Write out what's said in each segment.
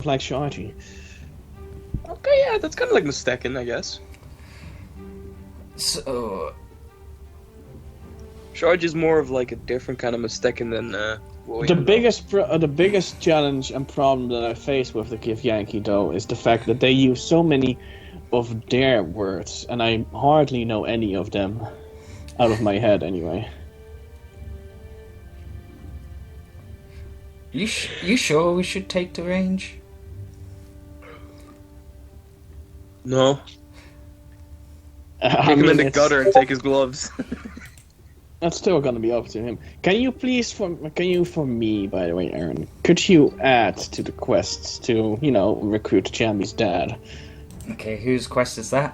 like Shorty. Okay, yeah, that's kind of like mistaken, I guess. So... Charge is more of like a different kind of mistaken than The biggest challenge and problem that I face with the Give Yankee though is the fact that they use so many of their words, and I hardly know any of them out of my head anyway. You sure we should take the range? No. I Kick him mean, in the gutter and take his gloves. That's still gonna be up to him. Can you please, for me, by the way, Aaron, could you add to the quests to, recruit Jambi's dad? Okay, whose quest is that?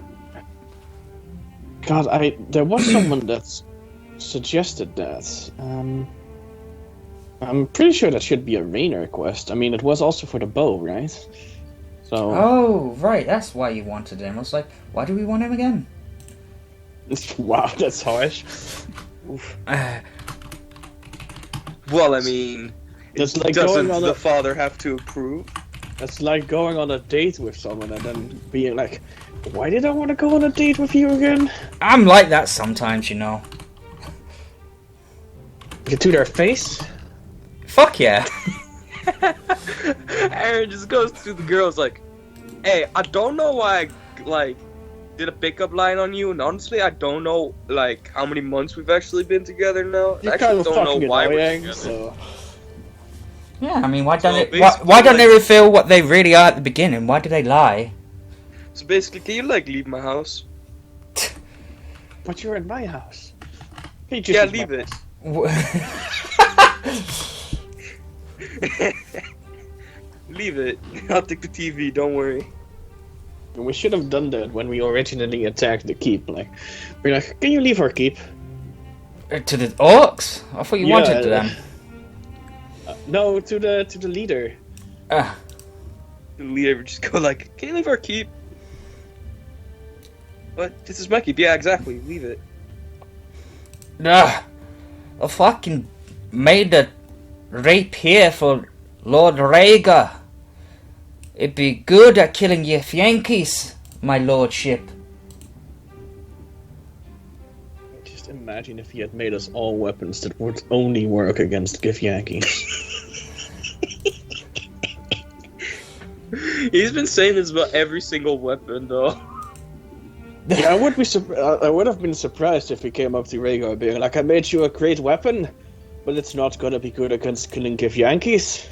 God, there was someone that suggested that. I'm pretty sure that should be a Rainer quest. I mean, it was also for the bow, right? So. Oh, right, that's why you wanted him. I was like, why do we want him again? Wow, that's harsh. Well, I mean, That's like doesn't going on the father have to approve? That's like going on a date with someone and then being like, why did I want to go on a date with you again? I'm like that sometimes, you know. Get to their face? Fuck yeah. Aaron just goes to the girls like, hey, I don't know why I, did a pickup line on you, and honestly, I don't know, how many months we've actually been together now. You're I actually kind of don't know fucking why we're annoying, together. so... Yeah, I mean, why don't So why don't they basically, reveal what they really are at the beginning? Why do they lie? So basically, can you, leave my house? But you're in my house. Hey, Yeah, leave it. Leave it. I'll take the TV, don't worry. We should have done that when we originally attacked the keep. We're like, can you leave our keep? To the orcs? I thought you wanted them. No, to the leader. The leader would just go like, can you leave our keep? What? This is my keep. Yeah, exactly. Leave it. I fucking made a rape here for Lord Rhaegar. It'd be good at killing you Yankees, my lordship. Just imagine if he had made us all weapons that would only work against Githyanki. He's been saying this about every single weapon, though. Yeah, I would have been surprised if he came up to Rhaegar being like, I made you a great weapon, but it's not gonna be good against killing Githyanki's.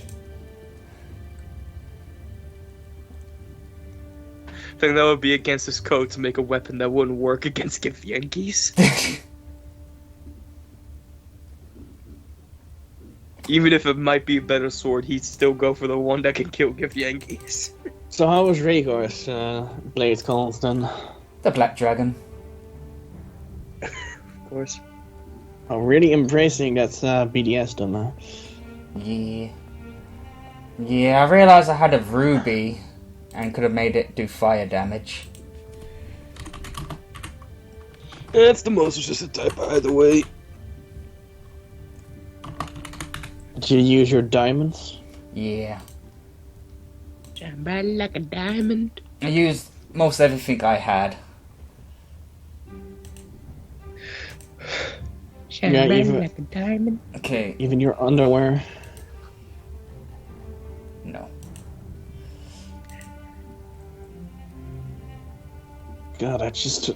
I think that would be against his code to make a weapon that wouldn't work against Githyanki's. Even if it might be a better sword, he'd still go for the one that can kill Githyanki's. So how was Rhaegar's blade called then? The Black Dragon. Of course. I'm really embracing that BDS done now. Yeah. Yeah, I realised I had a ruby and could have made it do fire damage. That's the most resistant type, either way. Did you use your diamonds? Yeah. Shine bright like a diamond. I used most everything I had. Shine Yeah, bright even- like a diamond. Okay, Even your underwear? no. God,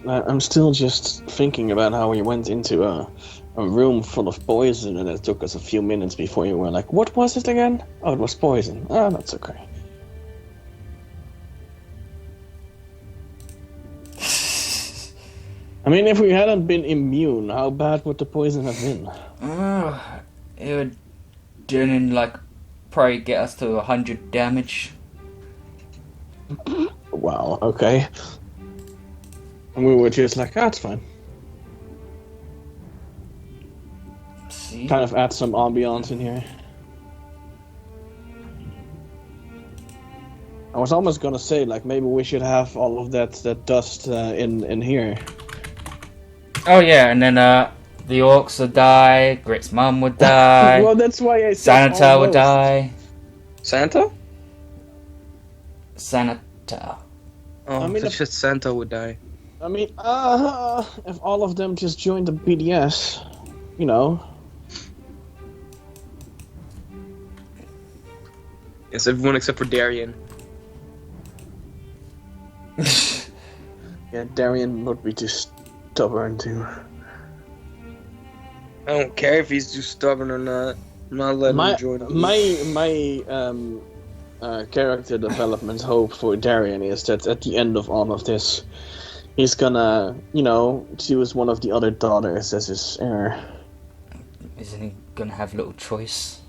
I'm still just thinking about how we went into a room full of poison and it took us a few minutes before you were like, what was it again? Oh, it was poison. Oh, that's okay. I mean, if we hadn't been immune, how bad would the poison have been? It would didn't probably get us to 100 damage. Wow, okay. And we were just like, it's fine. See? Kind of add some ambiance in here. I was almost gonna say, maybe we should have all of that dust in here. Oh yeah, and then the orcs would die, Grit's mum would die, Well, that's why I said Santa would almost. die. Santa? Senator. Oh, I mean, that shit Santa would die. I mean, if all of them just joined the BDS, you know. Yes, everyone except for Darian. Yeah, Darian would be too stubborn too. I don't care if he's too stubborn or not. I'm not letting him join the my character development hope for Darian is that at the end of all of this, he's gonna, you know, choose one of the other daughters as his heir. Isn't he gonna have little choice?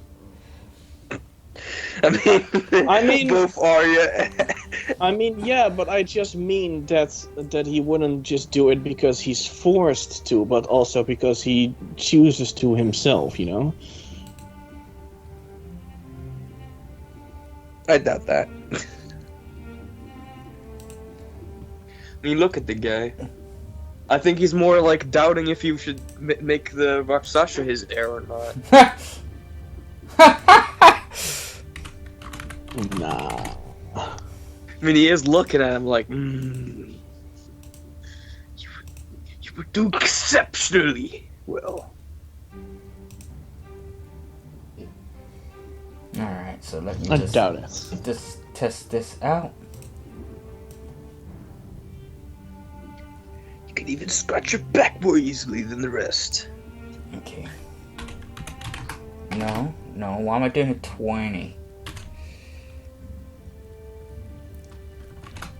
I mean, both are you. I mean, yeah, but I just mean that he wouldn't just do it because he's forced to, but also because he chooses to himself, you know? I doubt that. I mean, look at the guy. I think he's more like doubting if you should make the Rakshasa his heir or not. Nah. I mean, he is looking at him like, you would do exceptionally well. Alright, so let me I just doubt it. just test this out. You could even scratch your back more easily than the rest. Okay. No, why am I doing a 20?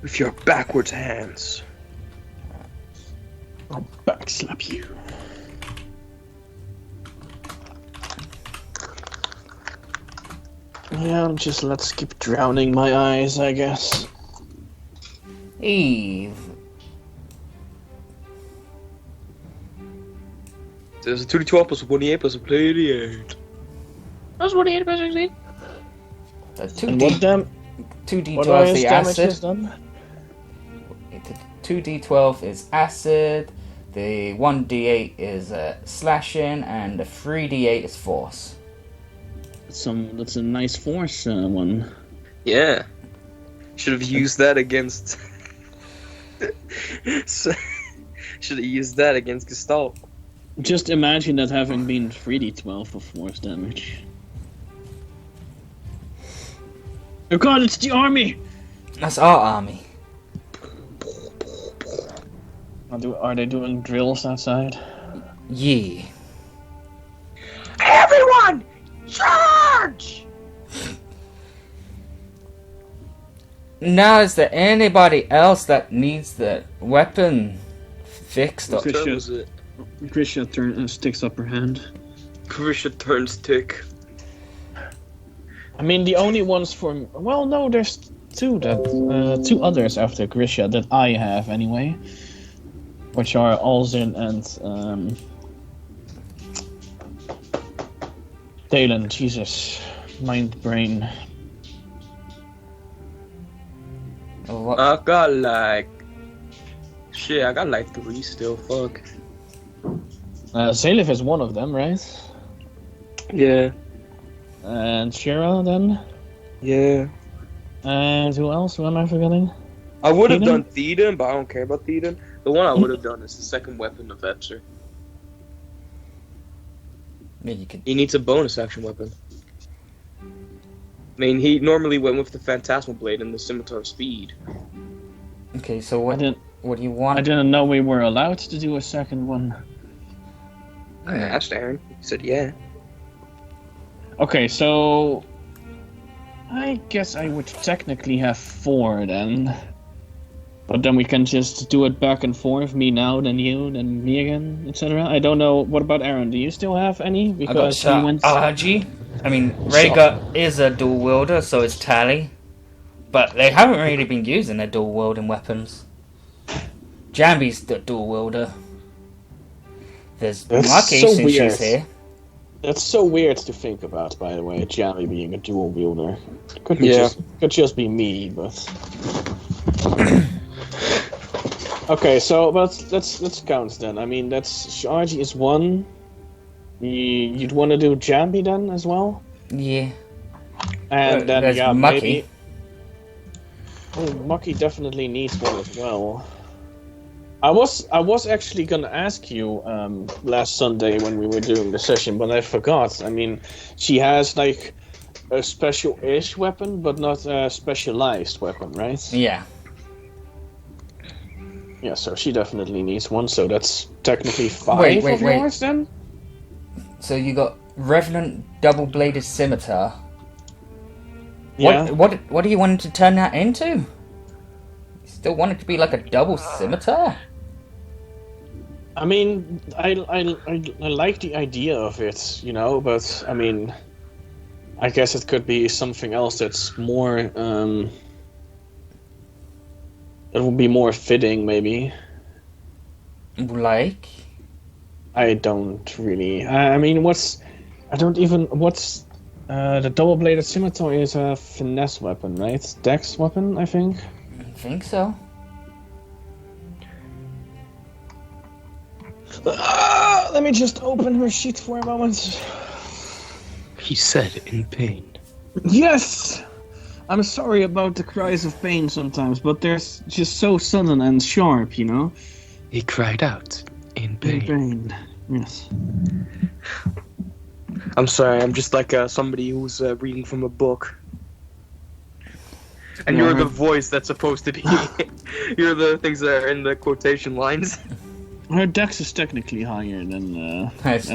With your backwards hands. I'll backslap you. Yeah, let's keep drowning my eyes, I guess. Eve. There's a 2d12 plus a 1d8 plus a play d8. That's what 8 plus 16. The And what 2d12 is the damage is acid. done? The 2d12 is acid. The 1d8 is slashing, and the 3d8 is force. That's a nice force one. Yeah. Should have used that against... Should have used that against Gestalt. Just imagine that having been 3d12 for force damage. Oh god, it's the army! That's our army. Are they doing drills outside? Yeah. Everyone! Charge! Now, is there anybody else that needs the weapon fixed up? Okay. What turn was it? Grisha sticks up her hand. Grisha turns tick. I mean, the only ones for... Well, no, there's two two others after Grisha that I have, anyway. Which are Alzin and, Dalen, Jesus. Mind, brain. What? I got like... Shit, I got like 3 still, fuck. Zalif is one of them, right? Yeah. And Shira, then? Yeah. And who else? Who am I forgetting? I would have Theoden? done Theoden, but I don't care about Theoden. The one I would have done is the second weapon of Epser. Yeah, you could. He needs a bonus action weapon. I mean, he normally went with the Phantasmal Blade and the Scimitar Speed. Okay, so what do you want? I didn't know we were allowed to do a second one. I asked Aaron. He said, yeah. Okay, so... I guess I would technically have 4 then. But then we can just do it back and forth, me now, then you, then me again, etc. I don't know, what about Aaron? Do you still have any? Because he went... RG. I mean, Rhaegar is a dual wielder, so is Tally. But they haven't really been using their dual wielding weapons. Jambi's the dual wielder. There's Maki so since weird. she's here. That's so weird to think about, by the way, Jamie being a dual wielder. Could just be me, but... Okay, so let's count then. I mean, that's Sharji is 1. You'd want to do Jambi then as well? Yeah. And then there's yeah, Maki. maybe. Oh, MckG definitely needs one as well. I was actually gonna ask you last Sunday when we were doing the session, but I forgot. I mean, she has like a special-ish weapon, but not a specialized weapon, right? Yeah. Yeah, so she definitely needs one. So that's technically 5 of yours then. So you got Revenant double-bladed scimitar. Yeah. What do you want to turn that into? You still want it to be like a double scimitar? I mean, I like the idea of it, you know, but I mean, I guess it could be something else that's more it would be more fitting, maybe. Like? I don't really. I mean, the double-bladed scimitar is a finesse weapon, right? Dex weapon, I think. I think so. Let me just open her sheet for a moment. He said in pain. Yes! I'm sorry about the cries of pain sometimes, but they're just so sudden and sharp, you know? He cried out in pain. In pain, yes. I'm sorry, I'm just like somebody who's reading from a book. And you're the voice that's supposed to be... you're the things that are in the quotation lines. Her dex is technically higher than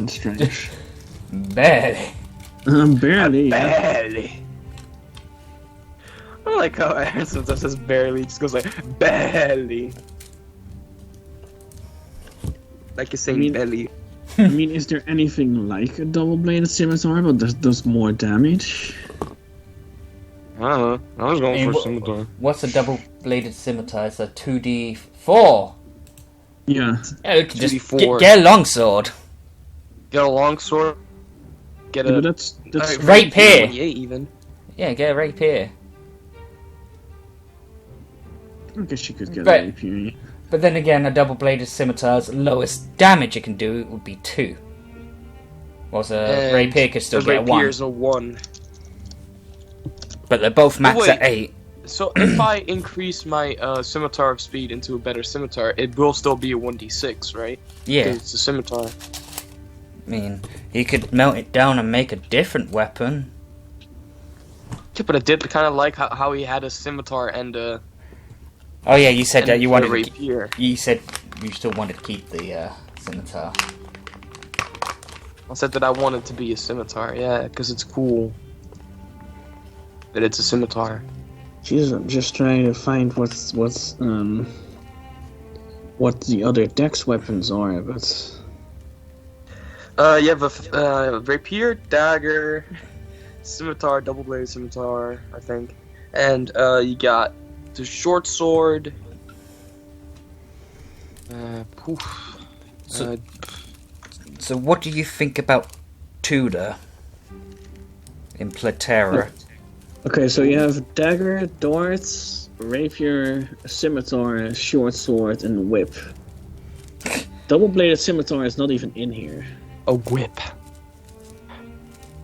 Strange. Barely. Barely, yeah. Barely. I like how sometimes says barely, just goes like, barely. Like you're saying belly. I mean, is there anything like a double-bladed scimitar, but that does more damage? I don't know. I was going for scimitar. What's a double-bladed scimitar? It's a 2d4. Yeah. Yeah, you can just 2d4. get a longsword. Get a longsword. Get a. But that's rapier. Yeah, even. Yeah, get a rapier. I guess you could get But- a rapier. But then again, a double-bladed scimitar's lowest damage it can do would be 2. Whilst a rapier could still get a 1. Rapier's a 1. But they're both max Wait. at 8. So if I increase my scimitar of speed into a better scimitar, it will still be a 1d6, right? Yeah. Because it's a scimitar. I mean, you could melt it down and make a different weapon. Yeah, but I did kind of like how he had a scimitar and a. Oh yeah, you said that you wanted to rapier. you said you still wanted to keep the scimitar. I said that I wanted to be a scimitar, yeah, because it's cool that it's a scimitar. Jesus, I'm just trying to find what the other dex weapons are, but You have a rapier, dagger, scimitar, double-bladed scimitar, I think, and you got the short sword. So what do you think about Tudor in Platerra? okay. So you have dagger, darts, rapier, scimitar, short sword, and whip. Double-bladed scimitar is not even in here. A whip.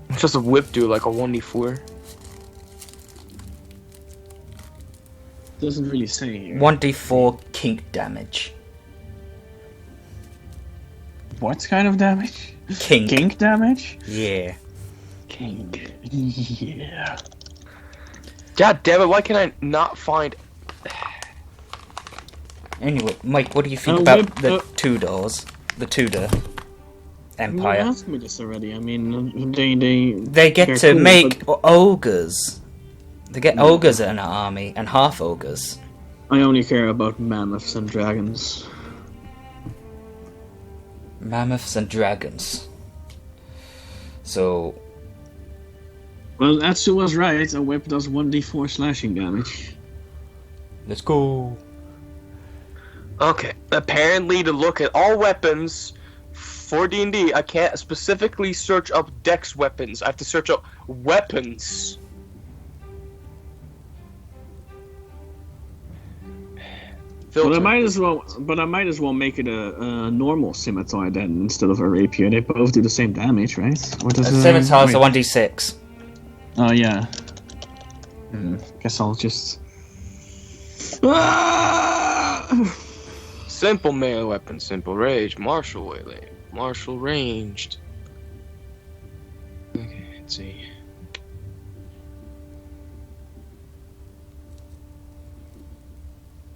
What does a whip do? Like a 1d4? Doesn't really say here. 1d4 kink damage. What kind of damage? Kink. Kink damage? Yeah. Kink. Yeah. God damn it! Why can I not find? Anyway, Mike, what do you think about the Tudors? The Tudor Empire? You asked me this already. I mean, They get they're to cool, make but ogres. They get ogres in an army and half ogres. I only care about mammoths and dragons. Mammoths and dragons. So, Well, Atsu was right. A whip does 1d4 slashing damage. let's go. Okay. Apparently, to look at all weapons for D&D, I can't specifically search up dex weapons. I have to search up weapons. But Filter. I might as well make it a normal scimitar then instead of a rapier. They both do the same damage, right? What A does scimitar's a wait. 1d6. Oh yeah. Guess I'll just Simple melee weapon, simple rage, martial melee, martial ranged. Okay, let's see.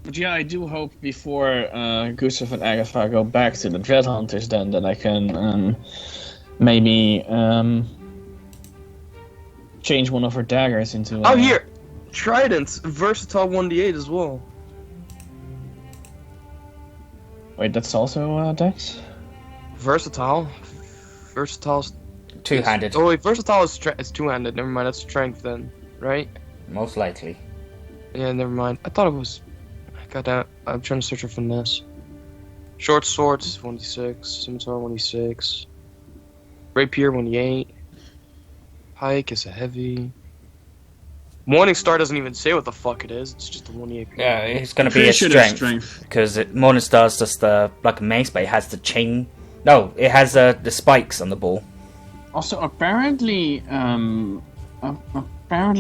But yeah, I do hope before Gustav and Agatha go back to the Dread Hunters, then that I can maybe change one of her daggers into. Oh, here! Tridents, versatile 1d8 as well. Wait, that's also Dex? Versatile. Versatile's Two-handed. Oh wait, versatile is it's two-handed. Never mind, that's strength then, right? Most likely. Yeah, never mind. I thought it was. Goddamn, I'm trying to search for finesse. Short swords 1d6, scimitar 1d6, rapier 1d8, pike is a heavy. Morning Star doesn't even say what the fuck it is. It's just a 1d8. Yeah, it's gonna be a strength because Morning Star's just like a mace, but it has the chain. No, it has the spikes on the ball. Also, apparently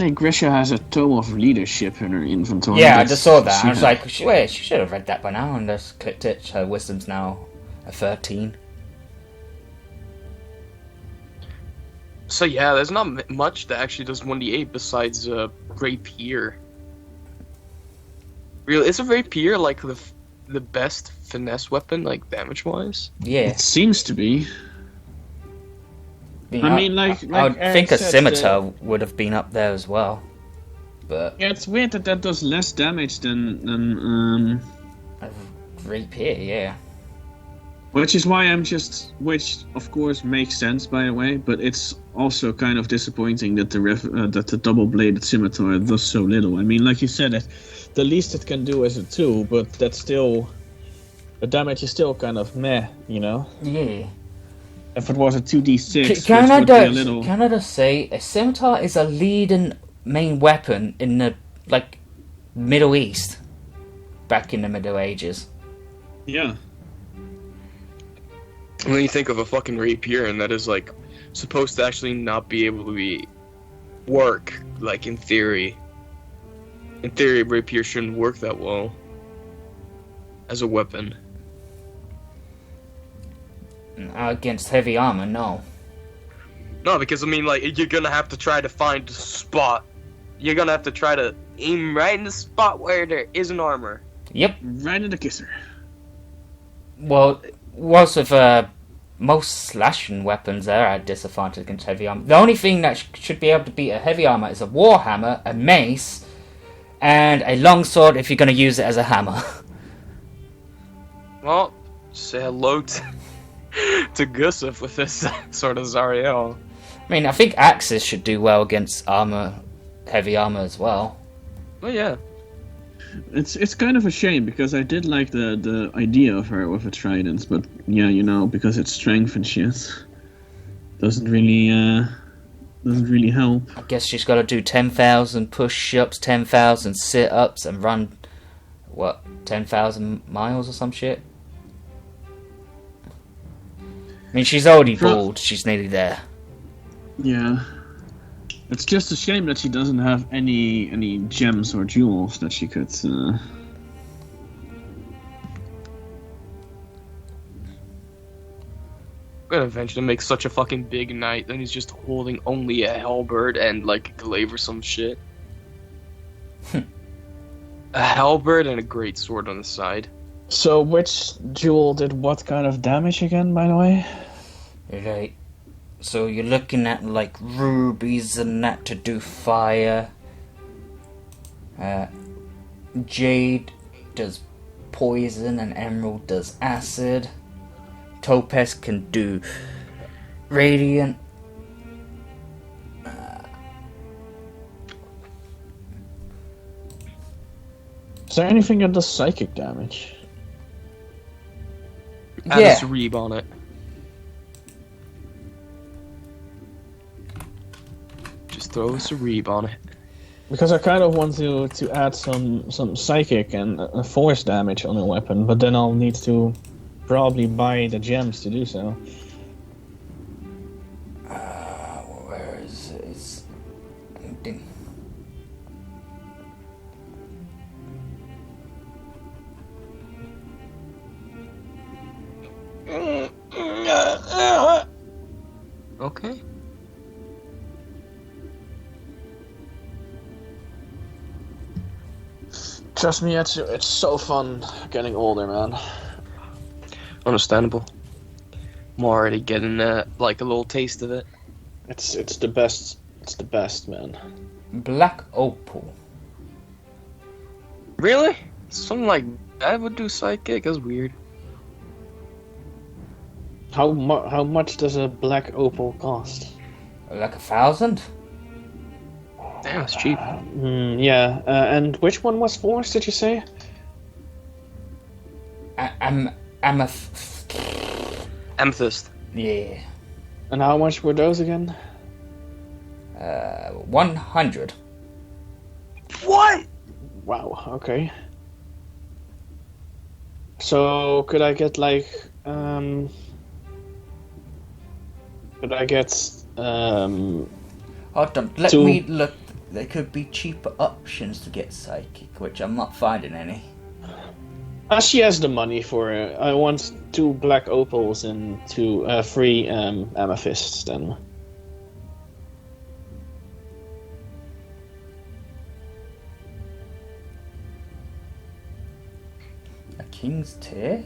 Grisha has a tome of leadership in her inventory. Yeah, I just saw that. I was like, wait, she should have read that by now and just clicked it. Her wisdom's now a 13. So yeah, there's not much that actually does 1d8 besides rapier. Really, is a rapier like the best finesse weapon, like damage wise? Yeah, it seems to be. I mean, like I would think a scimitar would have been up there as well, but yeah, it's weird that does less damage than a rapier, yeah. Which is why which of course makes sense, by the way, but it's also kind of disappointing that the double-bladed scimitar does so little. I mean, like you said, the least it can do is a 2, but that's still the damage is still kind of meh, you know. Yeah. If it was a 2d6, can I just say a scimitar is a leading main weapon in the Middle East, back in the Middle Ages. Yeah. And then you think of a fucking rapier, and that is like supposed to actually not be able to work. Like in theory, rapier shouldn't work that well as a weapon. Against heavy armor, no. No, because I mean, like, you're gonna have to try to find a spot. You're gonna have to try to aim right in the spot where there isn't armor. Yep. Right in the kisser. Well, with most slashing weapons, they're at disadvantage against heavy armor. The only thing that should be able to beat a heavy armor is a warhammer, a mace, and a longsword if you're gonna use it as a hammer. Well, say hello to Gustav with this sort of Zariel. I mean, I think axes should do well against heavy armor as well. Oh yeah. It's kind of a shame because I did like the idea of her with a trident, but yeah, you know, because it's strength and shit, doesn't really help. I guess she's got to do 10,000 push-ups, 10,000 sit-ups, and run 10,000 miles or some shit. I mean, she's already bald. She's nearly there. Yeah. It's just a shame that she doesn't have any gems or jewels that she could... Gonna eventually make such a fucking big knight, then he's just holding only a halberd and like a glaive or some shit. A halberd and a great sword on the side. So which jewel did what kind of damage again, by the way? Right. So you're looking at like rubies and that to do fire. Jade does poison and emerald does acid. Topaz can do radiant. Is there anything that does psychic damage? Add a cereeb on it. Just throw a cereeb on it. Because I kind of want to add some psychic and force damage on a weapon, but then I'll need to probably buy the gems to do so. Where is it? Trust me, it's so fun getting older, man. Understandable. I'm already getting like a little taste of it. It's the best. It's the best, man. Black opal. Really? Something like that would do psychic? That's weird. How much does a black opal cost? Like 1,000? Damn, it's cheap. Yeah. And which one was forced? Did you say? Amethyst. Yeah. And how much were those again? 100. What? Wow. Okay. So could I get like Could I get Hold on, let two- me look. There could be cheaper options to get psychic, which I'm not finding any. She has the money for it. I want 2 black opals and 3 amethysts then. A king's tear?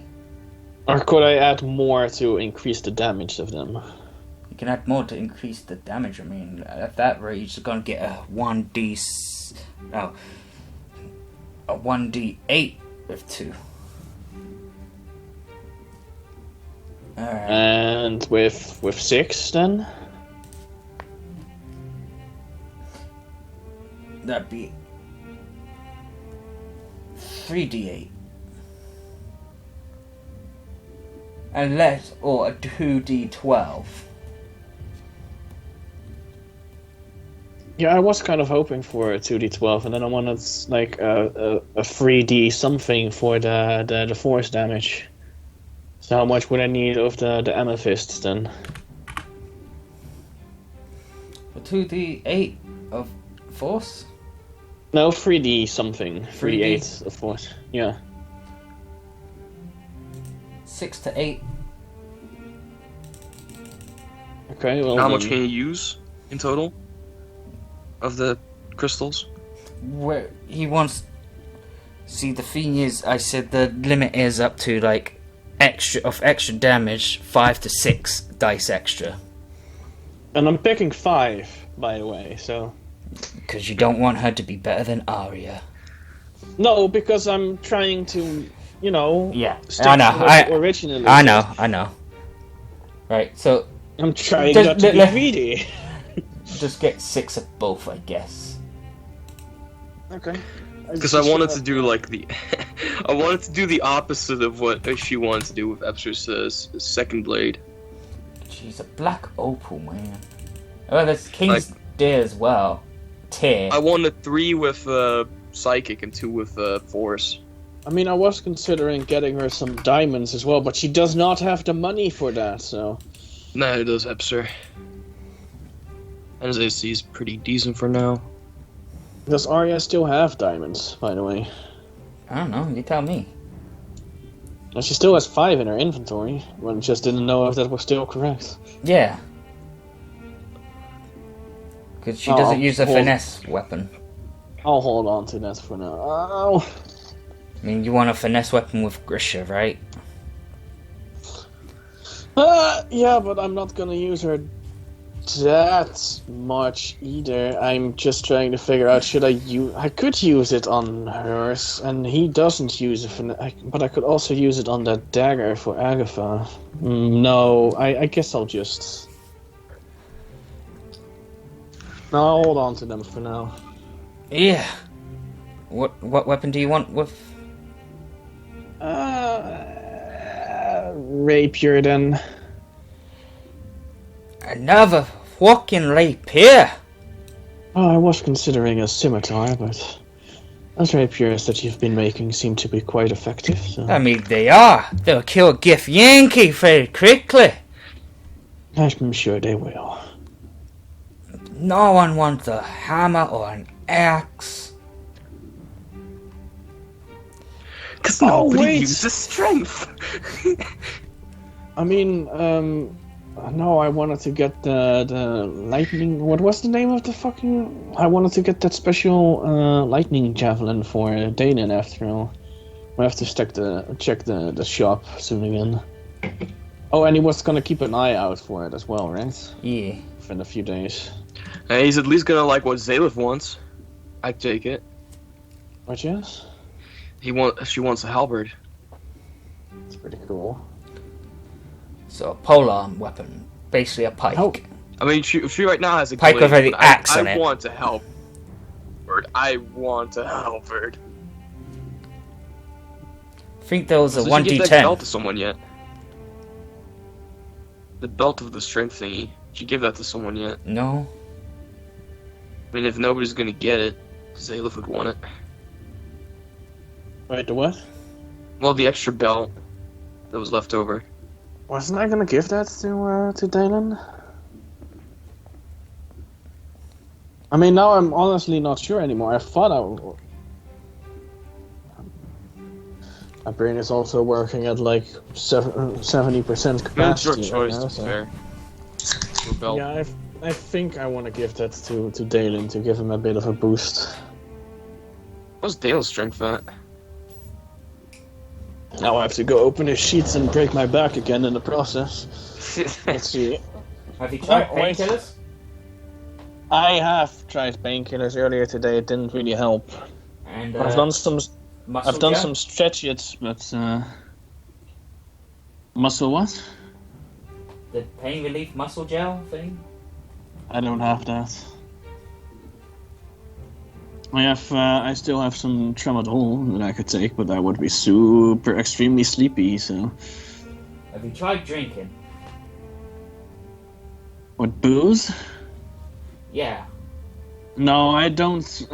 Or could I add more to increase the damage of them? You can add more to increase the damage. I mean, at that rate, you're just gonna get a 1d8 with 2. Alright. And with 6 then? That'd be 3d8. Or a 2d12. Yeah, I was kind of hoping for a 2d12, and then I wanted like a 3d something for the force damage. So how much would I need of the amethysts then? A 2d8 of force? No, 3d something. 3D? 3d8 of force. Yeah. 6 to 8. Okay, well How much then- can you use in total of the crystals? Where he wants. See, the thing is, I said the limit is up to like extra damage, 5 to 6 dice extra. And I'm picking 5, by the way, so... Because you don't want her to be better than Arya. No, because I'm trying to, Yeah, stick I know. to what originally. I know. Right, so I'm trying Just- not to be let- greedy. just get 6 of both, I guess. Okay. Because I wanted to do like the, I wanted to do the opposite of what she wanted to do with Epster's second blade. She's a black opal, man. Oh, there's King's Deer as well. Tear. I wanted 3 with psychic and 2 with force. I mean, I was considering getting her some diamonds as well, but she does not have the money for that, so... Neither does Epster. And his AC is pretty decent for now. Does Arya still have diamonds, by the way? I don't know, you tell me. And she still has 5 in her inventory, but just didn't know if that was still correct. Yeah. Because she doesn't use a finesse weapon. I'll hold on to that for now. Oh. I mean, you want a finesse weapon with Grisha, right? Yeah, but I'm not gonna use her that much either. I'm just trying to figure out, should I use... I could use it on hers, and he doesn't use it, but I could also use it on that dagger for Agatha. No, I guess I'll just... No, I'll hold on to them for now. Yeah. What weapon do you want with... Rapier then. Another fucking rapier! Oh, I was considering a scimitar, but those rapiers that you've been making seem to be quite effective, so... I mean, they are. They'll kill Gif Yankee very quickly. I'm sure they will. No one wants a hammer or an axe. Because Oh, nobody wait. uses strength. I mean, No, I wanted to get the lightning. What was the name of the fucking? I wanted to get that special lightning javelin for Daniel after all. I have to check the shop soon again. Oh, and he was gonna keep an eye out for it as well, right? Yeah. In a few days. Hey, he's at least gonna like what Zalef wants. I take it. What? Yes. She wants a halberd. It's pretty cool. So a polearm weapon, basically a pike. Oh. I mean, she right now has a Pike glaive, with the but axe on I it. want a halberd. I want a halberd. I think there was a Did you give that 1d10. belt to someone yet? The belt of the strength thingy. Did you give that to someone yet? No. I mean, if nobody's gonna get it, Zalef would want it. Wait, the what? Well, the extra belt that was left over. Wasn't I gonna give that to Dalen? I mean, now I'm honestly not sure anymore. I thought I would. My brain is also working at like 70% capacity. That's your right choice, now, to so- be fair. Your belt. Yeah, I think I want to give that to Dalen to give him a bit of a boost. What's Dale's strength at? Now I have to go open his sheets and break my back again in the process. Let's see. Have you tried Wait. painkillers? I have tried painkillers earlier today. It didn't really help. And I've done some. muscle I've done gel? some stretches, but muscle what? The pain relief muscle gel thing? I don't have that. I still have some tramadol that I could take, but I would be super extremely sleepy. So, Have you tried drinking? what, booze? Yeah. No, I don't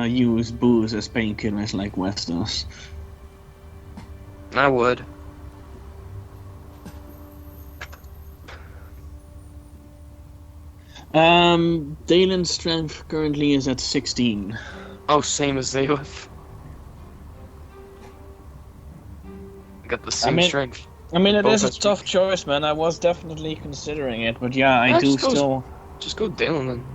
use booze as painkillers like Wes does. I would. Dalen's strength currently is at 16. Oh, same as Zalef. I got the same mean- strength. I mean, it Both is a has tough choice, man. I was definitely considering it, but yeah, I Yeah, do just go- still. Just go Dalen then.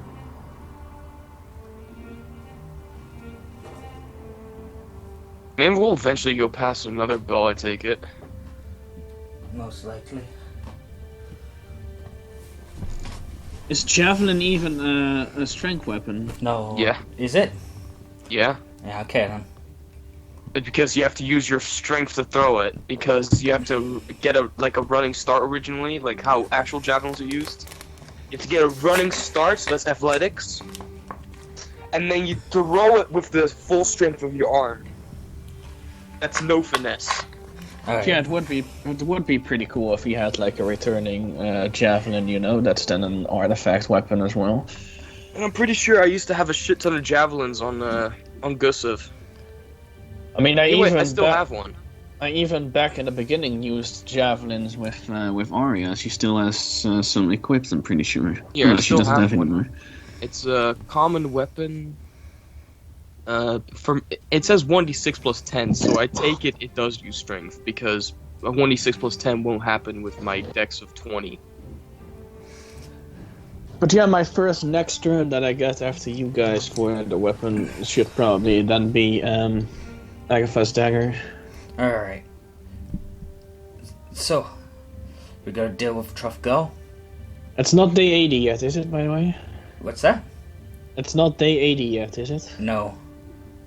Maybe we'll eventually go past another bell, I take it. Most likely. Is javelin even a strength weapon? No. Yeah. Is it? Yeah. Yeah, okay then. But because you have to use your strength to throw it, because you have to get a running start originally, like how actual javelins are used. You have to get a running start, so that's athletics. And then you throw it with the full strength of your arm. That's no finesse. Alright. Yeah, it would be pretty cool if he had like a returning javelin. You know, that's then an artifact weapon as well. And I'm pretty sure I used to have a shit ton of javelins on Gusev. I mean, Anyway, I still have one. I even back in the beginning used javelins with Arya. She still has some equipped, I'm pretty sure. Yeah, No, I she still doesn't have have one. anymore. It's a common weapon. It says 1d6 plus 10, so I take it does use strength because a 1d6 plus 10 won't happen with my dex of 20. But yeah, my first next turn that I get after you guys for the weapon should probably then be Daggerford's dagger. Alright. So, we gotta deal with Trufgo. It's not day 80 yet, is it? By the way, What's that? it's not day 80 yet, is it? No.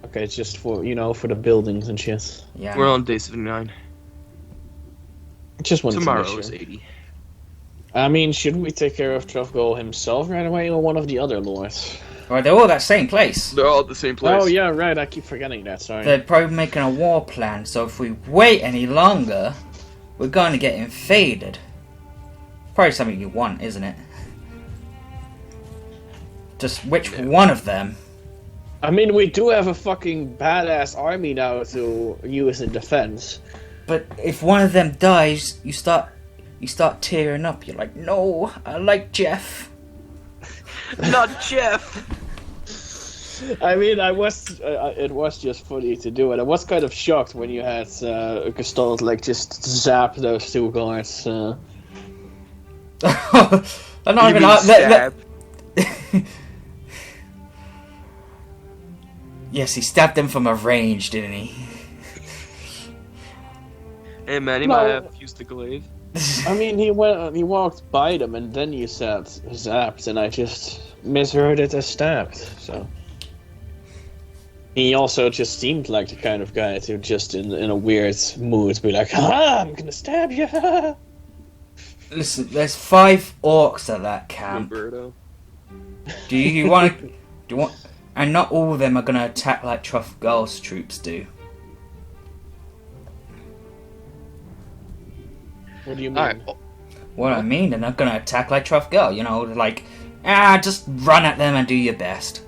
Okay, it's just for for the buildings and shit. Yeah. We're on day 79. Just wanted Tomorrow to make is sure. 80. I mean, should we take care of Trufgol himself right away or one of the other lords? Alright, they're all that same place. They're all at the same place. Oh yeah, right. I keep forgetting that. Sorry. They're probably making a war plan, so if we wait any longer, we're going to get invaded. Probably something you want, isn't it? Just which one of them? I mean, we do have a fucking badass army now to use in defense. But if one of them dies, you start tearing up. You're like, no, I like Jeff. Not Jeff! I mean, it was just funny to do it. I was kind of shocked when you had Gestalt like just zap those two guards. I'm not You even mean stab? Yes, he stabbed them from a range, didn't he? Hey man, he No. might have used the glaive. I mean, he walked by them, and then you said zapped, and I just misheard it as stabbed. So he also just seemed like the kind of guy to just in a weird mood be like, "Ah, I'm gonna stab you." Listen, there's 5 orcs at that camp. Roberto. Do you want to? Do you want? And not all of them are gonna attack like Trufgall's troops do. What do you mean? Alright, What I mean, they're not gonna attack like Trufgall. You know, like, just run at them and do your best.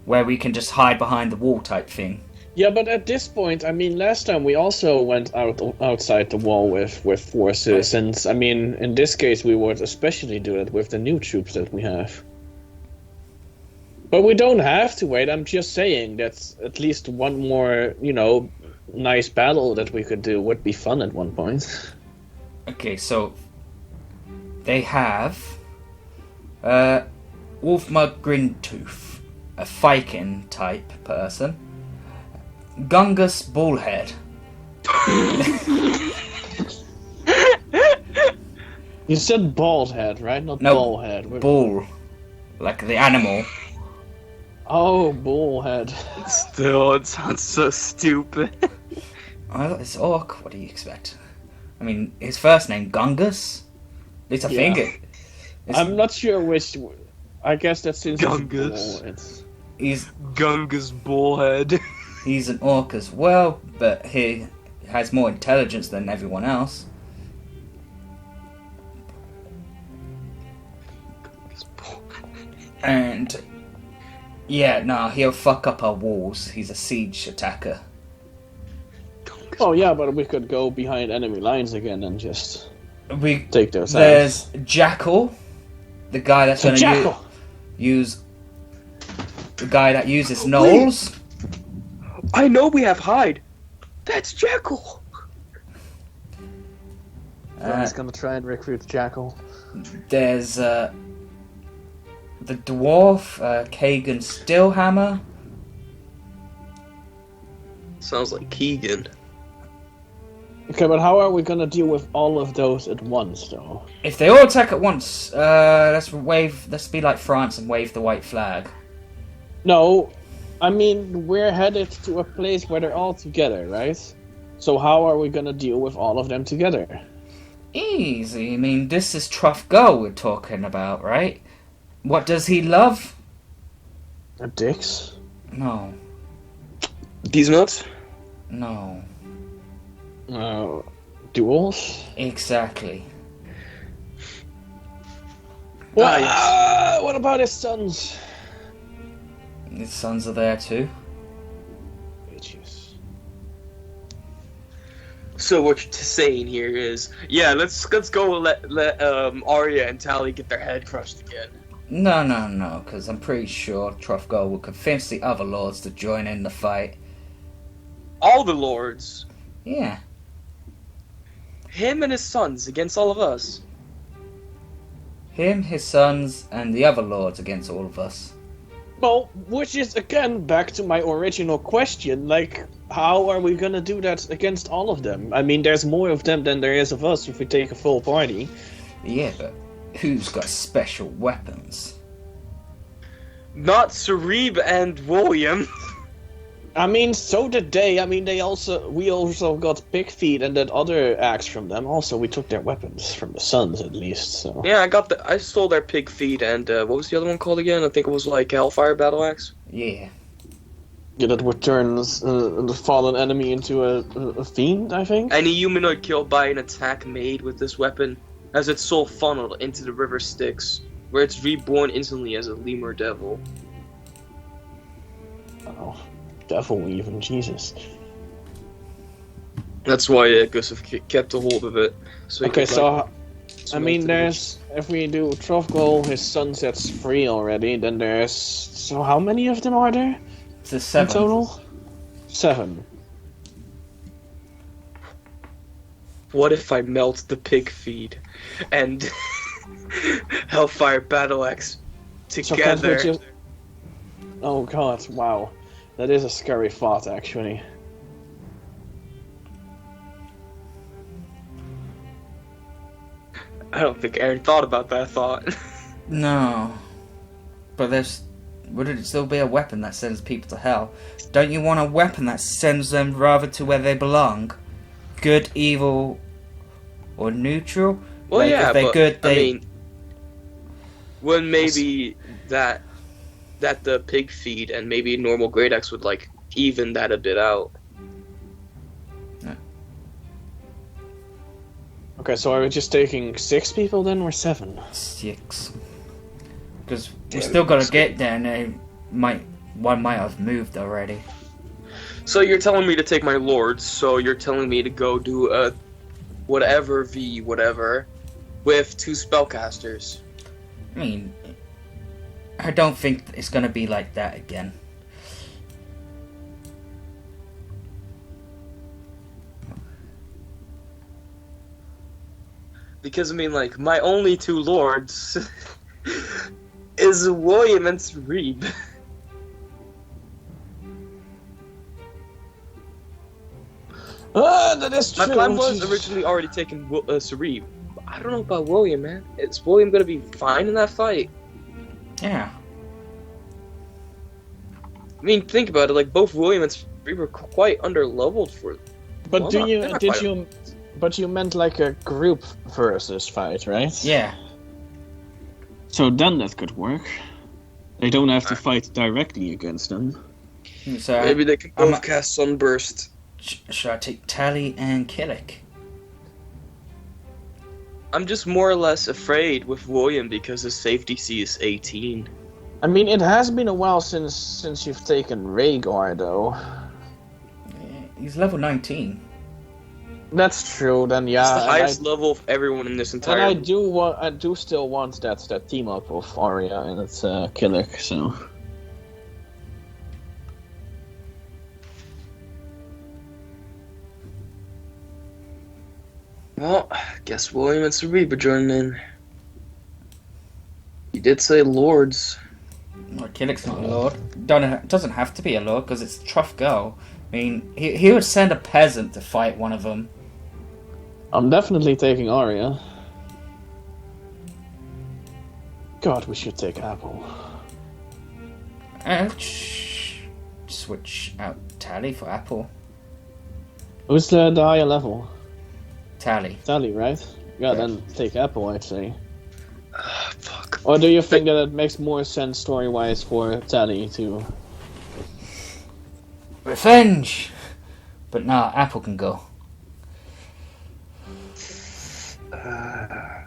Where we can just hide behind the wall type thing. Yeah, but at this point, I mean, last time we also went outside the wall with forces, and I mean, in this case, we would especially do it with the new troops that we have. But we don't have to wait. I'm just saying that at least one more, nice battle that we could do would be fun at one point. Okay, so they have Wolfmug Grintooth, a Viking type person. Gungus Bullhead. You said bald head, right? Not No, ball head. Bull, like the animal. Oh, bullhead. still, it sounds so stupid. Well, it's orc. What do you expect? I mean, his first name Gungus. At least I think it. I'm not sure which. I guess that's since Gungus. He's Gunga's bullhead. He's an orc as well, but he has more intelligence than everyone else. And yeah, no, he'll fuck up our walls. He's a siege attacker. Oh yeah, but we could go behind enemy lines again and just We take those out. There's Jackal, the guy that's going to Jackal. use the guy that uses gnolls. I know we have hide. That's Jackal. He's gonna try and recruit Jackal. There's the dwarf, Kagan Stillhammer. Sounds like Keegan. Okay, but how are we gonna deal with all of those at once, though? If they all attack at once, let's be like France and wave the white flag. No, I mean, we're headed to a place where they're all together, right? So how are we gonna deal with all of them together? Easy. I mean, this is Trufgall we're talking about, right? What does he love? Dicks? No. These nuts? No. Duels? Exactly. What about his sons? His sons are there too. Bitches. So what you're saying here is, yeah, let's go let Arya and Tally get their head crushed again. No, because I'm pretty sure Trufgall will convince the other lords to join in the fight. All the lords, Yeah. him and his sons against all of us. Him, his sons, and the other lords against all of us. Well, which is again back to my original question, like, how are we gonna do that against all of them? I mean, there's more of them than there is of us if we take a full party. Yeah, but who's got special weapons? Not Sarib and William. I mean, so did they. I mean, we also got Pig Feet and that other axe from them. Also, we took their weapons from the sons, at least, so... Yeah, I stole their pig feet and, what was the other one called again? I think it was like Hellfire Battle Axe. Yeah. Yeah, that would turn the fallen enemy into a fiend, I think? Any humanoid killed by an attack made with this weapon has its soul funneled into the river Styx, where it's reborn instantly as a lemur devil. Oh, devil even, Jesus. That's why Gustav kept a hold of it. So he Okay, could, so... I smelt mean, it. there's... If we do Trufgall, his son sets free already, then there's... So how many of them are there? It's a In 7. total? 7. what if I melt the pig feed and Hellfire Battle Axe together? Oh god, wow. That is a scary thought, actually. I don't think Aaron thought about that thought. No. But would it still be a weapon that sends people to hell? Don't you want a weapon that sends them rather to where they belong? Good, evil, or neutral? Well, like, yeah, if they're but good, I mean, when maybe that the pig feed and maybe normal Great Axe would like even that a bit out. Okay, so are we just taking 6 people then, or 7? 6. Because we still gotta get there, and one might have moved already. So you're telling me to take my lords, so you're telling me to go do a whatever with 2 spellcasters. I mean, I don't think it's gonna be like that again. Because, I mean, like, my only 2 lords is William and Sarib. Ah, that is true! My plan was originally already taking Sarib. I don't know about William, man. Is William gonna be fine in that fight? Yeah. I mean, think about it, like, both William and Sarib were quite underleveled for... But well, But you meant like a group versus fight, right? Yeah. So then that could work. They don't have to fight directly against them. So Maybe they can both cast Sunburst. Should I take Tally and Killick? I'm just more or less afraid with William because his safety C is 18. I mean, it has been a while since you've taken Rhaegar, though. He's level 19. That's true. Then yeah, It's the highest level of everyone in this entire. And I do still want that team up of Arya and it's Killick. So. Well, I guess William and Sarib joining in. You did say lords. Well, Killick's not a lord. Doesn't have to be a lord because it's Truffgirl. I mean, he would send a peasant to fight one of them. I'm definitely taking Arya. God, we should take Apple. And switch out Tally for Apple. Who's the higher level? Tally. Tally, right? Yeah, then take Apple, I'd say. Fuck. Or do you think that it makes more sense story-wise for Tally to... Revenge! But nah, Apple can go. I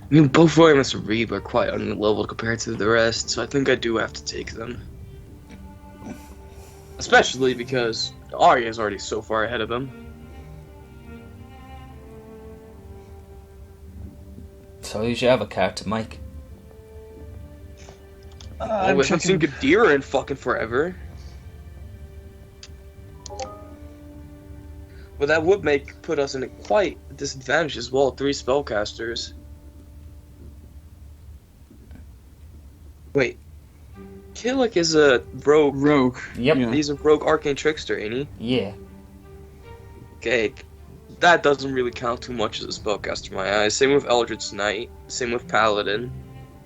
mean, both William and Sarib are quite underleveled compared to the rest, so I think I do have to take them. Especially because Arya is already so far ahead of them. So who's your other character, Mike? I haven't seen Gadira in fucking forever. But that would put us in a quite disadvantage as well. 3 spellcasters. Wait. Killick is a rogue. Rogue. Yep. Yeah. He's a rogue arcane trickster, ain't he? Yeah. Okay. That doesn't really count too much as a spellcaster in my eyes. Same with Eldritch Knight. Same with Paladin.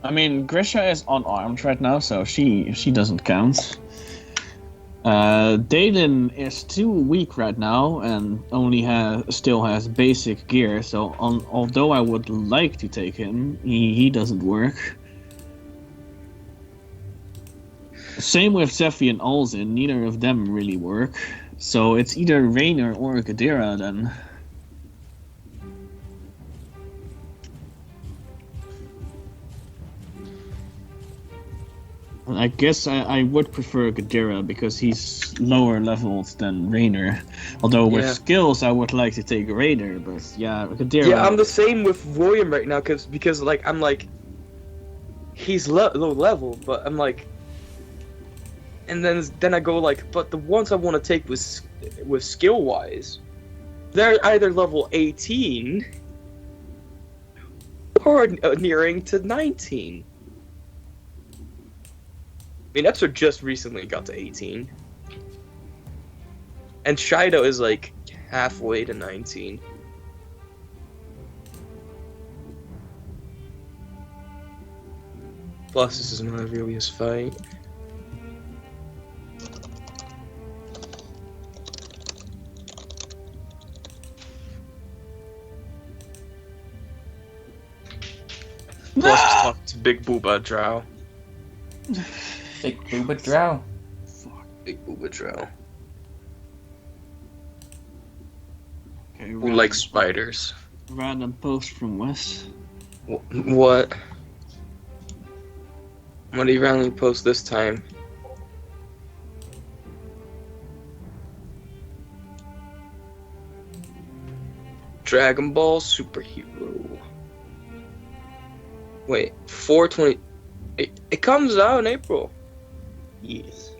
I mean, Grisha is unarmed right now, so she doesn't count. Dalen is too weak right now and only still has basic gear, so although I would like to take him, he doesn't work. Same with Zephi and Alzin, neither of them really work. So it's either Raynor or Gadira then. I guess I would prefer Gadira because he's lower leveled than Raynor. Although with skills I would like to take Raynor, but yeah, Gadira. Yeah, I'm the same with William right now because like I'm like he's low level, but I'm like, and then I go like, but the ones I want to take with skill wise, they're either level 18 or nearing to 19. I mean, Epsor just recently got to 18. And Shido is like halfway to 19. Plus, this is not a Aurelius fight. Plus, he's talking to Big Booba Drow. Big Booba Drow. Fuck. Big Booba Drow. Okay, Who likes spiders? Random post from Wes. What? What did he randomly post this time? Dragon Ball Superhero. Wait, 420. It comes out in April. Yes.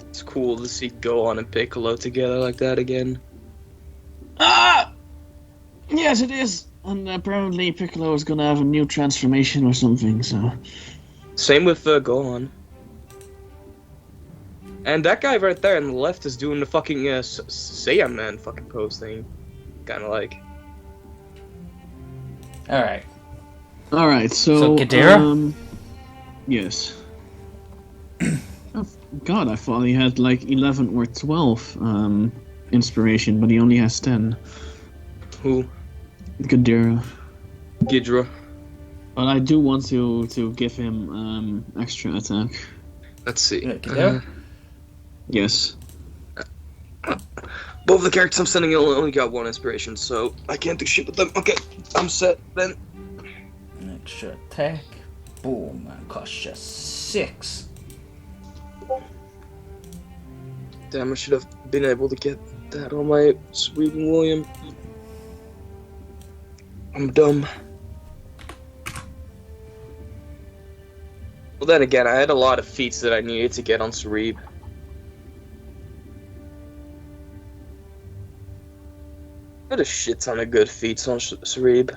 It's cool to see Gohan and Piccolo together like that again. Ah! Yes, it is. And apparently Piccolo is gonna have a new transformation or something, so... Same with Gohan. And that guy right there on the left is doing the fucking Saiyan Man fucking pose thing. Kinda like. Alright. Alright, so... So, Ghidorah? Yes. Oh, God, I thought he had like 11 or 12 inspiration, but he only has 10. Who? Ghidorah. Ghidra. But I do want to give him extra attack. Let's see. Ghidorah? Yes. Both the characters I'm sending only got 1 inspiration, so I can't do shit with them. Okay, I'm set then. Extra attack. Boom. Cost you 6. Damn, I should have been able to get that on my Sweden William. I'm dumb. Well, then again, I had a lot of feats that I needed to get on Sarib. I had a shit ton of good feats on Sarib.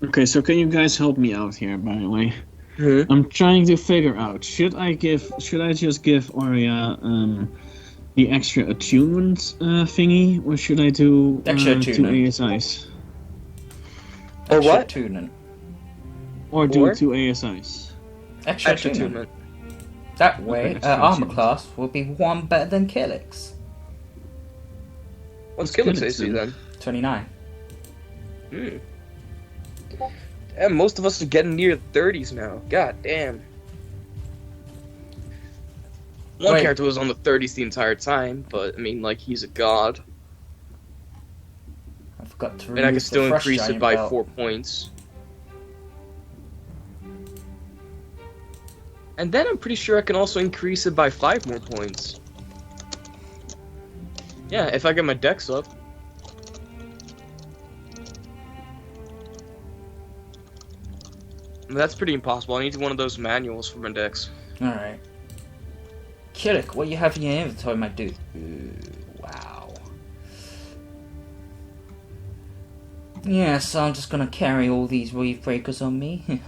Okay, so can you guys help me out here, by the way? Hmm? I'm trying to figure out, should I just give Arya the extra attunement thingy, or should I do Extra 2 attunement. ASIs? Or Extra what? attunement. Or do Or? 2 ASIs? Extra Extra attunement. attunement. That way, Okay, extra armor attunement. class will be 1 better than Killix. What's Let's Killix get it AC then. then? 29. Hmm. Damn, most of us are getting near 30s now. God damn. One Wait. character was on the 30s the entire time, but I mean, like, he's a god. I forgot to And I remove can still the Frost increase it Giant by belt. 4 points. And then I'm pretty sure I can also increase it by 5 more points. Yeah, if I get my dex up. That's pretty impossible. I need one of those manuals for my dex. Alright. Killick, what you have in your inventory, my dude? Wow. Yeah, so I'm just gonna carry all these reef breakers on me.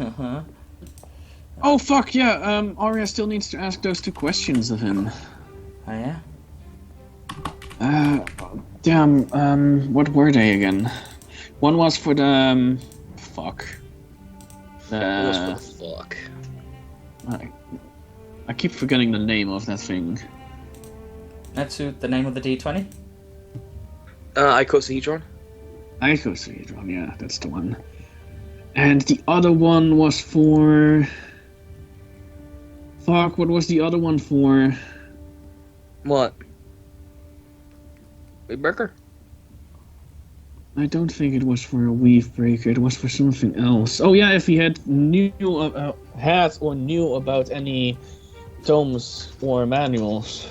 Oh fuck yeah! Arya still needs to ask those 2 questions of him. Oh yeah? Damn. What were they again? One was for the fuck. What the fuck? I keep forgetting the name of that thing. That's the name of the D20? Icosahedron? Icosahedron, yeah, that's the one. And the other one was for... Fuck, what was the other one for? What? Weedbreaker? I don't think it was for a weave breaker, it was for something else. Oh yeah, if he had knew about any tomes or manuals.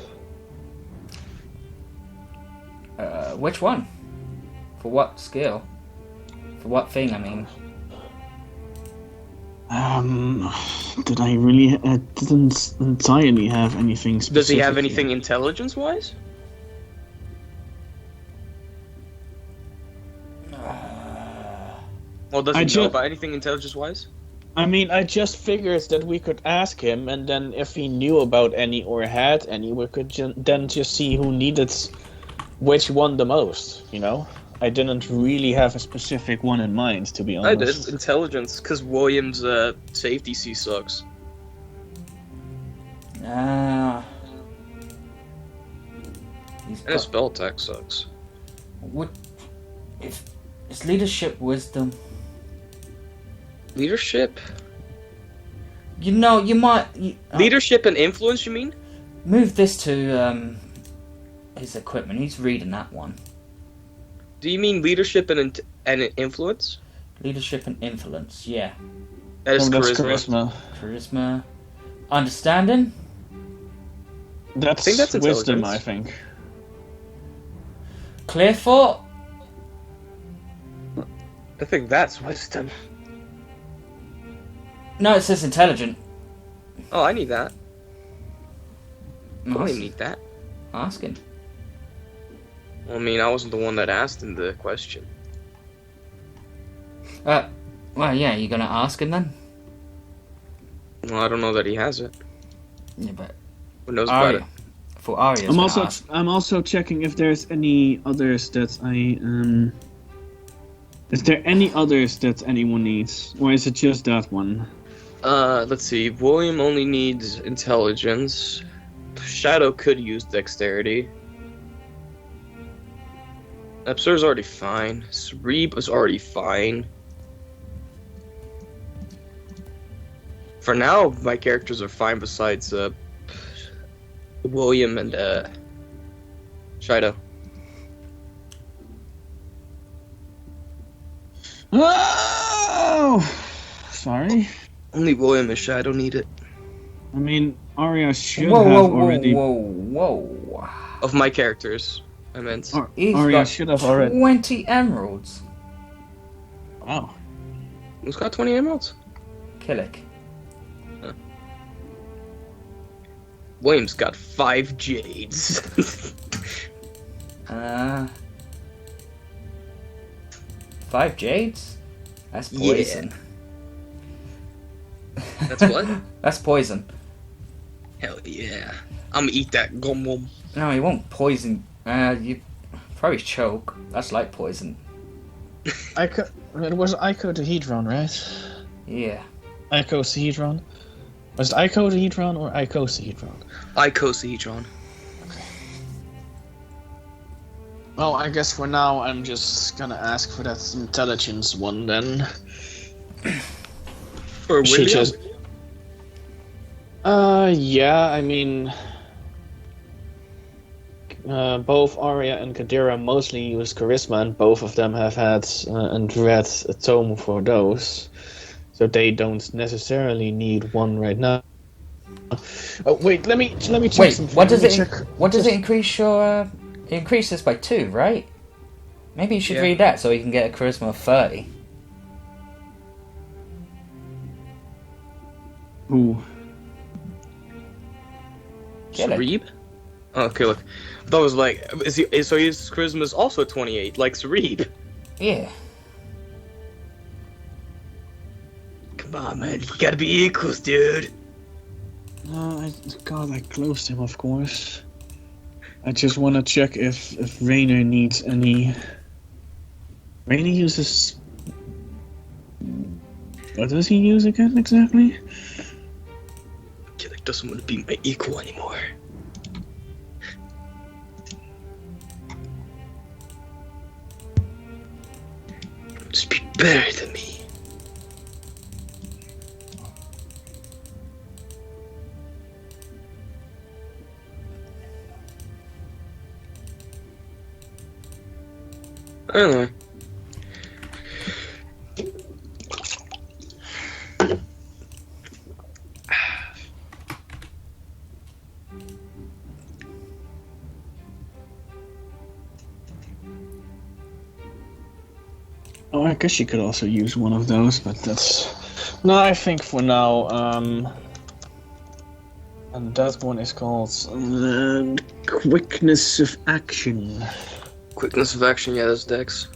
Which one? For what skill? For what thing, I mean? Did I really? I didn't entirely have anything specific. Does he have yet. anything intelligence-wise? Well, does he know about anything intelligence-wise? I mean, I just figured that we could ask him, and then if he knew about any or had any, we could then just see who needed which one the most, you know? I didn't really have a specific one in mind, to be honest. I did. Intelligence, because William's safety C sucks. Ah. And his spell attack sucks. What? If it's leadership wisdom. Leadership? You know, you might... Leadership and influence, you mean? Move this to his equipment. He's reading that one. Do you mean leadership and influence? Leadership and influence, yeah. That is that's charisma. Charisma. Understanding? That's, I think that's wisdom, intelligence. I think. Clear thought? I think that's wisdom. No, it says intelligent. Oh, I need that. I Nice. need that. Asking. Well, I mean, I wasn't the one that asked him the question. Well, yeah, you're gonna ask him then? Well, I don't know that he has it. Yeah, but Who knows about Arya. it? For Arya, I'm also checking if there's any others that I Is there any others that anyone needs, or is it just that one? Let's see. William only needs intelligence. Shadow could use dexterity. Absur's already fine. Sreeb is already fine. For now, my characters are fine besides William and Shadow. Oh, sorry. Only William and Shadow need it. I mean, Arya should have already. Whoa. Of my characters, I meant. He's Arya got should have already. 20 emeralds. Wow. Who's got 20 emeralds? Killick. William's got 5 jades. 5 jades? That's poison. That's what? That's poison. Hell yeah. I'm gonna eat that gum gum. No, he won't poison. You probably choke. That's like poison. It was icosahedron, right? Yeah. Icosahedron? Was it icosahedron or icosahedron? Icosahedron. Well, I guess for now I'm just gonna ask for that intelligence one then. For William? Yeah, I mean... both Arya and Kadira mostly use charisma, and both of them have had and read a tome for those. So they don't necessarily need one right now. Oh wait, let me check Wait, something. what does Let me it? check- What does it increase your? It increases by 2, right? Maybe you should Yeah. read that so you can get a charisma of 30. Ooh. Get it. Sreeb? Oh, okay, look. That was like, so his charisma is also 28, like Sreeb. Yeah. Come on, man, you gotta be equals, dude. No, God, I closed him, of course. I just want to check if Rainer needs any. Rainer uses. What does he use again exactly? Killick doesn't want to be my equal anymore. Just be better than me. I don't know. Oh, I guess you could also use one of those, but that's No, I think for now, and that one is called quickness of action. Quickness of action, yeah, that's Dex.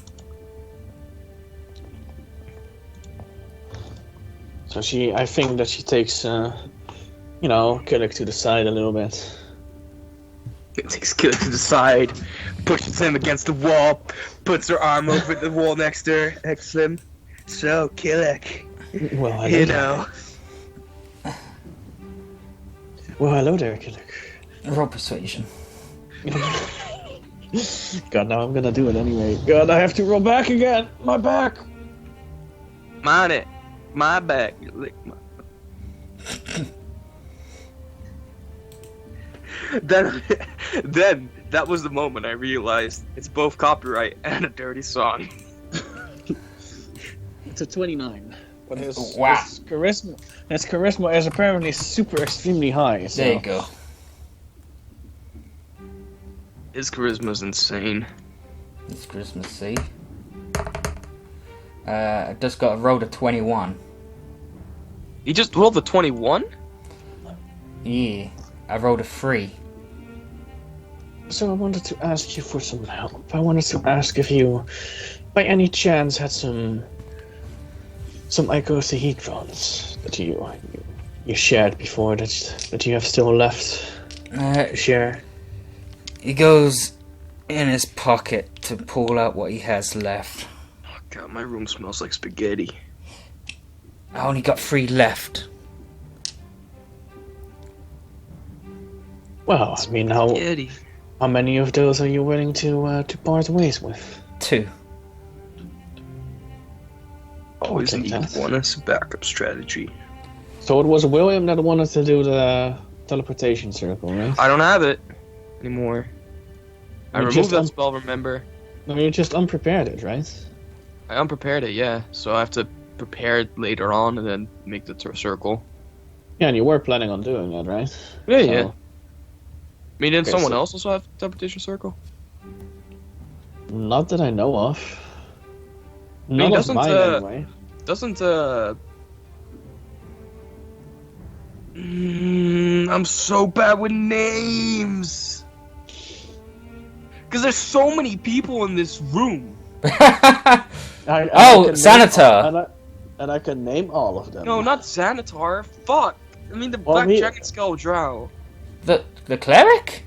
So I think that she takes, Killick to the side a little bit. It takes Killick to the side, pushes him against the wall, puts her arm over the wall next to him. So, Killick, Well, you know. Well, hello there, Killick. Roll persuasion. God, now I'm gonna do it anyway. God, I have to roll back again. My back. Mind it. My back. You lick my... then that was the moment I realized it's both copyright and a dirty song. It's a 29. But his Wow. charisma is apparently super extremely high. So. There you go. His charisma's insane. It's Christmas see. I just got a roll of 21. He just rolled the 21? Yeah. I rolled a 3. So I wanted to ask you for some help. I wanted to ask if you, by any chance, had some icosahedrons that you shared before that you have still left to share. He goes in his pocket to pull out what he has left. Oh god, my room smells like spaghetti. I only got 3 left. Well, I mean, how many of those are you willing to part ways with? 2. Always take need that. one as a backup strategy. So it was William that wanted to do the teleportation circle, right? I don't have it anymore. I You removed just that spell, remember? No, you just unprepared it, right? I unprepared it, yeah. So I have to prepare it later on and then make the circle. Yeah, and you were planning on doing that, right? Yeah, So- yeah. I mean, didn't Okay, someone so- else also have teleportation circle? Not that I know of. mean, None of doesn't, mine, anyway. Doesn't, I'm so bad with names! Because there's so many people in this room. I Oh, can Sanitar! name, and I can name all of them. No, not Xanatar. Fuck! I mean, the Well, Black he- Dragon Skull Drow. The cleric?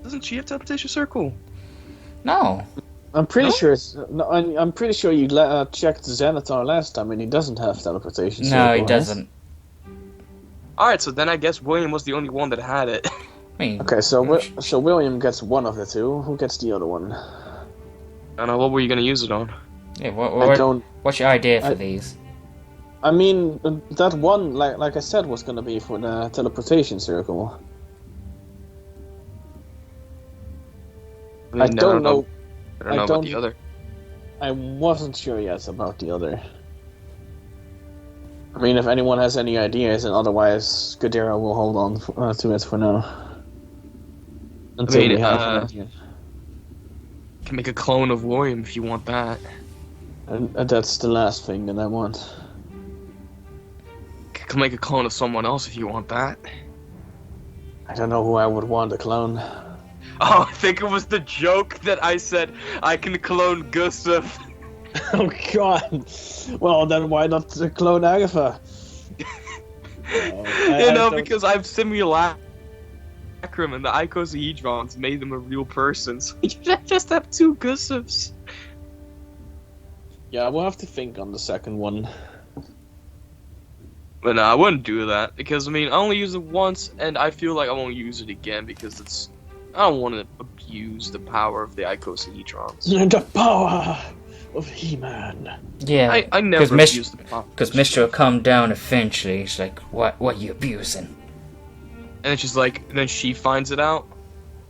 Doesn't she have teleportation circle? No. I'm pretty No? sure it's. No, I'm pretty sure you checked Xanatar last time, and he doesn't have teleportation. No, circle, he right? doesn't. Alright, so then I guess William was the only one that had it. I mean, Okay, so so William gets one of the two. Who gets the other one? I don't know, what were you gonna use it on? yeah, I don't. what's your idea for I- these? I mean, that one, like I said, was gonna be for the teleportation circle. I don't know. I don't know about the don't- other. I wasn't sure yet about the other. I mean, if anyone has any ideas, and otherwise, Gadira will hold on to it for now. Until mean, we have an idea. You can make a clone of William if you want that. And that's the last thing that I want. You can make a clone of someone else if you want that. I don't know who I would want to clone. Oh, I think it was the joke that I said I can clone Gustav. Oh God! Well, then why not clone Agatha? You know, because I've simulacrum and the icosahedrons made them a real person, so you just have 2 Gustavs. Yeah, we'll have to think on the second one. But no, I wouldn't do that, because I mean, I only use it once, and I feel like I won't use it again, because I don't want to abuse the power of the icosahedrons. The power of He-Man. Yeah, I never Mis- abuse the power. because Mr. will come down eventually. He's like, what you abusing? And then she's like, and then she finds it out,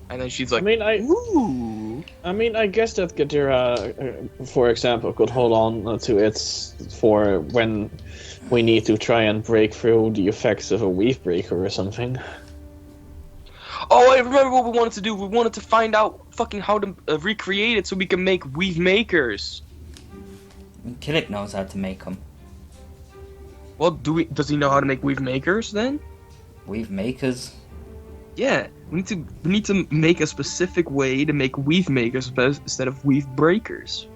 and then she's like, ooh. I mean, I guess that Gadira, for example, could hold on to it for when we need to try and break through the effects of a weave breaker or something. Oh, I remember what we wanted to do. We wanted to find out fucking how to recreate it so we can make weave makers. Killick knows how to make them. Well, does he know how to make weave makers then? Weave makers. Yeah, we need to make a specific way to make weave makers instead of weave breakers.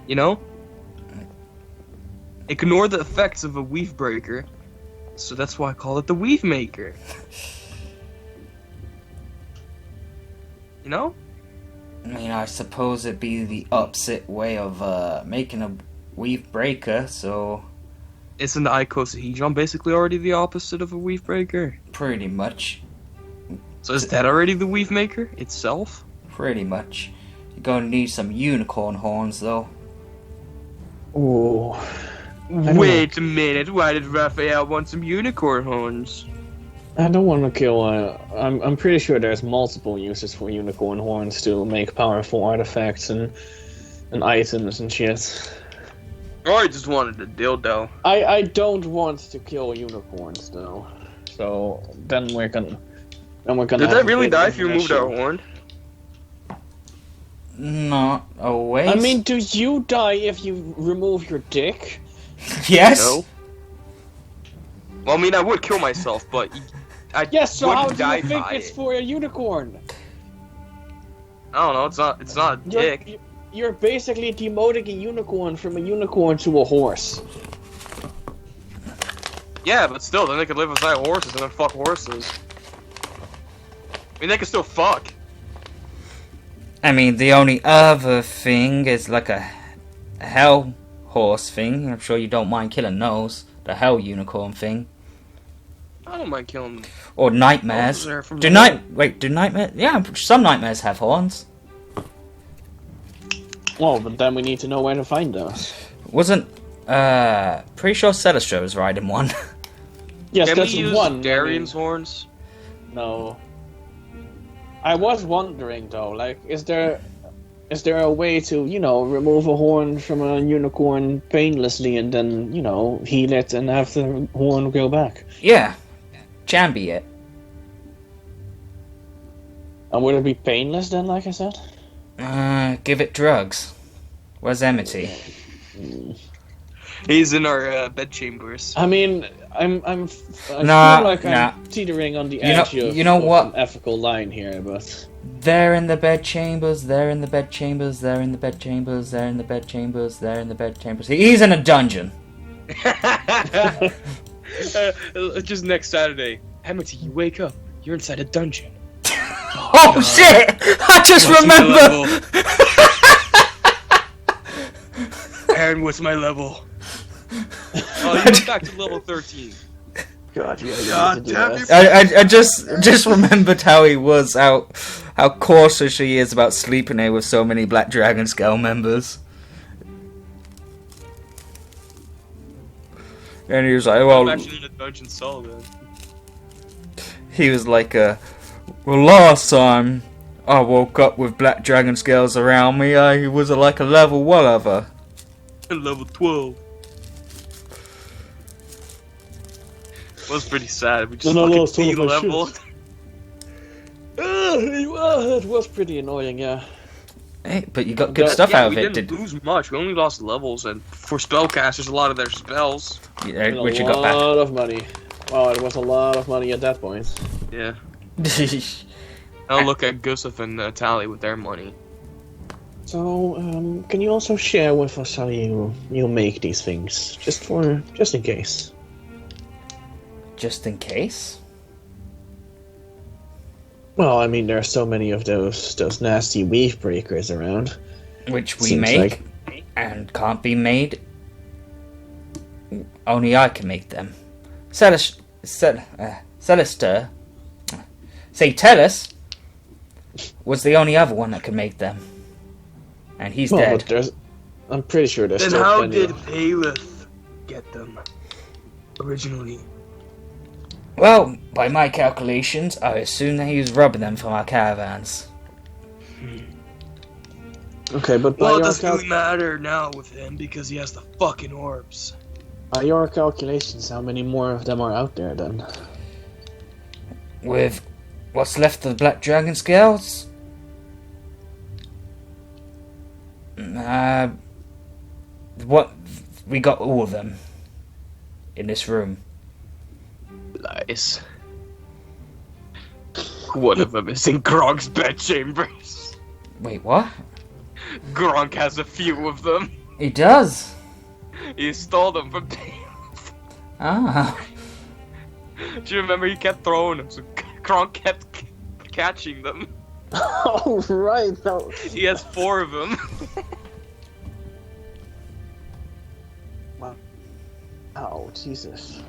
You know? Ignore the effects of a weave breaker, so that's why I call it the weave maker. You know? I mean, I suppose it'd be the opposite way of making a weave breaker, so Isn't the icosahedron basically already the opposite of a weave breaker? pretty much. So is that already the weave maker itself? Pretty much. You're gonna need some unicorn horns, though. Ooh. Wait a minute, why did Raphael want some unicorn horns? I don't want to kill. I'm pretty sure there's multiple uses for unicorn horns to make powerful artifacts and items and shit. Oh, I just wanted a dildo. I don't want to kill unicorns though. So then we're gonna. Did have that a really big die if you removed our issue. horn? Not always. I mean, do you die if you remove your dick? yes. No. Well, I mean, I would kill myself, but I Yes. So how wouldn't do you die think by it's it. for a unicorn? I don't know. It's not a dick. You're basically demoting a unicorn from a unicorn to a horse. Yeah, but still, then they could live beside horses and then fuck horses. I mean, they can still fuck. I mean, the only other thing is like a hell horse thing. I'm sure you don't mind killing those. The hell unicorn thing. I don't mind killing them. Or nightmares. Do nightmares? Yeah, some nightmares have horns. Well, but then we need to know where to find those. Wasn't pretty sure Celestia was riding one. Yes, Can that's we use one. Darian's horns? No. I was wondering though, like, is there a way to, remove a horn from a unicorn painlessly and then, heal it and have the horn go back? Yeah, Jambi it. And would it be painless then, like I said? Give it drugs. Where's Amity? He's in our bed chambers. I mean, I Nah, feel like nah. I'm teetering on the You know- edge of, you know of what? an ethical line here, but They're in the bed chambers, they're in the bed chambers, they're in the bed chambers, they're in the bed chambers, they're in the bed chambers. He's in a dungeon. Just next Saturday. Amity, you wake up. You're inside a dungeon. Oh shit! I just What's my remember! Aaron, what's my level? Oh, you went back to level 13. God, yeah, God damn it. I just remembered how he was, how cautious he is about sleeping here with so many Black Dragon Scale members. And he was like, I'm well, actually in a dungeon cell then. he was like, well, last time I woke up with Black Dragon Scales around me, he was like a level whatever. Level 12. Was pretty sad. We just No, fucking it's all my leveled. It was pretty annoying, yeah. Hey, but you got good stuff Yeah, out of we it, didn't lose much. We only lost levels, and for spellcasters, a lot of their spells. Yeah, And which a you got back. lot of money. Wow, it was a lot of money at that point. Yeah. Now look at Gusif and Tally with their money. So, can you also share with us how you make these things, just in case? Just in case. Well, I mean, there are so many of those nasty weave breakers around. Which we Seems make and can't be made. Only I can make them. Celestia. Say Tellus was the only other one that could make them. And he's Well, dead. but I'm pretty sure there's Then still how plenty did of- Paleth get them originally? Well, by my calculations, I assume that he was robbing them from our caravans. Okay, but Well, it doesn't really matter now with him because he has the fucking orbs. by your calculations, how many more of them are out there then? With what's left of the Black Dragon Scales? we got all of them in this room. Nice. One of them is in Gronk's bedchambers. Wait, what? Gronk has a few of them. He does. He stole them from Ah. Do you remember he kept throwing them, so Gronk kept catching them. Oh, right. No. He has 4 of them. Oh, Jesus.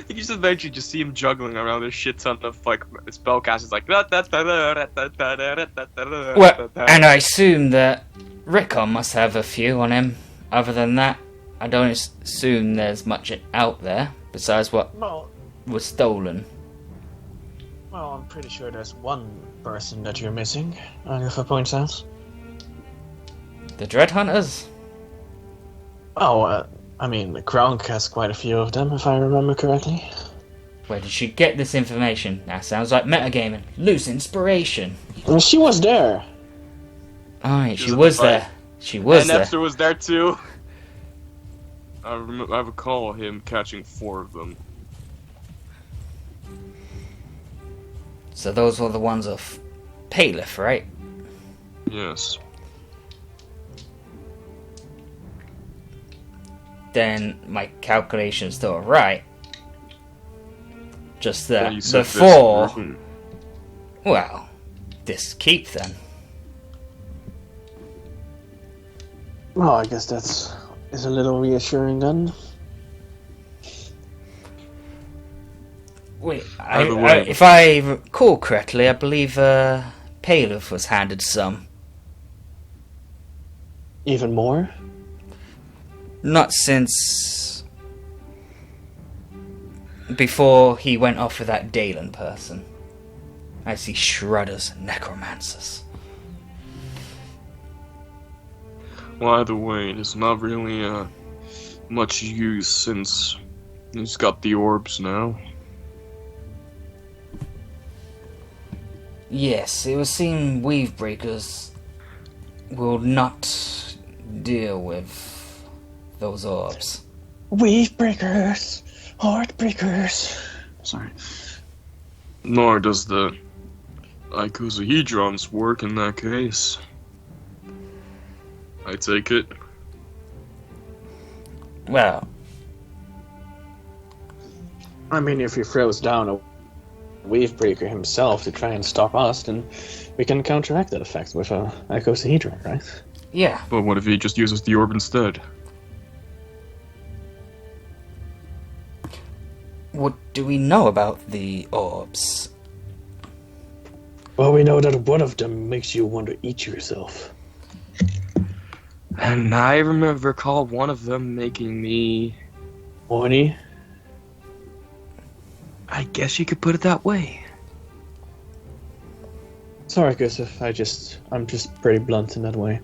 You just eventually just see him juggling around this shit ton of like spellcasters like. Well, and I assume that Rickon must have a few on him. Other than that, I don't assume there's much out there besides what Well, was stolen. I'm pretty sure there's one person that you're missing, Agatha points out. The Dread Hunters? Oh, I mean, Gronk has quite a few of them, if I remember correctly. Where did she get this information? That sounds like metagaming. Loose inspiration. Well, she was there. Alright, she was there. She was and there. Epster was there too. I recall him catching 4 of them. So those were the ones of Paleth, right? Yes. Then my calculations still are right. Just that You said before... this room. Well, this keep then. Well, I guess that's is a little reassuring then. Wait, Either way. if I recall correctly, I believe Paleth was handed some. Even more? Not since... before he went off with that Dalen person. I see shredders and necromancers. Well, either way, it's not really much use since he's got the orbs now. Yes, it would seem Weavebreakers will not deal with those orbs. Weavebreakers! Heartbreakers! Sorry. Nor does the icosahedrons work in that case. I take it. Well, I mean, if he throws down a Weavebreaker himself to try and stop us, then we can counteract that effect with a icosahedron, right? yeah. But what if he just uses the orb instead? What do we know about the orbs? Well, we know that one of them makes you want to eat yourself. And I recall one of them making me... Horny? I guess you could put it that way. Sorry, Gustav, I'm just pretty blunt in that way.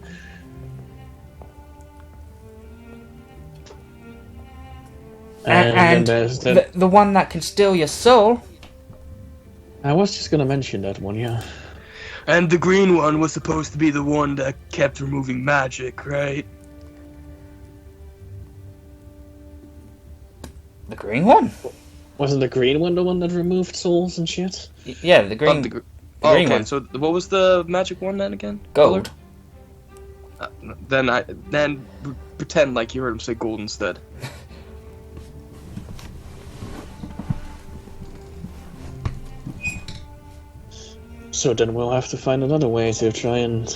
And then there's the one that can steal your soul. I was just gonna mention that one, yeah. And the green one was supposed to be the one that kept removing magic, right? The green one? Wasn't the green one the one that removed souls and shit? Yeah, the green. The green okay, one. so what was the magic one then again? Gold. Then pretend like you heard him say gold instead. So then we'll have to find another way to try and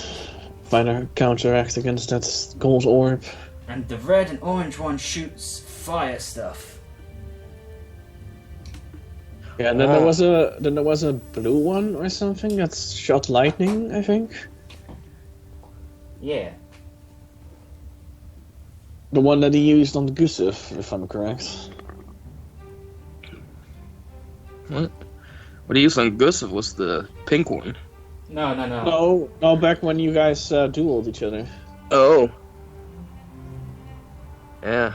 find a counteract against that gold orb. And the red and orange one shoots fire stuff. Yeah, and then there was a blue one or something that shot lightning, I think. Yeah. The one that he used on Gustav, if I'm correct. What? What he used on Gustav was the pink one. No. No, back when you guys dueled each other. Oh. Yeah.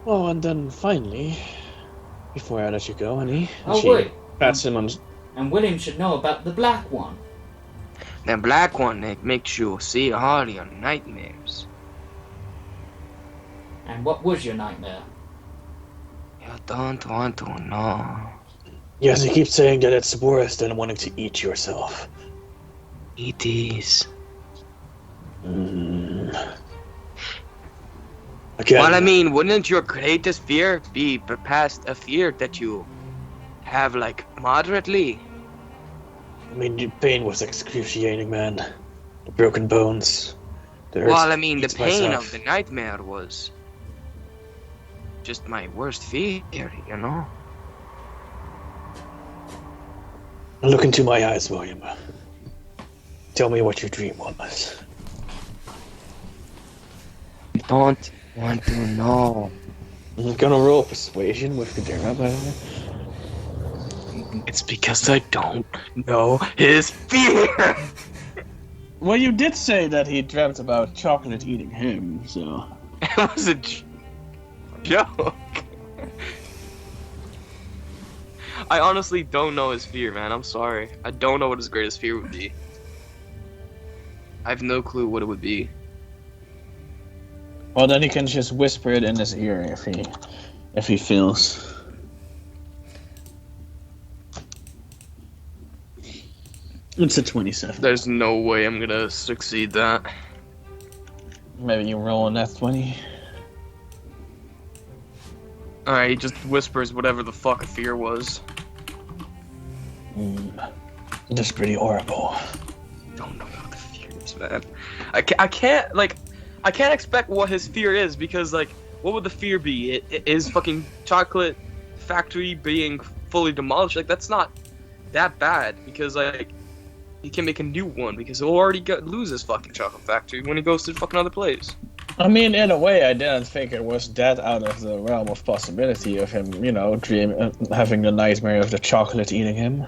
Oh, and then finally, before I let you go, honey, Oh, she wait. pats him on. And William should know about the black one. The black one that makes you see all your nightmares. And what was your nightmare? You don't want to know. Yes, you keep saying that it's worse than wanting to eat yourself. It is. Again. Well, I mean, wouldn't your greatest fear be past a fear that you have, like, moderately? I mean, the pain was excruciating, man. The broken bones. The Well, I mean, the eats pain myself. of the nightmare was just my worst fear, you know? Look into my eyes, William. Tell me what your dream was. I don't want to know. I'm gonna roll persuasion with Gadara, by the way. It's because I don't know his fear! Well, you did say that he dreamt about chocolate eating him, so... It was a joke. I honestly don't know his fear, man. I'm sorry. I don't know what his greatest fear would be. I have no clue what it would be. Well, then he can just whisper it in his ear if he feels. It's a 27. There's no way I'm gonna succeed that. Maybe you roll on that 20. Alright, he just whispers whatever the fuck a fear was. That's pretty horrible. Don't know what the fear is, man. I can't expect what his fear is, because, like, what would the fear be? It is fucking chocolate factory being fully demolished. Like, that's not that bad, because, like, he can make a new one, because he'll already lose his fucking chocolate factory when he goes to the fucking other place. I mean, in a way, I didn't think it was that out of the realm of possibility of him, you know, having the nightmare of the chocolate eating him.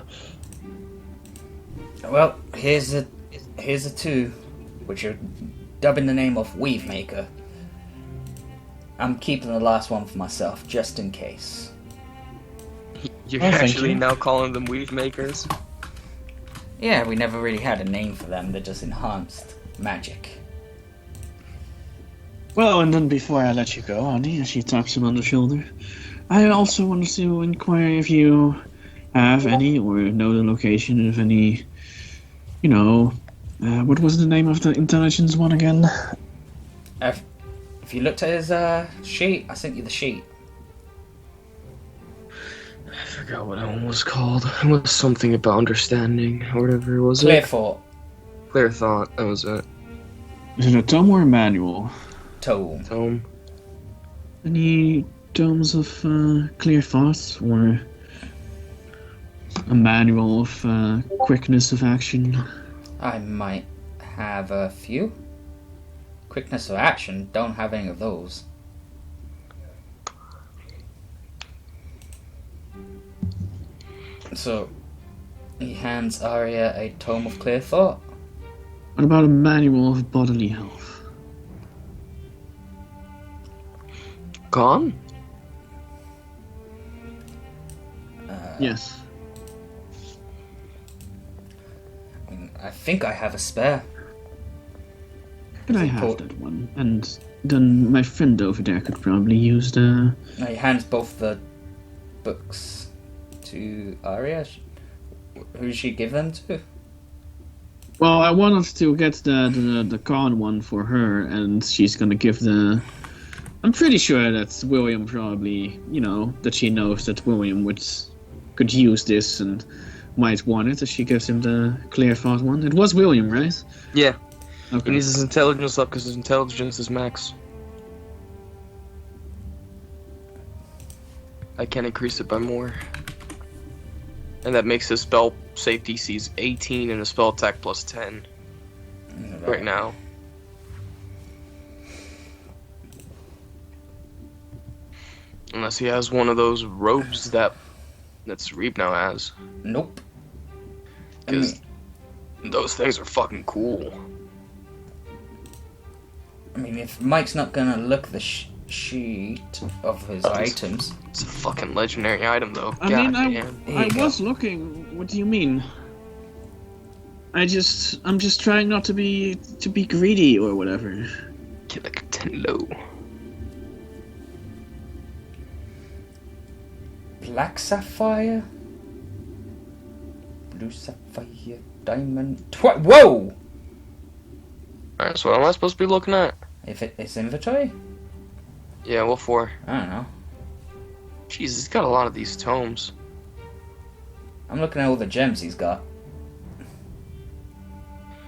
Well, here's a two, which are dubbing the name of Weave Maker. I'm keeping the last one for myself, just in case. You're Oh, thank actually you. now calling them weave makers? Yeah, we never really had a name for them. They're just enhanced magic. Well, and then before I let you go, Andy, as she taps him on the shoulder, I also wanted to inquire if you have any, or know the location of any, you know, what was the name of the intelligence one again? If you looked at his sheet, I sent you the sheet. I forgot what that one was called. It was something about understanding, or whatever, was Clear it? thought. Clear thought, that was it. Is it a tome or a manual? Tome. Tome. Any tomes of clear thoughts, or a manual of quickness of action? I might have a few. Quickness of action, don't have any of those. So, he hands Arya a tome of clear thought. What about a manual of bodily health? Gone? Yes. I think I have a spare. Could I have that one? And then my friend over there could probably use the... Now he hands both the books to Arya. Who does she give them to? Well, I wanted to get the con one for her, and she's gonna give the... I'm pretty sure that William probably, you know, that she knows that William could use this and might want it, if she gives him the clear thought one. It was William, right? Yeah. He Okay. needs his intelligence up because his intelligence is max. I can increase it by more. And that makes his spell save DC's 18 and his spell attack plus 10 right now. Unless he has one of those robes that Reap now has. Nope. Because those things are fucking cool. I mean, if Mike's not gonna look at the sheet of his items, It's a fucking legendary item, though. I mean, God damn. There I you go. was looking... What do you mean? I'm just trying not to be greedy or whatever. Get like a 10 low. Black sapphire, blue sapphire, diamond. Whoa! Alright, so what am I supposed to be looking at? If it's inventory, Yeah, what for? I don't know. Jesus, he's got a lot of these tomes. I'm looking at all the gems he's got.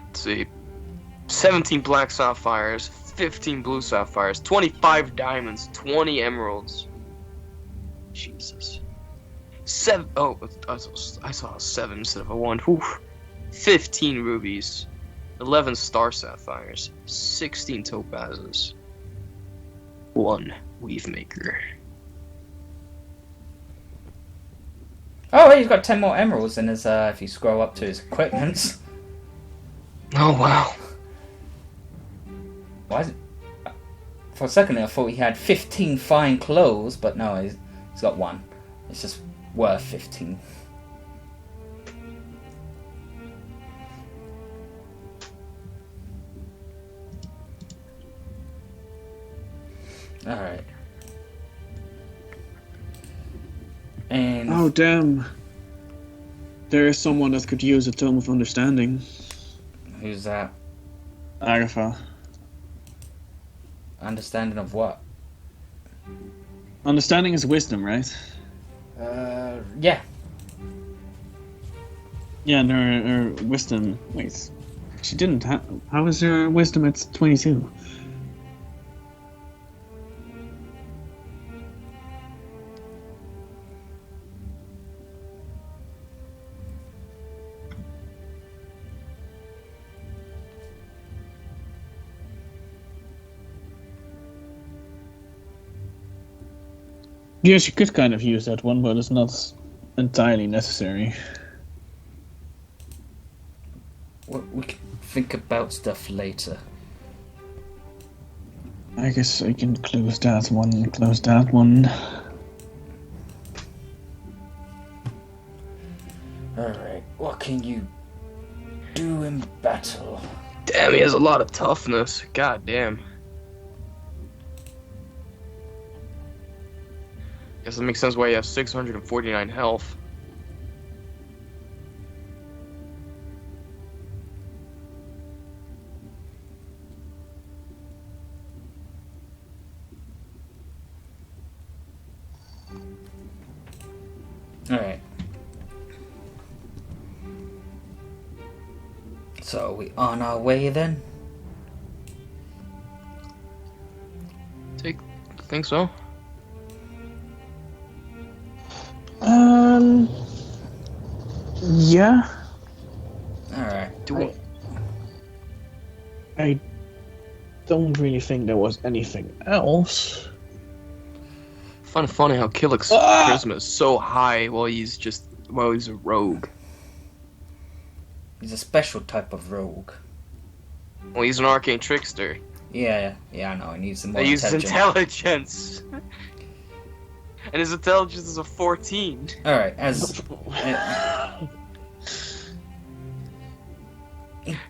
Let's see. 17 black sapphires, 15 blue sapphires, 25 diamonds, 20 emeralds. Jesus. Oh, I saw a 7 instead of a 1. Whew. 15 rubies, 11 star sapphires, 16 topazes, 1 weave maker. Oh, he's got 10 more emeralds in his, if you scroll up to his equipments. Oh, wow. Why is it... For a second I thought he had 15 fine clothes, but no, he's got 1. It's just worth 15. Alright. And... Oh damn! There is someone that could use a tome of understanding. Who's that? Agatha. Understanding of what? Understanding is wisdom, right? Yeah. Yeah, and her wisdom. Wait, she didn't have. How is her wisdom at 22? Yeah, she could kind of use that one, but it's not entirely necessary. We can think about stuff later. I guess I can close that one and close that one. Alright, what can you do in battle? Damn, he has a lot of toughness. God damn. Guess that makes sense why he has 649 health. Alright. So, are we on our way then? Think so? Yeah. Alright. I don't really think there was anything else. Find it funny how Killick's charisma is so high while he's a rogue. He's a special type of rogue. Well, he's an arcane trickster. Yeah, I know. He needs some more He uses intelligence. intelligence. And his intelligence is a 14. Alright, as...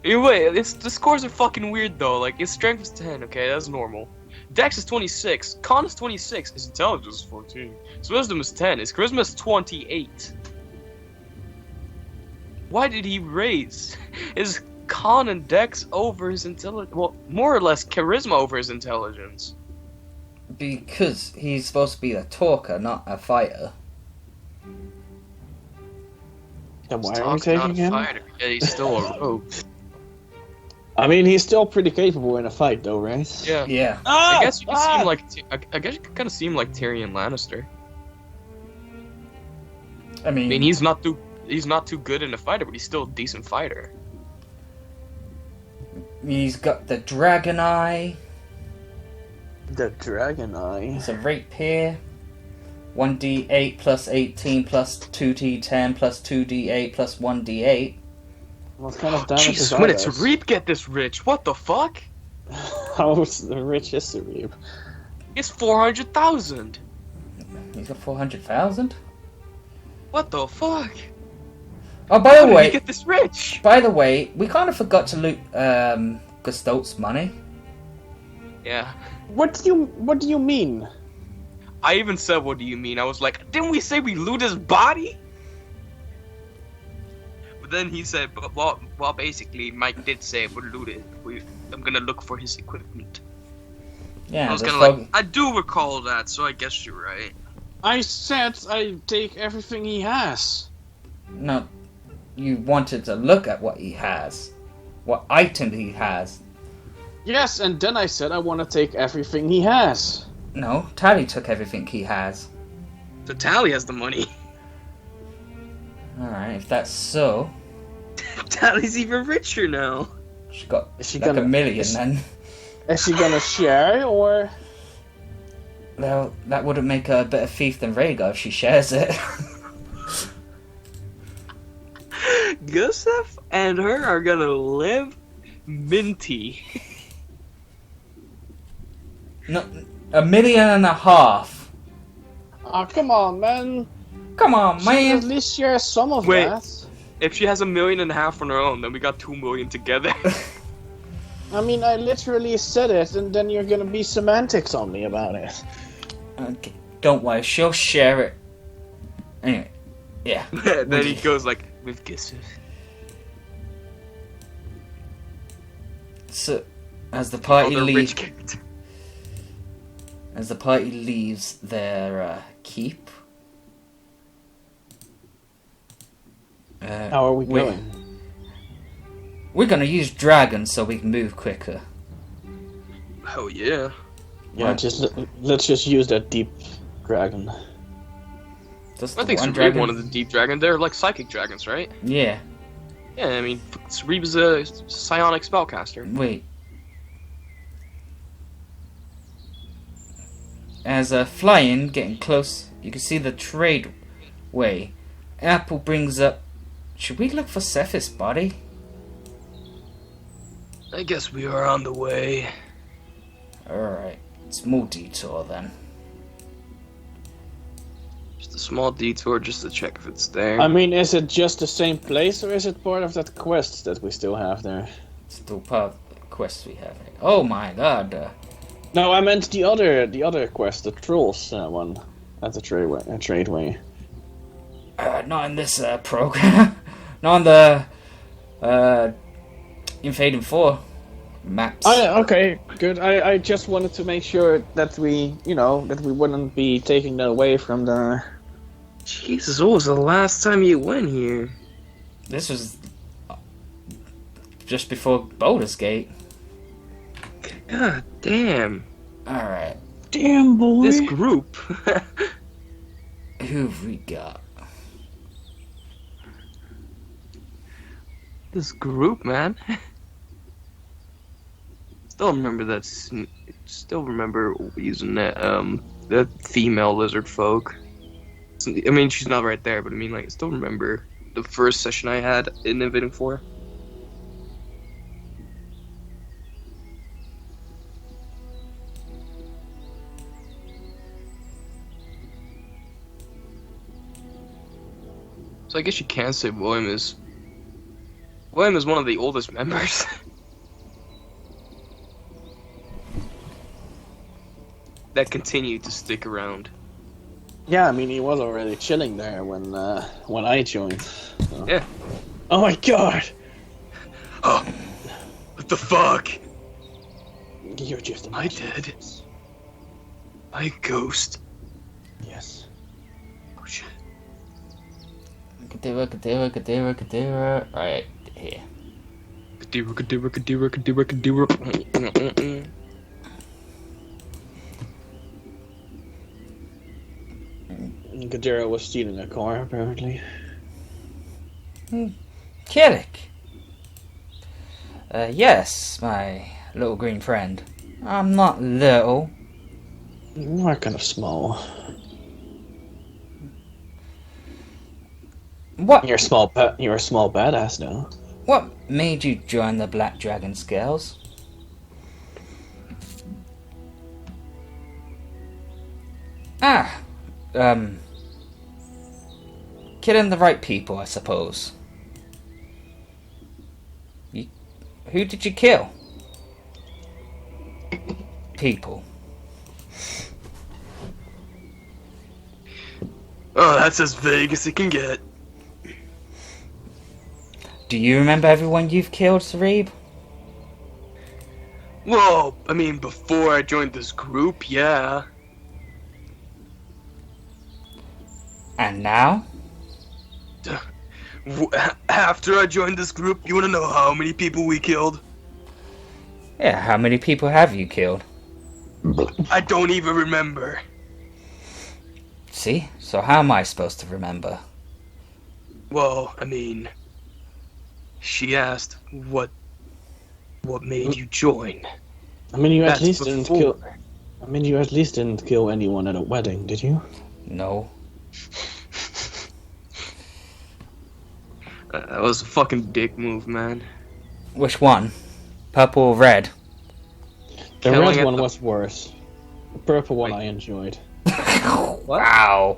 Anyway, the scores are fucking weird though. Like, his strength is 10, okay, that's normal. Dex is 26, Con is 26, his intelligence is 14. His wisdom is 10, his charisma is 28. Why did he raise his Con and Dex over his intelligence? Well, more or less charisma over his intelligence. Because he's supposed to be a talker, not a fighter. Then why He's are we talking, not taking a him? fighter, yet he's still a rogue. I mean, he's still pretty capable in a fight, though, right? Yeah. Yeah. I guess you could seem like I guess you could kind of seem like Tyrion Lannister. I mean, he's not too good in a fighter, but he's still a decent fighter. he's got the dragon eye. The dragon eye. He's a rapier. 1d8 plus 18 plus 2d10 plus 2d8 plus 1d8. What kind of damage is Jesus, when it's that? Reap get this rich, what the fuck? How's the rich is the Reap? It's Oh, by How the did way, he get this rich? we kind of forgot to loot Gustolt's money. Yeah. What do you mean? I even said, "What do you mean?" I was like, "Didn't we say we loot his body?" But then he said, "But well, basically, Mike did say we'll loot it. I'm gonna look for his equipment." Yeah, I was there's kind of fog- like, I do recall that, so I guess you're right. I said I take everything he has. No, you wanted to look at what he has, what item he has. Yes, and then I said I want to take everything he has. No, Tally took everything he has. So Tally has the money. Alright, if that's so, Tally's even richer now. she got Is she like gonna- a million is- then. Is she gonna share or? Well, that wouldn't make her a better thief than Rhaegar if she shares it. Gustav and her are gonna live minty. No, 1.5 million. Oh, come on, man. Come on, She should at man. least share some of Wait. that. If she has 1.5 million on her own, then we got 2 million together. I mean, I literally said it, and then you're gonna be semantics on me about it. Okay, don't worry, she'll share it. Anyway, yeah. Then he goes like, with Gustav. So, as the party Other leaves, rich character. as the party leaves their keep, How are we going? We're gonna use dragons so we can move quicker. Oh yeah. Yeah, let's just use that deep dragon. Just I the think one Sarib dragon. wanted the deep dragon. They're like psychic dragons, right? Yeah. Yeah, I mean, Sarib is a psionic spellcaster. Wait. As flying, getting close, you can see the trade way. Apple brings up. Should we look for Cephas' body? I guess we are on the way. Alright. Small detour then. Just a small detour just to check if it's there. I mean, is it just the same place, or is it part of that quest that we still have there? Still part of the quest we have. Oh my god. No, I meant the other quest, the trolls one, at the tradeway. Not in this program. Not on the Invading Four maps. Okay, good. I just wanted to make sure that we wouldn't be taking that away from the. Jesus, what was the last time you went here? This was just before Baldur's Gate. God damn. Alright. Damn boy. This group. Who've we got? This group, man. Still remember that. Still remember using that female lizard folk. I mean, she's not right there, but I mean, like, I still remember the first session I had in Invading 4. So I guess you can say William is one of the oldest members. That continued to stick around. Yeah, I mean he was already chilling there when I joined. So. Yeah. Oh my god! Oh, what the fuck? You're just a I did. I ghost. Yes. Oh shit. Kadira. Right here. Kadira. Gadara was stealing a car, apparently. Kirik. Yes, my little green friend. I'm not little. You are kind of small. What? You're a small badass now. What made you join the Black Dragon Scales? Killing the right people, I suppose. Who did you kill? People. Oh, that's as vague as it can get. Do you remember everyone you've killed, Sarib? Well, I mean, before I joined this group, yeah. And now? After I joined this group, you want to know how many people we killed? Yeah, how many people have you killed? I don't even remember. See? So how am I supposed to remember? Well, I mean, she asked what made you join. I mean, you at That's least didn't before. kill. I mean, you at least didn't kill anyone at a wedding, did you? No. That was a fucking dick move, man. Which one? Purple or red? The Killing red at one the- was worse. The purple one Wait. I enjoyed. Wow.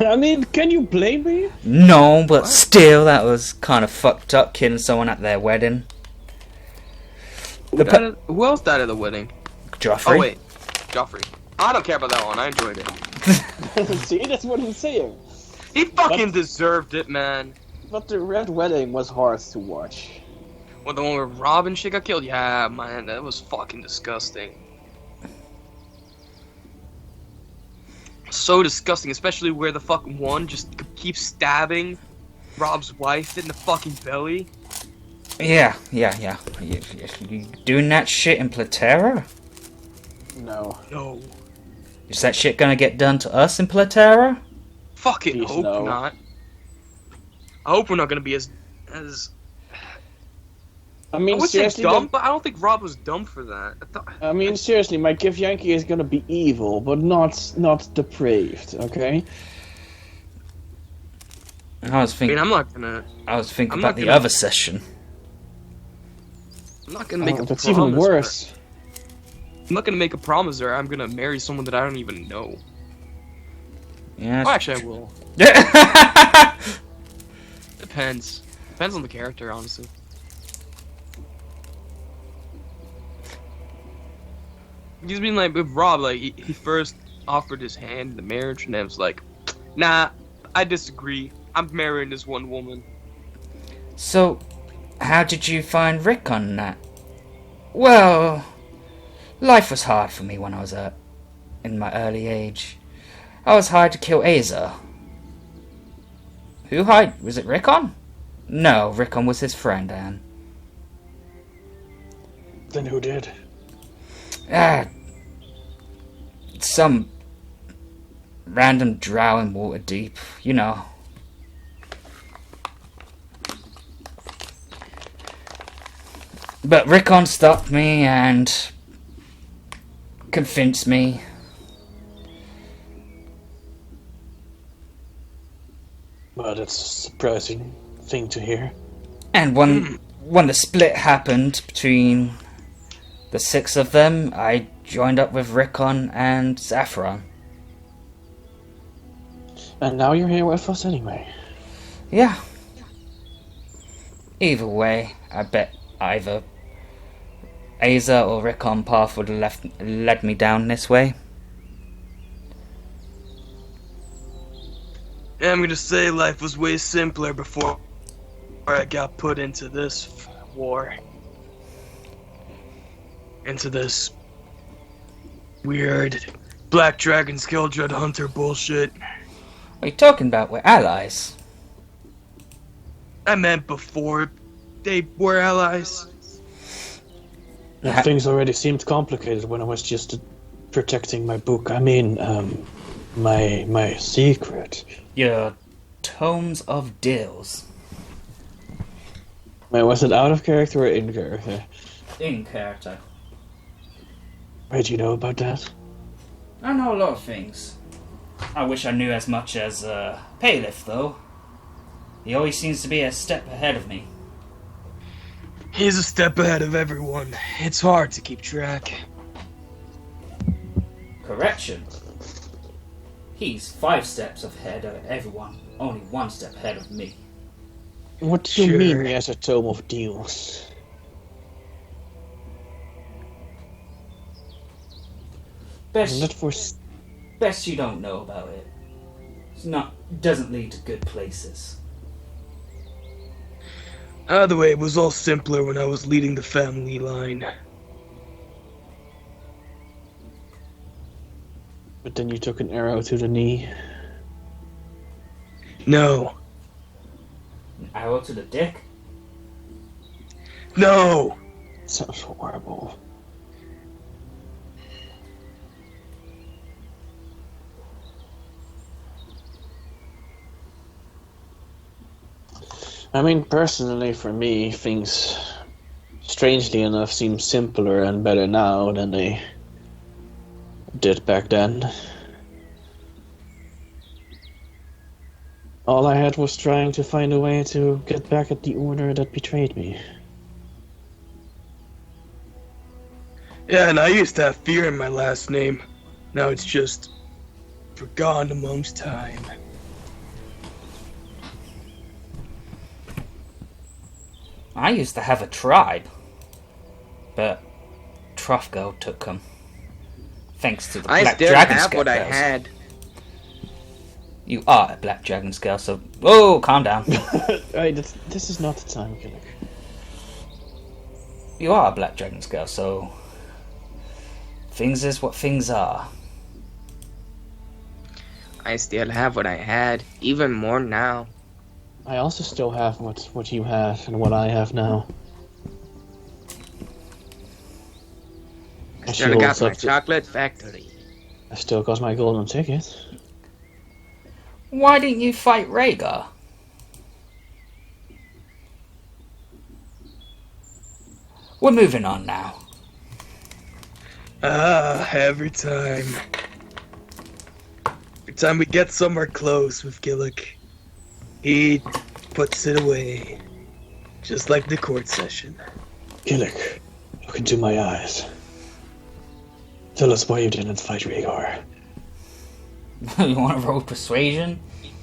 I mean, can you blame me? No, but still, that was kind of fucked up, killing someone at their wedding. Who else died at the wedding? Joffrey. Oh wait, Joffrey. I don't care about that one. I enjoyed it. See, that's what I'm saying. He fucking deserved it, man. But the red wedding was hard to watch. Well, the one where Rob and shit got killed? Yeah, man, that was fucking disgusting. So disgusting, especially where the fucking one just keeps stabbing Rob's wife in the fucking belly. Yeah. You doing that shit in Platerra? No. No. Is that shit gonna get done to us in Platerra? Fucking Please, hope no. not. I hope we're not gonna be as I I mean, would say seriously, dumb, but I don't think Rob was dumb for that. I mean, seriously, my Give Yankee is gonna be evil, but not depraved, okay? I was thinking. I'm not gonna I'm not about the gonna- other session. make a That's promise. even worse. I'm not gonna make a promise or I'm gonna marry someone that I don't even know. Yeah. Oh, actually, I will. Depends. Depends on the character, honestly. He's been like with Rob, like he first offered his hand in the marriage, and then was like, "Nah, I disagree. I'm marrying this one woman." So, how did you find Rick on that? Well, life was hard for me when I was in my early age. I was hired to kill Aza. Who hired? Was it Rickon? No, Rickon was his friend, Anne. Then who did? Some random drow in water deep, you know. But Rickon stopped me and convinced me. Well, that's a surprising thing to hear. And when the split happened between the 6 of them, I joined up with Rickon and Saffron. And now you're here with us anyway. Yeah. Either way, I bet either Aza or Rickon path would have led me down this way. I'm gonna say life was way simpler before I got put into this war. Into this weird Black Dragon Skeldred Hunter bullshit. What are you talking about? We're allies. I meant before they were allies. And things already seemed complicated when I was just protecting my book. I mean, my secret. Your tomes of dills. Wait, was it out of character or in character? In character. Wait, do you know about that? I know a lot of things. I wish I knew as much as Paleth, though. He always seems to be a step ahead of me. He's a step ahead of everyone. It's hard to keep track. Correction. He's 5 steps ahead of everyone, only 1 step ahead of me. What do you Sure. mean he has a tome of deals? Isn't Best, it for... best you don't know about it. Doesn't lead to good places. Either way, it was all simpler when I was leading the family line. But then you took an arrow to the knee. No. An arrow to the dick? No! Sounds horrible. I mean, personally, for me, things, strangely enough, seem simpler and better now than they did back then. All I had was trying to find a way to get back at the order that betrayed me. Yeah, and I used to have fear in my last name. Now it's just forgotten amongst time. I used to have a tribe, but Trofgo took them. Thanks to the Black Dragon Scales. had. You are a Black Dragon Scale, so... Whoa, calm down. Right, this is not the time, Gillick. You are a Black Dragon Scale, so... Things is what things are. I still have what I had, even more now. I also still have what you have and what I have now. I Still got my chocolate factory. I still got my golden ticket. Why didn't you fight Rhaegar? We're moving on now. Every time. Every time we get somewhere close with Gillick, he puts it away. Just like the court session. Gillick, look into my eyes. Tell us why you didn't fight Rhaegar. You want to roll persuasion?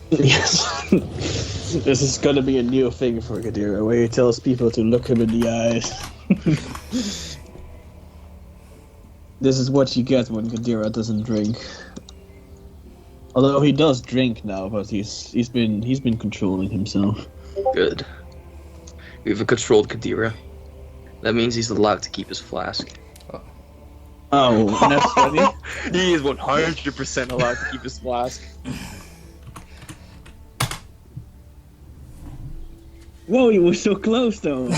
Yes. This is gonna be a new thing for Gadira, where he tells people to look him in the eyes. This is what you get when Gadira doesn't drink. Although he does drink now, but he's been controlling himself. Good. We have a controlled Kadira. That means he's allowed to keep his flask. Oh, and that's funny. He is 100% allowed to keep his flask. Whoa, you were so close though.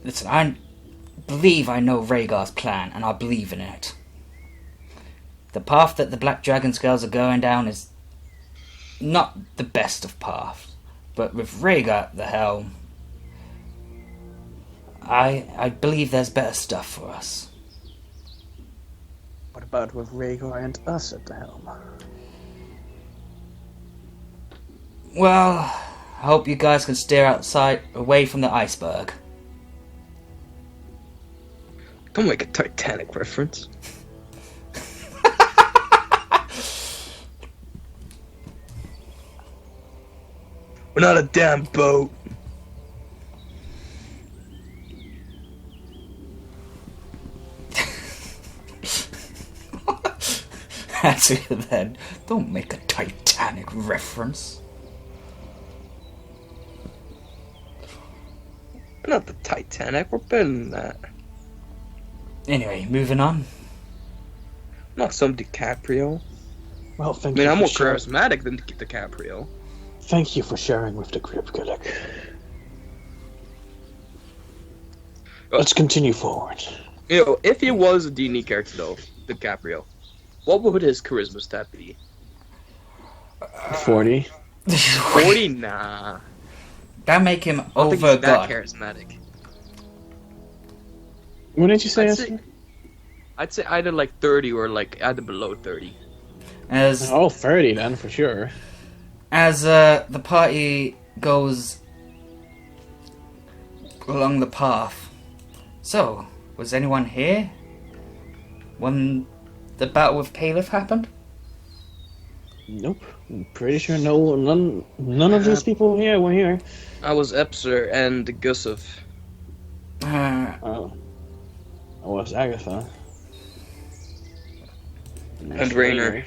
Listen, I believe I know Rhaegar's plan, and I believe in it. The path that the Black Dragon Scales are going down is not the best of paths, but with Rhaegar at the helm, I believe there's better stuff for us. What about with Rhaegar and us at the helm? Well, I hope you guys can steer outside, away from the iceberg. Don't make a Titanic reference. We're not a damn boat. That's it then. Don't make a Titanic reference. We're not the Titanic, we're better than that. Anyway, moving on. Not some DiCaprio. Well, I thank mean, you. I'm for more sharing. charismatic than DiCaprio. Thank you for sharing with the group, Gillick. Let's continue forward. You know, if he was a D&D character though, DiCaprio, what would his charisma stat be? 40. 40? Nah. That make him I don't think over he's that God. charismatic. What did you say? I'd Esther? say, I'd say either like 30 or like either below 30. As Oh, 30 then, for sure. the party goes along the path. So, was anyone here when the battle with Caliph happened? Nope. I'm pretty sure none of these people here were here. I was Epser and Gusuf. Oh. I was Agatha. And Rainer.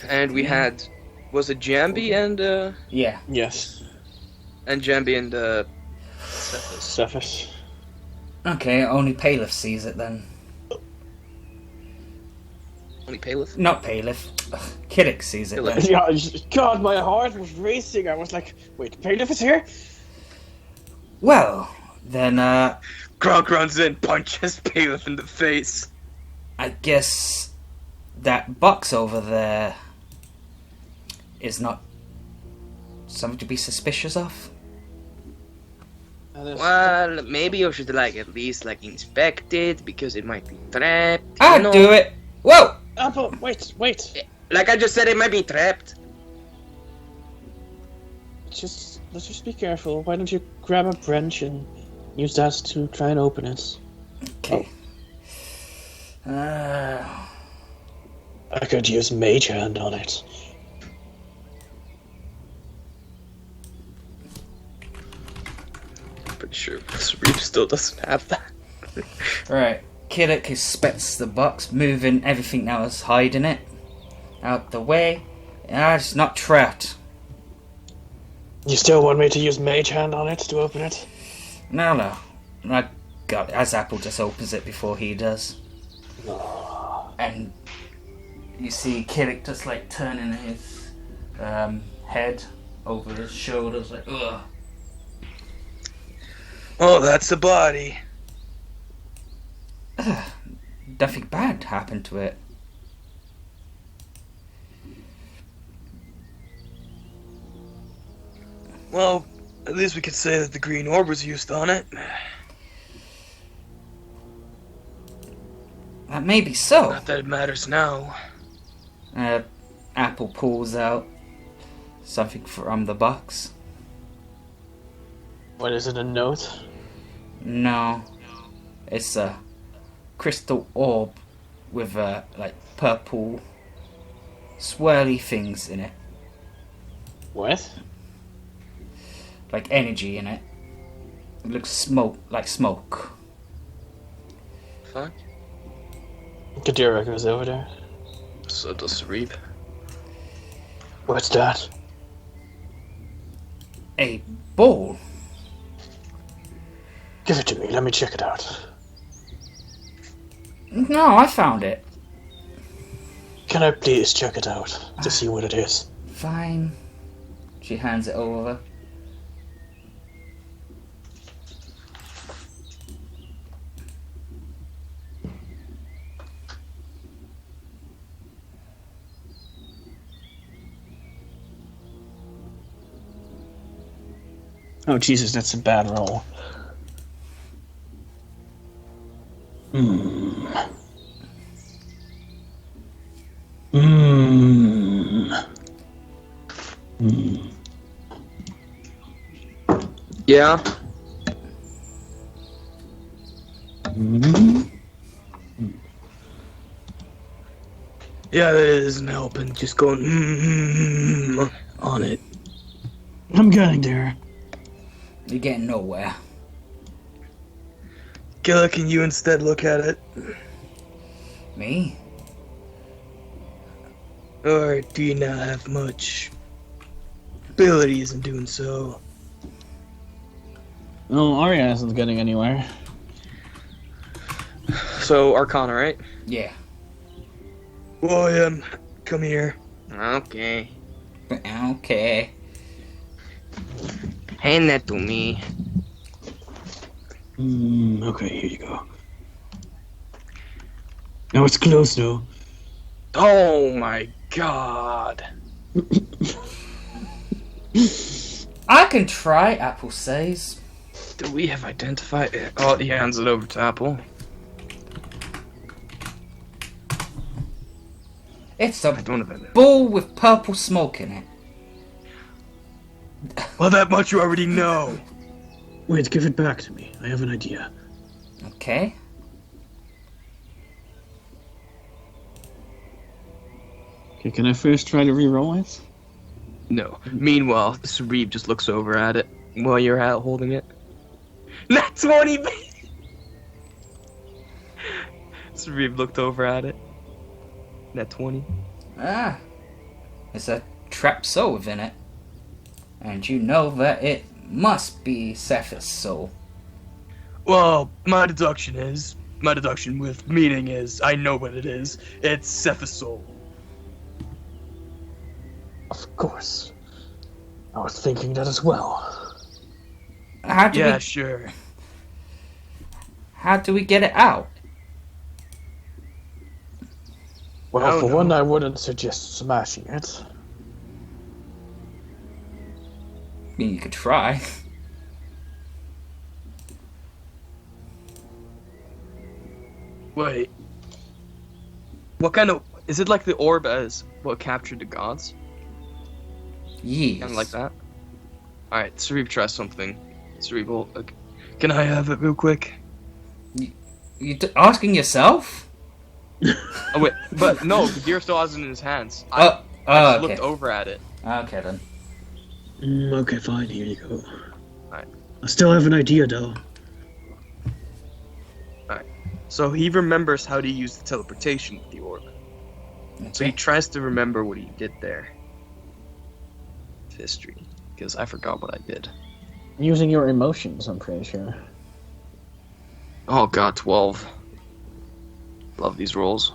And we had, was it Jambi and Yeah. Yes. Jambi and Cephas. Okay, only Paleth sees it then. only Paleth? Not Paleth. Kiddick sees it then. Yeah, God, my heart was racing. I was like, wait, Bailiff is here? Well, then, Gronk runs in, punches Paleth in the face. I guess that box over there is not something to be suspicious of. Well, maybe you should at least inspect it because it might be trapped. I'd do it. Whoa! Apple, wait. Like I just said, it might be trapped. Let's just be careful. Why don't you grab a branch and use that to try and open it? Okay. I could use Mage Hand on it. Pretty sure Reap still doesn't have that. Right. Kiddick inspects the box, moving everything that was hiding it out the way. It's not trapped. You still want me to use Mage Hand on it to open it? No. I got it. As Apple just opens it before he does. And you see Kiddick just turning his head over his shoulders ugh. Oh, that's the body. Nothing bad happened to it. Well, at least we could say that the green orb was used on it. That may be so. Not that it matters now. Apple pulls out something from the box. What is it, a note? No. It's a crystal orb with purple swirly things in it. What? Like energy in it. It looks like smoke. Fuck. Kadira goes over there. So does Reap. What's that? A ball. Give it to me, let me check it out. No, I found it. Can I please check it out to see what it is? Fine. She hands it over. Oh Jesus, that's a bad roll. Yeah? Yeah, that isn't helping. Just going on it. I'm getting there. You're getting nowhere. Gilla, can you instead look at it? Me? Or do you not have much abilities in doing so? No, Arya isn't getting anywhere. So, Arcana, right? Yeah. William, come here. Okay. Okay. Hand that to me. Okay, here you go. Now it's close though. Oh my god. I can try, Apple says. Do we have identified it? Oh, he hands it over to Apple. It's I a don't have it. ball with purple smoke in it. Well, that much you already know. Wait, give it back to me. I have an idea. Okay. Okay, can I first try to reroll it? No. Meanwhile, Sarib just looks over at it while you're out holding it. Nat 20, baby! Sarib looked over at it. Nat 20. Ah, it's a trapped soul within it. And you know that it must be Cephas' soul. Well, my deduction with meaning is, I know what it is. It's Cephas' soul. Of course. I was thinking that as well. Sure. How do we get it out? Well, for one, I wouldn't suggest smashing it. I mean, you could try. Wait. What kind of... Is it like the orb as what captured the gods? Yes. Kind of like that? Alright, Sarib tries something. Cerebral, can I have it real quick? You asking yourself? Oh wait, but no, Kadir still has it in his hands. I okay. looked over at it. Okay then. Okay, fine, here you go. Alright. I still have an idea, though. Alright. So he remembers how to use the teleportation with the orb. So he tries to remember what he did there. History. Because I forgot what I did. Using your emotions, I'm pretty sure. Oh god, 12. Love these rolls.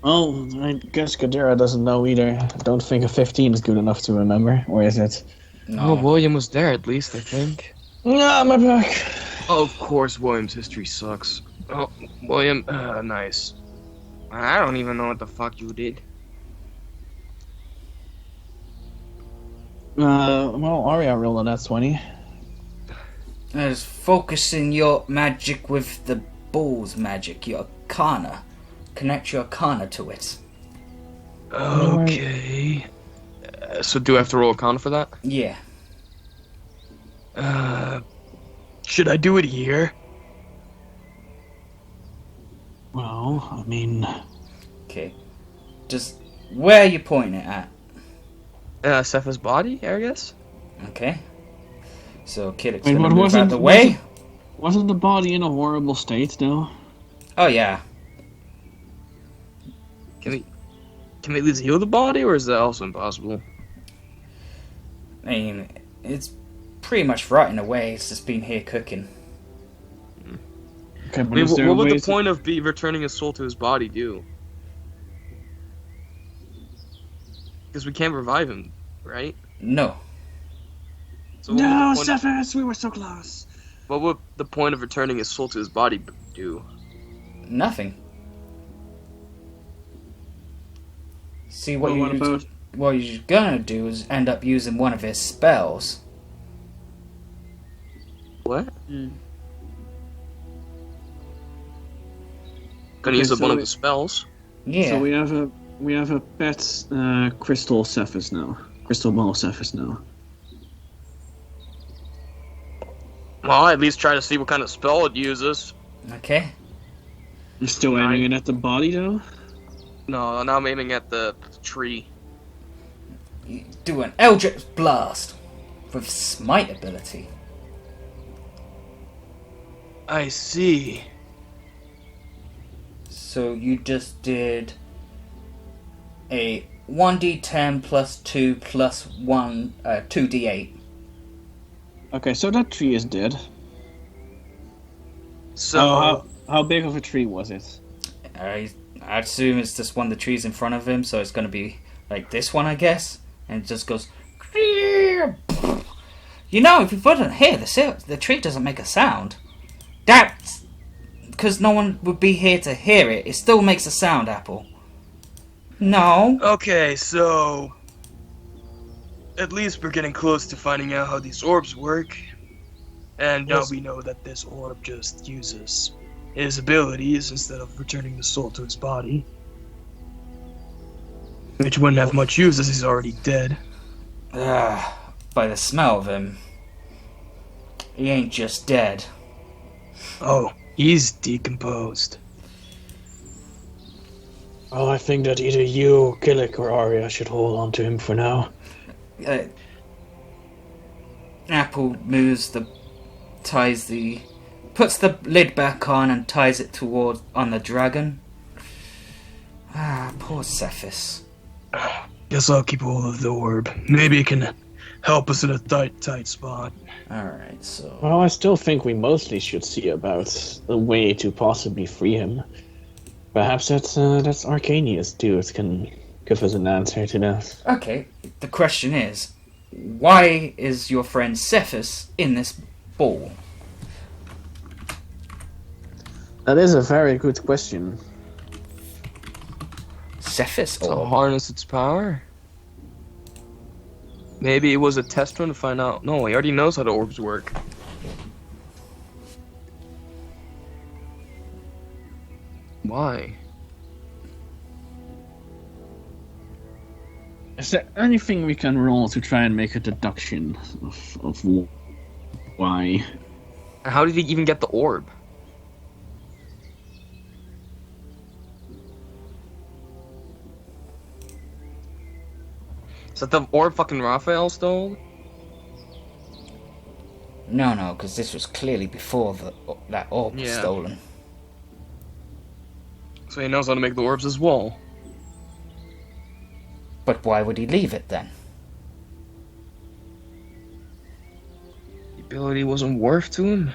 Oh, I guess Gadira doesn't know either. I don't think a 15 is good enough to remember, or is it? No, William was there at least, I think. No, my back. Oh, of course, William's history sucks. Oh, William, nice. I don't even know what the fuck you did. Well, Arya rolled on that 20. Just focusing your magic with the ball's magic, your arcana. Connect your arcana to it. Okay. So do I have to roll a con for that? Yeah. Should I do it here? Well, I mean... Okay. Just where are you pointing it at? Cephas' body, I guess? Okay. So Kiddick's Wait, gonna what move wasn't- out the way. Wasn't the body in a horrible state, though? Oh yeah. Can we at least heal the body, or is that also impossible? I mean, it's pretty much rotting away. It's just been here cooking. Okay, but I mean, is there what would the ways to- point of returning his soul to his body do? Because we can't revive him, right? No. So what No, would the point Cephas, we were so close. what would the point of returning his soul to his body do? Nothing. See Well, what about... what you're gonna do is end up using one of his spells. What? Mm. Gonna Okay, use so one of we- the spells? Yeah. So we have a pet crystal Cephas now. Crystal ball Cephas now. Well, I at least try to see what kind of spell it uses. Okay. You're still aiming it at the body, though? No, now I'm aiming at the tree. You do an Eldritch Blast with Smite ability. I see. So you just did a 1d10 plus 2 plus 1, 2d8. Okay, so that tree is dead. So How big of a tree was it? I assume it's just one of the trees in front of him, so it's going to be like this one, I guess. And it just goes... You know, if you put it here, the tree doesn't make a sound. That's because no one would be here to hear it. It still makes a sound, Apple. No. okay, so at least we're getting close to finding out how these orbs work. And now Yes. we know that this orb just uses his abilities instead of returning the soul to his body. Which wouldn't have much use as he's already dead. By the smell of him, he ain't just dead. Oh, he's decomposed. Well, I think that either you, Gillick, or Arya should hold on to him for now. Apple puts the lid back on and ties it on the dragon. Ah, poor Cephas. Guess I'll keep hold of the orb. Maybe it can help us in a tight spot. Alright, so... Well, I still think we mostly should see about a way to possibly free him. Perhaps that's Arcanius dude can give us an answer to that. Okay, the question is, why is your friend Cephas in this ball? That is a very good question. Cephas To or... harness its power? Maybe it was a test run to find out. No, he already knows how the orbs work. Why? Is there anything we can roll to try and make a deduction of why? How did he even get the orb? Is that the orb fucking Raphael stole? No, because this was clearly before that orb was stolen. So he knows how to make the orbs as well. But why would he leave it then? The ability wasn't worth to him.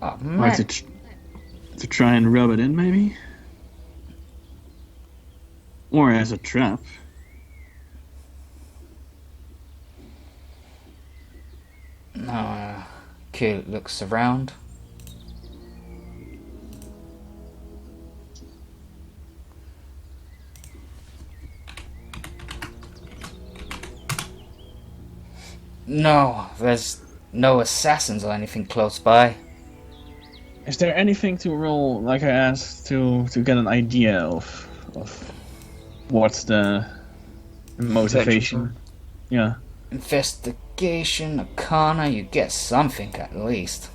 Oh, Or man. to try and rub it in, maybe? Or as a trap. No, Kid looks around. No, there's no assassins or anything close by. Is there anything to roll, like I asked, to get an idea of what's the motivation? Yeah. Investigation, Arcana, you get something at least.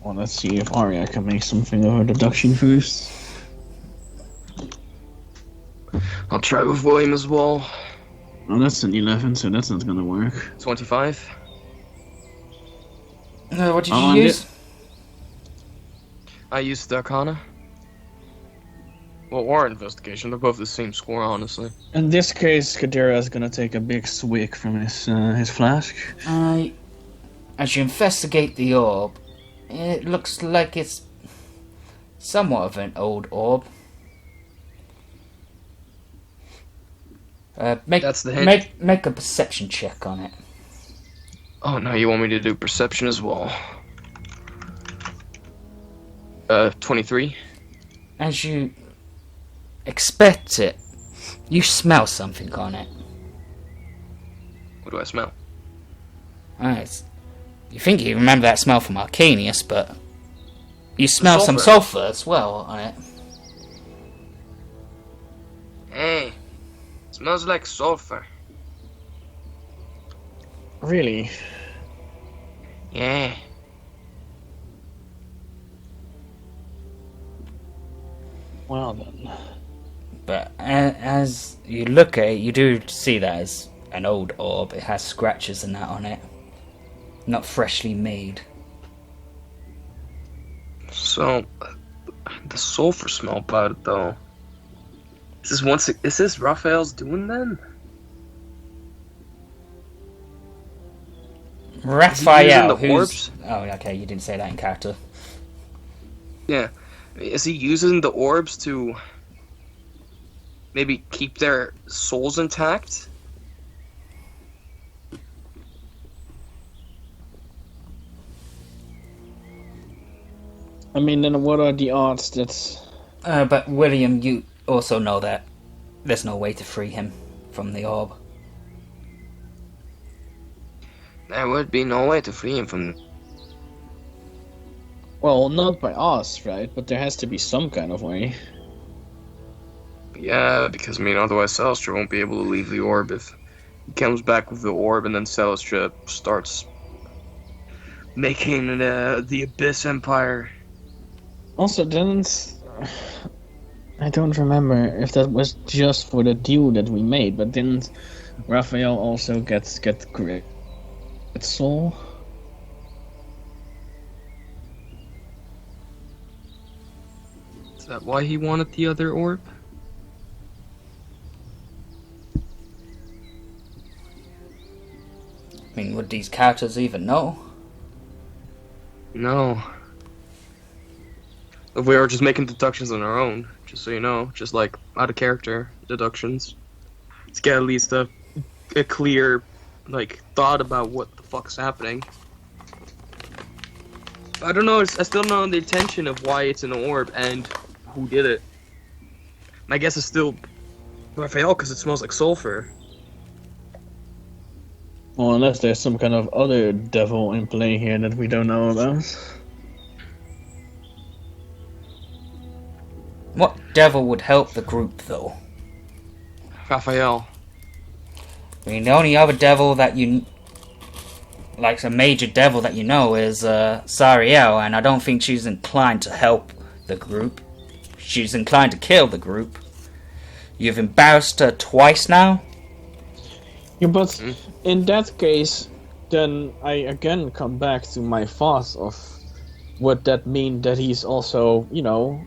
Well, let's see if Arya can make something of her deduction first. I'll try with William as well. Oh, that's an 11, so that's not gonna work. 25. What did Oh, you and use? I used the Arcana. Well, or investigation. They're both the same score, honestly. In this case, Kadira is gonna take a big swig from his flask. As you investigate the orb, it looks like it's somewhat of an old orb. That's the hint. Make a perception check on it. Oh, no, you want me to do perception as well. 23. As you expect it, you smell something on it. What do I smell? You think you remember that smell from Arcanius, but you smell some sulfur as well on it. Hey, smells like sulfur. Really? Yeah. Well then. But as you look at it, you do see that as an old orb. It has scratches and that on it. Not freshly made. So, the sulfur smell about it, though. Is this Raphael's doing then? Raphael, the orbs? Oh, okay, you didn't say that in character. Yeah. Is he using the orbs to maybe keep their souls intact? I mean, then what are the odds that... But William, you also know that there's no way to free him from the orb. There would be no way to free him from... Well, not by us, right? But there has to be some kind of way. Yeah, because, otherwise Celestia won't be able to leave the orb if he comes back with the orb and then Celestia starts making the Abyss Empire. Also, didn't I don't remember if that was just for the deal that we made, but didn't Raphael also get Grit Soul? Is that why he wanted the other orb? I mean, would these characters even know? No. If we were just making deductions on our own, just so you know, just like out of character deductions, to get at least a clear, like, thought about what the fuck's happening. I don't know. I still don't know the intention of why it's an orb and who did it. My guess is still Raphael because it smells like sulfur. Well, unless there's some kind of other devil in play here that we don't know about. What devil would help the group, though? Raphael. I mean, the only other devil that you... like, a major devil that you know is Sariel, and I don't think she's inclined to help the group. She's inclined to kill the group. You've embarrassed her twice now? Yeah, but in that case, then I again come back to my thought of would that mean that he's also, you know,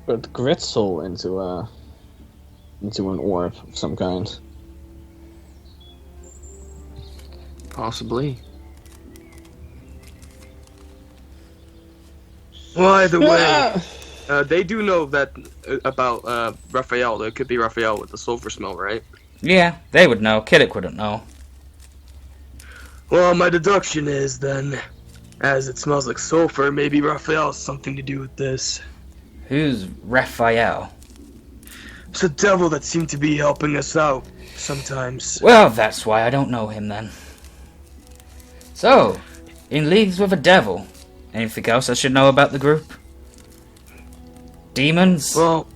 put Grit Soul into an orb of some kind. Possibly. Well, either way, they do know that about Raphael. It could be Raphael with the sulfur smell, right? Yeah, they would know. Kiddick wouldn't know. Well, my deduction is then, as it smells like sulfur, maybe Raphael has something to do with this. Who's Raphael? It's a devil that seemed to be helping us out sometimes. Well, that's why I don't know him then. So, in leagues with a devil. Anything else I should know about the group? Demons? Well,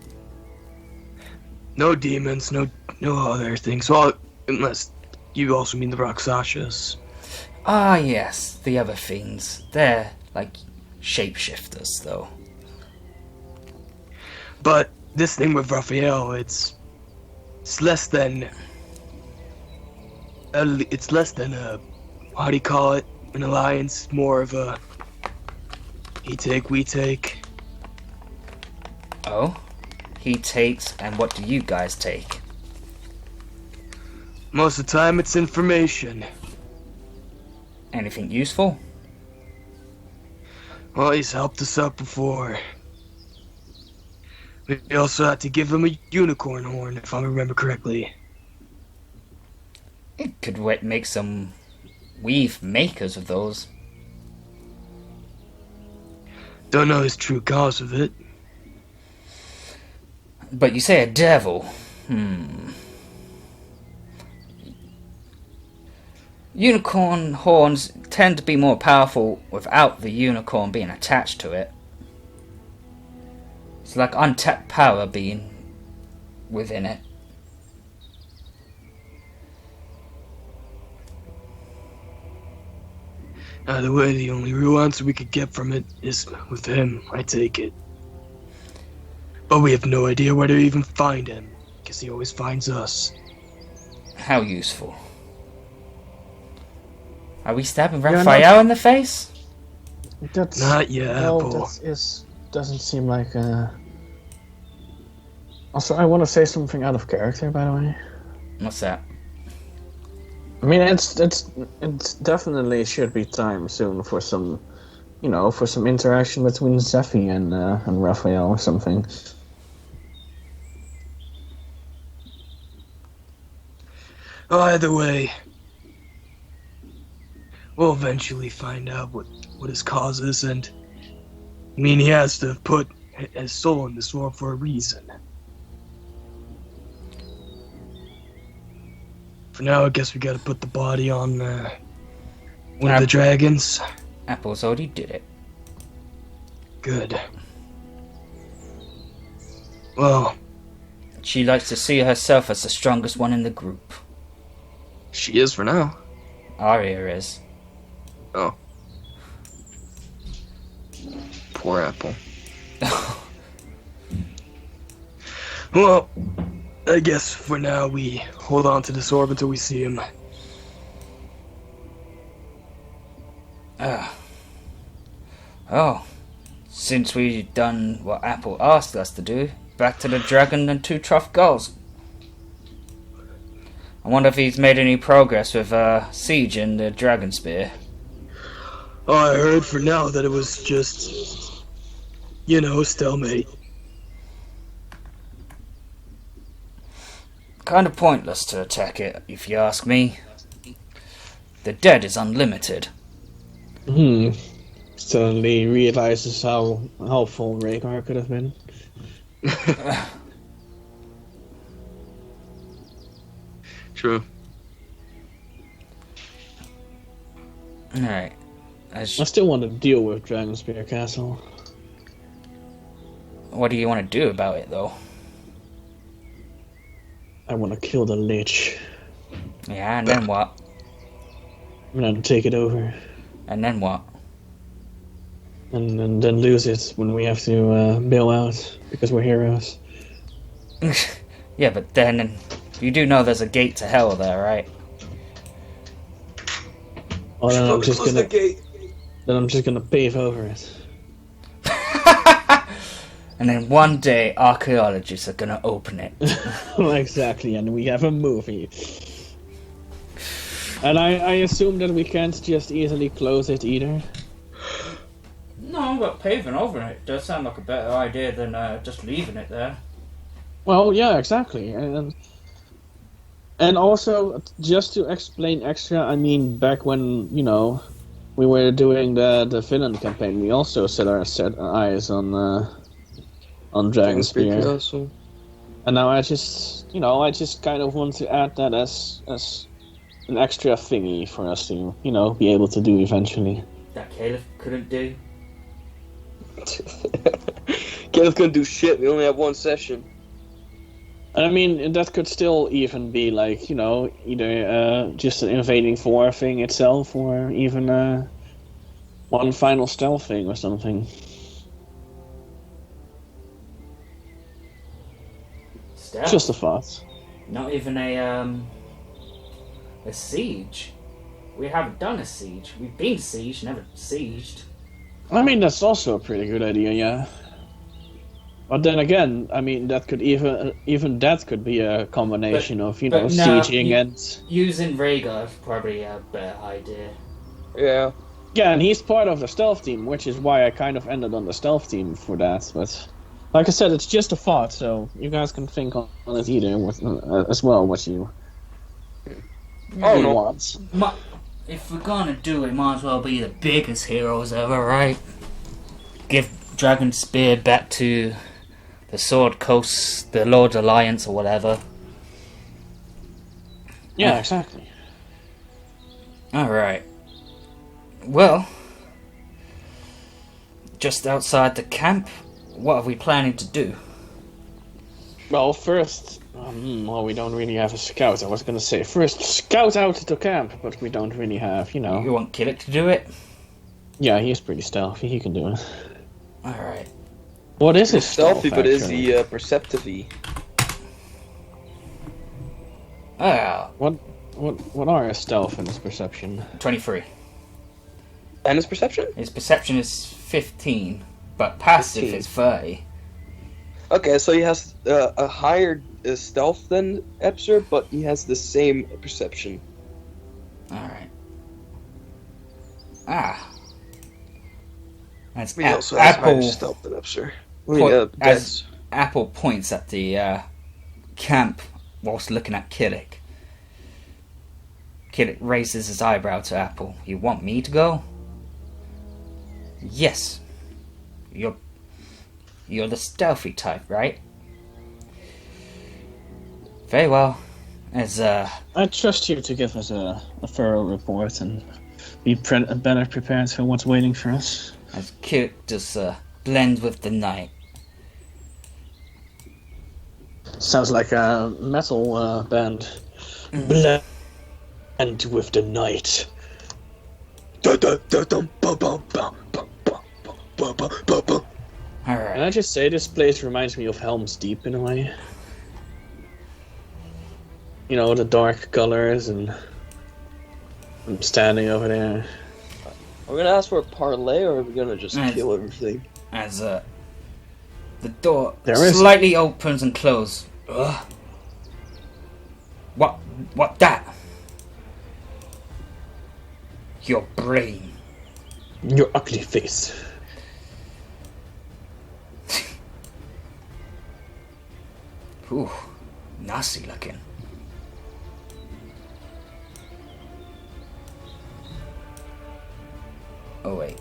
no demons, no other things. Well, unless you also mean the Rakshasas. Ah, yes, the other fiends. They're like shapeshifters, though. But this thing with Raphael, it's less than a how do you call it? An alliance, more of a he take, we take. Oh? He takes, and what do you guys take? Most of the time, it's information. Anything useful? Well, he's helped us out before. We also had to give him a unicorn horn, if I remember correctly. It could make some weave makers of those. Don't know his true cause of it. But you say a devil. Unicorn horns tend to be more powerful without the unicorn being attached to it. It's like untapped power being within it. Either way, the only real answer we could get from it is with him. I take it. But we have no idea where to even find him, because he always finds us. How useful. Are we stabbing Raphael in the face? That's Not yet, no, Paul. doesn't seem like Also, I want to say something out of character, by the way. What's that? I mean, it's definitely should be time soon for some, for some interaction between Zephy and Raphael or something. Either way, we'll eventually find out what his cause is, and I mean, he has to put his soul in this world for a reason. For now, I guess we gotta put the body on one of the dragons. Apple's already did it. Good. Well, She likes to see herself as the strongest one in the group. she is for now. Arya is. Oh. Poor Apple. Well, I guess for now we hold on to this orb until we see him. Oh, since we've done what Apple asked us to do, back to the dragon and 2 trough goals. I wonder if he's made any progress with Siege and the Dragon Spear. Oh, I heard for now that it was just, stalemate. Kind of pointless to attack it, if you ask me. The dead is unlimited. Suddenly realizes how helpful Rhaegar could have been. True. Alright. I still want to deal with Dragonspear Castle. What do you want to do about it, though? I want to kill the Lich. Yeah, and then what? I'm gonna take it over. And then what? And then lose it when we have to bail out, because we're heroes. Yeah, but then you do know there's a gate to hell there, right? Oh, then I'm just gonna pave over it. And then one day archaeologists are gonna open it. Exactly, and we have a movie. And I assume that we can't just easily close it either. No, but paving over it does sound like a better idea than just leaving it there. Well, yeah, exactly. And also, just to explain extra, I mean, back when, we were doing the villain campaign, we also set eyes on Dragonspear. And now I just kind of want to add that as an extra thingy for us to, be able to do eventually. That Caliph couldn't do. Caliph couldn't do shit. We only have one session. I mean, that could still even be like, either just an Invading Four thing itself, or even one final stealth thing or something. Stealth? Just a thought. Not even a siege. We haven't done a siege. We've been sieged, never sieged. I mean, that's also a pretty good idea, yeah. But then again, I mean, that could even that could be a combination of, sieging and... Using Rhaegar is probably a better idea. Yeah. Yeah, and he's part of the stealth team, which is why I kind of ended on the stealth team for that. But, like I said, it's just a thought, so you guys can think on it either as well, what you want. If we're gonna do it, might as well be the biggest heroes ever, right? Give Dragon Spear back to the Sword Coast, the Lord's Alliance, or whatever. Yeah, exactly. Alright. Well, just outside the camp, what are we planning to do? Well, first, we don't really have a scout. I was gonna say, first scout out to camp, but we don't really have, You want Killick to do it? Yeah, he's pretty stealthy. He can do it. Alright. What is his Stealthy, stealth, but is actually? he perceptive-y? What are his stealth and his perception? 23. And his perception? His perception is 15, but passive 15. is 30. Okay, so he has a higher stealth than Epser, but he has the same perception. Alright. As He also has higher Apple stealth than Epser. as Apple points at the camp whilst looking at Killick. Killick raises his eyebrow to Apple. You want me to go? Yes. You're the stealthy type, right? Very well. I trust you to give us a thorough report and be better prepared for what's waiting for us. As Killick just blend with the night. Sounds like a metal band. Blend with the night. All Can I right. just say this place reminds me of Helm's Deep in a way? You know, the dark colors, and I'm standing over there. Are we gonna ask for a parlay, or are we gonna just Nice. kill everything? As the door There is- slightly opens and closes. Ugh. What that? Your brain. Your ugly face. Ooh, nasty looking. Oh wait.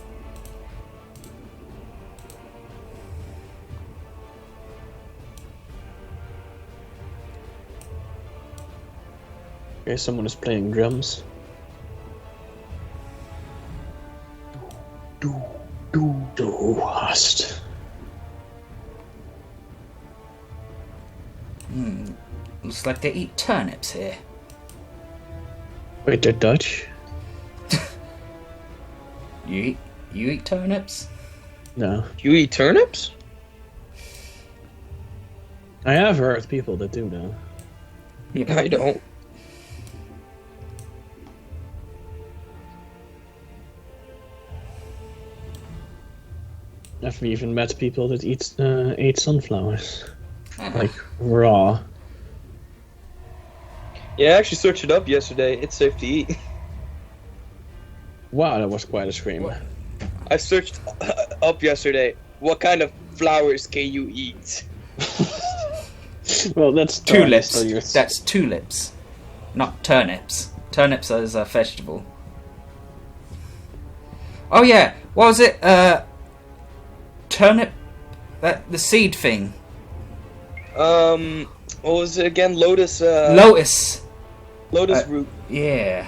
Okay, someone is playing drums. Do hast. Looks like they eat turnips here. Wait, they're Dutch? You eat turnips? No. You eat turnips? I have heard people that do though. Yeah, I don't. I've even met people that eat sunflowers. Uh-huh. Like, raw. Yeah, I actually searched it up yesterday. It's safe to eat. Wow, that was quite a scream. What? I searched up yesterday. What kind of flowers can you eat? Well, that's Tulips. So you're... That's tulips, not turnips. Turnips is a vegetable. Oh yeah, what was it? Turnip. The seed thing. What was it again? Lotus. Lotus. Lotus root. Yeah.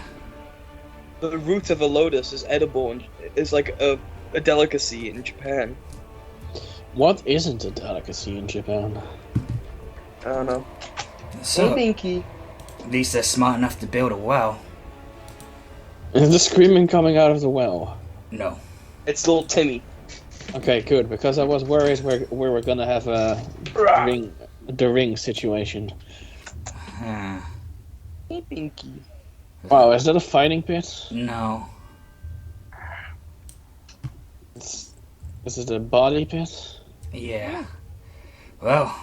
The root of a lotus is edible and is like a delicacy in Japan. What isn't a delicacy in Japan? I don't know. So Binky. at least they're smart enough to build a well. Is the screaming coming out of the well? No. It's little Timmy. Okay, good, because I was worried where we're gonna have a the ring situation. Ah, Hey, Binky. Wow, is that a fighting pit? no. Is it a body pit? Yeah. Well,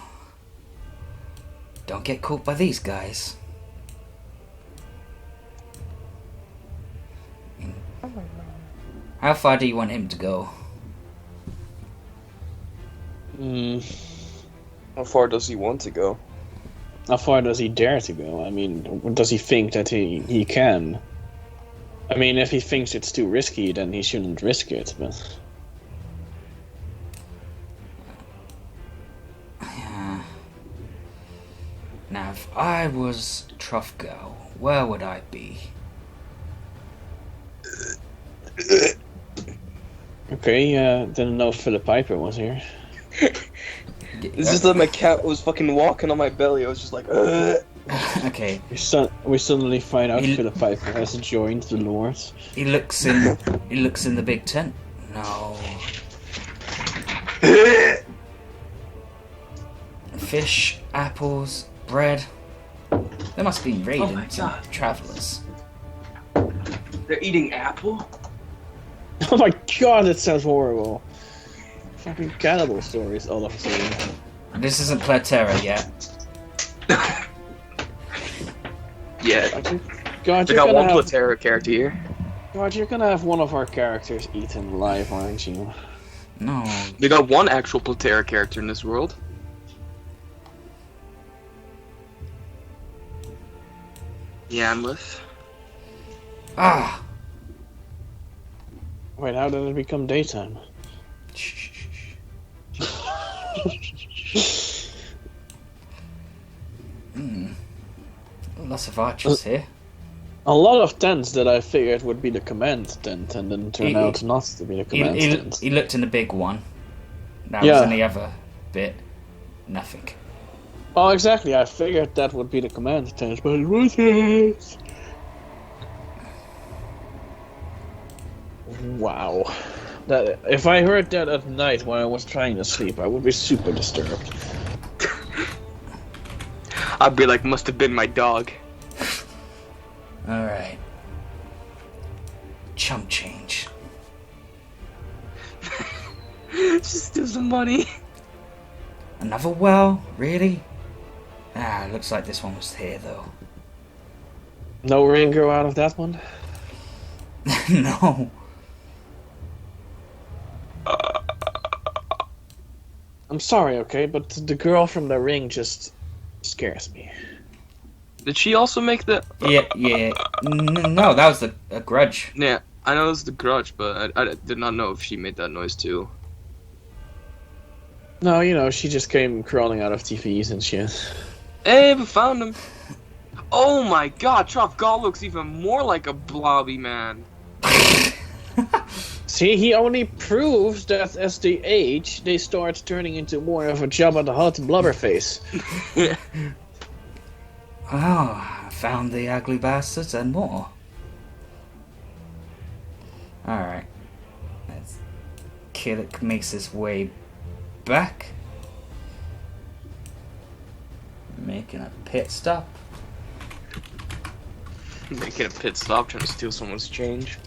don't get caught by these guys. How far do you want him to go? How far does he want to go? How far does he dare to go? I mean, does he think that he can? I mean, if he thinks it's too risky, then he shouldn't risk it, but... Yeah. Now, if I was Trufgo, where would I be? Okay, didn't know Philip Piper was here. It's just that my cat was fucking walking on my belly. I was just like, Okay, We suddenly find out He- Philip Piper has joined the Lords. he looks in the big tent. No. Fish, apples, bread. There must be raiding my some God. travelers. They're eating apple? Oh my god, that sounds horrible. Fucking cannibal stories all of a sudden. This isn't Platerra yet. Yeah. God, We you're got gonna one have, Platerra character here. God, you're gonna have one of our characters eaten live, aren't you? No. We got one actual Platerra character in this world. Yanlith. Ah. Wait, how did it become daytime? Lots of archers here. A lot of tents that I figured would be the command tent and then turn out not to be the command tent. He looked in the big one. That Yeah. was in the other bit. Nothing. Oh, exactly, I figured that would be the command tent, but it wasn't. Wow. That if I heard that at night when I was trying to sleep, I would be super disturbed. I'd be like, must have been my dog. Alright. Chump change. Just steal some money. Another well? Really? Ah, looks like this one was here though. No ring grow out of that one? No. I'm sorry, okay, but the girl from the ring just scares me. Did she also make the... Yeah. No, that was a grudge. Yeah, I know it was the grudge, but I did not know if she made that noise too. No, you know, she just came crawling out of TVs and shit. Hey, we found him. Oh my god, Trough looks even more like a blobby man. See, he only proves that as they age, they start turning into more of a Jabba the Hutt blubberface. Oh, I found the ugly bastards and more. Alright. Killick makes his way back. Making a pit stop. Making a pit stop, trying to steal someone's change.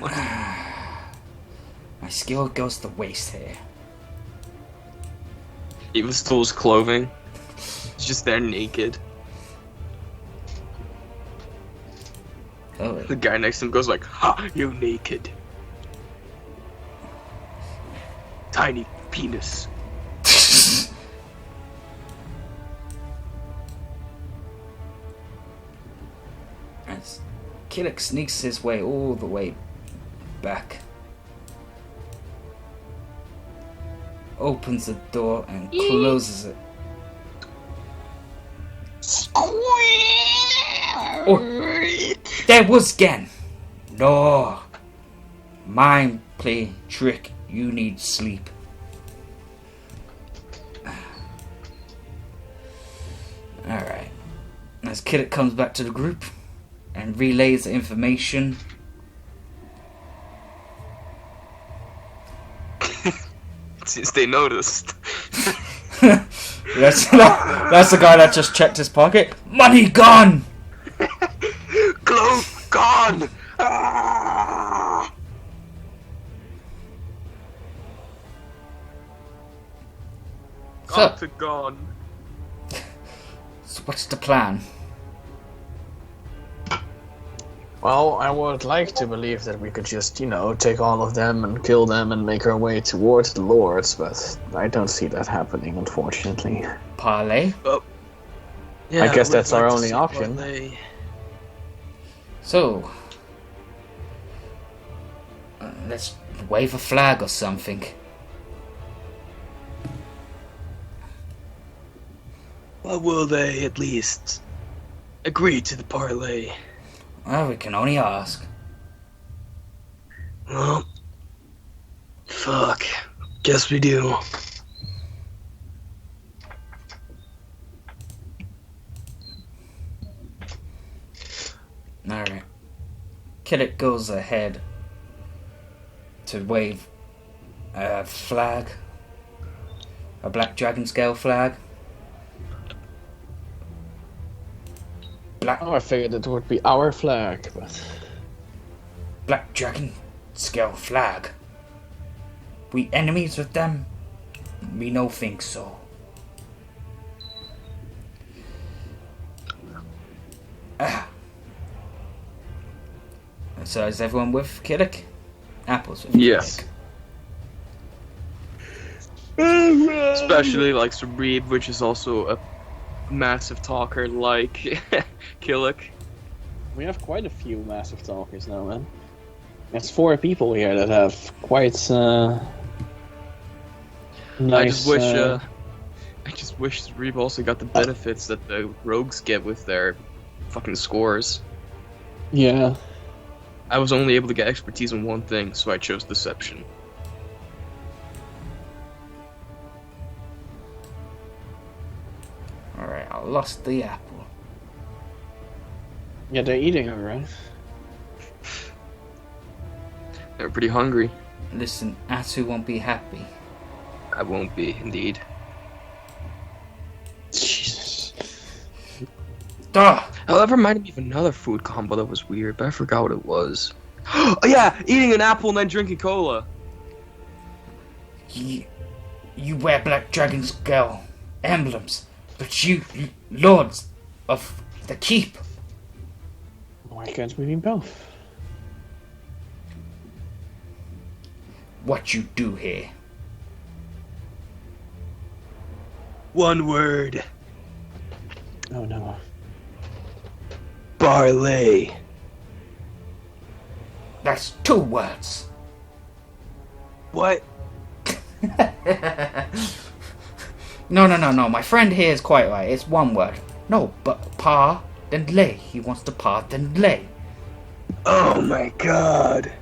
My skill goes to waste here. Even stole his clothing. He's just there naked. Oh, The guy next to him goes like, "Ha, you naked. Tiny penis." as Killick sneaks his way all the way back. Opens the door and closes it. Oh, there was again. No. Mind play trick. You need sleep. Alright. As Killick comes back to the group and relays the information. Since they noticed. that's the guy that just checked his pocket. Money gone! Clove gone! Ah! So, Octagon. so what's the plan? Well, I would like to believe that we could just, you know, take all of them and kill them and make our way towards the lords, but I don't see that happening, unfortunately. Parlay? Yeah, I guess would that's our like to only see option. parlay. So, let's wave a flag or something. Well, will they at least agree to the parlay? Well, we can only ask. Well, fuck. Guess we do. Alright. Killick goes ahead to wave a flag. A black dragon scale flag. Oh, I figured it would be our flag, but... Black dragon scale flag. We enemies with them? We no think so. So is everyone with Killick? Apples with Yes. Killick. Especially like Sabreed, which is also a massive talker like Killick. We have quite a few massive talkers now, man. There's 4 people here that have quite, nice, I just wish Sabreed also got the benefits that the rogues get with their fucking scores. Yeah. I was only able to get expertise in one thing, so I chose deception. Alright, I lost the apple. Yeah, they're eating her, right? They're pretty hungry. Listen, Atu won't be happy. I won't be, indeed. Jesus. Duh! Oh, that reminded me of another food combo that was weird, but I forgot what it was. Oh yeah, eating an apple and then drinking cola. You wear Black Dragon's Girl emblems, but you lords of the keep. Why can't we be both? What you do here? One word. Oh no. Barley. That's 2 words. What? No. My friend here is quite right. It's 1 word. No, but pa, then lay. He wants to pa, then lay. Oh my god.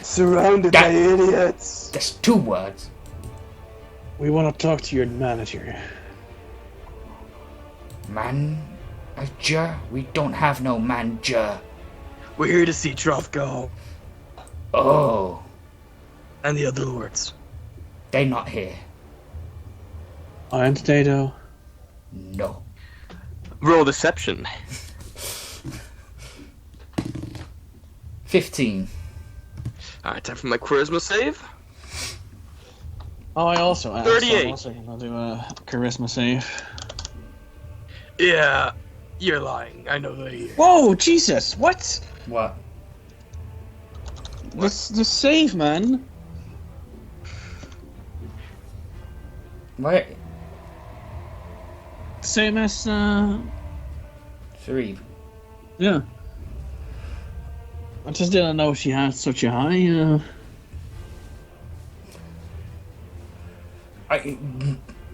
Surrounded by idiots. That's 2 words. We want to talk to your manager. Manager? We don't have no manager. We're here to see Trothgo Oh, and the other lords. they not here. Aren't they though? No. Roll deception. 15. Alright, time for my charisma save. Oh, I also asked. 38. I'm also gonna do a charisma save. Yeah, you're lying. I know that you. Whoa, Jesus! What? What? The save, man. What? Same as 3. yeah. I just didn't know she had such a high.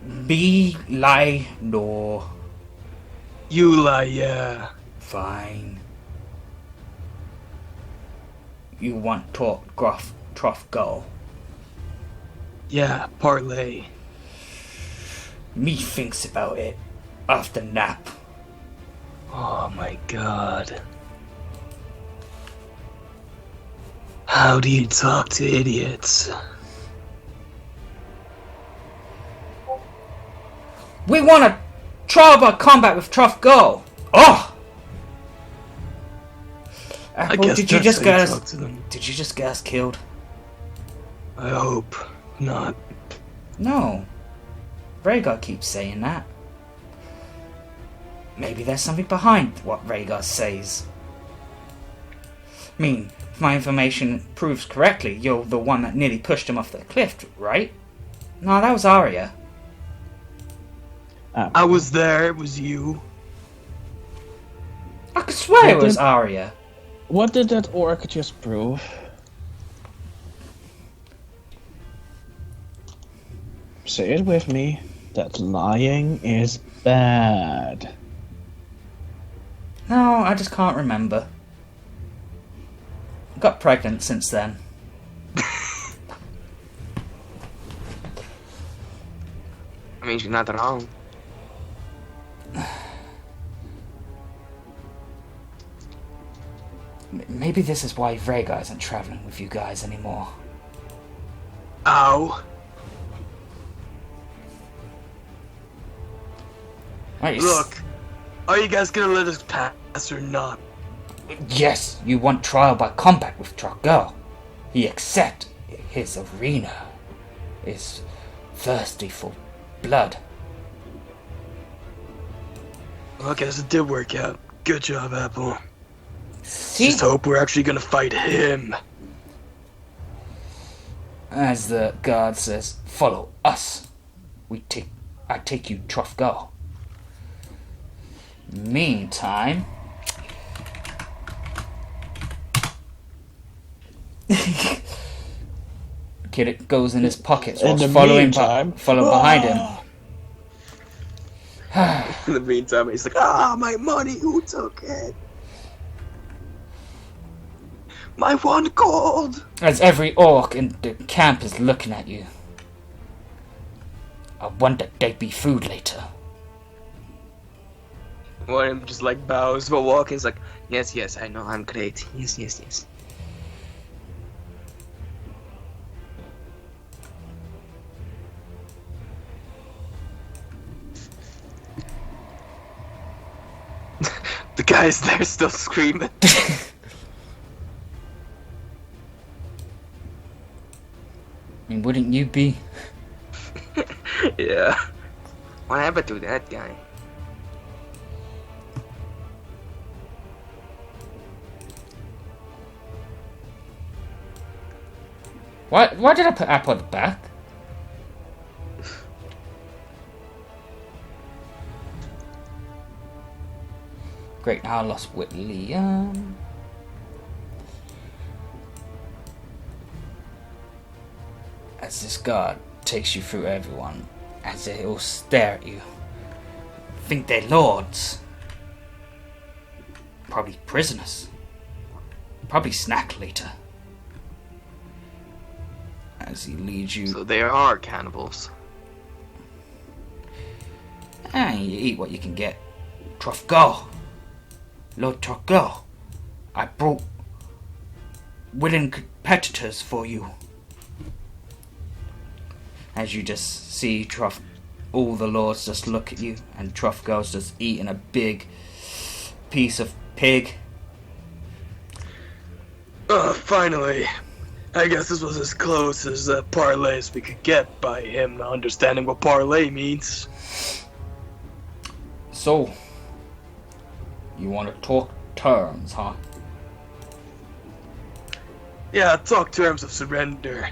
Me lie no. You lie, yeah. Fine. You want talk gruff trough go. Yeah, parlay. Me thinks about it after nap. Oh my god. How do you talk to idiots? We want to try about combat with Trough Go. Oh! I guess did you that's just how get you us? talk to them. Did you just get us killed? I hope not. No. Rhaegar keeps saying that. Maybe there's something behind what Rhaegar says. I mean, if my information proves correctly, you're the one that nearly pushed him off the cliff, right? No, that was Arya. I was there, it was you. I could swear it What was did- Arya. What did that orc just prove? Say it with me. That lying is bad. No, I just can't remember. Got pregnant since then. I mean, she's not wrong. Maybe this is why Rhaegar isn't traveling with you guys anymore. Ow. Right, Look, are you guys gonna let us pass or not? Yes, you want trial by combat with Trough. He accept his arena is thirsty for blood. Well, I guess it did work out. Good job, Apple. See, Just hope we're actually gonna fight him. as the guard says, follow us. I take you Trough. Meantime, kid, it goes in his pockets In whilst the following meantime- follow behind him. In the meantime, he's like, my money, who took it? My 1 gold! As every orc in the camp is looking at you. I wonder there'd be food later. One of them just like bows while walking. It's like, yes, yes, I know, I'm great. Yes, yes, yes. The guy's there still screaming. I mean, wouldn't you be? Yeah. What happened to that guy? Why did I put Apple at the back? Great, now I lost Whitley. As this guard takes you through everyone, as they all stare at you, think they're lords. Probably prisoners. Probably snack later. As he leads you. So they are cannibals. And you eat what you can get. Trofgo. Lord Trofgo. I brought willing competitors for you. As you just see all the lords just look at you, and Trofgo's just eating a big piece of pig. Finally. I guess this was as close as parlay as we could get by him not understanding what parlay means. So, you want to talk terms, huh? Yeah, talk terms of surrender.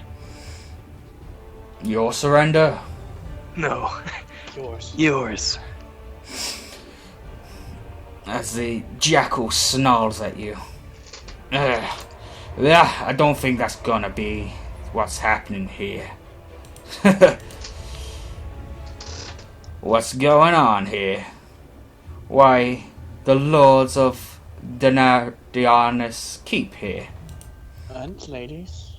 Your surrender? No. Yours. Yours. As the jackal snarls at you. Yeah, I don't think that's gonna be what's happening here. What's going on here? Why, the lords of Diarnis keep here. And ladies.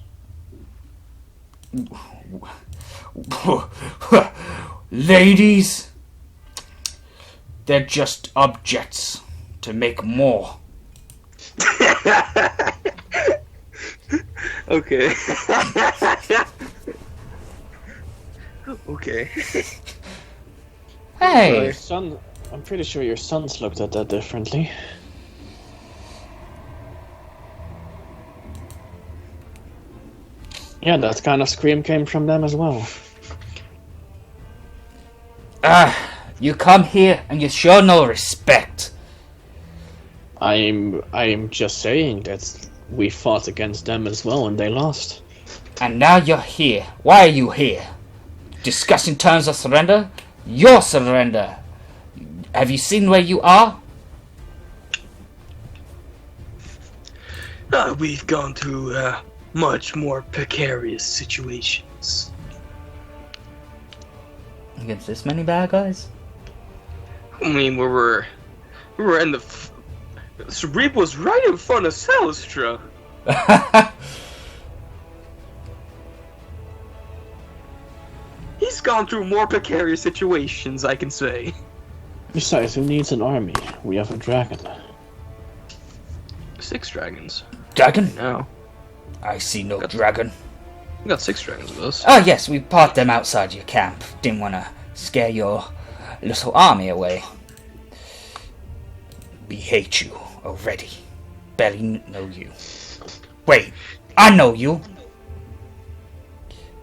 Ladies? They're just objects to make more. Okay. Okay. Hey! Your son, I'm pretty sure your sons looked at that differently. Yeah, that kind of scream came from them as well. You come here and you show no respect. I'm just saying that we fought against them as well and they lost. And now you're here. Why are you here? Discussing terms of surrender? Your surrender. Have you seen where you are? We've gone through much more precarious situations. Against this many bad guys? I mean, we were in the. Sarib was right in front of Salustra. He's gone through more precarious situations, I can say. Besides, who needs an army? We have a dragon. 6 dragons. Dragon? No. I see no dragon. We got 6 dragons with us. Oh yes, we parked them outside your camp. Didn't want to scare your little army away. We hate you already. Barely know you. Wait, I know you.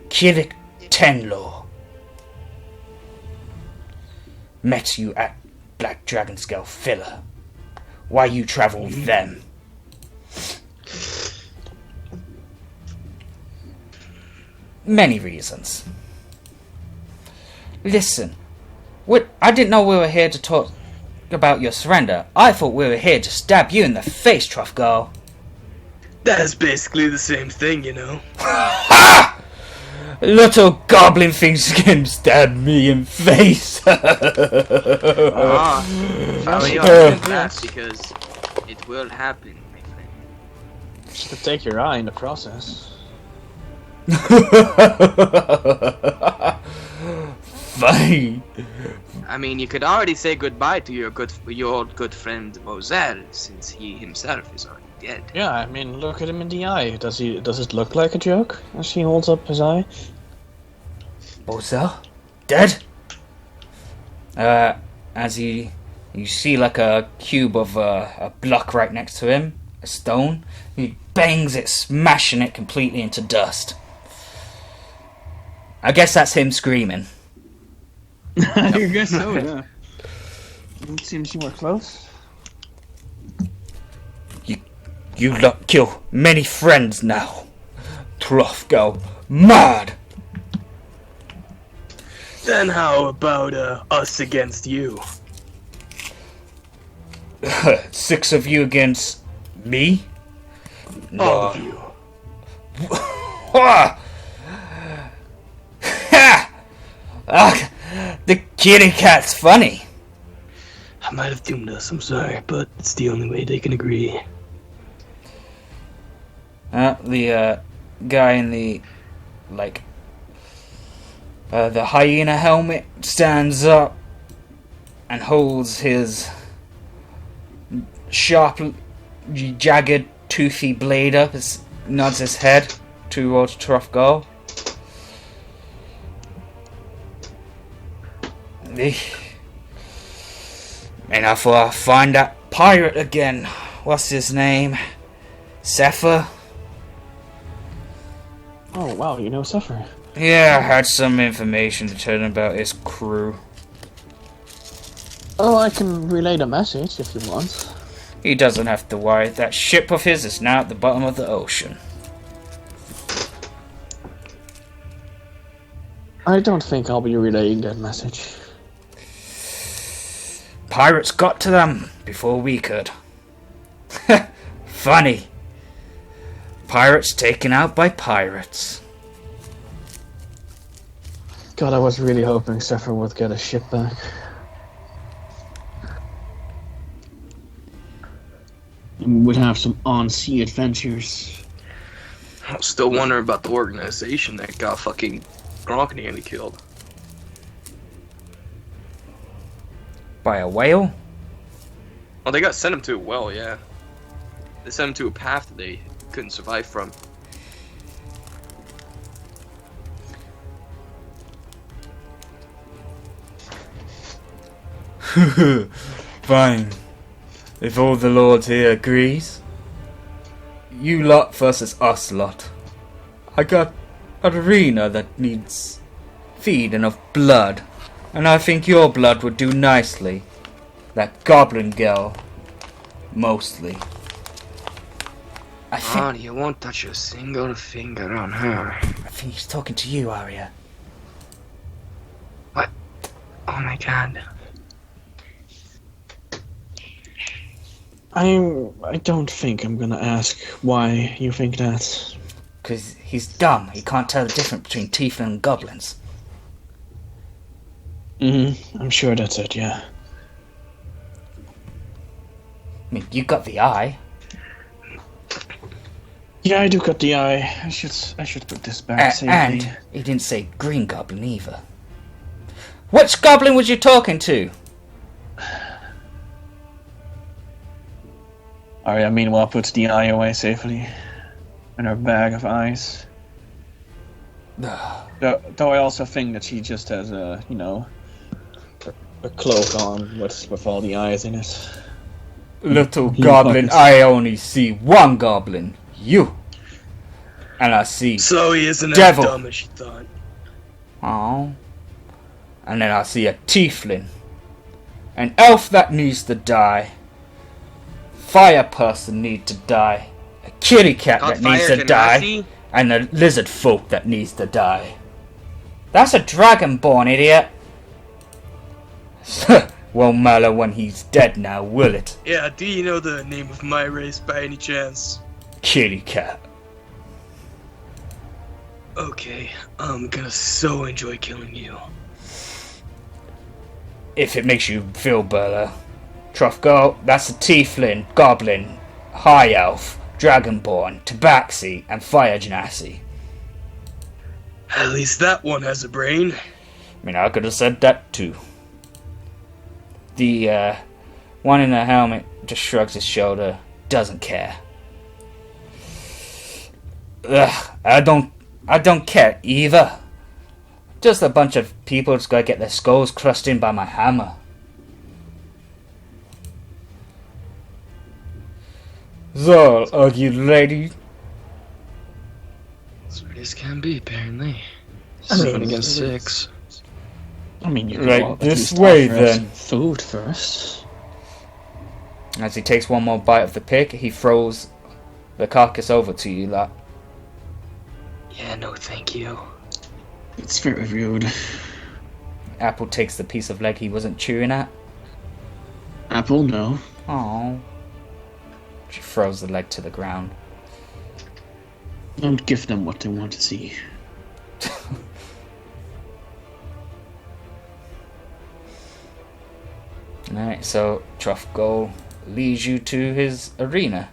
Kirik Tenlo. Met you at Black Dragon Scale Filler. Why you travel with them? Many reasons. Listen, I didn't know we were here to talk about your surrender. I thought we were here to stab you in the face, Trofgar. That's basically the same thing, you know. Ha! Little goblin things can stab me in face. Follow your path because it will happen, my friend. Just to take your eye in the process. Funny. I mean, you could already say goodbye to your old good friend Moser, since he himself is already dead. Yeah, I mean, look at him in the eye. Does it look like a joke as he holds up his eye? Bozo? Dead? As you see like a cube of a block right next to him, a stone. He bangs it, smashing it completely into dust. I guess that's him screaming. I guess so, yeah. It seems you were close. You lot kill many friends now. Trough go mad. Then how about us against you? 6 of you against me? All of you. The kitty cat's funny. I might have doomed us, I'm sorry, but it's the only way they can agree. The guy in the the hyena helmet stands up and holds his sharp, jagged, toothy blade up, nods his head towards Trough. And I thought I'd find that pirate again. What's his name? Zephyr? Oh, wow, you know Suffer. Yeah, I had some information to tell him about his crew. Oh, I can relay the message if you want. He doesn't have to worry. That ship of his is now at the bottom of the ocean. I don't think I'll be relaying that message. Pirates got to them before we could. Funny. Pirates taken out by pirates. God, I was really hoping Zephyr would get a ship back. And we'd have some on-sea adventures. I'm still wondering about the organization that got fucking Gronk nearly killed. By a whale? Oh, they got sent him to a well, yeah. They sent him to a path that they couldn't survive from. Fine. If all the lords here agrees. You lot versus us lot. I got an arena that needs feeding of blood. And I think your blood would do nicely. That goblin girl. Mostly. I Oh, you won't touch a single finger on her. think he's talking to you, Arya. What? Oh my god. I don't think I'm gonna ask why you think that. Because he's dumb. He can't tell the difference between tiefling and goblins. I'm sure that's it, yeah. I mean, you got the eye. Yeah, I do got the eye. I should put this back safely. And he didn't say green goblin either. Which goblin was you talking to? Arya, meanwhile, puts the eye away safely in her bag of eyes. Though I also think that she just has a cloak on with all the eyes in it. Little goblin, I only see one goblin. You. And I see So he isn't devil. as dumb as she thought. Oh. And then I see a tiefling. An elf that needs to die. Fire person need to die. A kitty cat that needs to die. And a lizard folk that needs to die. That's a dragonborn, idiot. Won't matter when he's dead now, will it? Yeah, do you know the name of my race by any chance? Kitty cat. Okay, I'm gonna so enjoy killing you. If it makes you feel better. Trough, that's a tiefling, goblin, high elf, dragonborn, tabaxi, and fire genasi. At least that one has a brain. I mean, I could have said that too. The one in the helmet just shrugs his shoulder, doesn't care. Ugh, I don't care either. Just a bunch of people just gotta get their skulls crushed in by my hammer. So, are you ready? As ready as can be, apparently. I mean, 7 against 6. I mean, you can Right, all at this least way, offer us then. Food first. As he takes one more bite of the pig, he throws the carcass over to you, lot. Yeah, no thank you. It's very rude. Apple takes the piece of leg he wasn't chewing at. Apple, no. Oh. She throws the leg to the ground. Don't give them what they want to see. Alright, so Truffgoal leads you to his arena.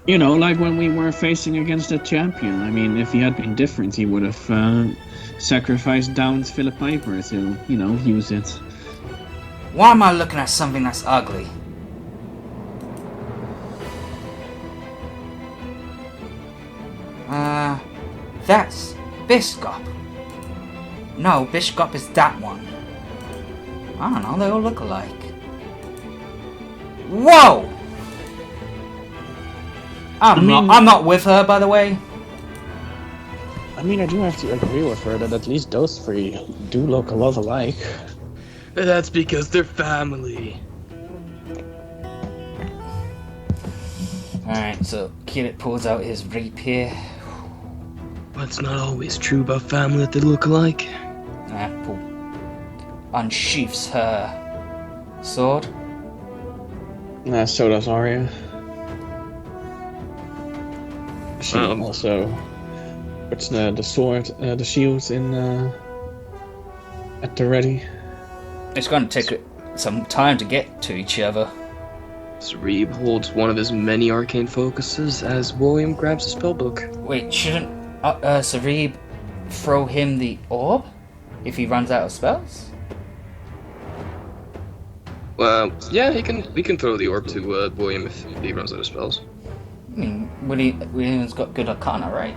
You know, like when we were facing against a champion. I mean, if he had been different, he would have sacrificed Down's Philip Piper to, you know, use it. Why am I looking at something that's ugly? That's Biscop. No, Biscop is that one. I don't know, they all look alike. Whoa! I'm not with her, by the way. I mean, I do have to agree with her that at least those three do look a lot alike. That's because they're family. Alright, so Kirit pulls out his rapier. That's not always true about family that they look alike. Apple unsheaths her sword. So does Arya. She also puts the sword, the shields in at the ready. It's going to take some time to get to each other. Sarib holds one of his many arcane focuses as William grabs the spellbook. Wait, shouldn't Sarib throw him the orb if he runs out of spells? Well, yeah, we can throw the orb to William if he runs out of spells. I mean, William's got good arcana, right?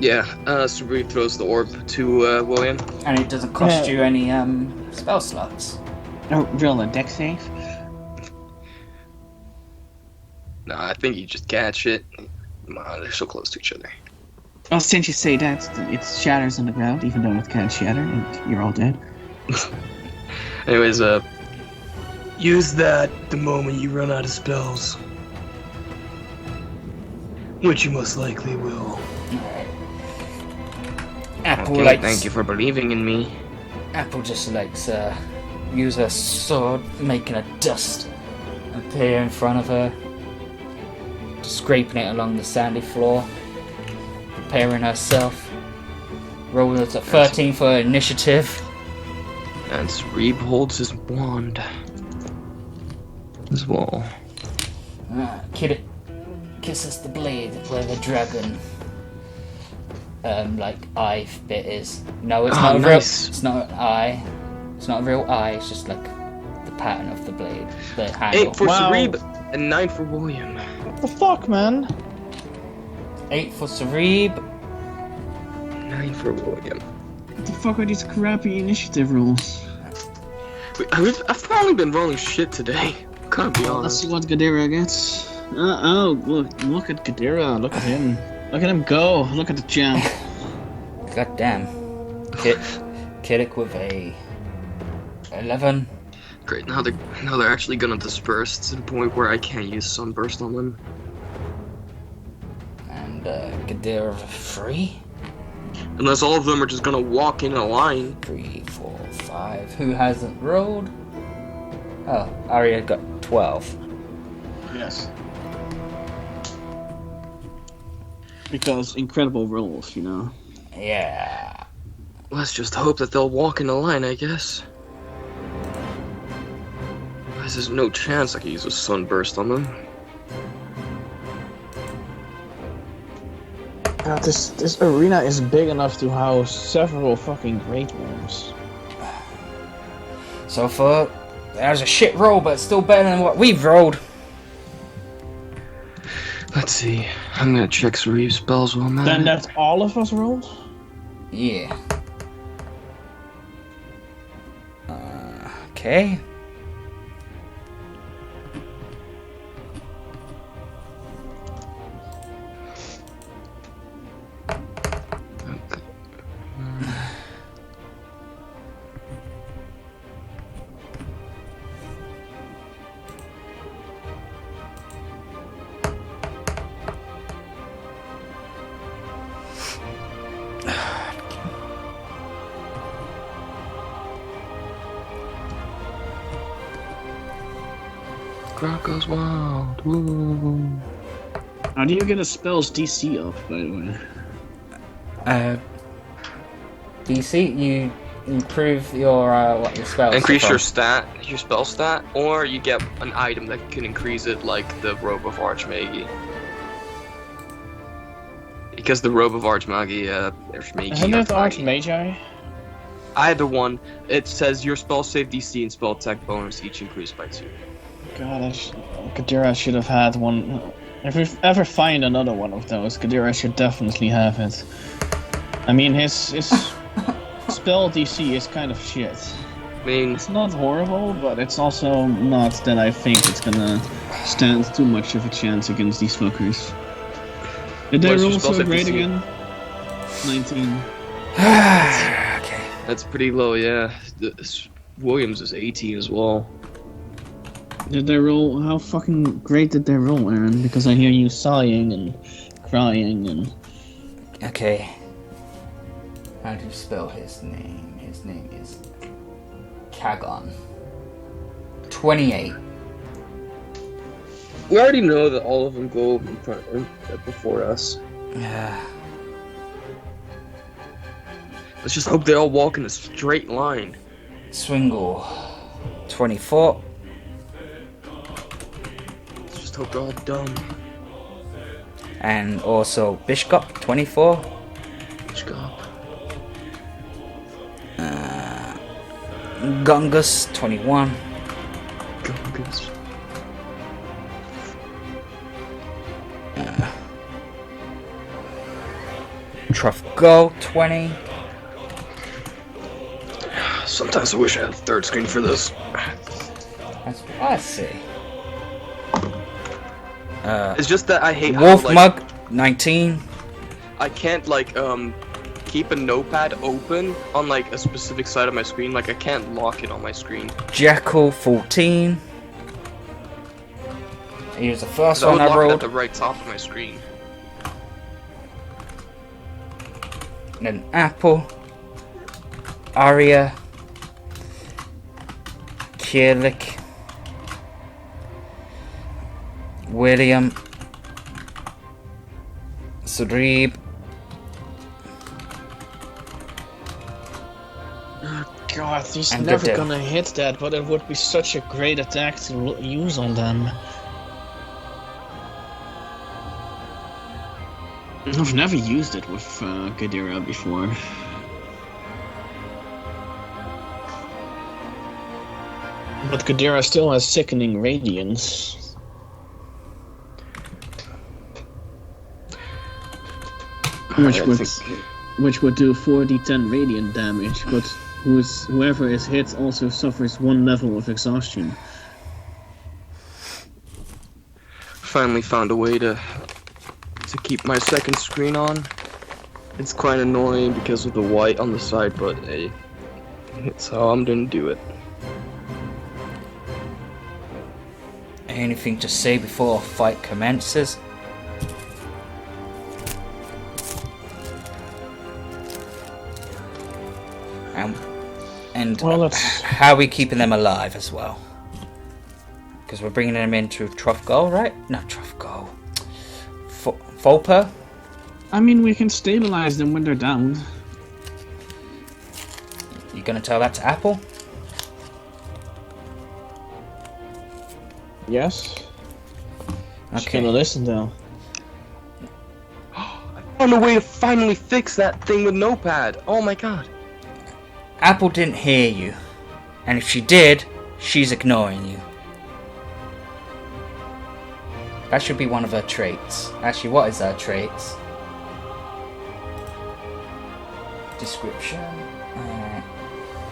Yeah, Sarib throws the orb to William. And it doesn't cost you any spell slots. Oh, roll a deck save. No, I think you just catch it. Come on, they're so close to each other. Well, since you say that, it shatters on the ground, even though it can't shatter, and you're all dead. Anyways, Use that the moment you run out of spells. Which you most likely will. Apple okay, likes. thank you for believing in me. Apple just likes use her sword, making a dust appear in front of her, scraping it along the sandy floor, preparing herself. Rolling at 13 for initiative. And Sarib holds his wand as well. Kid kisses the blade where the dragon eye bit is. No, it's not nice. real. It's not an eye. It's not a real eye. It's just like the pattern of the blade, the handle. 8 for Wow. Sarib and 9 for William. What the fuck, man? 8 for Sarib. 9 for William. What the fuck are these crappy initiative rules? I've probably been rolling shit today. Can't be Let's honest. see what Gadira gets. Look at Gadira. Look at him. Look at him go. Look at the champ. God damn. Kiddick with a 11. Great. Now they're actually gonna disperse to the point where I can't use Sunburst on them. And Gadira with a 3. Unless all of them are just gonna walk in a line. 3, 4, 5. Who hasn't rolled? Oh, Arya got 12. Yes. Because incredible rolls, you know. Yeah. Let's just hope that they'll walk in a line, I guess. There's no chance I can use a Sunburst on them. God, this arena is big enough to house several fucking great rooms. So far, that was a shit roll, but it's still better than what we've rolled. Let's see. I'm gonna check some Reeve spells while I'm at Then it. that's all of us rolled? Yeah. Okay. Crowd goes wild. Woo. How do you get a spell's DC up, by the way? DC, you improve your what your spells. Increase from. your spell stat, or you get an item that can increase it, like the Robe of Archmage. Because the Robe of Archmage, Isn't it Archmage? I had the one. It says your spell save DC and spell attack bonus each increased by 2. God, Kadira should have had one. If we ever find another one of those, Kadira should definitely have it. I mean, his spell DC is kind of shit. I mean, It's not horrible, but it's also not that I think it's gonna stand too much of a chance against these fuckers. Did they What's your roll spell so save great DC? again? 19. Okay. that's pretty low, yeah. Williams is 18 as well. Did they roll? How fucking great did they roll, Aaron? Because I hear you sighing and crying and. Okay. How do you spell his name? His name is Kagon. 28. We already know that all of them go in front before us. Yeah. Let's just hope they all walk in a straight line. Swingle. 24. Let's just hope they're all dumb. And also Bishop. 24. Let's go. Gungus. 21. Gungus. Trufgo. 20. Sometimes I wish I had a third screen for this. That's what I see. It's just that I hate Wolf how, like, Mug. 19. I can't keep a notepad open on like a specific side of my screen. Like I can't lock it on my screen. Jackal. 14. Here's the first 'Cause I would one I lock it at rolled. the right top of my screen. And then Apple. Aria. Kierlik. William. Sudrib. God, he's And never good gonna hit that, but it would be such a great attack to use on them. I've never used it with Kadira before. But Kadira still has sickening radiance. Which would do 4d10 radiant damage, but whoever is hit also suffers 1 level of exhaustion. Finally found a way to keep my second screen on. It's quite annoying because of the white on the side, but hey, it's how I'm gonna do it. Anything to say before a fight commences? And Well, let's- how are we keeping them alive as well? Because we're bringing them into Trufgo, right? Not Trufgo. Folper? I mean, we can stabilize them when they're down. You gonna tell that to Apple? Yes? She's Okay. gonna listen though. I found a way to finally fix that thing with Notepad. Oh my god. Apple didn't hear you. And if she did, she's ignoring you. That should be one of her traits. Actually, what is her traits? Description.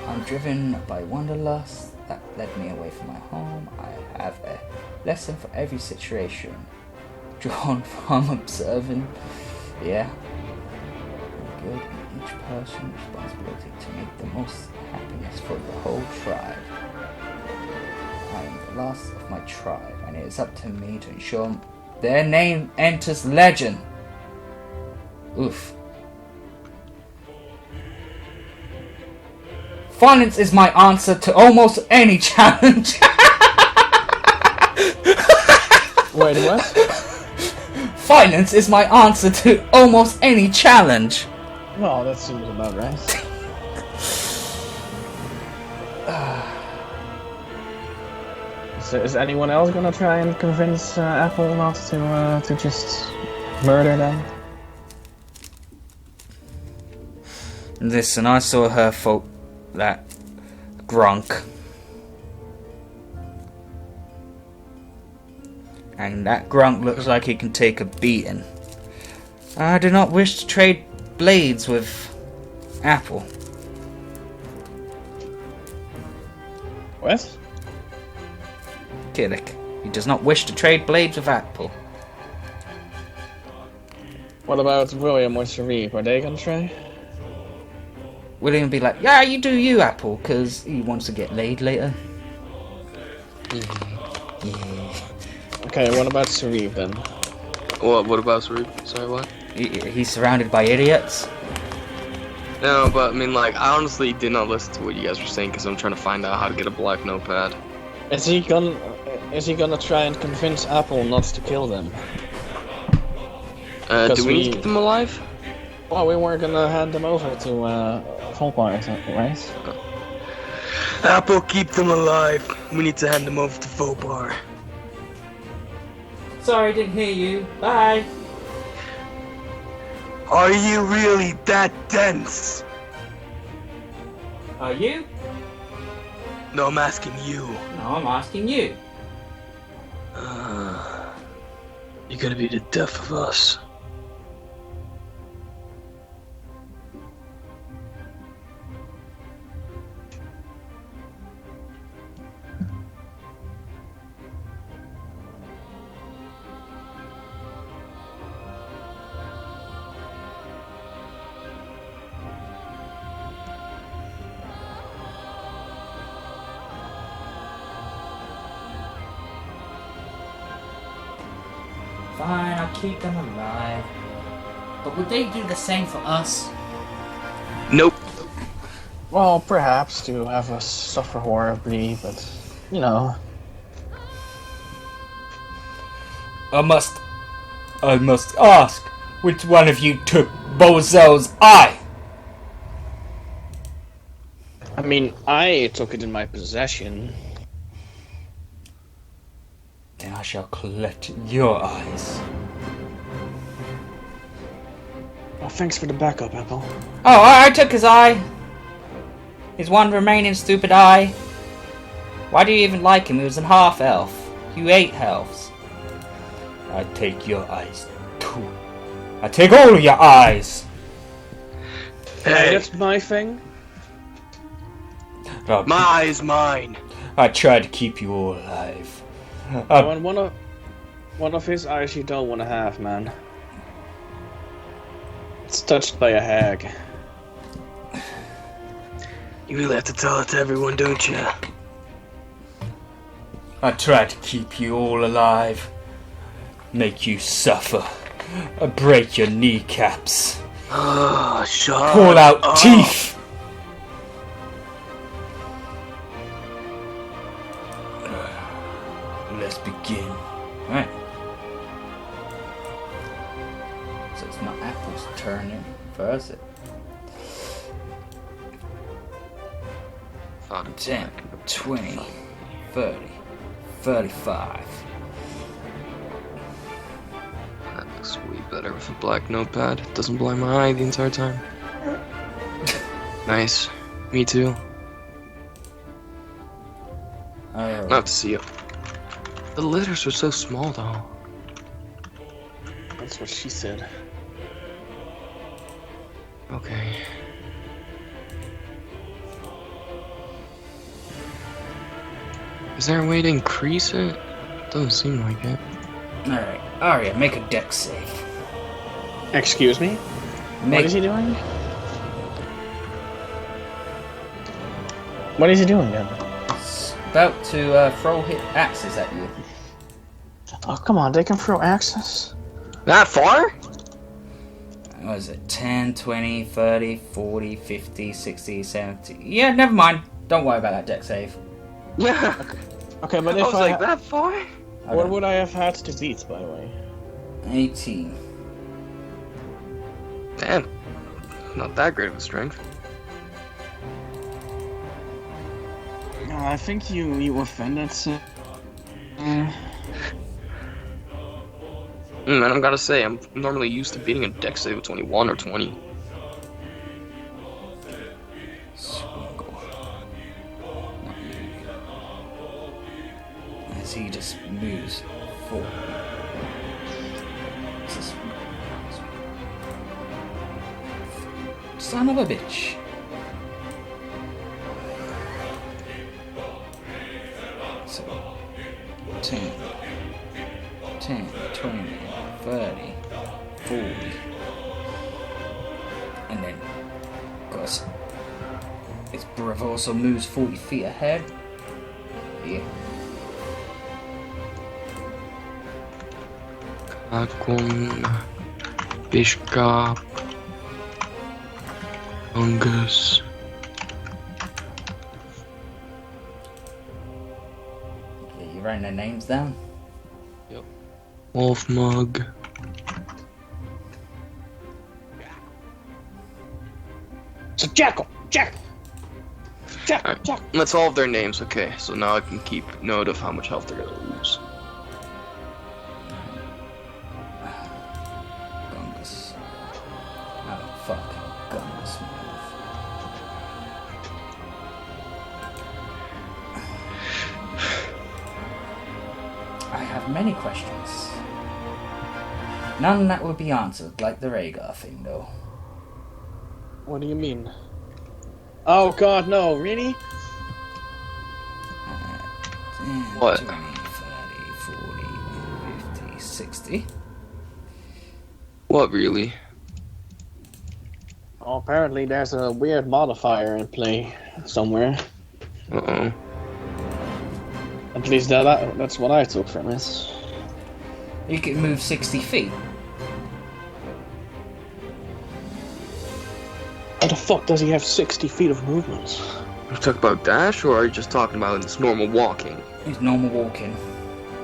I'm driven by wanderlust that led me away from my home. I have a lesson for every situation. Drawn from observing. Yeah. Good in each person. Responsibility to make the most happiness for the whole tribe. I am the last of my tribe, and it is up to me to ensure their name enters legend. Oof. Violence is my answer to almost any challenge. Wait, what? Violence is my answer to almost any challenge. Well, that seems about right. So is anyone else gonna try and convince Apple not to just murder them? Listen, I saw her fault that grunk. And that grunk looks like he can take a beating. I do not wish to trade blades with Apple. What? Killick. He does not wish to trade blades with Apple. What about William or Sharif? Are they gonna try? William will be like, yeah, you do you, Apple, because he wants to get laid later. Yeah. Okay, what about Sharif then? What about Sarif? Sorry, what? He's surrounded by idiots. No, but I mean, like, I honestly did not listen to what you guys were saying because I'm trying to find out how to get a black notepad. Is he gonna try and convince Apple not to kill them? Do we need to keep them alive? Well, we weren't gonna hand them over to Volpar, right? Apple, keep them alive. We need to hand them over to Volpar. Sorry, didn't hear you. Bye. Are you really that dense? Are you? No, I'm asking you. No, I'm asking you. You're gonna be the death of us. Fine, I'll keep them alive. But would they do the same for us? Nope. Well, perhaps to have us suffer horribly, but you know. I must ask, which one of you took Bozo's eye? I mean, I took it in my possession. Then I shall collect your eyes. Oh, thanks for the backup, Apple. Oh, I took his eye. His one remaining stupid eye. Why do you even like him? He was a half-elf. You ate elves. I take your eyes, too. I take all of your eyes. Hey, that's my thing. My eye's mine. I tried to keep you all alive. And one of his eyes you don't want to have, man. It's touched by a hag. You really have to tell it to everyone, don't you? I tried to keep you all alive. Make you suffer. Break your kneecaps. Oh, shut Pull out up. teeth. Let's begin. Right. So it's not Apple's turn in first. 10, 20, 30, 35. Sweet. better with a black notepad. It doesn't blind my eye the entire time. Nice. Me too. I'll have to see it. The letters are so small though. That's what she said. Okay. Is there a way to increase it? Doesn't seem like it. Alright, Arya, make a dex save. Excuse me? What is he doing? What is he doing then? He's about to throw hit axes at you. Oh, come on, they can throw axes. That far? What is it? 10, 20, 30, 40, 50, 60, 70. Yeah, never mind. Don't worry about that dex save. Yeah. Okay, but I if was like, that far? what would I have had to beat, by the way? 18. Damn. Not that great of a strength. No, I think you offended. And I'm gotta say, I'm normally used to beating a dex save of 21 or 20. As he just moves forward. Son of a bitch. So, 10, 20, 30, 40. And then, of course, his brother also moves 40 feet ahead. Yeah. Akon, Bishkop, Fungus. Okay, you writing their names down? Yep. Wolf Mug. So Jackal! Alright, that's all of their names. Okay, so now I can keep note of how much health they're gonna lose. Gungus. How the fuck can Gungus move? I have many questions. None that will be answered, like the Rhaegar thing, though. What do you mean? Oh god, no, really? 10, What? 20, 30, 40, 50, 60. What, really? Oh, apparently there's a weird modifier in play somewhere. Uh-oh. At least that's what I took from it. You can move 60 feet. How the fuck does he have 60 feet of movement? Are you talking about dash, or are you just talking about just normal walking? He's normal walking.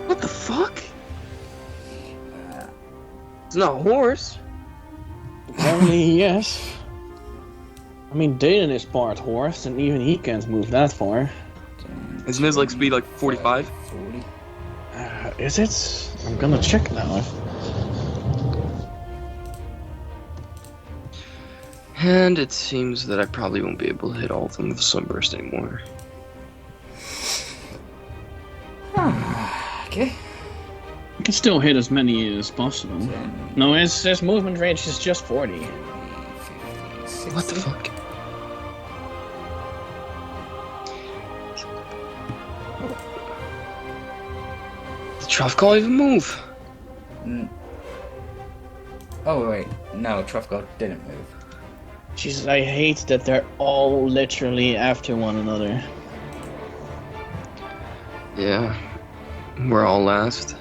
What the fuck? It's not a horse. Apparently, yes. I mean, Dayton is part horse, and even he can't move that far. Isn't his like speed like 45? 40. Is it? I'm gonna check now. And it seems that I probably won't be able to hit all of them with a sunburst anymore. Okay. You can still hit as many as possible. 10, No, his movement range is just 40. 50, 60. What the fuck? Did Trafcall even move? Oh wait, no, Trufgo didn't move. Jesus, I hate that they're all literally after one another. Yeah. We're all last.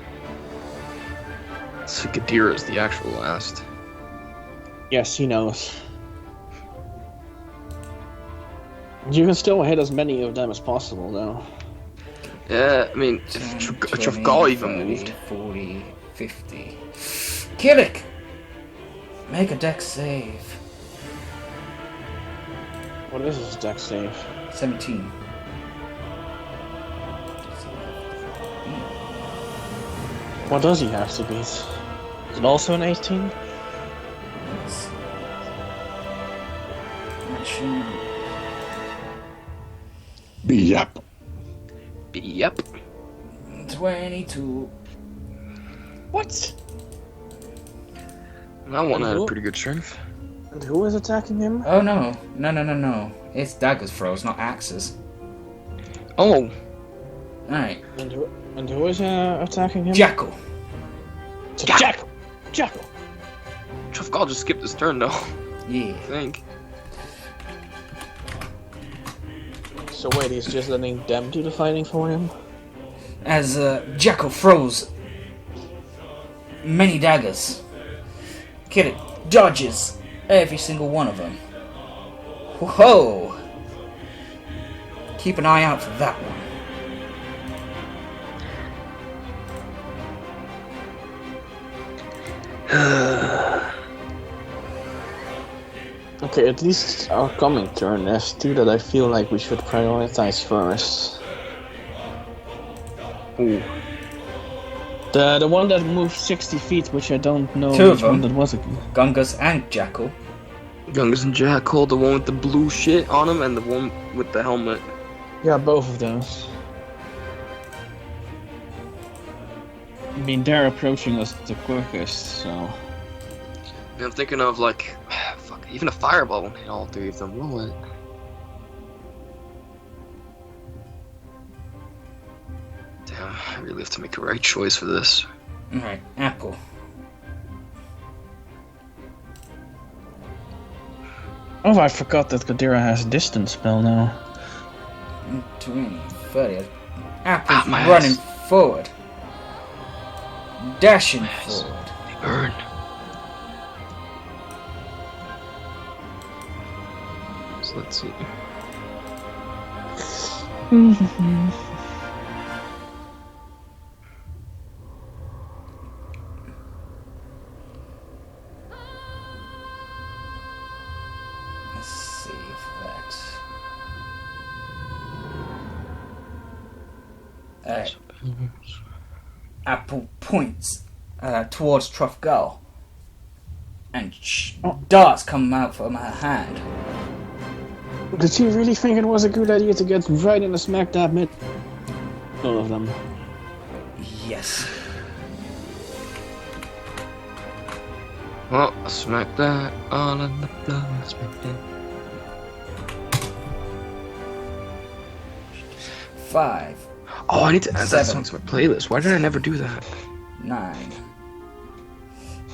Kadira's the actual last. Yes, he knows. You can still hit as many of them as possible, though. Yeah, I mean, 10, if 20, Trafcall even 30, moved. 40, 50. Killick! Make a dex save. What is his dex save? 17. What does he have to beat? Is it also an 18? Action. Yep. Yep. 22. What? That one had a Hello? pretty good strength. And who is attacking him? Oh no. No. It's daggers throws, not axes. Oh, Alright. And who is attacking him? Jackal. It's a Jackal! Jackal! Trafgal just skipped his turn though, Yeah. I think. So wait, he's just letting them do the fighting for him? As Jackal throws many daggers. Kid it dodges every single one of them. Whoa! Keep an eye out for that one. Okay, at least our coming turn, there's two that I feel like we should prioritize first. Ooh. The one that moved 60 feet, which I don't know Two of which one them. that was. Gungus and Jackal. Gungus and Jackal, the one with the blue shit on him and the one with the helmet. Yeah, both of those. I mean, they're approaching us the quickest, so... And I'm thinking of like, fuck, even a fireball won't hit all three of them, will it? Damn, I really have to make a right choice for this. Alright, Apple. Oh, I forgot that Kadira has a distance spell now. 20, 30. Apple's my running ass. forward. Dashing ass. forward. They burn. So let's see. Let's save that. Alright. Apple points towards Trafgal. And darts come out from her hand. Did he really think it was a good idea to get right in the smack dab mid? All of them. Yes. Well, smack that all in the blood. Smack that. 5, Oh, I need to add that 7. song to my playlist. Why did I never do that? 9.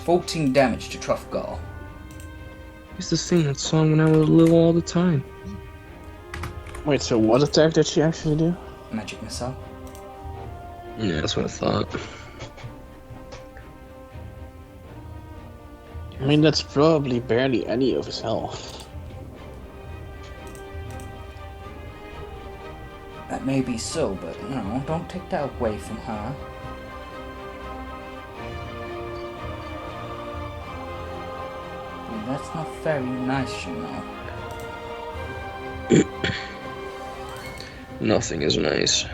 14 damage to Trafgal. I used to sing that song when I was little all the time. Wait, so what attack did she actually do? Magic missile. Yeah, that's what I thought. I mean, that's probably barely any of his health. That may be so, but no, don't take that away from her. That's not very nice, you know. Nothing is nice.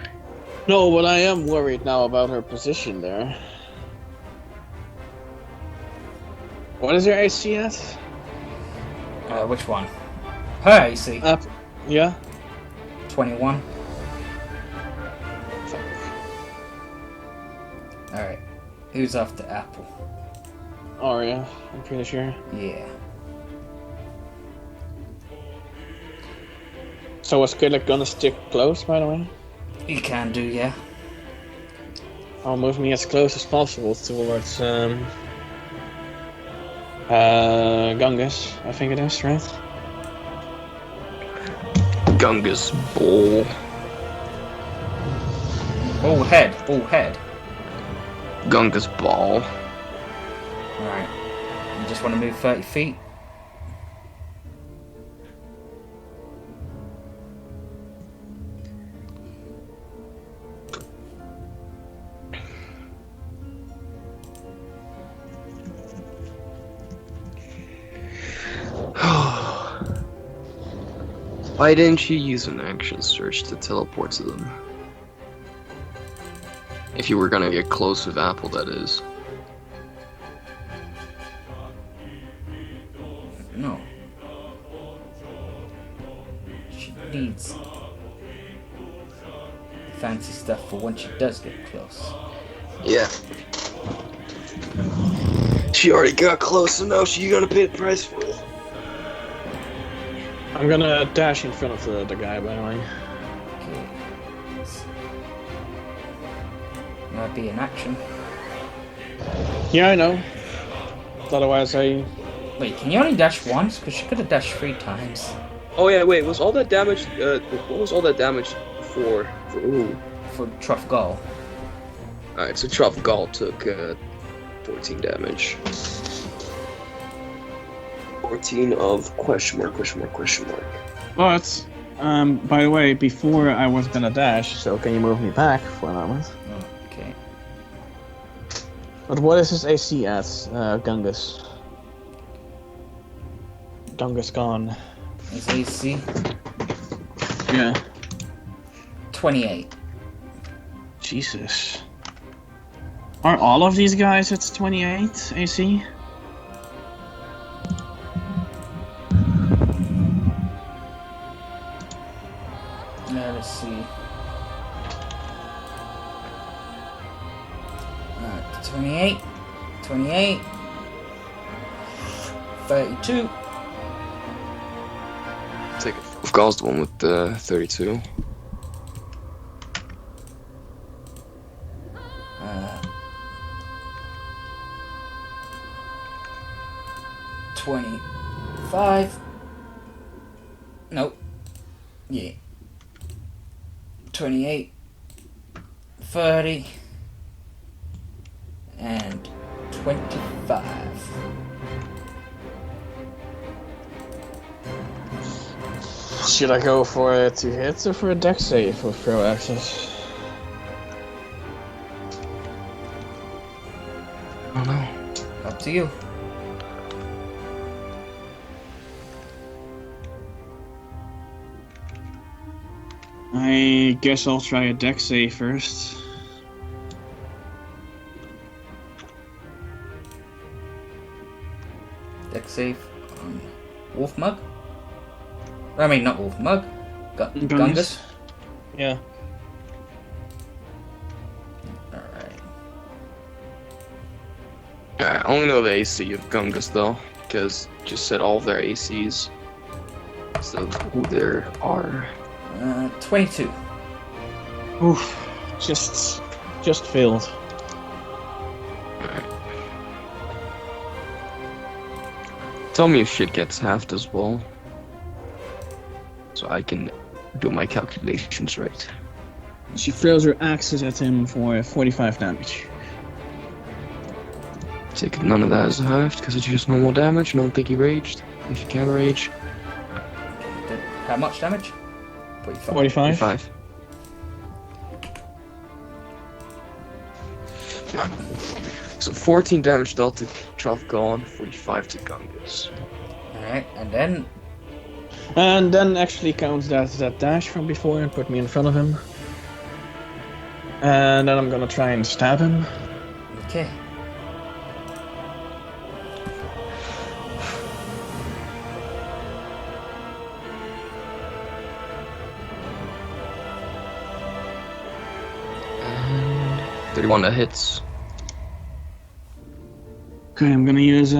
No, but I am worried now about her position there. What is your AC at? Which one? Her, you see. Yeah? 21. Alright. Who's after Apple? Oh, yeah, I'm pretty sure. Yeah. So was Skillet gonna stick close, by the way? You can do, yeah. I'll move me as close as possible towards, Gungus, I think it is, right? Gungus Bowl. All head, all head. Gungus Ball. Alright. You just want to move 30 feet? Why didn't you use an action search to teleport to them? If you were gonna get close with Apple, that is. No. She needs fancy stuff for when she does get close. Yeah. She already got close, so now she's gonna pay the price for it. I'm gonna dash in front of the guy, by the way. Okay. Might be in action. Yeah, I know. Otherwise, I... Wait, can you only dash once? Because she could have dashed 3 times. Oh yeah, wait, was all that damage, what was all that damage for ooh. For Truff Gull. Alright, so Truff Gall took, 14 damage. 14 of question mark. But, by the way, before I was gonna dash, so can you move me back for a moment? Okay. But what is his AC at, Gungus? Gungus gone. His AC? Yeah. 28. Jesus. Are all of these guys at 28 AC? Let's see. 28. 28. 32. Take it. Gall's the one with the 32. 25. Nope. Yeah. 28. 30. And 25. Should I go for 2 hits or for a dex save with throw axes? I don't know. Up to you. I guess I'll try a dex save first. Dex save on Wolf Mug. I mean, not Wolf Mug. Gungus. Yeah. Alright. I only know the AC of Gungus though, because just said all of their ACs. So who there are. 22. Oof. Just failed. Tell me if shit gets halved as well. So I can do my calculations right. She throws her axes at him for 45 damage. Take it, none of that is halved because it's just normal damage. I don't think he raged. If you can rage. How much damage? 45. 45? 5. So 14 damage dealt to Truff gone, 45 to Gungus. Alright, and then And then actually counts that dash from before and put me in front of him. And then I'm gonna try and stab him. okay. And 31 that hits. Okay, I'm gonna use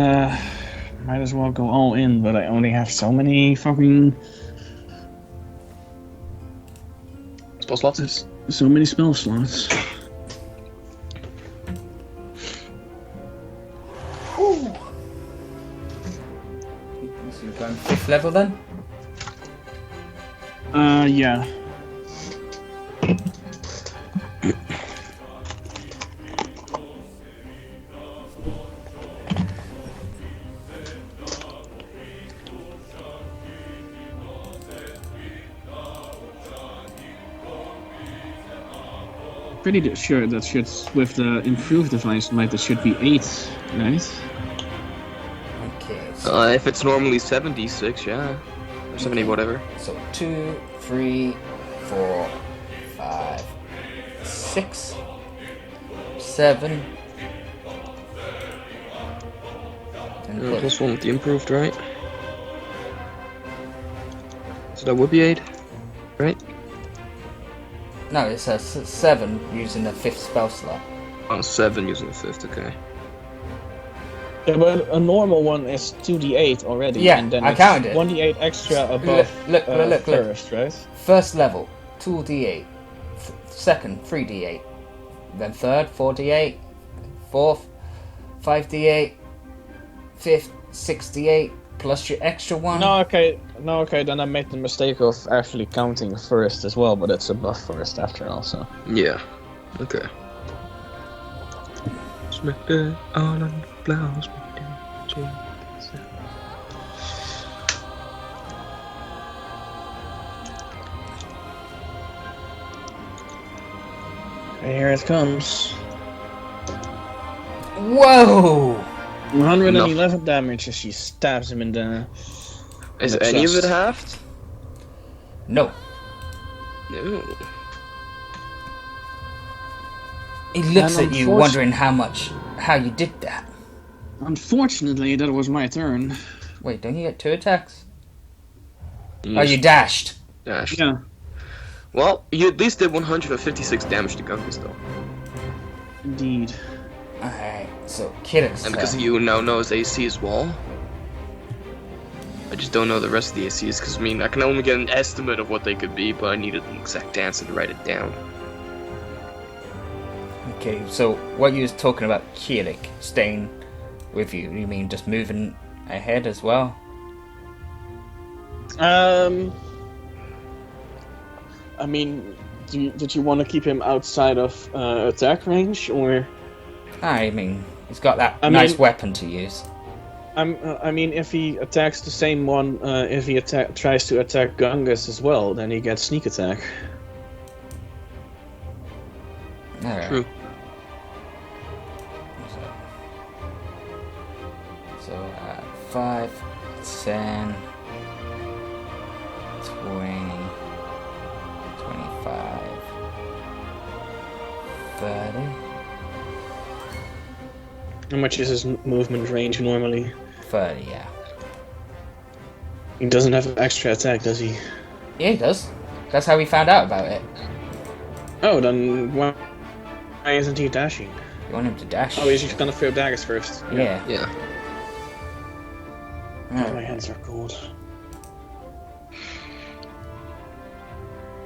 might as well go all in, but I only have so many fucking Spell slots? so many spell slots. So you're going 5th level then? Yeah. Pretty sure that should, with the improved device might, that should be 8, right? Okay, so, If it's normally 76, yeah. Or 70, whatever. so 2, 3, 4, 5, 6, 7. And Plus 1 with the improved, right? So that would be 8, right? No, it says 7 using the 5th spell slot. Oh, 7 using the 5th, okay. Yeah, but a normal one is 2d8 already. Yeah, and then I it's counted it. 1d8 extra above Look. first, right? First level, 2d8. Second, 3d8. Then third, 4d8. Fourth, 5d8. Fifth, 6d8. Plus your extra one. No, okay, then I made the mistake of actually counting first as well, but it's above first after all, so. Yeah. Okay. Smack the all on the blouse. Here it comes. Whoa! 111 damage as she stabs him in the... Is the any of it chest. halved? No. No. He looks And at you wondering how you did that. Unfortunately, that was my turn. Wait, don't you get 2 attacks? Oh, you dashed. Dash. Yeah. Well, you at least did 156 damage to Gunkus, though. Indeed. Alright, so Kiddock's And because you now know his AC as well. I just don't know the rest of the ACs, because, I mean, I can only get an estimate of what they could be, but I needed an exact answer to write it down. Okay, so what you was talking about Kielik staying with you, you mean just moving ahead as well? I mean, did you want to keep him outside of attack range, or? I mean, he's got that I nice mean- weapon to use. I mean, if he attacks the same one, if he tries to attack Gungus as well, then he gets sneak attack. Alright. True. So 5, 10, 20, 25, 30. How much is his movement range normally? 30, yeah. He doesn't have extra attack, does he? Yeah, he does. That's how we found out about it. Oh, then why isn't he dashing? You want him to dash? Oh, he's just gonna throw daggers first. Yeah. Yeah. Oh, my hands are cold.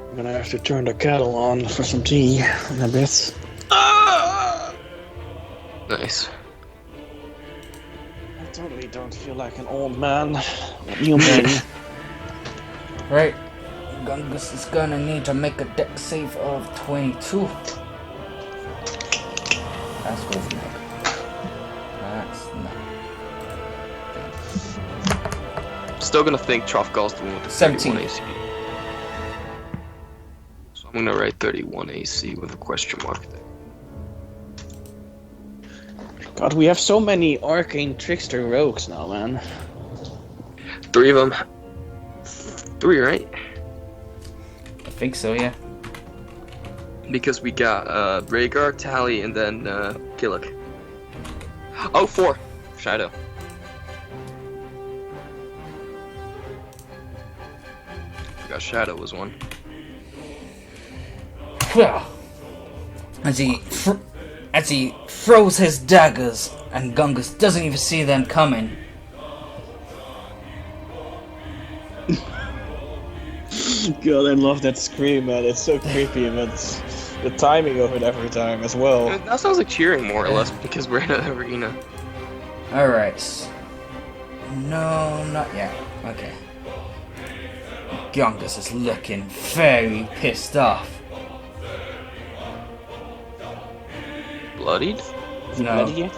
I'm gonna have to turn the kettle on for some tea in a bit. Nice. I totally don't feel like an old man. You man. Right. Gungus is gonna need to make a dex save of 22. That's with me. That's not. Still gonna think Trothgal's the one with the 17. 31 AC. So I'm gonna write 31 AC with a question mark there. God, we have so many arcane trickster rogues now, man. 3 of them. 3, right? I think so, yeah. Because we got Rhaegar, Tally, and then Killick. Oh, 4. Shadow. Forgot Shadow was 1. As he throws his daggers, and Gungus doesn't even see them coming. God, I love that scream, man. It's so creepy, but the timing of it every time as well. That sounds like cheering, more or less, because we're in an arena. Alright. No, not yet. Okay. Gungus is looking very pissed off. Bloodied? Is he No. bloody yet?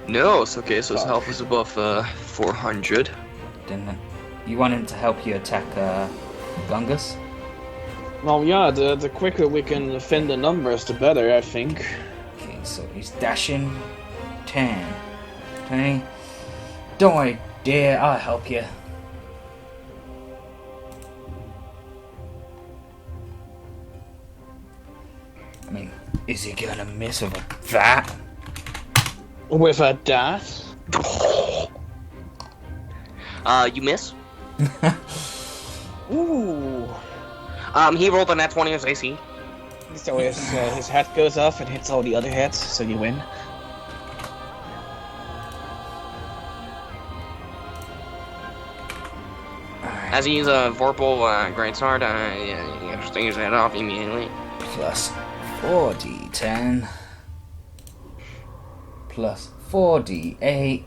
No, it's okay, so his health is above 400. Then you want him to help you attack Gungus? Well, yeah, the quicker we can fend the numbers, the better, I think. Okay, so he's dashing. 10, 20. Don't worry, dear, I'll help you. I mean, is he gonna miss with that? With a dash? You miss? Ooh. He rolled a nat 20 as AC. So his head goes off and hits all the other heads, so you win. As he uses a Vorpal Greatsword, he just takes his head off immediately. Plus 4d10. Plus 4d8.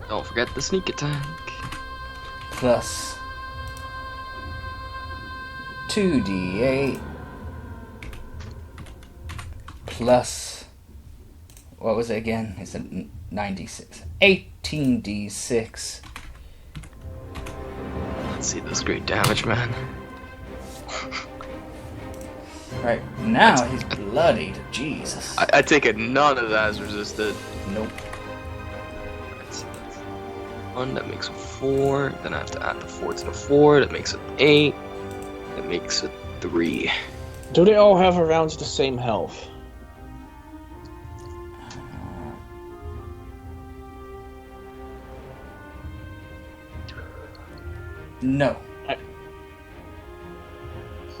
Don't forget the sneak attack. Plus 2d8. Plus, what was it again? It's a 96. 18d6. Let's see this great damage, man. Right, now he's bloodied. Jesus. I take it none of that is resisted. Nope. That's 1, that makes it 4. Then I have to add the 4 to the 4. That makes it 8. That makes it 3. Do they all have around the same health? No.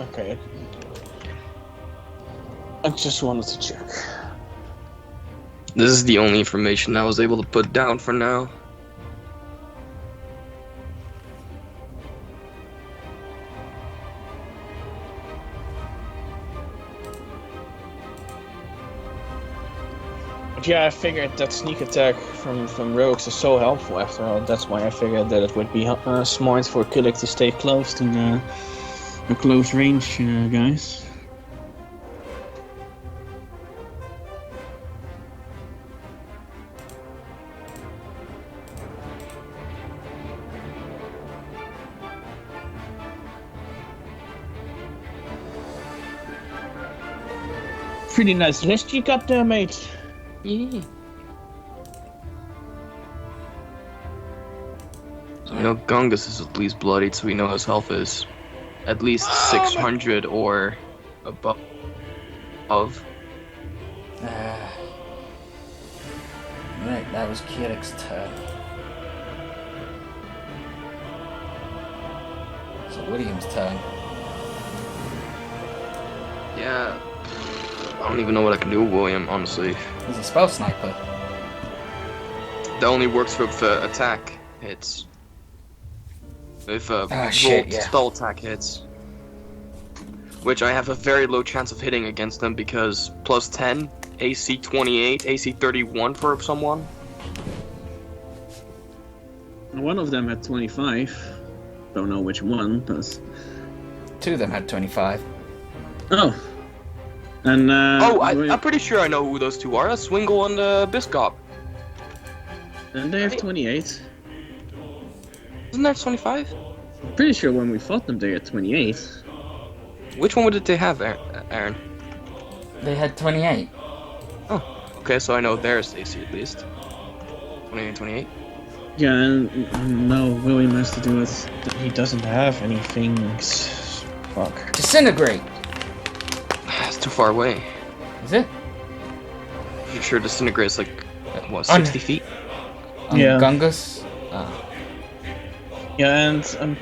Okay. I just wanted to check. This is the only information I was able to put down for now. But yeah, I figured that sneak attack from rogues is so helpful after all. That's why I figured that it would be smart for Kulik to stay close to the close range guys. Pretty nice list you got there, mate. Yeah. So we know Gungus is at least bloodied, so we know his health is at least 600 or above. Right, that was Kielik's turn. So William's turn. Yeah. I don't even know what I can do with William, honestly. He's a spell sniper. That only works with attack hits. If shit, yeah. spell attack hits. Which I have a very low chance of hitting against them because plus 10, AC 28, AC 31 for someone. One of them had 25. Don't know which one, but... Two of them had 25. Oh. And, I'm pretty sure I know who those two are. Swingle and Biscop. And they have 28. Isn't that 25? I'm pretty sure when we fought them they had 28. Which one did they have, Aaron? They had 28. Oh, okay, so I know theirs AC at least. 28 and 28. Yeah, and no, William has to do it. He doesn't have anything. Fuck. Disintegrate! That's too far away. Is it? You sure disintegrates like, what, 60 feet? On Yeah. Gungus? Yeah, and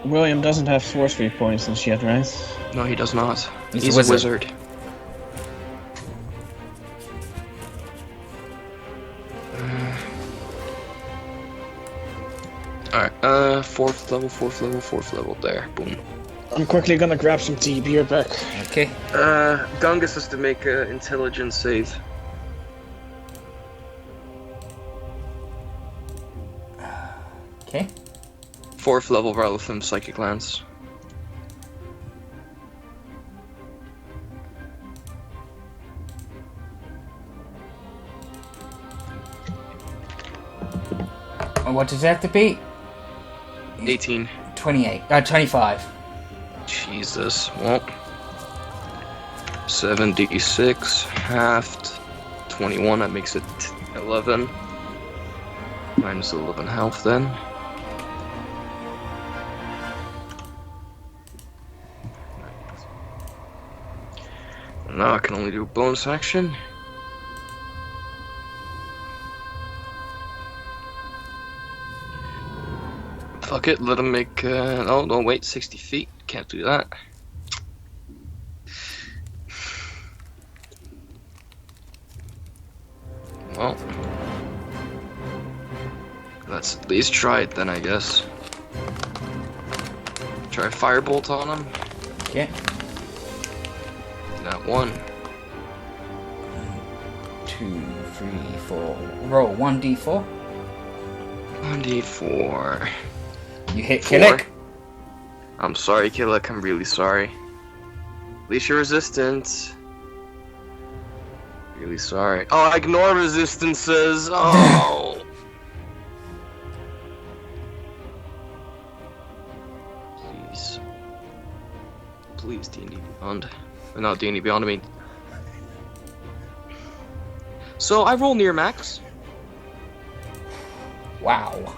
William doesn't have sorcery points and shit, right? No, he does not. He's a a wizard. Alright, fourth level, there. Boom. I'm quickly gonna grab some tea, be right back. Okay. Gungus has to make an intelligence save. Okay. 4th level relevant psychic lance. What does it have to be? 18. 28. 25. Jesus. Well. 7d6 halved. 21, that makes it 11. Minus 11 health then. Now I can only do bonus action. Fuck it, let him make. Oh, no, wait, 60 feet. Can't do that. Well, let's at least try it then, I guess. Try firebolt on him. Okay. That one. 2, 3, 4. Roll 1d4. 1d4. You hit 4. Killick. I'm sorry, Killick. I'm really sorry. At least you're resistant. Really sorry. Oh, I ignore resistances. Oh. Please. Please, D&D Beyond. No, D&D Beyond, I mean. So, I roll near max. Wow.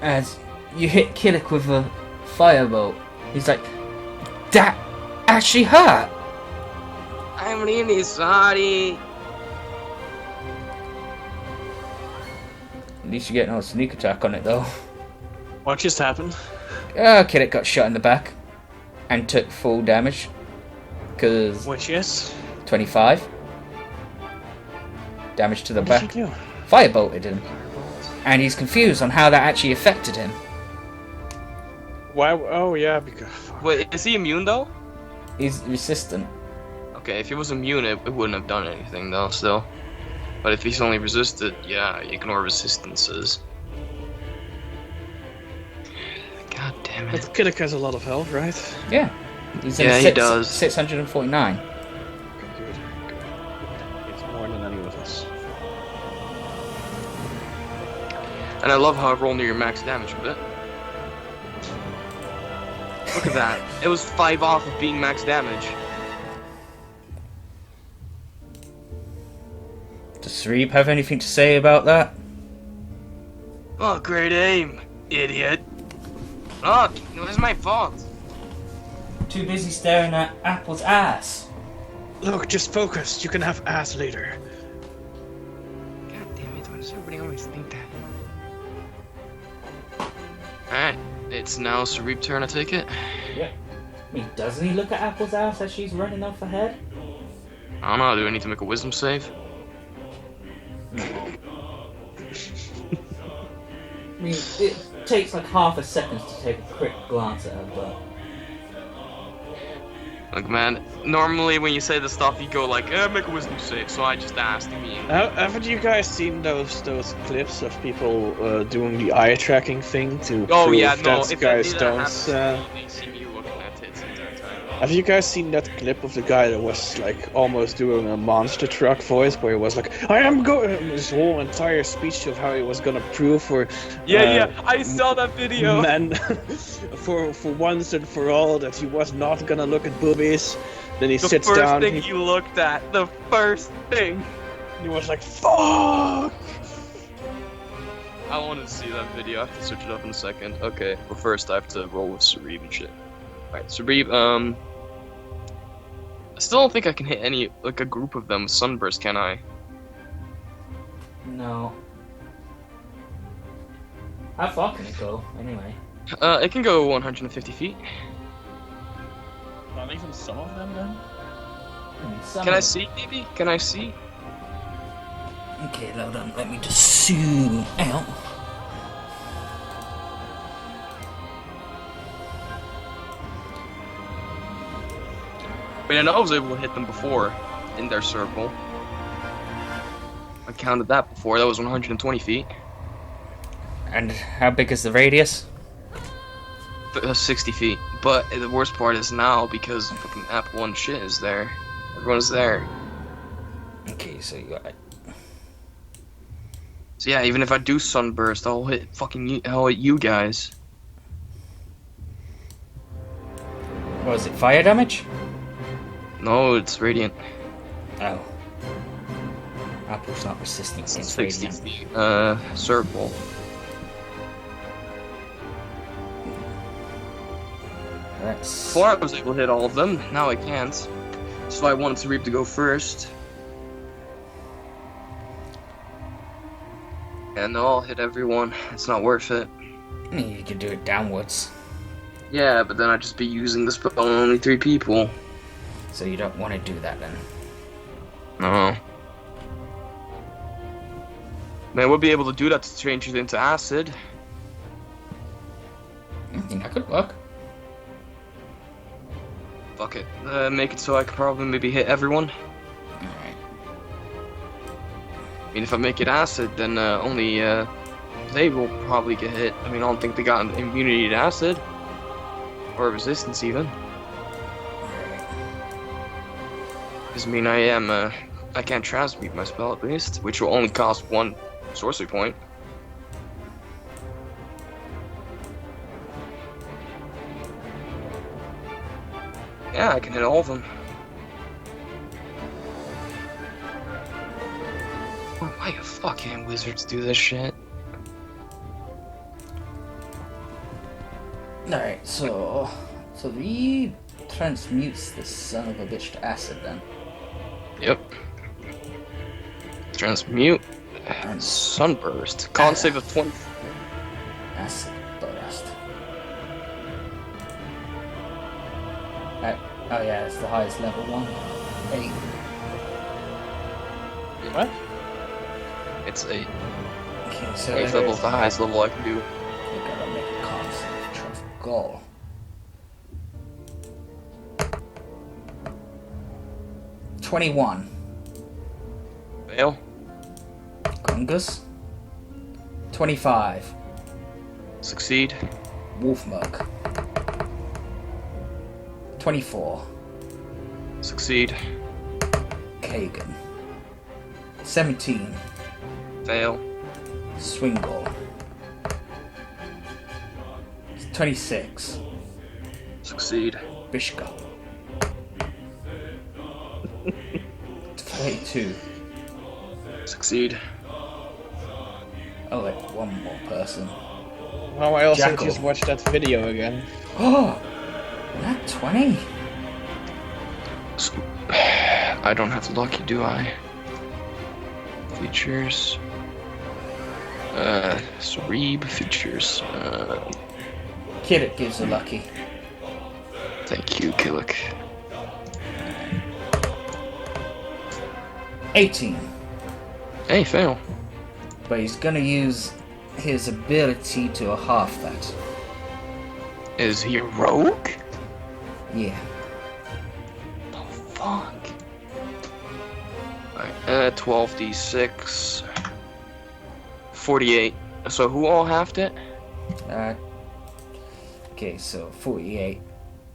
As you hit Killick with a firebolt, he's like, that actually hurt! I'm really sorry. At least you get no sneak attack on it though. What just happened? Killick got shot in the back and took full damage. Because Which is? 25 damage to the What back. did you do? Firebolted him. And he's confused on how that actually affected him. Why? Oh yeah, because. Wait, is he immune though? He's resistant. Okay, if he was immune, it wouldn't have done anything though, still. But if he's only resisted, yeah, ignore resistances. God damn But it. Killick has a lot of health, right? Yeah. He's Yeah, he does. 649. Okay, good. It's more than any of us. And I love how I roll near your max damage with it. Look at that. It was 5 off of being max damage. Does Reeb have anything to say about that? Oh, great aim, idiot. Look, it was my fault. Too busy staring at Apple's ass. Look, just focus. You can have ass later. God damn it, why does everybody always think that? Alright, it's now Sareeb's turn, I take it. Yeah. I mean, doesn't he look at Apple's ass as she's running off ahead? I don't know, do I need to make a wisdom save? I mean, it takes like half a second to take a quick glance at her, but... Look, man, normally when you say this stuff, you go like, make a wisdom save, so I just asked me. Haven't you guys seen those clips of people doing the eye tracking thing to Oh prove yeah, no, that if guys that don't? they see me looking at tits the entire time. Have you guys seen that clip of the guy that was like almost doing a monster truck voice, where he was like, "I am going," this whole entire speech of how he was gonna prove for I saw that video. men for once and for all that he was not gonna look at boobies. Then he The sits first down. thing he looked at, the first thing. He was like, "Fuck!" I wanted to see that video. I have to search it up in a second. Okay, but first I have to roll with Sareeb and shit. Alright, Sareeb, I still don't think I can hit any, like, a group of them with Sunburst, can I? No. How far can it go, anyway? It can go 150 feet. Not even some of them, then. Can I see, maybe? Can I see? Okay, hold on. Let me just zoom out. But I know I was able to hit them before in their circle. I counted that before. That was 120 feet. And how big is the radius? 60 feet. But the worst part is now because fucking App 1 shit is there. Everyone's there. Okay, so you got it. So yeah, even if I do Sunburst, I'll hit you guys. What was it, fire damage? No, it's Radiant. Oh. Apple's not resistant It's against 60 radiant. feet. Circle. That's... Before I was able to hit all of them, now I can't. So I wanted Reap to go first. And no, I'll hit everyone. It's not worth it. You could do it downwards. Yeah, but then I'd just be using the spell on only 3 people. So you don't want to do that then. No. Man, we'll be able to do that to change it into acid. I think that could work. Fuck it. Make it so I can probably maybe hit everyone. Alright. I mean, if I make it acid, then only they will probably get hit. I mean, I don't think they got an immunity to acid. Or resistance, even. Because, I mean, I can't transmute my spell, at least. Which will only cost 1 sorcery point. Yeah, I can hit all of them. Why do fucking wizards do this shit? Alright, so he transmutes this son of a bitch to acid then. Yep. Transmute. Sunburst. Con save of 20. Acid burst. Oh yeah, it's the highest level one. 8. What? It's 8. Okay, so 8th level is the highest level I can do. we gotta make a con save. Trust goal. $21. Fail. Gungus. 25. Succeed. Wolfmug. 24. Succeed. Kagan. 17. Fail. Swingle. 26. Succeed. Bishka. 32. Succeed. Oh wait, one more person. Oh, I also Jackal. just watched that video again. Oh! Not 20? I don't have lucky, do I? Features. Cereeb features. Kiddick gives a lucky. Thank you, Killick. 18. Hey, fail. But he's gonna use his ability to half that. Is he a rogue? Yeah. Oh, fuck. Alright, 12d6. 48. So who all halved it? Okay, so 48.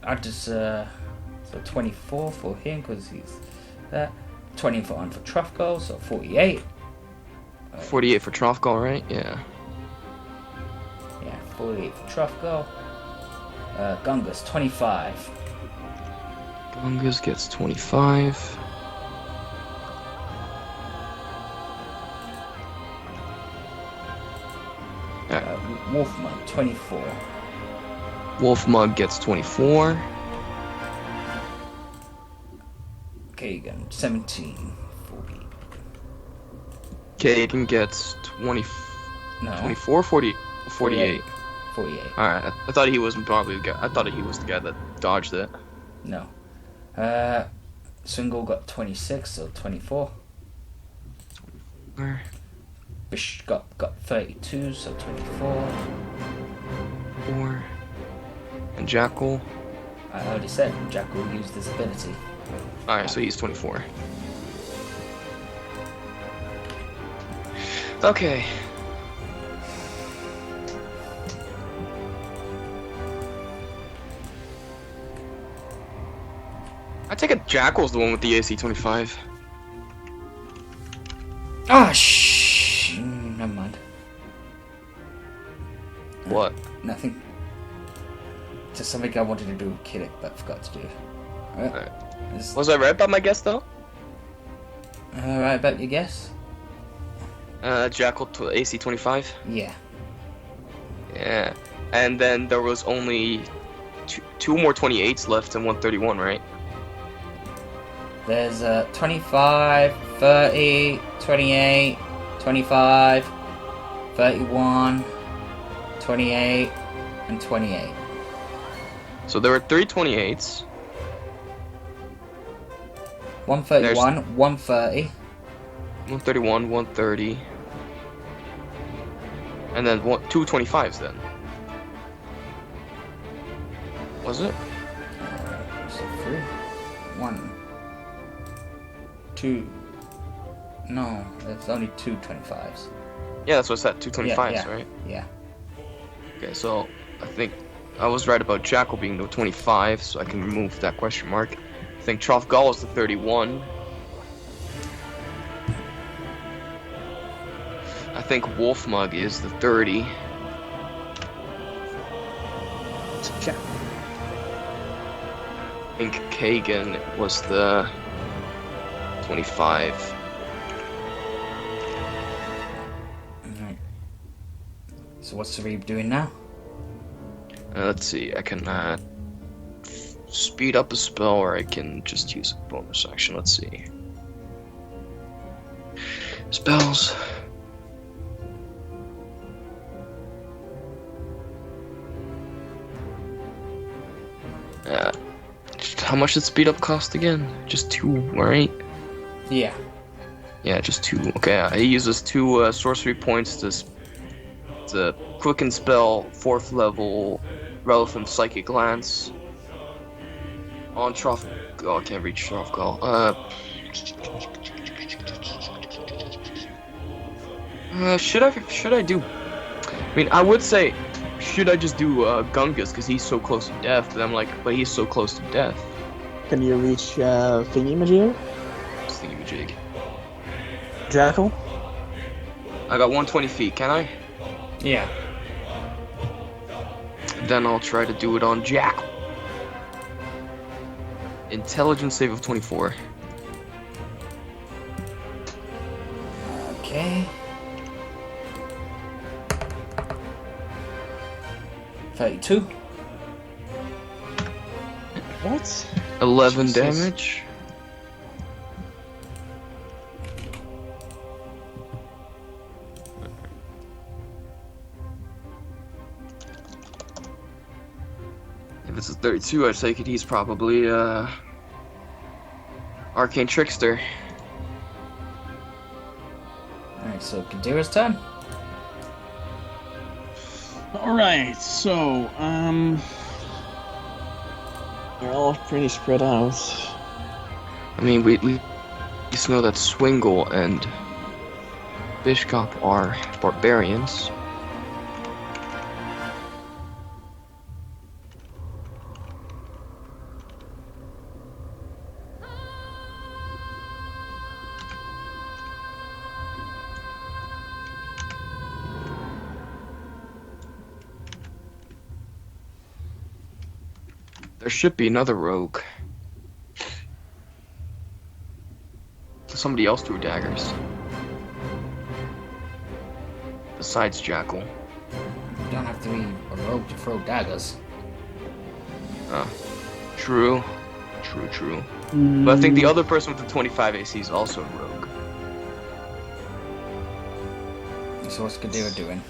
I just, so 24 for him, because he's that. 24 for Truffgo, so 48. 48 for Trothgal, right? Yeah. Yeah, 48 for Truffgo. Gungus, 25. Gungus gets 25. Wolfman, 24. Wolfmug gets 24. Kagan, 17. 40. Kagan gets 20, No, 24, 40, 48. 48. Alright, I thought he wasn't probably the guy. I thought he was the guy that dodged it. No. Swingle got 26, so 24. Where? Bish got 32, so 24. 4. And Jackal. I already said Jackal used his ability. Alright, so he's 24. Okay. I take it Jackal's the one with the AC 25. Ah, never mind. What? Nothing. Just something I wanted to do with Kiddick, but forgot to do. Alright. Was I right about my guess, though? Right about your guess? Jackal AC 25? Yeah. Yeah. And then there was only two more 28s left and 131, right? There's 25, 30, 28, 25. 31, 28, and 28. So there were 3 28s. 131, 130. 131, 130. And then 2 25s then. Was it? So 3, 1, 2. No, there's only 2 25s. Yeah, that's what I said. 2 25s, yeah. right? Yeah. Okay, so I think I was right about Jackal being the 25, so I can remove that question mark. I think Trofgal is the 31. I think Wolfmug is the 30. Check. I think Kagan was the 25. Alright. So what's the Reeb doing now? Let's see, I can speed up a spell, or I can just use a bonus action. Let's see. Spells. How much did speed up cost again? Just 2, right? Yeah. Yeah, just 2. Okay, he uses 2 sorcery points to quicken spell, 4th level, relevant psychic glance on Trof. Oh, I can't reach Trofgal. Should I do? I mean, I would say, should I just do Gungus because he's so close to death? But I'm like, but he's so close to death. Can you reach Thingy-majig? It's thingy-majig. Jackal? I got 120 feet. Can I? Yeah. Then I'll try to do it on Jackal. Intelligence save of 24. Okay. 32. What? 11 Jesus. damage. If it's a 32, I take it he's probably Arcane Trickster. Alright, so Kadira's turn. Alright, so, they're all pretty spread out. I mean, we just know that Swingle and Bishkop are barbarians. There should be another rogue. Somebody else threw daggers. Besides Jackal. You don't have to be a rogue to throw daggers. True. True. But I think the other person with the 25 AC is also a rogue. So what's Kadira doing?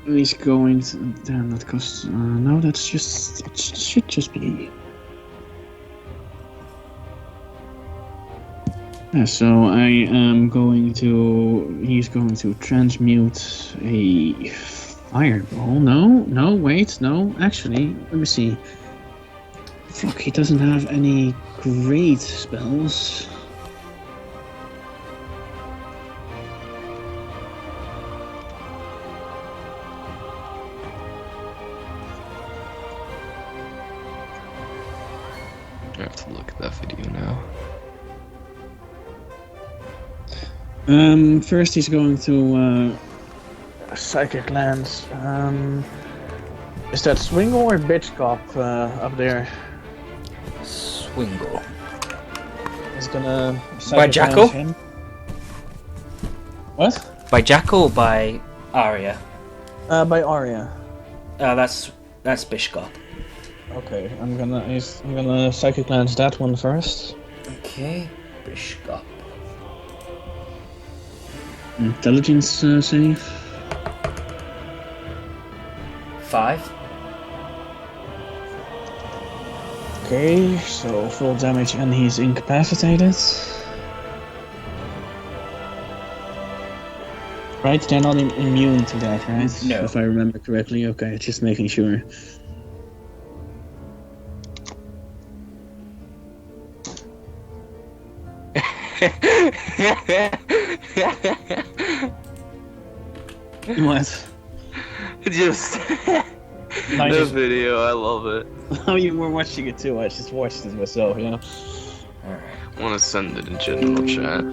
He's going to... Damn, that costs... no, that's just... It should just be... Yeah, so I am going to... He's going to transmute a fireball. No, wait, no. Actually, let me see. Fuck, he doesn't have any great spells. I have to look at that video now. First he's going to Psychic Lance. Is that Swingle or Bitchcop up there? Swingle. He's gonna By Jackal? Him. What? By Jackal or by Arya? By Arya. That's Bishkop. Okay, I'm gonna psychic glance that one first. Okay, Bishop. Intelligence save. 5. Okay, so full damage and he's incapacitated. Right, they're not immune to that, right? No. If I remember correctly. Okay, just making sure. What? Just the video, I love it. Oh, you were watching it too. I just watched it myself, yeah. Alright. I want to send it in general chat.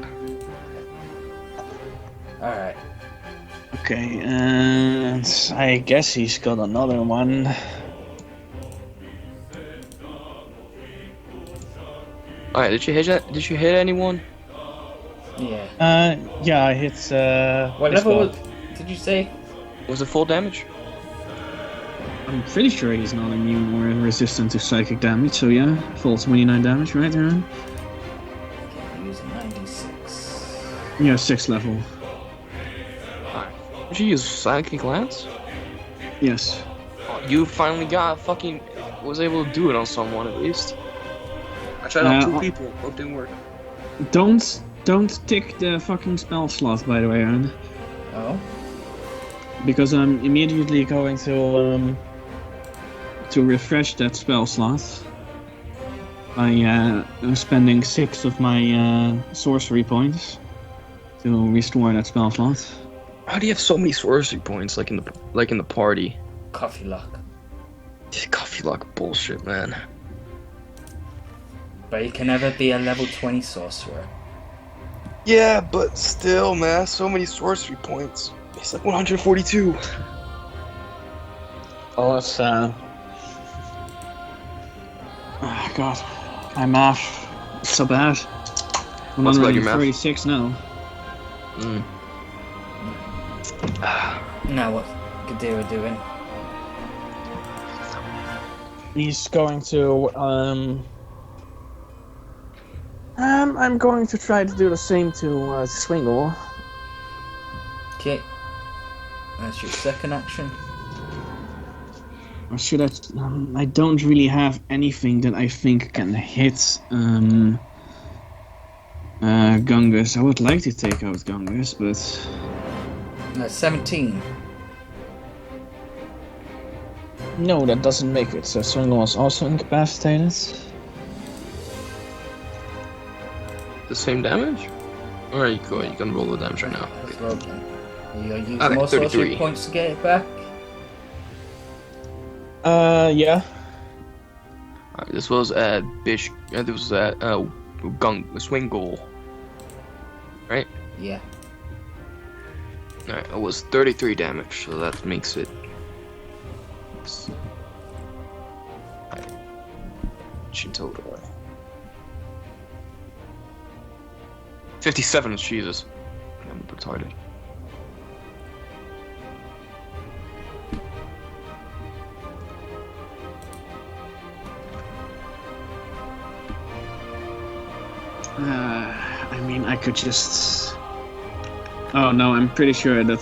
Alright. Okay, and I guess he's got another one. Alright, did you hit that? Did you hit anyone? Yeah. Yeah, I hit, What his level squad. did you say? Was it full damage? I'm pretty sure he's not immune or resistant to psychic damage, so yeah, full 29 damage, right, Aaron? Okay, using 96. Yeah, 6th level. Did you use Psychic Glance? Yes. You finally was able to do it on someone at least. I tried on 2 people, both didn't work. Don't tick the fucking spell slot, by the way, Aaron. Oh? Because I'm immediately going to refresh that spell slot by spending 6 of my sorcery points to restore that spell slot. How do you have so many sorcery points like in the party? Coffee luck. Coffee luck bullshit, man. But you can never be a level 20 sorcerer. Yeah, but still, man, so many sorcery points. It's like 142. Oh, that's oh, God, my math is so bad. What's about your math? 136 now. Now what Gadira doing? He's going to I'm going to try to do the same to Swingle. Okay. That's your second action. Or should I don't really have anything that I think can hit Gungus. I would like to take out Gungus, but 17. no, that doesn't make it. So Swingle is also incapacitated. The same damage? Alright, go ahead, you can roll the damage right now. Let's roll then. You gotta use Okay, more sorcery 33. points to get it back. Yeah. Alright, this was at Swingle. Right? Yeah. Alright, it was 33 damage, so that makes it. Total. 57, Jesus. I'm retarded. I mean, I could just. Oh no, I'm pretty sure that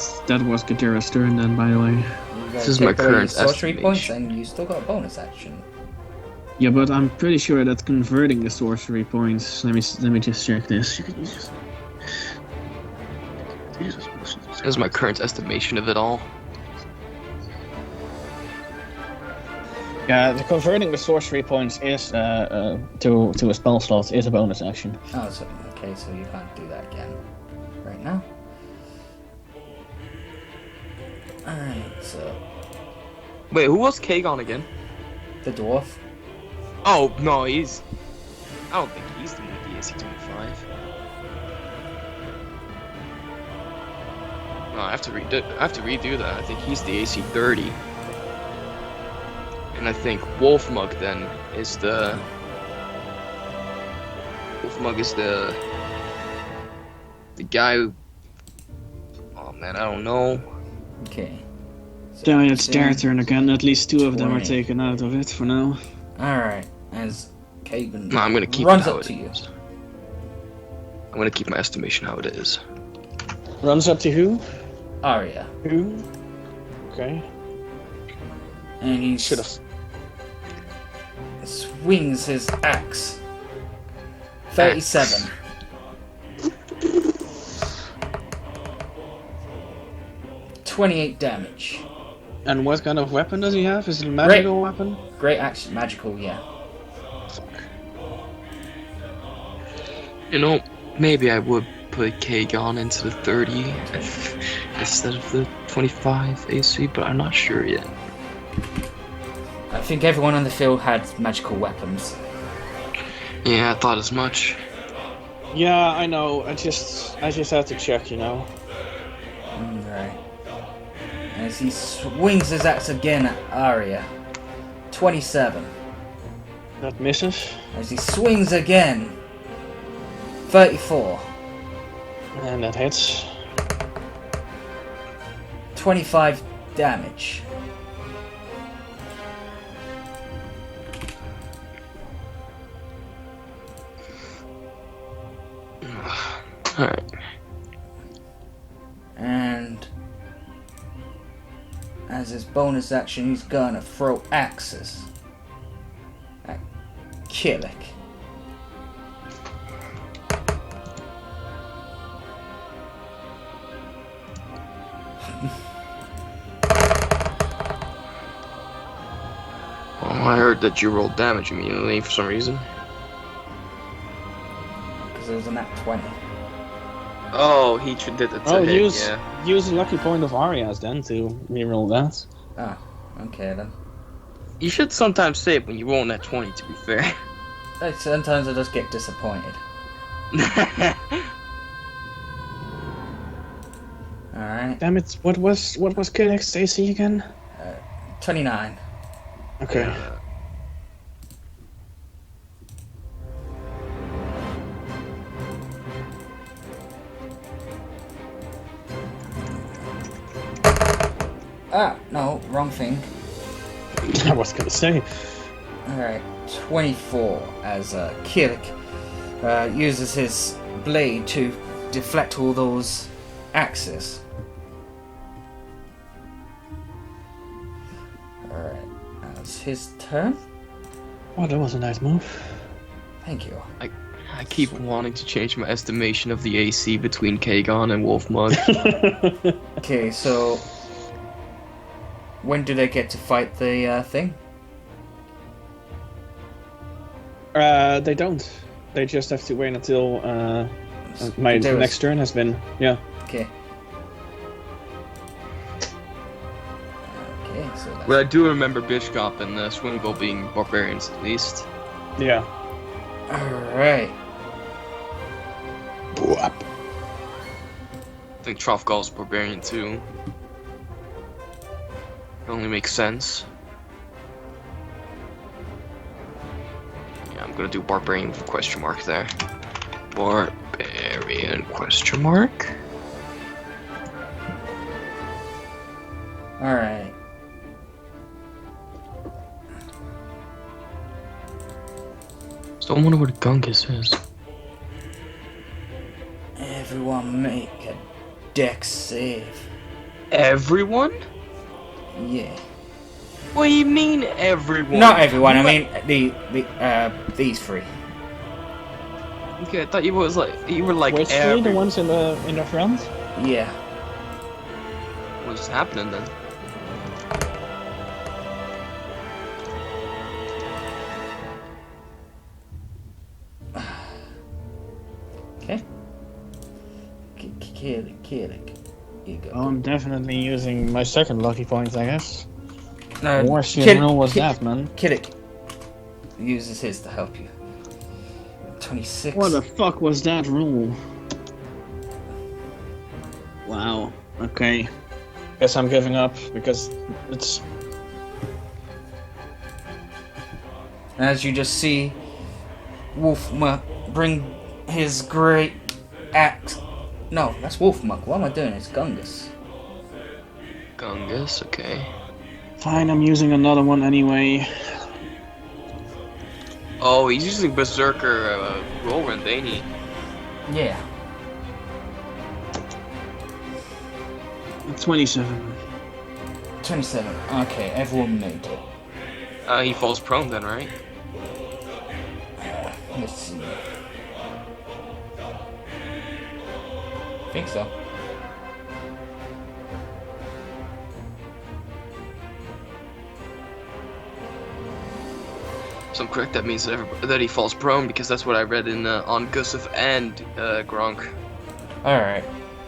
was Gadira's turn then. By the way. You This gotta is my take away your current sorcery points, estimation. and you still got a bonus action. Yeah, but I'm pretty sure that converting the sorcery points. Let me just check this. This is my current estimation of it all. Yeah, the converting the sorcery points is to a spell slot is a bonus action. Oh, so, okay, so you can't do that again right now. Alright, so Wait, who was Kagon again? the dwarf. Oh, no, I don't think he's the DAC 25. No, I have to redo that. I think he's the AC 30. And I think Wolfmug then is the... Wolfmug is the guy who... Oh man, I don't know. Okay, Damn, it's their turn again. At least 2 of them are 20. taken out of it for now. Alright, as Kagan No, I'm gonna keep runs it how up it to you. is. I'm gonna keep my estimation how it is. Runs up to who? Arya. Who? Okay. And he Should have. swings his axe. 37. 28 damage. And what kind of weapon does he have? Is it a magical weapon? Great axe, magical, yeah. Fuck. You know, maybe I would put Kagon into the 30 instead of the 25 AC, but I'm not sure yet. I think everyone on the field had magical weapons. Yeah, I thought as much. Yeah, I know. I just had to check, you know. Right. As he swings his axe again at Arya. 27. That misses. As he swings again. 34. And that hits. 25 damage. Alright. And as his bonus action, he's gonna throw axes at Killick. Oh, I heard that you rolled damage immediately for some reason. Because it was a nat 20. Oh, he did it to Oh, hit, yeah. use the lucky point of Arya's then to reroll that. Ah, okay then. You should sometimes say it when you roll that 20, to be fair. Like, sometimes I just get disappointed. Alright. Damn it! What was Killick's AC again? 29. Okay. Ah, no, wrong thing. I was gonna say. Alright, 24 as Killick uses his blade to deflect all those axes. Alright, that's his turn. Oh, that was a nice move. Thank you. I keep wanting to change my estimation of the AC between Kagon and Wolfmug. Okay, so when do they get to fight the thing? They don't. They just have to wait until my There was- next turn has been. Yeah. Okay. Okay, so that's... Well, I do remember Bishop and Swingle being barbarians at least. Yeah. Alright. Bwap. I think Trofgal's barbarian too. It only makes sense. Yeah, I'm gonna do barbarian with a question mark there. Barbarian question mark? Alright. Still wonder what a Gungus is. Everyone make a dex save. Everyone? Yeah. What do you mean everyone? Not everyone, I mean these three. Okay, I thought you were like Which three? every... The ones in the front? Yeah. What's happening then? Okay. Killick. You go. I'm definitely using my second lucky point, I guess. No, What shit roll was that, man? Killick uses his to help you. 26. What the fuck was that roll? Wow. Okay. Guess I'm giving up because it's. As you just see Wolfmuck bring his great axe. No, that's Wolfmuck. What am I doing? It's Gungus. Gungus, okay. Fine, I'm using another one anyway. Oh, he's using Berserker Roland, ain't he? Yeah. 27. 27. Okay, everyone made it. He falls prone then, right? Let's see. I think so. So I'm correct, that means that he falls prone, because that's what I read in on Gustav and Gronk. Alright.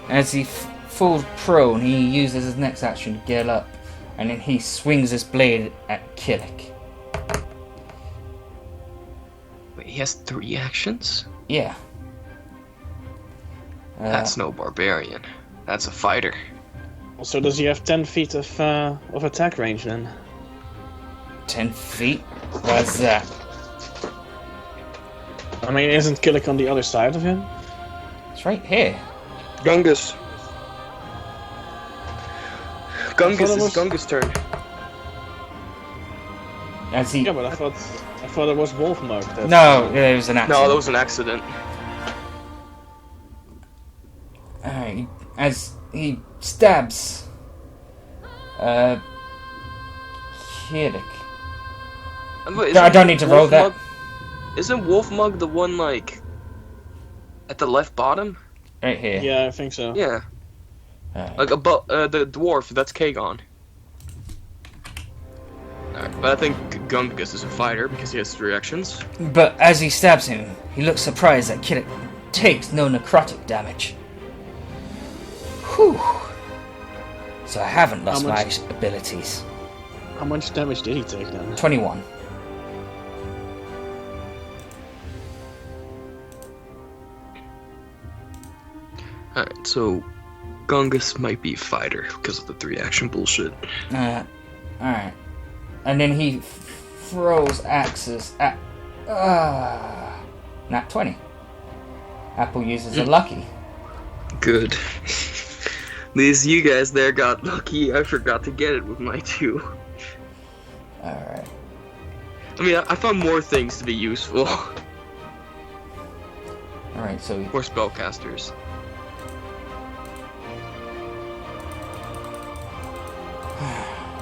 As he falls prone, he uses his next action to get up, and then he swings his blade at Killick. Wait, he has 3 actions? Yeah. That's no barbarian. That's a fighter. So does he have 10 feet of attack range then? 10 feet? What's that? I mean, isn't Killick on the other side of him? It's right here. Gungus. Gungus it was- is Gungus' turn. As he... Yeah, but I thought it was Wolfmark. That No, it was an accident. No, that was an accident. Alright, as he stabs Killick. I don't need to roll that. Isn't Wolfmug the one, like, at the left bottom? Right here. Yeah, I think so. Yeah. Alright. Like, above, the dwarf, that's Kagon. Alright, but I think Gungus is a fighter, because he has 3 actions. But as he stabs him, he looks surprised that Killick takes no necrotic damage. Whew. So I haven't lost my abilities. How much damage did he take then? 21. Alright, so Gungus might be a fighter because of the 3 action bullshit. Alright. And then he throws axes at... Nat 20. Apple uses a lucky. Good. These you guys there got lucky. I forgot to get it with my 2. Alright. I mean, I found more things to be useful. Alright, so he... For spellcasters.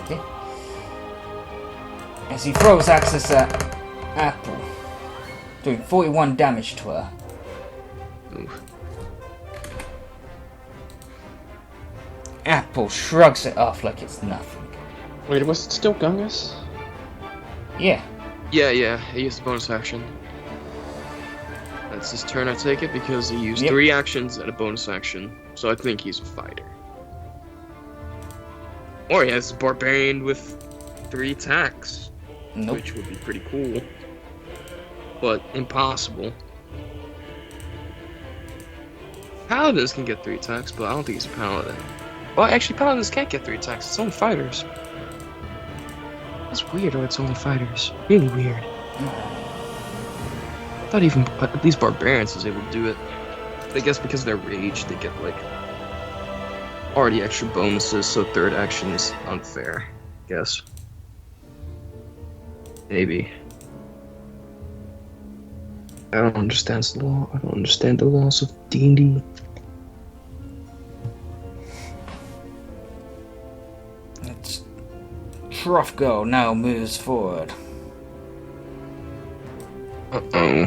Okay. As he throws axes at Apple, doing 41 damage to her. Oof. Apple shrugs it off like it's nothing. Wait, was it still Gungus? Yeah. Yeah, he used the bonus action. That's his turn, I take it, because he used Yep. 3 actions and a bonus action. So I think he's a fighter. Or he has a barbarian with 3 attacks. Nope. Which would be pretty cool. But impossible. Paladins can get 3 attacks, but I don't think he's a paladin. Well, actually, paladins can't get 3 attacks. It's only fighters. That's weird, or it's only fighters. Really weird. I thought even at least barbarians was able to do it. I guess because of their rage, they get like already extra bonuses, so 3rd action is unfair. I guess. Maybe. I don't understand the law. I don't understand the laws of D&D. It's... Hrothgar now moves forward. Uh-oh.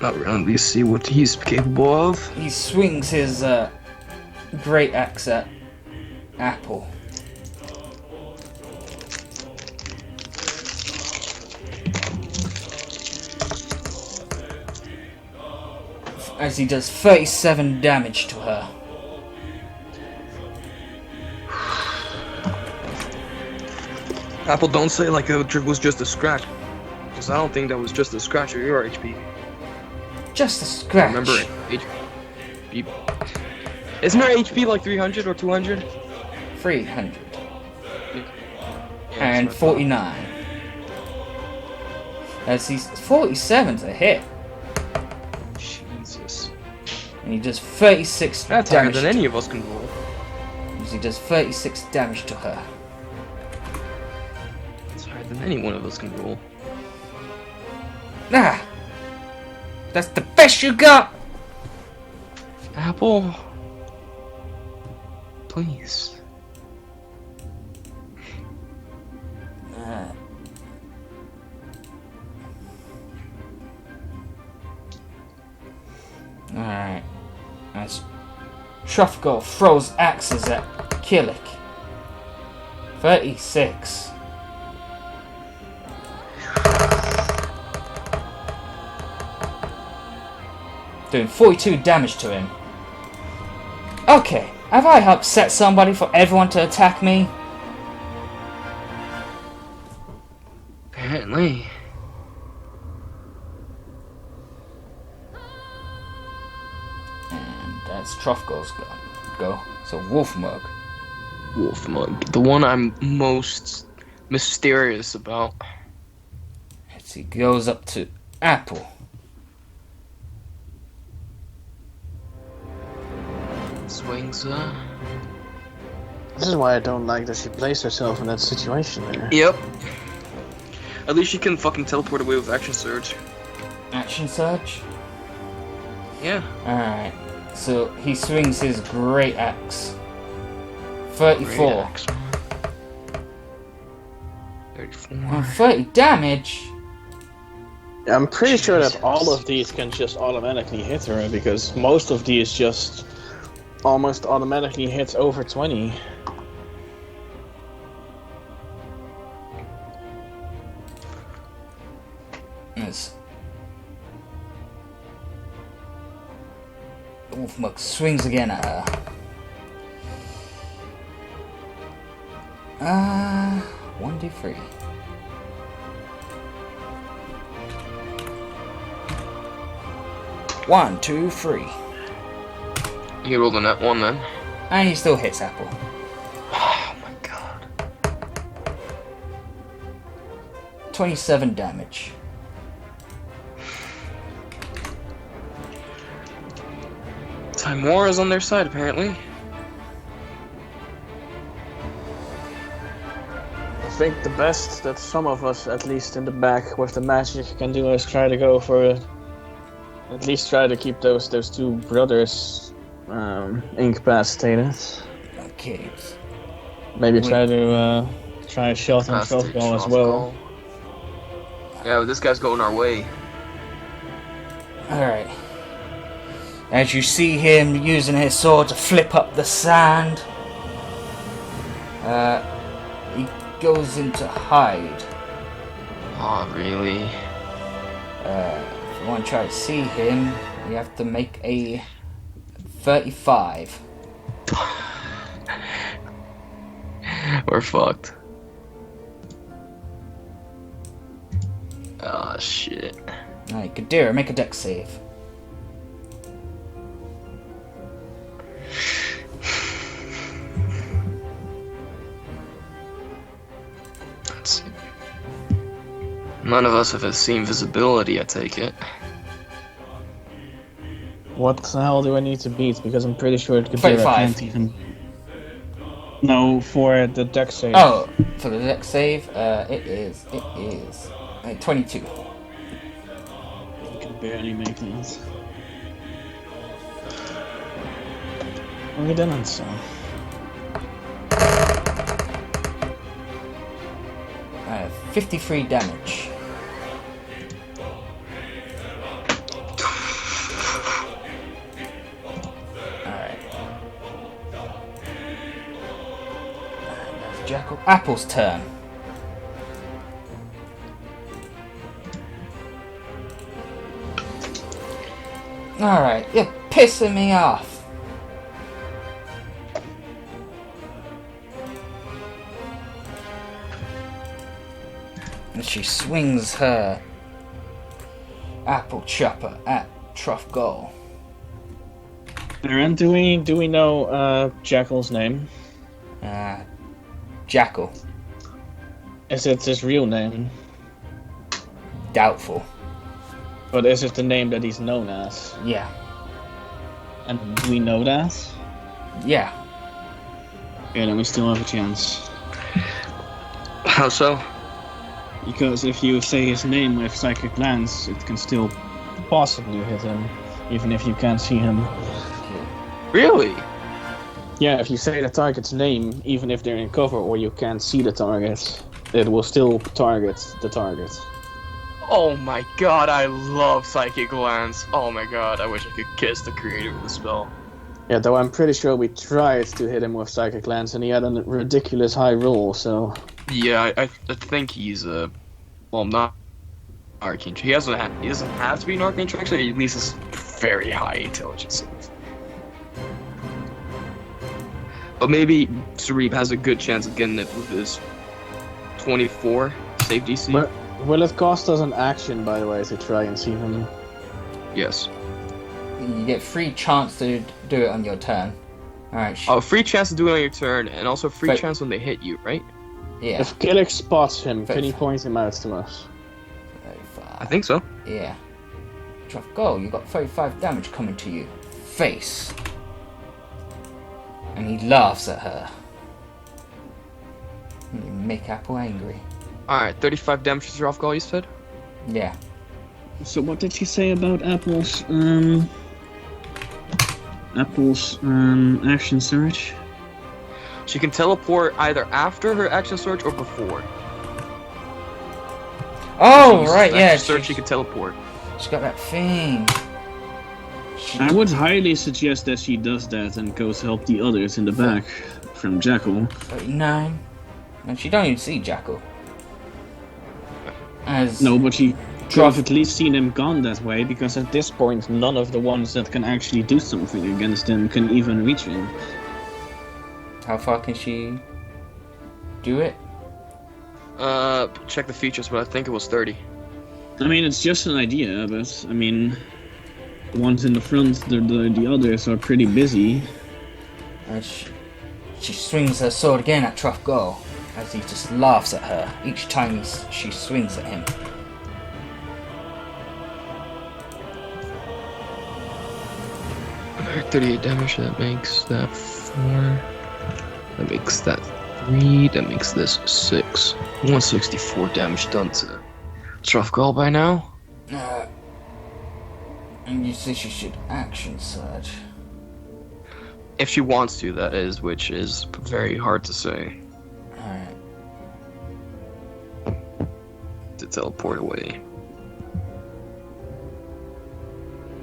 Not really see what he's capable of. He swings his great axe at Apple. As he does 37 damage to her. Apple, don't say like it was just a scratch. Because I don't think that was just a scratch of your HP. Just a scratch. Remember, HP. Isn't her HP like 300 or 200? 300. Yeah, And that's what I 49. As he's 47's a hit. thought. Jesus. And he does 36 That's higher damage. than any of us can roll. he does 36 damage to her. It's higher than any one of us can roll. Ah! That's the best you got! Apple. Please. Alright. As Truffgo throws axes at Killick. 36. Doing 42 damage to him. Okay, have I upset somebody for everyone to attack me? Apparently. And that's Truffgo's go. So Wolfmug. Wolfmug. The one I'm most mysterious about. As he goes up to Apple. Swings, This is why I don't like that she placed herself in that situation there. Yep. At least she can fucking teleport away with action surge. Action Surge? Yeah. Alright. So he swings his great axe. 34. Great axe. 34. And 30 damage? I'm pretty sure that Jesus. all of these can just automatically hit her, because most of these just almost automatically hits over 20. Yes. Wolfmug swings again at her. 1d3. One, two, three. You rolled a net one then. And he still hits Apple. Oh my god. 27 damage. Time War is on their side apparently. I think the best that some of us, at least in the back with the magic, can do is try to go for at least try to keep those two brothers incapacitated. Okay. Maybe try to try a shot on Fantastic Truffgo as shot well. goal. Yeah, but this guy's going our way. Alright. As you see him using his sword to flip up the sand, he goes into hide. Oh, really? If you want to try to see him, you have to make a 35. We're fucked. Ah, shit. Alright, Gadira, make a dex save. Let's see. None of us have seen visibility, I take it. What the hell do I need to beat? Because I'm pretty sure Gadira 35. can't even. No, for the dex save. Oh, for the dex save, it is 22. I can barely make that. We didn't, so. 53 damage. Alright. That's Jackal. Apple's turn. Alright, you're pissing me off. And she swings her apple chopper at Truffgo. Aaron, do we know Jackal's name? Jackal. Is it his real name? Doubtful. But is it the name that he's known as? Yeah. And do we know that? Yeah. Yeah, then we still have a chance. How so? Because if you say his name with Psychic Glance, it can still possibly hit him, even if you can't see him. Really? Yeah, if you say the target's name, even if they're in cover or you can't see the target, it will still target the target. Oh my god, I love Psychic Glance. Oh my god, I wish I could kiss the creator of the spell. Yeah, though I'm pretty sure we tried to hit him with Psychic Glance and he had a ridiculous high roll, so... Yeah, I think he's well, not Arcane. He doesn't have to be an Arcane Track, at least it's very high intelligence. But maybe Sarib has a good chance of getting it with his 24 save DC. But will it cost us an action, by the way, to try and see him? Yes. You get free chance to do it on your turn. Alright. Oh, free chance to do it on your turn, and also free But- chance when they hit you, right? Yeah. If Killick spots him, can he 35. point him out to us? 35. I think so. Yeah. Drop goal, you got 35 damage coming to you. Face. And he laughs at her. You make Apple angry. Alright, 35 damage to off goal, you said? Yeah. So what did she say about Apple's, action surge? She can teleport either after her action surge or before. Oh, She uses right, yeah. action surge, she can teleport. She's got that thing. She, I would highly suggest that she does that and goes help the others in the back from Jackal. 39. And she don't even see Jackal. As No, but she could have at least seen him gone that way, because at this point none of the ones that can actually do something against him can even reach him. how far can she do it? Check the features, but I think it was 30. I mean, it's just an idea, but I mean, the ones in the front, the others are pretty busy. And she swings her sword again at Trofgol as he just laughs at her each time she swings at him. Alright, 38 damage, that makes that 4. That makes that 3. That makes this 6. 164 damage done to Trofgol by now. And you say she should action surge. If she wants to, that is, which is very hard to say. Alright. To teleport away.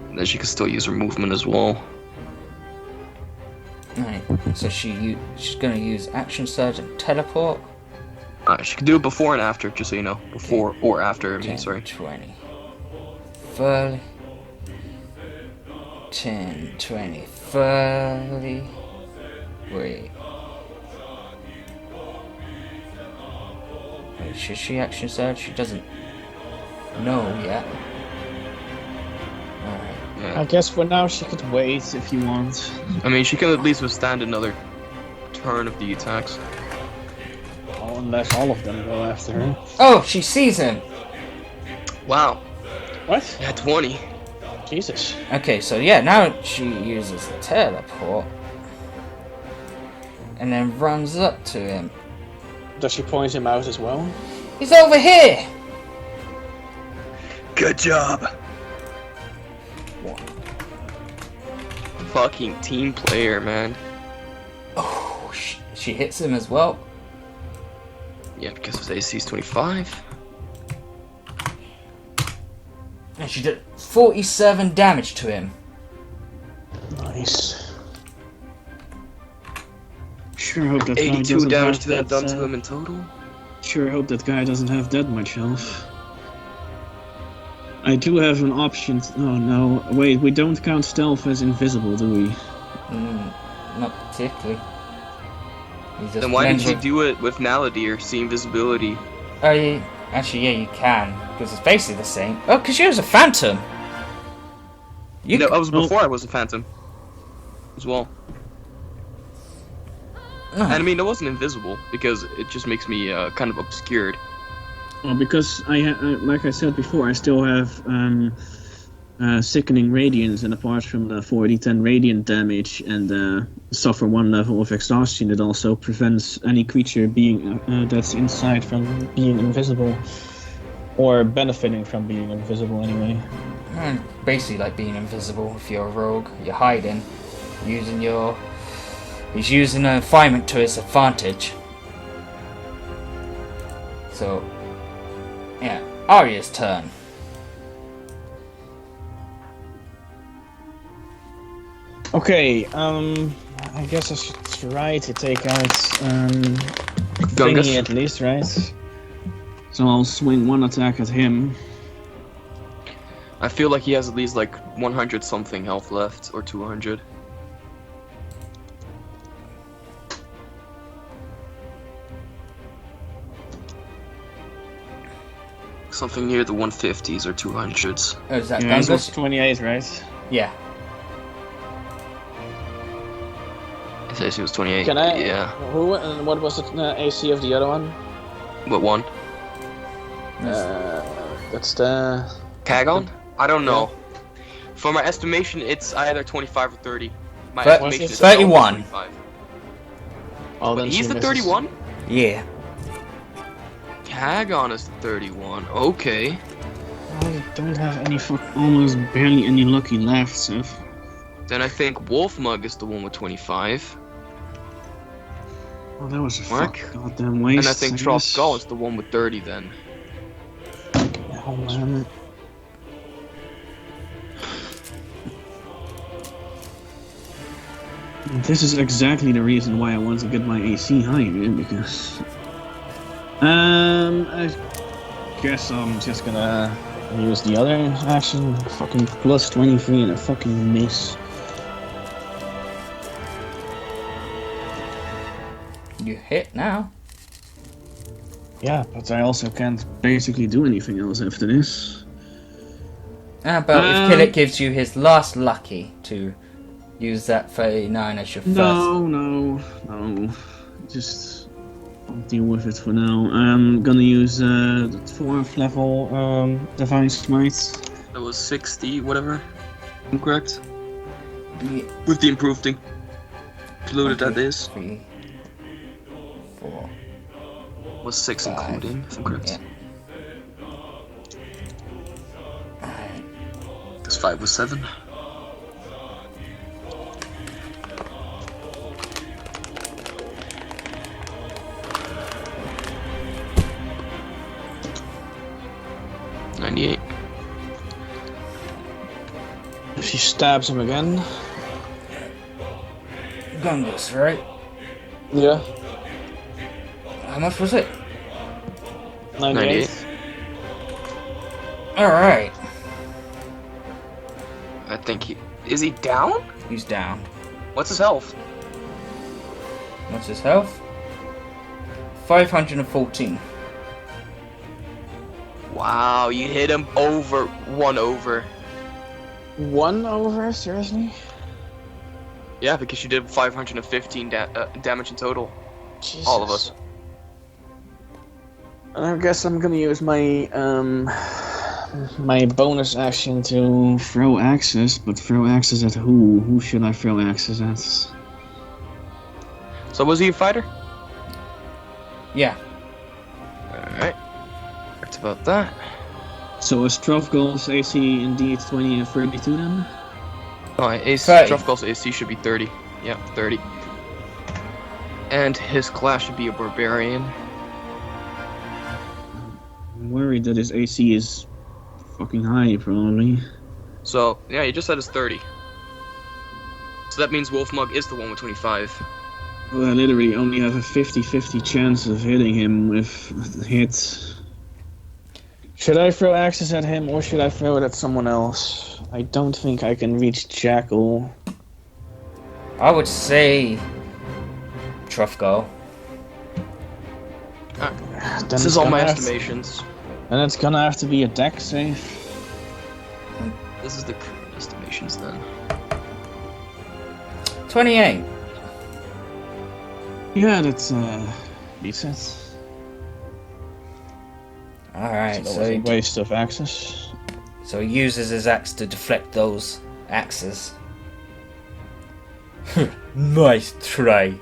And then she can still use her movement as well. Alright. So she's gonna use action surge and teleport. She can do it before and after, just so you know. Before or after, I mean, 10, sorry. 20. 30. 10, 20, 30. Wait. Should she action surge? She doesn't know yet. Alright. Yeah. I guess for now she could wait if you want. I mean, she can at least withstand another turn of the attacks. Oh, unless all of them go after her. Oh, she sees him! Wow. What? Yeah, 20. Jesus. Okay, so yeah, now she uses the teleport. And then runs up to him. Does she point him out as well? He's over here! Good job. Fucking team player, man. Oh, she hits him as well. Yeah, because his AC is 25. And she did 47 damage to him. Nice. Sure hope that guy 82 doesn't damage have to that done that, to him in total. Sure hope that guy doesn't have that much health. I do have an option. Oh no, wait, we don't count stealth as invisible, do we? Not particularly. He's just Then why did mental- you do it with Naladir, see invisibility? Oh, actually, yeah, you can. Because it's basically the same. Oh, because she was a phantom. No, c- I was before I was a phantom. As well. No. And I mean, it wasn't invisible, because it just makes me kind of obscured. Well, because like I said before, I still have sickening radiance, and apart from the 4d10 radiant damage and suffer 1 level of exhaustion, it also prevents any creature being that's inside from being invisible, or benefiting from being invisible anyway. Basically like being invisible if you're a rogue. You're hiding, he's using an environment to his advantage. So, yeah, Arya's turn. Okay, I guess I should try to take out Gungus. Thingy at least, right? So I'll swing 1 attack at him. I feel like he has at least like 100 something health left, or 200. Something near the 150s or 200s. Oh, is that Yeah, this was Gungus? 28, right? Yeah. His AC was 28. Can I? Yeah. Who and what was the AC of the other one? What one? That's the. Kagon? I don't know. For my estimation, it's either 25 or 30. My But- estimation is 31. 25. Oh, But then he's she the misses. 31? Yeah. Kagon is the 31. Okay. I don't have any almost barely any lucky left, so. Then I think Wolfmug is the one with 25. Oh, that was a Mark? goddamn waste. And I think Troll Skull is the one with 30 then. Oh man. This is exactly the reason why I want to get my AC higher, because I guess I'm just gonna use the other action. Fucking plus 23 and a fucking miss. You hit now. Yeah, but I also can't basically do anything else after this. But if Killick gives you his last lucky to use that 39 as your first. No. Just I'll deal with it for now. I'm gonna use the 4th level Divine Smite. That was 60, whatever. I'm correct? Yeah. With the improved included, that is. 3, 4. Was 6 5. including, if I'm correct. Yeah. Because 5 was 7. $98. She stabs him again. Gungus, right? Yeah. How much was it? 98. Alright. I think he... Is he down? He's down. What's his health? What's his health? 514. Wow, you hit him over. 1 over. 1 over? Seriously? Yeah, because you did 515 damage in total. Jesus. All of us. I guess I'm gonna use my my bonus action to throw axes, but throw axes at who? Who should I throw axes at? So was he a fighter? Yeah. Alright. That's about that. So is Strofgol's AC indeed 20 and 32 then? Oh, AC, 30. Truffgall's AC should be 30. Yeah, 30. And his class should be a barbarian. I'm worried that his AC is fucking high, probably. So, yeah, you just said it's 30. So that means Wolfmug is the one with 25. Well, I literally only have a 50-50 chance of hitting him with hits. Should I throw axes at him, or should I throw it at someone else? I don't think I can reach Jackal. I would say Truffgall. This is all my estimations. And it's gonna have to be a deck save. This is the estimations then. 28. Yeah, that's beats it. Alright, That so was a he, waste of axes. So he uses his axe to deflect those axes. Nice try.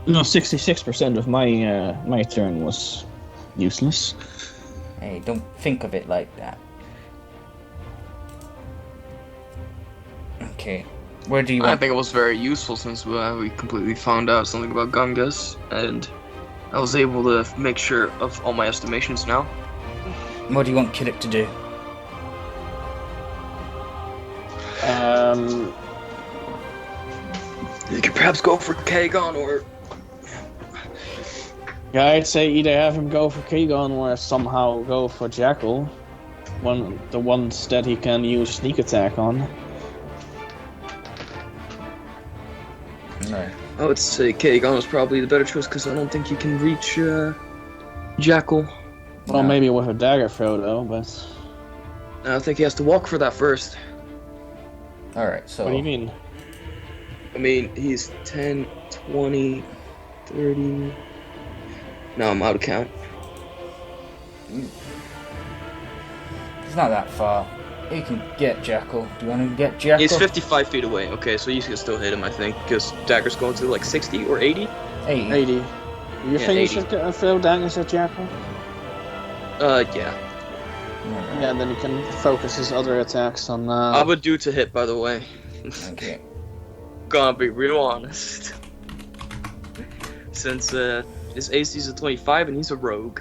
No, 66% of my turn was useless. Hey, don't think of it like that. Okay, where do you I want... think it was very useful since we completely found out something about Gungas, and I was able to make sure of all my estimations now. What do you want Kiddick to do? You could perhaps go for Kagon or... Yeah, I'd say either have him go for Kagon or somehow go for Jackal. The ones that he can use sneak attack on. No. I would say Kagon is probably the better choice because I don't think you can reach Jackal. Well, No. maybe with a dagger throw though, but... I think he has to walk for that first. Alright, so... What do you mean? I mean, he's 10, 20, 30... No, I'm out of count. It's not that far. You can get Jackal. Do you want to get Jackal? He's 55 feet away. Okay, so you can still hit him, I think, because Dagger's going to like 60 or 80? 80. 80. You Yeah, think you 80. should throw daggers at Jackal? Yeah. Alright, Yeah, then he can focus his other attacks on... I would do to hit, by the way. okay. Gonna be real honest. Since his AC's a 25 and he's a rogue.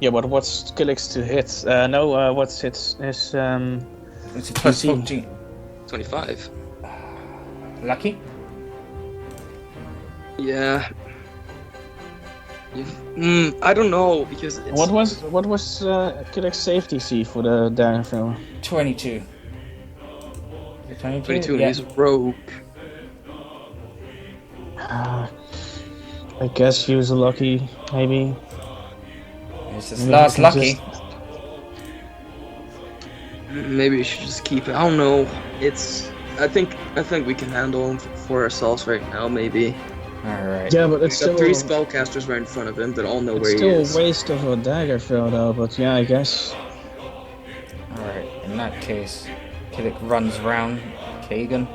Yeah, but what's Killick's to hit? What's his... It's a plus DC. 14. 25. Lucky? Yeah. I don't know because it's... What was Killick's safety C for the dagger throw? 22. 22? 22 and Yeah. he's a rogue. I guess use a lucky, maybe. It's his Maybe last we can lucky. Maybe we should just keep it. I don't know. I think we can handle him for ourselves right now. Maybe. Alright. Yeah, but We've it's got still 3 spellcasters right in front of him that all know it's where he still is. a waste of a dagger throw though. But yeah, I guess. Alright, in that case, Kiddick runs round Kagan.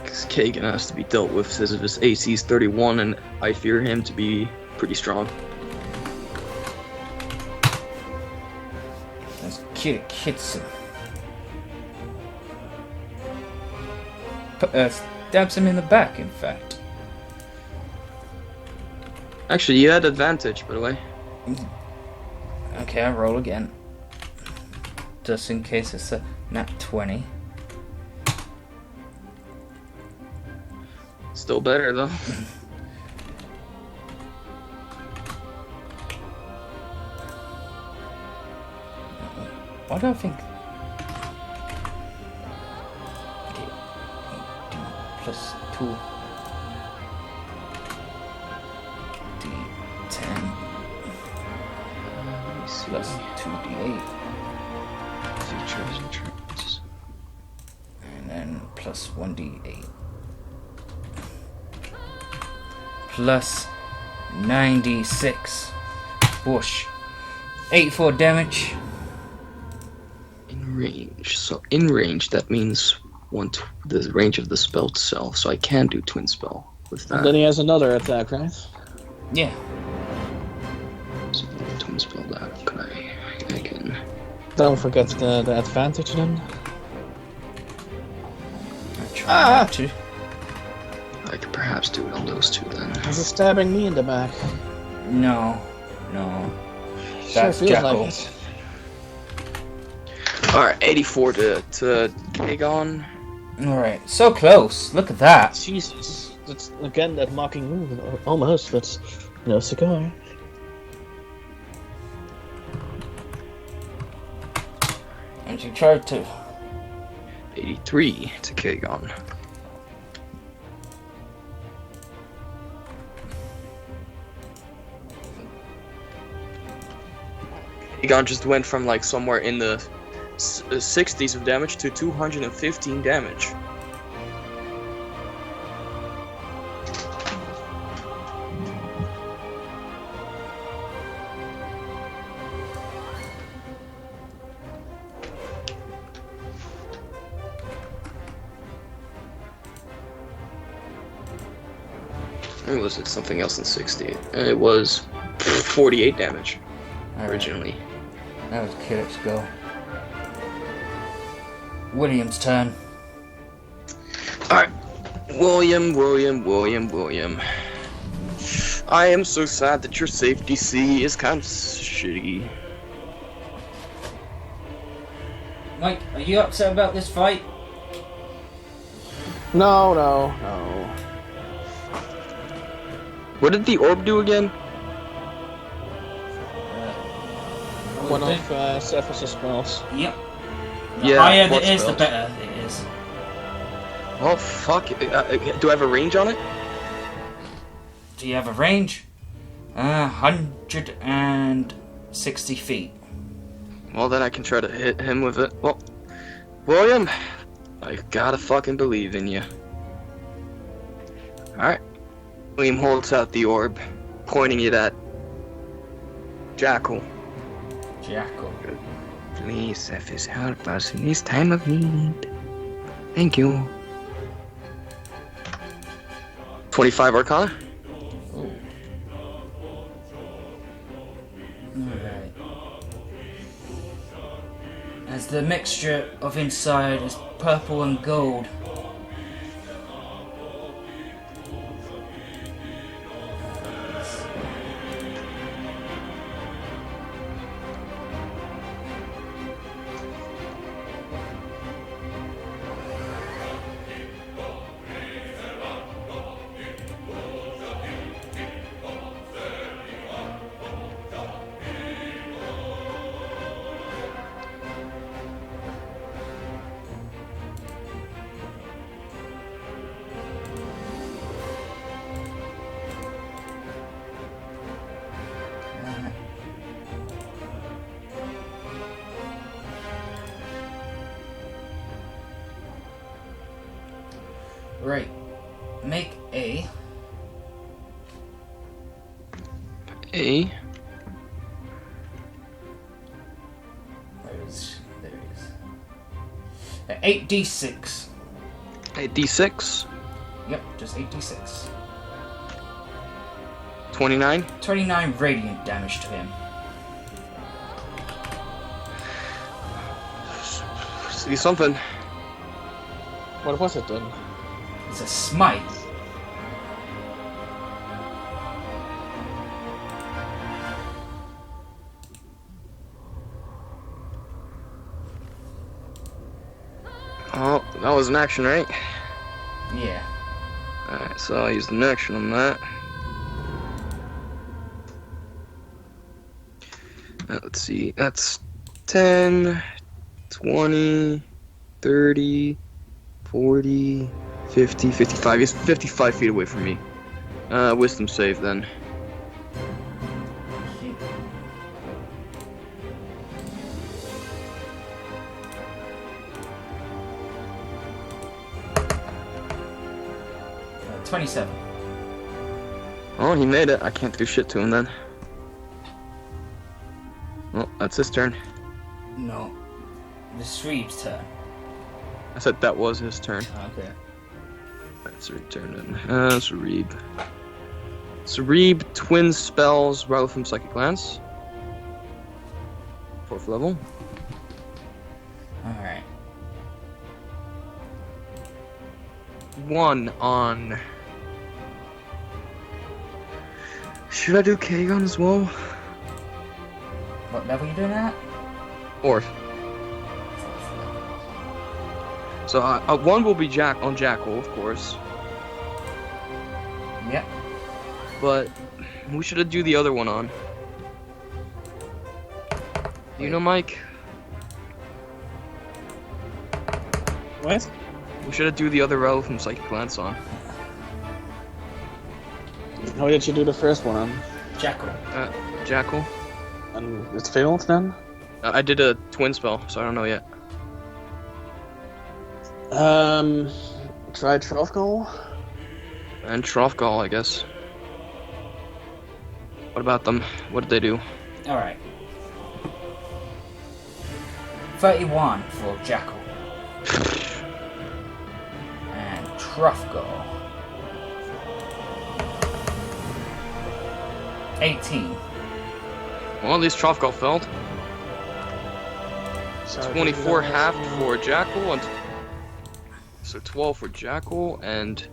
Because Kagan has to be dealt with since his AC is 31, and I fear him to be pretty strong. As Kiddick hits him. Stabs him in the back, in fact. Actually, you had advantage, by the way. Okay, I roll again. Just in case it's a nat 20. Still better, though. Why do I think... Okay. D plus 2. D10 plus 2d8. Features and traits. And then plus 1d8. Plus 96. Whoosh. 84 damage. In range. So in range, that means the range of the spell itself. So I can do twin spell with And then that. he has another attack, right? Yeah. So twin spell that. I can. Don't forget the advantage then. I try not to. I could perhaps do it on those two then. Is he stabbing me in the back? No. No. Sure That's feels Jackal. like it. Alright, 84 to Kagon. Alright, so close. Look at that. Jesus, that's again that mocking move. Almost, but no cigar. And she tried to. 83 to Kagon. Kagon just went from like somewhere in the 60s of damage to 215 damage. Or was it something else than 60? It was 48 damage All right. originally. That was Kirk's go. William's turn. Alright. William. I am so sad that your safety C is kind of shitty. Mike, are you upset about this fight? No. What did the orb do again? One of Cephas's spells. Yep. The Yeah, higher what it is, the spells? better it is. Oh, fuck. Do I have a range on it? Do you have a range? 160 feet. Well, then I can try to hit him with it. Well, William, I gotta fucking believe in you. Alright. William holds out the orb, pointing it at Jackal. Jackal. Please, Cephas, help us in this time of need. Thank you. 25 Arcana? Alright. As the mixture of inside is purple and gold. Right. Make a A. there it is. 8d6. A D6. Yep, just 8d6. 29. 29 radiant damage to him. See something. What was it then? It's a smite. Oh, that was an action, right? Yeah. Alright, so I used an action on that. Let's see, that's 10, 20, 30, 40, 50, 55. He's 55 feet away from me. Wisdom save then. Uh, 27. Oh, he made it. I can't do shit to him then. Well, that's his turn. No. The Shreeb's turn. I said that was his turn. Okay. That's a return then. Sarib. Sarib, twin spells, rattle from Psychic Glance. 4th level. Alright. 1 on. Should I do Kagon as well? What level are you doing at? 4th. So 1 will be Jackal, of course. Yep. But who should I do the other one on? You know, Mike? What? Who should I do the other rattle from Psychic Glance on? How did you do the first one on? Jackal. Jackal? And it's failed then? I did a twin spell, so I don't know yet. Try Trofgol? And Trofgall, I guess. What about them? What did they do? Alright. 31 for Jackal. And Trufgall. 18. Well, at least Trothgal failed. 24 half for Jackal, and so 12 for Jackal, and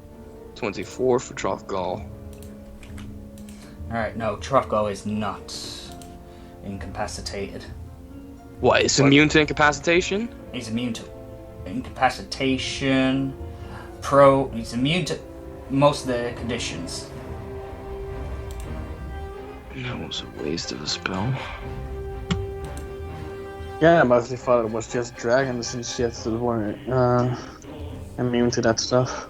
24 for Trothgal. Alright, no, Trothgal is not incapacitated. What, is immune to incapacitation? He's immune to incapacitation. He's immune to most of the conditions. That was a waste of a spell. Yeah, I mostly thought it was just dragons and shit that were immune to that stuff.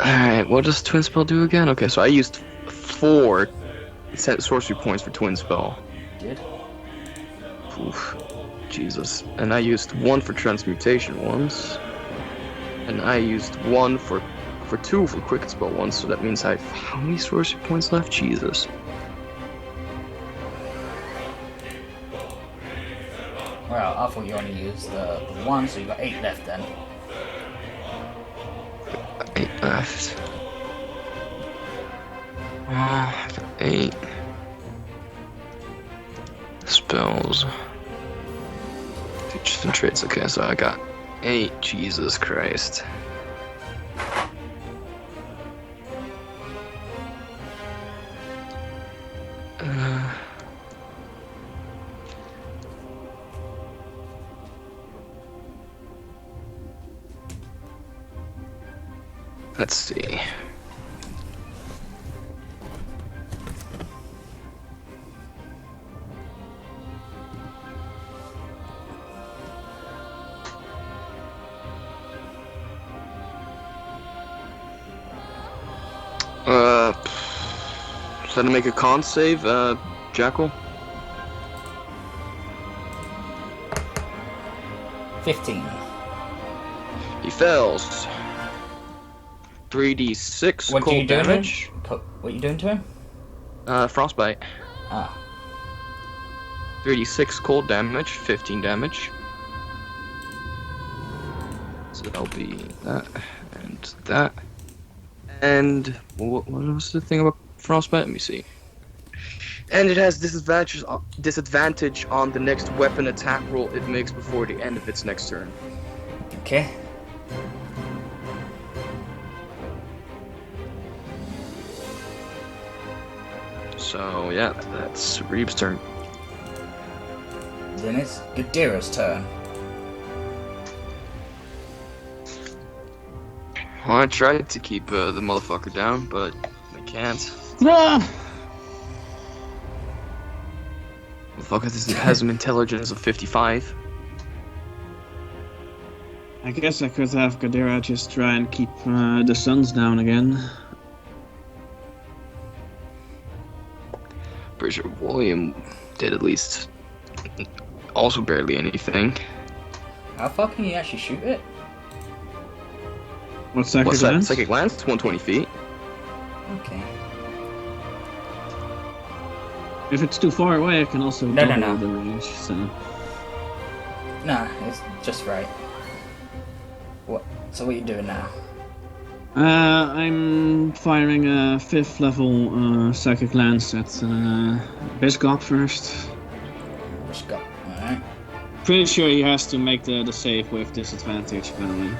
Alright, what does Twin Spell do again? Okay, so I used 4 sorcery points for Twin Spell. Did? Oof. Jesus. And I used 1 for Transmutation once. And I used 1 for 2 for Quick Spell once, so that means I have how many sorcery points left? Jesus. Well, I thought you only used the 1, so you got 8 left then. 8 left. 8 spells. Features and traits. Okay, so I got 8. Jesus Christ. Let's see. Try to make a con save, Jackal. 15. He fails. 3d6 What do you cold do damage. What you doing to him? Frostbite. Ah. 3d6 cold damage, 15 damage. So that'll be that and that. And what was the thing about Frostbite? Let me see. And it has disadvantage on the next weapon attack roll it makes before the end of its next turn. Okay. So yeah, that's Reeb's turn. Then it's Gadira's turn. Well, I tried to keep the motherfucker down, but I can't. Ah! Motherfucker has an intelligence of 55. I guess I could have Gadira just try and keep the suns down again. Pretty sure William did at least also barely anything. How far can you actually shoot it? What's Psychic What's that? Lance? Psychic Lance? 120 feet. Okay. If it's too far away, I can also No. double the range. So Nah, it's just right. What? So what are you doing now? I'm firing a 5th level Psychic Lance at Biscop first. Just go. Alright. Pretty sure he has to make the save with disadvantage, by the way.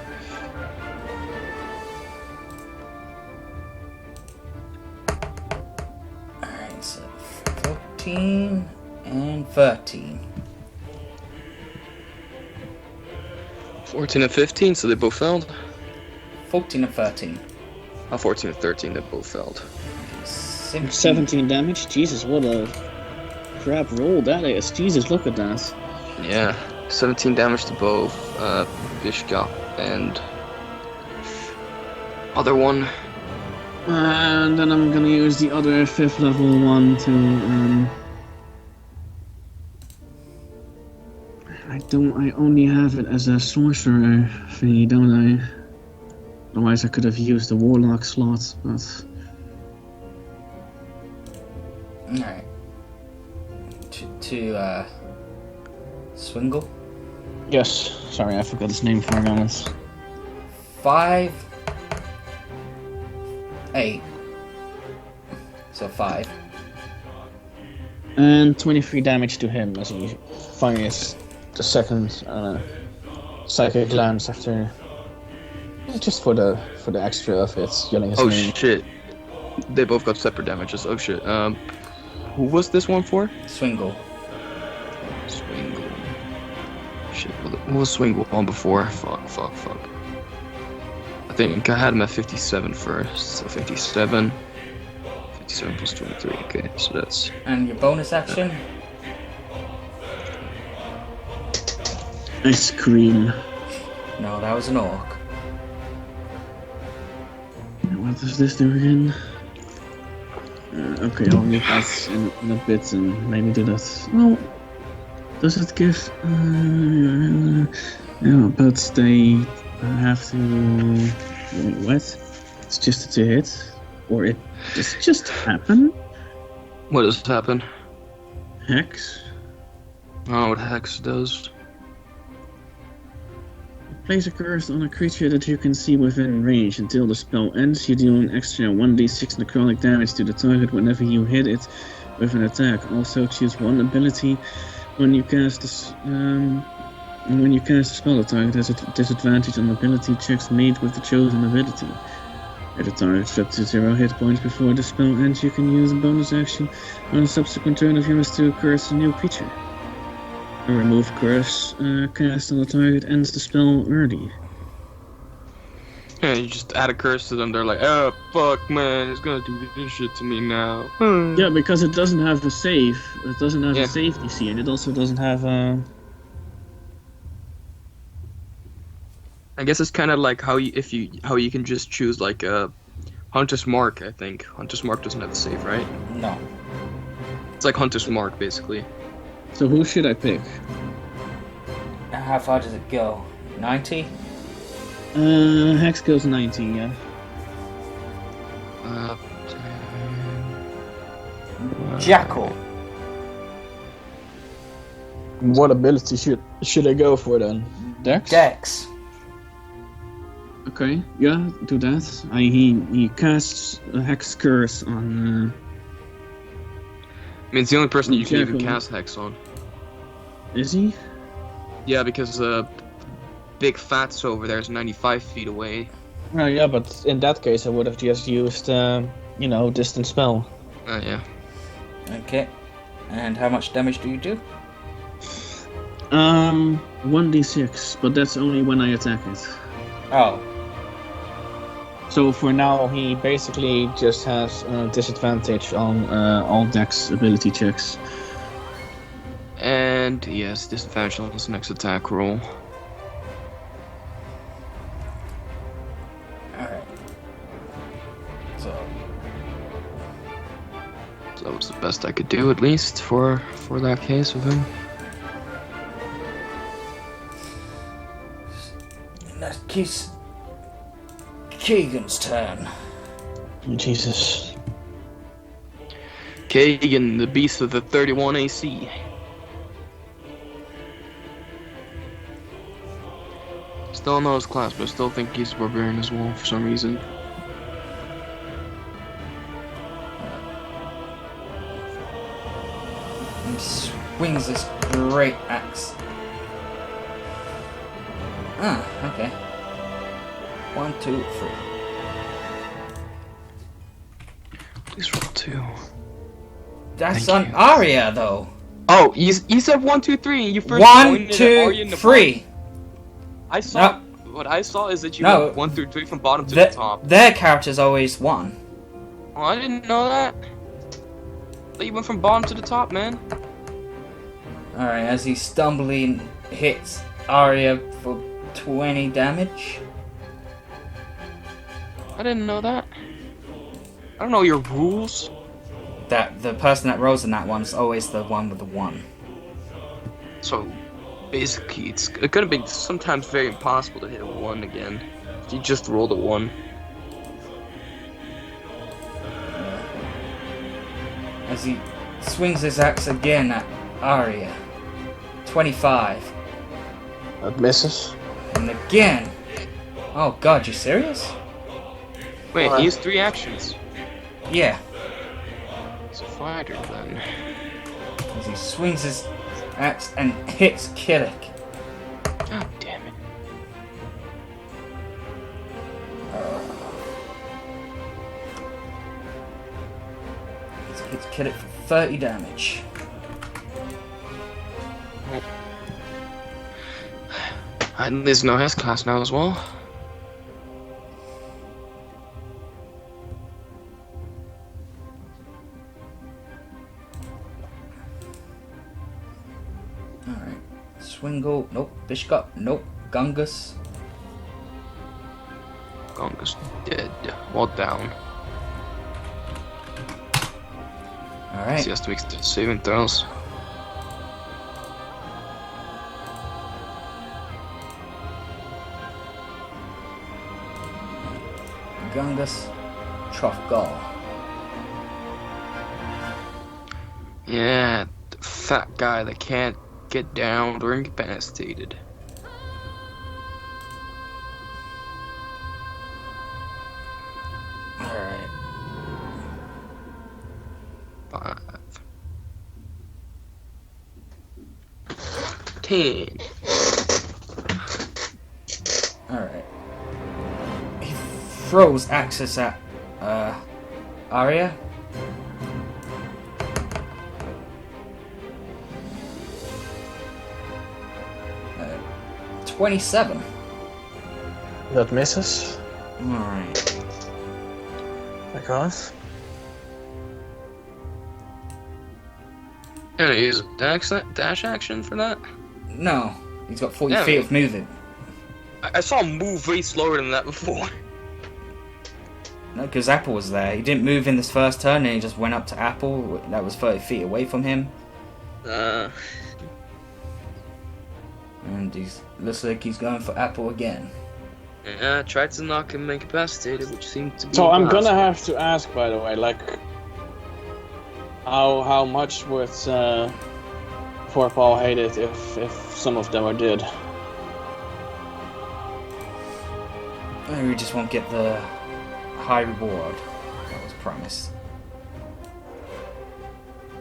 Alright, so 14 and 13. 14 and 15, so they both failed. 14 and 13. 14 and 13, they both failed. 17 damage? Jesus, what a crap roll that is. Jesus, look at that. Yeah, 17 damage to both Bishkop and other one. And then I'm gonna use the other 5th level one to I only have it as a sorcerer thingy, don't I? Otherwise I could have used the warlock slot, but Alright. To Swingle. yes. Sorry, I forgot his name for a moment. 5, 8. So 5. And 23 damage to him as he fires the second psychic glance after. Just for the extra of it, yelling his Oh name. shit. They both got separate damages. Oh shit. Who was this one for? Swingle. Swingle. Shit, what was Swingle on before? Fuck. I think I had him at 57 first, so 57. 57 plus 23, okay, so that's... And your bonus action? I scream. No, that was an orc. What does this do again? Okay, I'll leave that in a bit and maybe do that. Well, does it give... yeah, but they have to... What? It's just a 2 hit? Or it does it just happen? What does happen? Hex? Oh, what Hex does? Place a curse on a creature that you can see within range. Until the spell ends, you deal an extra 1d6 necrotic damage to the target whenever you hit it with an attack. Also, choose one ability when you cast this. When you cast a spell, the target has a disadvantage on ability checks made with the chosen ability. If the target's up to 0 hit points before the spell ends, you can use a bonus action on a subsequent turn of yours to curse a new creature. A remove curse cast on the target ends the spell early. Yeah, you just add a curse to them, they're like, oh, fuck, man, it's gonna do this shit to me now. Yeah, because it doesn't have a save. It doesn't have Yeah. a save DC, and it also doesn't have a... I guess it's kind of like how you can just choose like a Hunter's Mark. I think Hunter's Mark doesn't have a save, right? No. It's like Hunter's Mark basically. So who should I pick? How far does it go? 90? Hex goes 90, yeah. 10. Jackal. What ability should I go for then? Dex? Dex. Okay, yeah, do that. He casts a Hex curse on... I mean, it's the only person you can even Jackal. cast Hex on. Is he? Yeah, because Big Fat's over there is 95 feet away. Oh yeah, but in that case I would have just used, distant spell. Yeah. Okay. And how much damage do you do? 1d6, but that's only when I attack it. Oh. So for now, he basically just has a disadvantage on all Dex ability checks. And yes, disadvantage on his next attack roll. Alright. So. So that was the best I could do, at least for that case with him. In that case, Keegan's turn. Jesus. Kagan, the beast of the 31 AC. Still know his class, but I still think he's a barbarian as well for some reason. He swings this great axe. Ah, okay. 1, 2, 3. Please roll 2. That's Thank on you. Arya, though. Oh, you said 1, 2, 3, and you first 1, pointed at Arya in 2, the 3. I saw. What I saw is that you No. went 1 through 3 from bottom to the top. Their character's always 1. Oh, I didn't know that. I thought you went from bottom to the top, man. Alright, as he stumbling hits Arya for 20 damage. I didn't know that. I don't know your rules. That the person that rolls in that one is always the one with the 1. So, basically, it could have been sometimes very impossible to hit a 1 again. If you just rolled a 1. As he swings his axe again at Arya. 25. That misses. And again. Oh god, you serious? Wait, he used 3 actions. Yeah. It's a fighter then. As he swings his axe and hits Killick. God damn it. So he hits Killick for 30 damage. And there's no S class now as well. Alright. Swingle, nope. Bishop, nope. Gungus. Gonga's dead. Well down. Alright. He has to make saving throws. Gungus, Trough Yeah, the fat guy that can't get down or incapacitated. Alright. 5. 10. Alright. He throws axes at Arya. Uh, 27. That misses. Alright. Because. Gonna use a dash action for that? No, he's got 40 Yeah, feet man. of moving. I saw him move way slower than that before. No, because Apple was there. He didn't move in this first turn and he just went up to Apple that was 30 feet away from him. Uh, And he's looks like he's going for Apple again. yeah, I tried to knock him incapacitated, which seemed to be So I'm gonna impossible. have to ask, by the way, like, how much would Paul hate it if some of them are dead? We just won't get the high reward that was promised.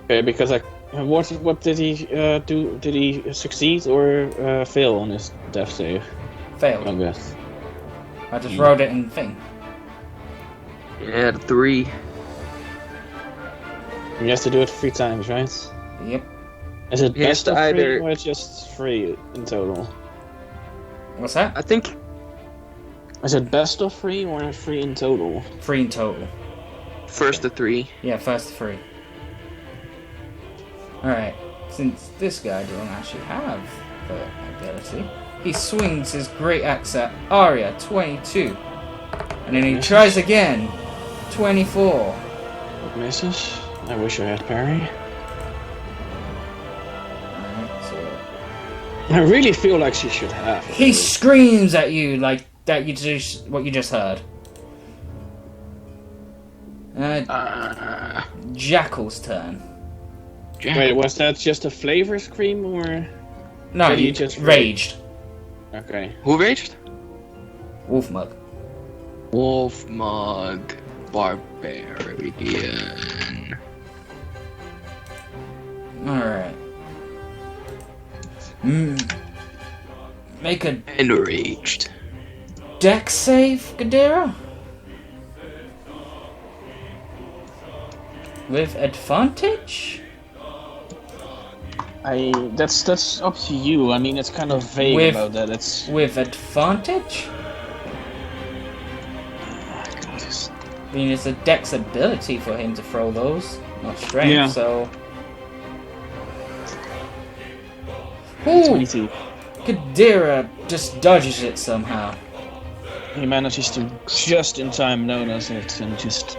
Okay, because what did he do? Did he succeed or fail on his death save? Failed. I guess. I just wrote it in the thing. Yeah, the 3. He has to do it 3 times, right? Yep. Is it He has best to of 3 either- or it's just 3 in total? What's that? I think Is it best of 3 or 3 in total? 3 in total. first the 3. Yeah, first 3. Alright, since this guy doesn't actually have the ability, he swings his great axe at Arya, 22. And then he tries again, 24. It misses. I wish I had parry. Alright, so I really feel like she should have. he screams at you like that what you just heard. Jackal's turn. Wait, was that just a flavor scream or? No, Did he he just raged. Okay. Who raged? Wolfmug. Wolfmug. Barbarian. Alright. Make a Enraged. dex save, Gadara? With advantage? That's up to you. I mean, it's kind of vague With- about that. It's With advantage? I mean, it's a dex ability for him to throw those, not strength, Yeah. so... Ooh! 22. Gadara just dodges it somehow. He manages to just in time notice it and just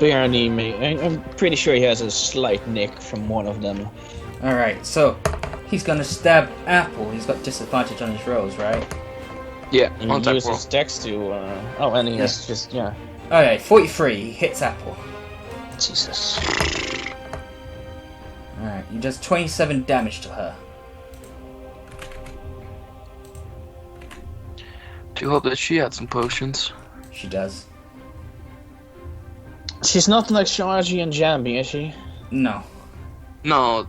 barely make. I'm pretty sure he has a slight nick from one of them. Alright, so he's gonna stab Apple. He's got disadvantage on his rolls, right? Yeah, And on he type uses roll. dex to. And he has just Alright, 43. He hits Apple. Jesus. Alright, he does 27 damage to her. Do hope that she had some potions. She does. She's not like Sharji and Jambi, is she? No. No,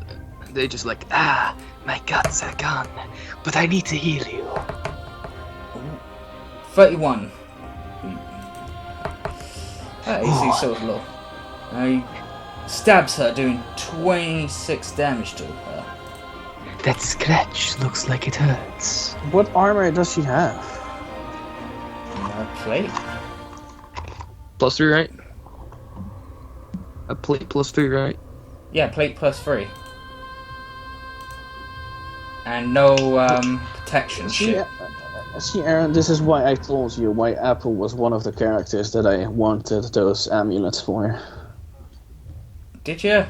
they just like, my guts are gone, but I need to heal you. 31. That is so low. He stabs her, doing 26 damage to her. That scratch looks like it hurts. What armor does she have? Plate. +3, right? A plate +3, right? Yeah, plate +3. And no protection shit. See, Aaron, this is why I told you why Apple was one of the characters that I wanted those amulets for. Did you?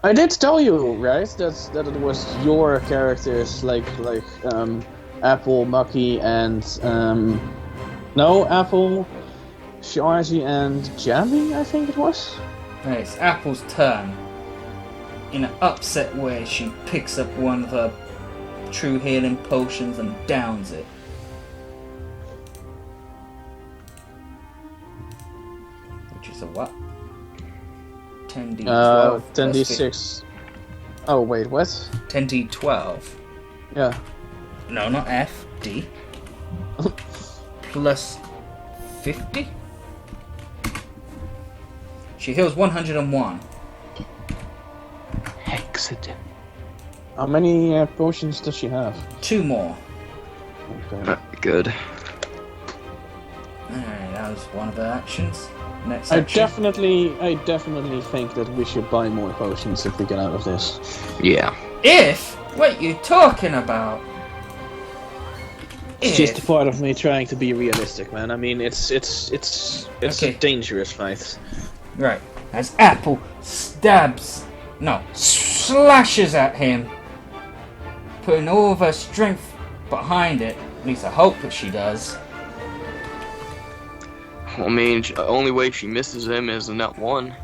I did tell you, right, that it was your characters, like Apple, MckG, and Apple, Sharji, and Jambi, I think it was. Right, it's Apple's turn. In an upset way, she picks up one of her true healing potions and downs it. Which is a what? 10d12. 10d6. Oh, wait, what? 10d12. Yeah. No, not F, D. Plus 50? She heals 101. Excellent. How many potions does she have? 2 more. Okay. Good. Alright, that was one of her actions. Next I action. definitely think that we should buy more potions if we get out of this. Yeah. If? What you talking about? It's just a part of me trying to be realistic, man. I mean, it's Okay. a dangerous fight. Right. As Apple slashes at him, putting all of her strength behind it. At least I hope that she does. I mean, the only way she misses him is in that one.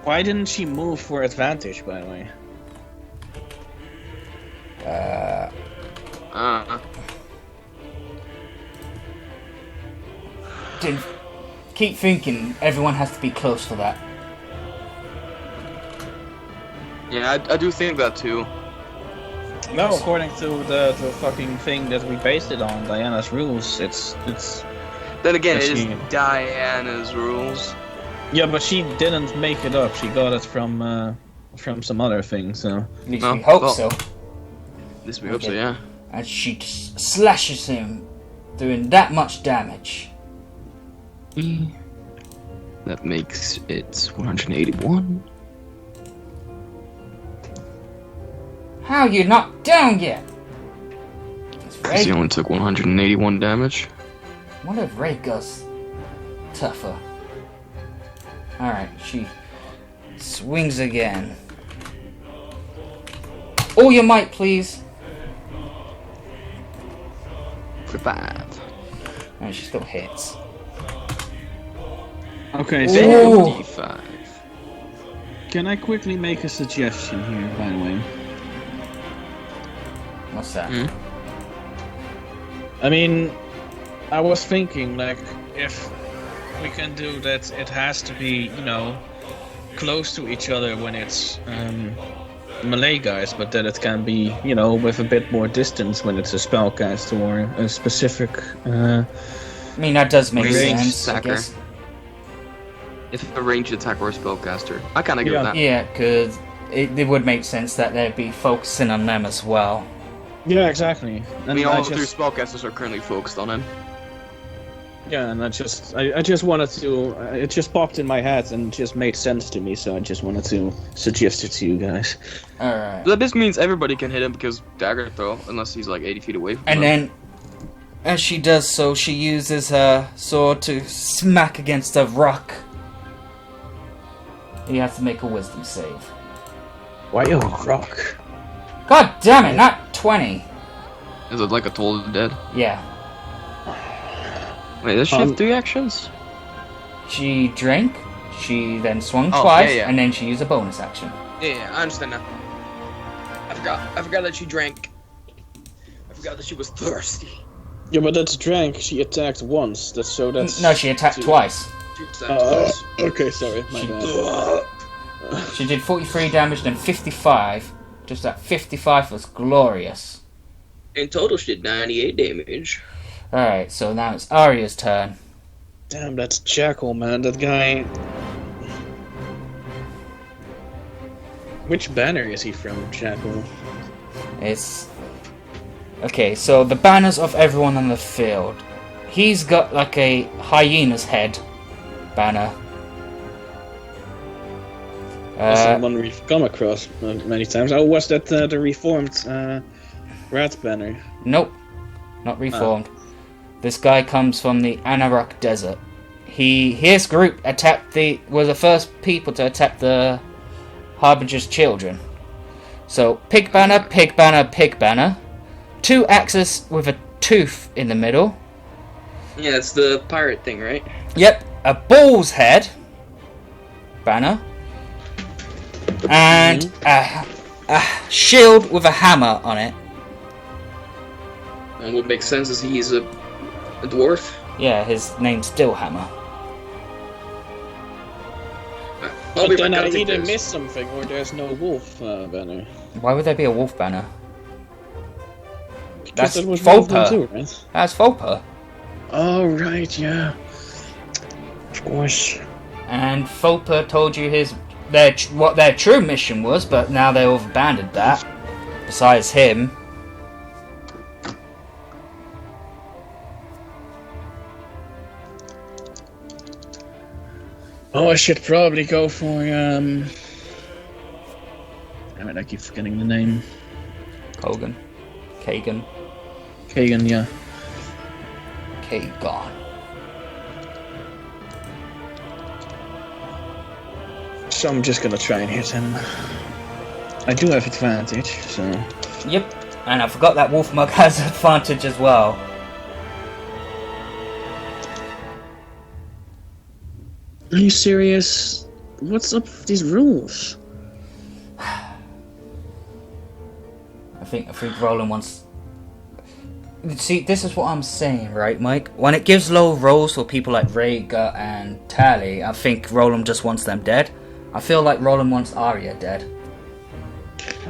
Why didn't she move for advantage, by the way? Didn't keep thinking everyone has to be close to that. Yeah, I do think that too. No, according to the fucking thing that we based it on, Diana's rules, it's Then again, it Is is she- Diana's rules. yeah, but she didn't make it up. She got it from some other thing. So At least Oh, we hope well. so. This we hope so, Okay. yeah. And she slashes him, doing that much damage. That makes it 181. How you not down yet? It's Because he Ray. only took 181 damage. What if Ray goes tougher? Alright, she swings again. All your might, please. For 5. And she still hits. Okay, Ooh. 55. can I quickly make a suggestion here, by the way? What's that? Hmm? I mean, I was thinking like if we can do that, it has to be close to each other when it's melee guys, but that it can be with a bit more distance when it's a spellcaster or a specific. I mean, that does make Ranged sense, I attacker. guess. If a ranged attacker or spellcaster. I kind of get Yeah. that. Yeah, because it would make sense that they'd be focusing on them as well. Yeah, exactly. I mean, all 3 spellcasters are currently focused on him. Yeah, and I just wanted to. It just popped in my head and just made sense to me, so I just wanted to suggest it to you guys. Alright. But this means everybody can hit him because dagger throw, unless he's like 80 feet away from And him. then, as she does so, she uses her sword to smack against a rock. You have to make a wisdom save. Why a rock? God damn it, not 20. Is it like a Toll of the Dead? Yeah. Wait, does she have 3 actions? She drank, she then swung Oh, twice, yeah. and then she used a bonus action. Yeah, I understand that. I forgot that she drank. I forgot that she was thirsty. Yeah, but that's Drank. She attacked once. That's so that's. No, she attacked twice. Okay, sorry, my bad. She did 43 damage, then 55. Just that 55 was glorious. In total, she did 98 damage. Alright, so now it's Arya's turn. Damn, that's Jackal, man. That guy. Which banner is he from, Jackal? It's... Okay, so the banners of everyone on the field. He's got like a hyena's head banner. That's the one we've come across many times. Oh, was that the reformed rat banner? Nope, not reformed. This guy comes from the Anarok Desert. His group were the first people to attack the Harbinger's children. So pig banner, pig banner, pig banner. 2 axes with a tooth in the middle. Yeah, it's the pirate thing, right? Yep, a bull's head banner. And a shield with a hammer on it. And what makes sense is he's a dwarf. Yeah, his name's Stillhammer. I'll be But then back. I I'll take either this. missed something or there's no wolf banner. Why would there be a wolf banner? Because That's that was one of them Volper. too, right? That's Volper. Oh, right, yeah. Of course. And Volper told you what their true mission was, but now they've abandoned that. Besides him. Oh, I should probably go for, Damn it, I keep forgetting the name. Kagan. Kagan, yeah. Kagan. So I'm just gonna try and hit him. I do have advantage, so... Yep. And I forgot that Wolfmug has advantage as well. Are you serious? What's up with these rules? I think Roland wants... See, this is what I'm saying, right, Mike? When it gives low rolls for people like Rhaegar and Tally, I think Roland just wants them dead. I feel like Roland wants Arya dead.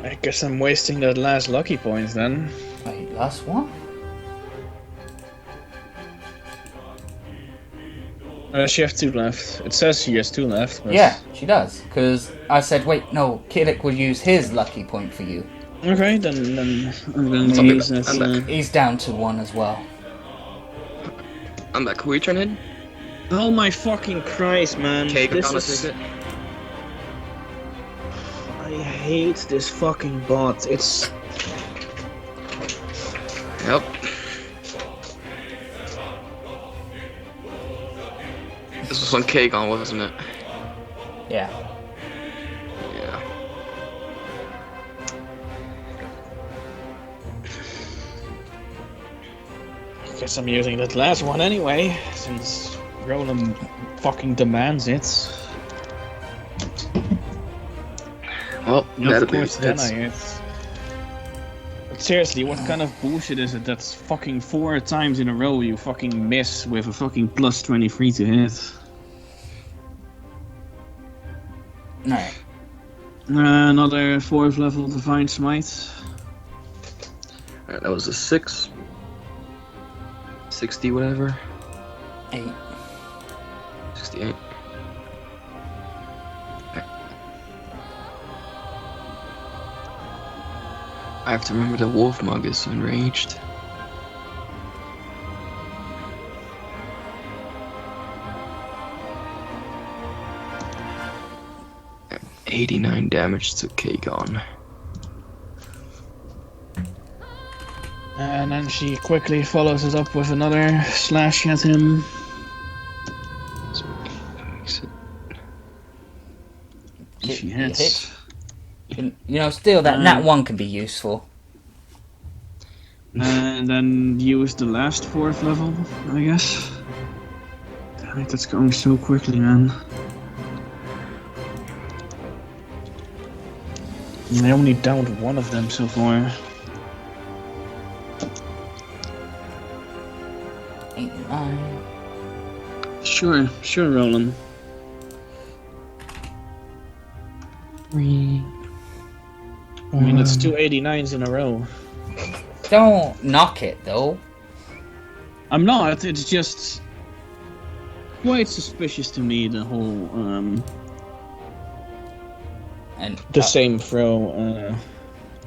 I guess I'm wasting that last lucky point then. Wait, last one? She has 2 left. It says she has 2 left. But... Yeah, she does. Because I said, wait, no, Kiddick will use his lucky point for you. Okay, then I'm gonna I'll be use back. that. I'm back. He's down to 1 as well. I'm back. Who are you trying to hit? Oh my fucking Christ, man. Okay, This Katana, is... take it. I hate this fucking bot. It's... Yep. This was on Kagan, wasn't it? Yeah. Yeah. I guess I'm using that last one anyway, since Roland fucking demands it. Well, that'll Of be course, then I hits. hit. But seriously, what kind of bullshit is it that's fucking 4 times in a row you fucking miss with a fucking plus 23 to hit? Alright. Another 4th level Divine Smite. Alright, that was a 6. 60, whatever. 8. 68. I have to remember the wolf mug is enraged. Yeah, 89 damage to Kagon. And then she quickly follows it up with another slash at him. So, makes it- She You hits. hit. You know, still, that nat 1 can be useful. And then use the last 4th level, I guess. Damn it, that's going so quickly, man. I only downed 1 of them so far. Sure, Roland. 3. I mean, it's 2 89s in a row. Don't knock it though. I'm not. It's just quite suspicious to me, the whole And the same throw.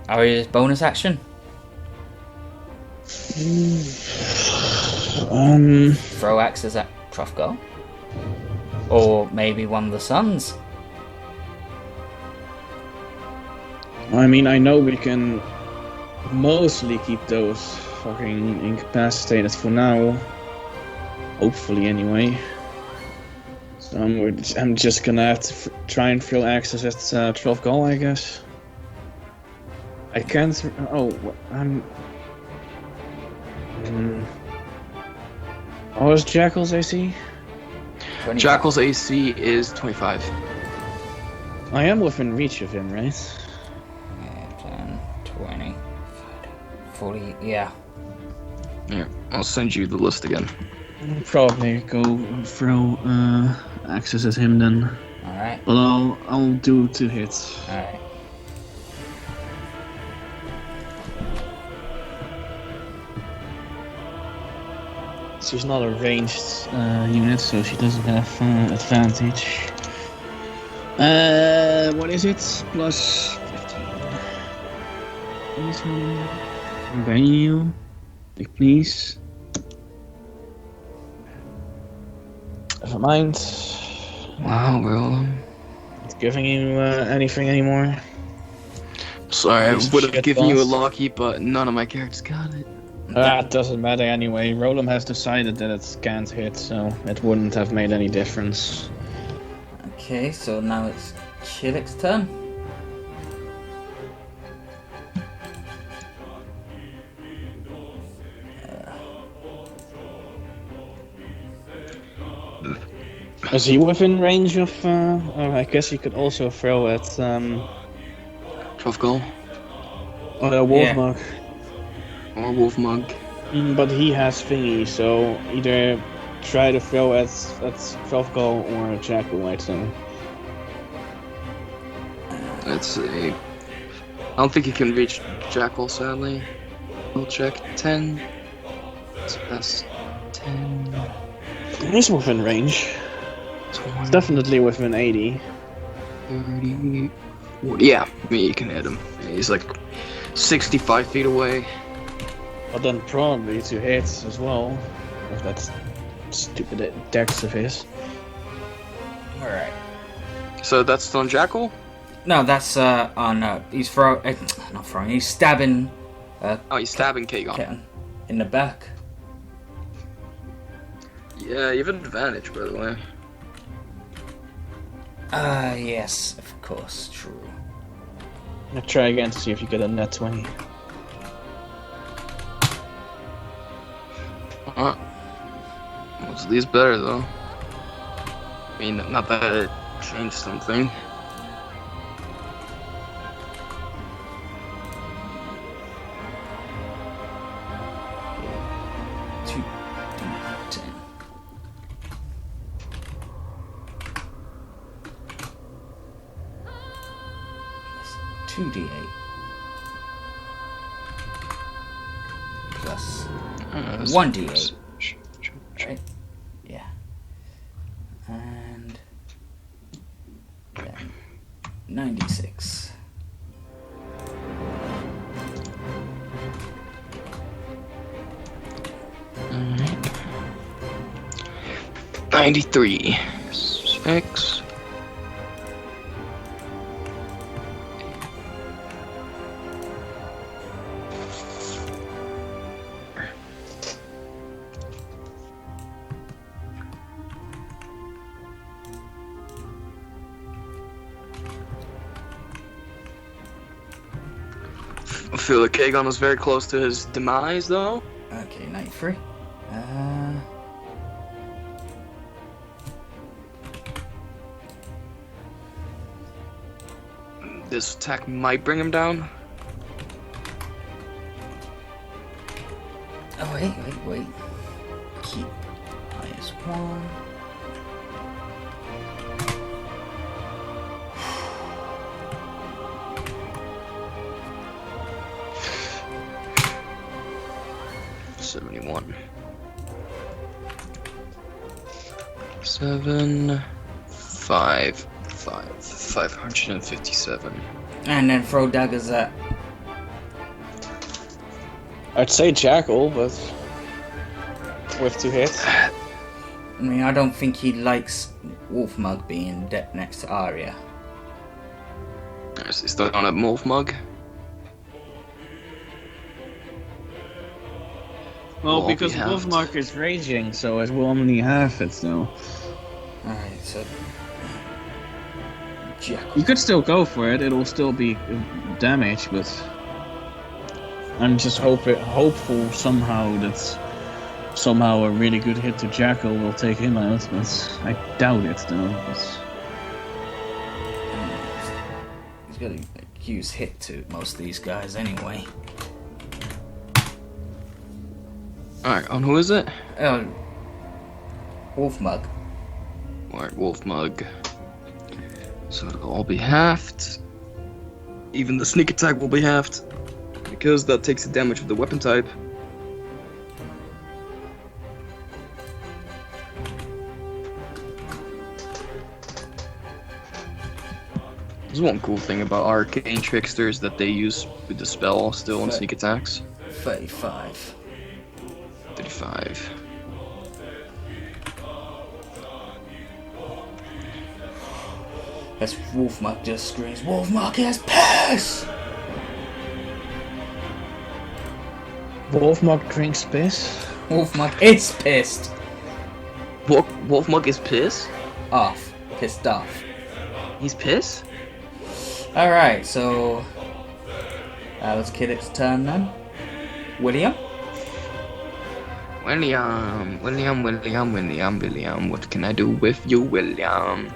are you bonus action? Throw axes at Trofgo? Or maybe one of the sons? I mean, I know we can mostly keep those fucking incapacitated for now. Hopefully, anyway. So I'm just gonna have to try and throw axes at 12 goal, I guess. I can't. I'm. What was Jackal's AC? 25. Jackal's AC is 25. I am within reach of him, right? 10, 20, 40, yeah. Yeah, I'll send you the list again. Probably go throw axes at him then. Alright, But I'll do 2 hits. alright. She's not a ranged unit, so she doesn't have advantage. What is it? Plus 15. This one. Venue. Please. Never mind. Wow, bro. Not giving you anything anymore. Sorry, I Piece of would have shit, given you a boss. Locky, but none of my characters got it. That doesn't matter anyway. Roland has decided that it can't hit, so it wouldn't have made any difference. Okay, so now it's Chilik's turn. Is he within range of? I guess he could also throw at 12 goal. Wolfmug. Or Wolf Mug. But he has thingy, so either try to throw at Trofgo or Jackal, I'd say. Let's see. I don't think he can reach Jackal, sadly. We'll check. 10. So that's 10. He's within range. 20, It's definitely within 80. 30. 40. Yeah, I mean, you can hit him. He's like 65 feet away. But then probably 2 hits as well. With that stupid dex of his. Alright. So that's still on Jackal? No, that's he's not throwing, he's stabbing Oh, he's stabbing Kagon. Kitten in the back. Yeah, you have an advantage, by the way. Yes, of course, true. I'll try again to see if you get a net 20. Most of these better, though. I mean, not that it changed something. Two, 10. That's 2d8 plus 1d8. Right? Yeah. And then 96. Alright. 93. 6. I feel like Kagon was very close to his demise, though. Okay, 93. This attack might bring him down. Oh, wait. Keep -1. 71. 7, 5, 557. And then throw daggers at. I'd say Jackal, but with 2 hits. I mean, I don't think he likes Wolfmug being next to Arya. Is he still on a Wolf Mug? Well, Will because be halved. Wolfmark is raging, so it will only half it, so... Alright, so. Jackal. You could still go for it, it'll still be damage, but... I'm just hopeful somehow that a really good hit to Jackal will take him out, but I doubt it, though. He's got to use hit to most of these guys anyway. Alright, on who is it? Wolfmug. Alright, Wolf Mug. So it'll all be halved. Even the sneak attack will be halved. Because that takes the damage of the weapon type. There's one cool thing about arcane tricksters that they use with the spell still on sneak attacks. 35. 35. As Wolfmug just screams, Wolfmug is pissed! Wolfmug drinks piss. Wolfmug is pissed! Wolf Mug is pissed? Off. Pissed off. He's pissed? Alright, so. Let's Kiddic's turn then. William? William, what can I do with you, William?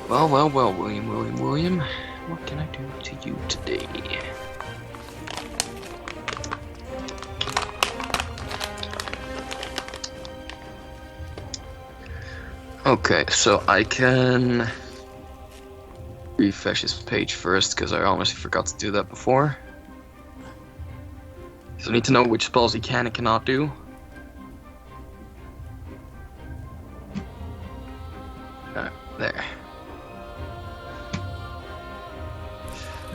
Well, William, what can I do to you today? Okay, so I can refresh this page first, because I honestly forgot to do that before. So I need to know which spells he can and cannot do. There.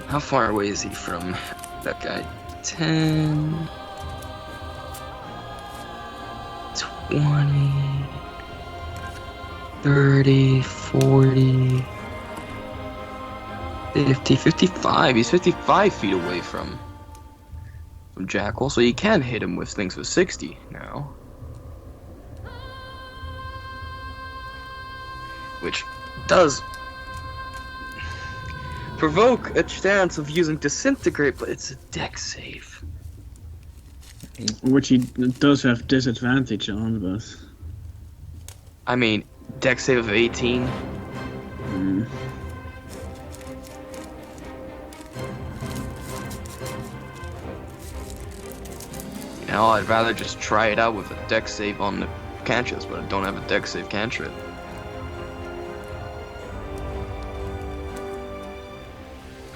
How far away is he from that guy? 10... 20... 30, 40... 50, 55. He's 55 feet away from Jackal, so you can hit him with things with 60 now. Which does provoke a chance of using Disintegrate, but it's a dex save. Which he does have disadvantage on, but... I mean, dex save of 18. You know, I'd rather just try it out with a dex save on the cantrips, but I don't have a dex save cantrip.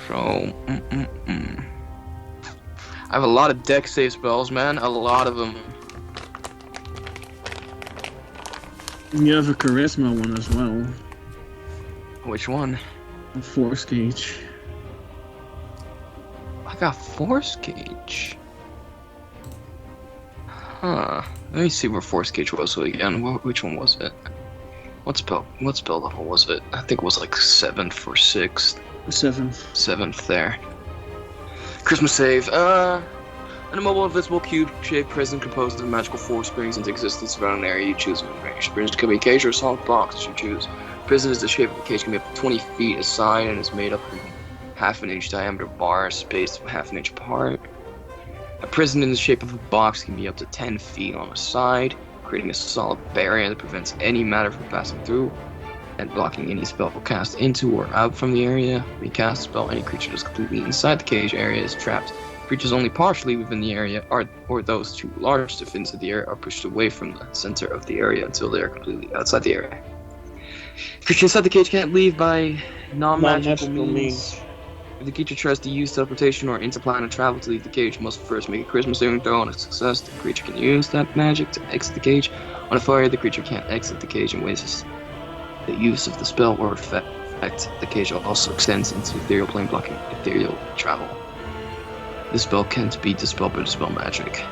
So, I have a lot of dex save spells, man. A lot of them. You have a charisma one as well. Which one? A force gauge. I got force gauge. Huh. Let me see where force gauge was again. Which one was it? What spell level was it? I think it was like 7th or 6th. 7th. 7th there. Christmas save. An immobile, invisible, cube-shaped prison composed of magical force springs into existence around an area you choose within range. The prison can be a cage or a solid box you choose. Prison is the shape of the cage, can be up to 20 feet aside and is made up of half an inch diameter bars spaced half an inch apart. A prison in the shape of a box can be up to 10 feet on a side, creating a solid barrier that prevents any matter from passing through and blocking any spell cast into or out from the area. When you cast a spell, any creature that's completely inside the cage area is trapped. Creatures only partially within the area or those too large to fit into the area are pushed away from the center of the area until they are completely outside the area. Creatures inside the cage can't leave by non-magical means. If the creature tries to use teleportation or interplanar travel to leave the cage, it must first make a charisma saving throw. On a success, the creature can use that magic to exit the cage. On a failure, the creature can't exit the cage and wastes the use of the spell or effect. The cage also extends into the ethereal plane, blocking ethereal travel. This spell can't be dispelled by dispel magic.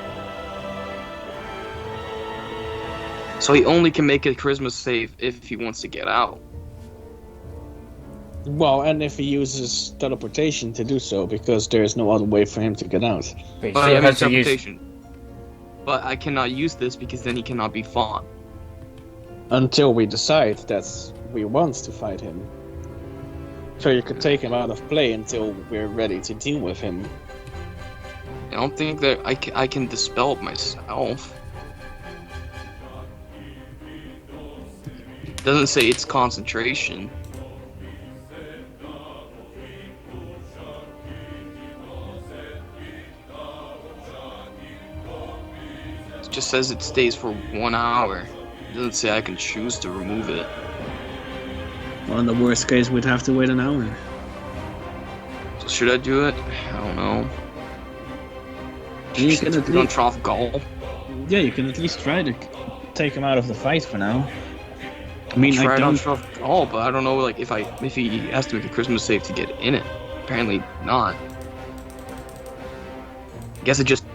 So he only can make a charisma save if he wants to get out. Well, and if he uses teleportation to do so, because there is no other way for him to get out. But But he I mean has to use. teleportation. But I cannot use this because then he cannot be fought. Until we decide that we want to fight him. So you could take him out of play until we're ready to deal with him. I don't think that I can dispel it myself. It doesn't say it's concentration. It just says it stays for 1 hour. It doesn't say I can choose to remove it. Well, in the worst case, we'd have to wait an hour. So should I do it? I don't know. You can at Put on least, Trough Gall. yeah, you can at least try to take him out of the fight for now. I mean, Try I it on don't. Trough Gall, but I don't know like if he has to make a Christmas save to get in it. Apparently not. I guess it just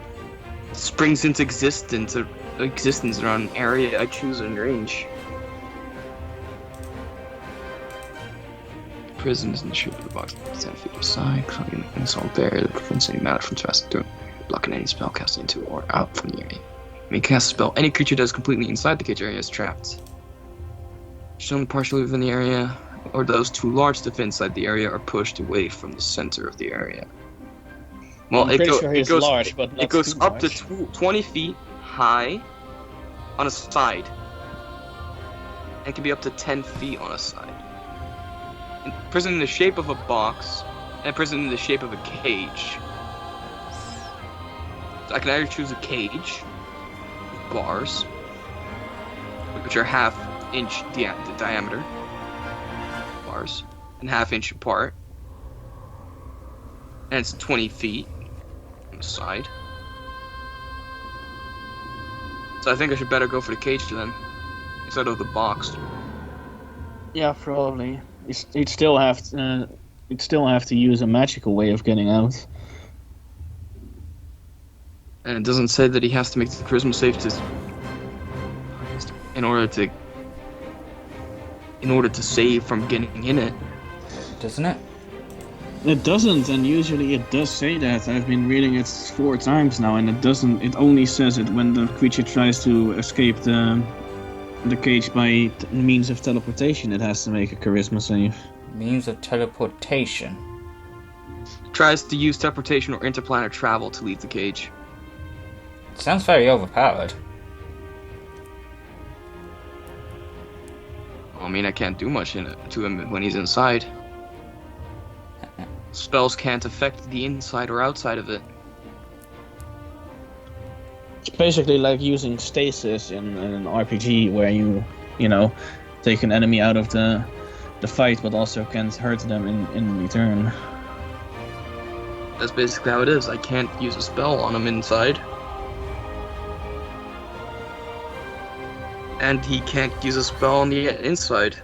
springs into existence around an area I choose in range. Prison is in the shape of the box 10 feet aside, clogging an insult barrier that prevents any matter from passing through, blocking any spell casting into or out from the area. When you cast a spell, any creature that is completely inside the cage area is trapped. Shown partially within the area, or those too large to fit inside the area are pushed away from the center of the area. Well, I'm it, pretty go, sure it he's goes large, but not it goes too up large. to 20 feet high on a side. And it can be up to 10 feet on a side. And prison in the shape of a box, and prison in the shape of a cage. So I can either choose a cage with bars, which are half-inch diameter bars, and half-inch apart, and it's 20 feet on the side. So I think I should better go for the cage then, instead of the box. Yeah, probably. He'd still have to use a magical way of getting out. And it doesn't say that he has to make the charisma save in order to save from getting in it. Doesn't it? It doesn't, and usually it does say that. I've been reading it 4 times now, and it doesn't. It only says it when the creature tries to escape the cage by means of teleportation. It has to make a charisma save. Means of teleportation. Tries to use teleportation or interplanar travel to leave the cage. Sounds very overpowered. I mean, I can't do much to him when he's inside. Spells can't affect the inside or outside of it. It's basically like using stasis in an RPG where you take an enemy out of the fight, but also can't hurt them in return. That's basically how it is. I can't use a spell on him inside. And he can't use a spell on the inside.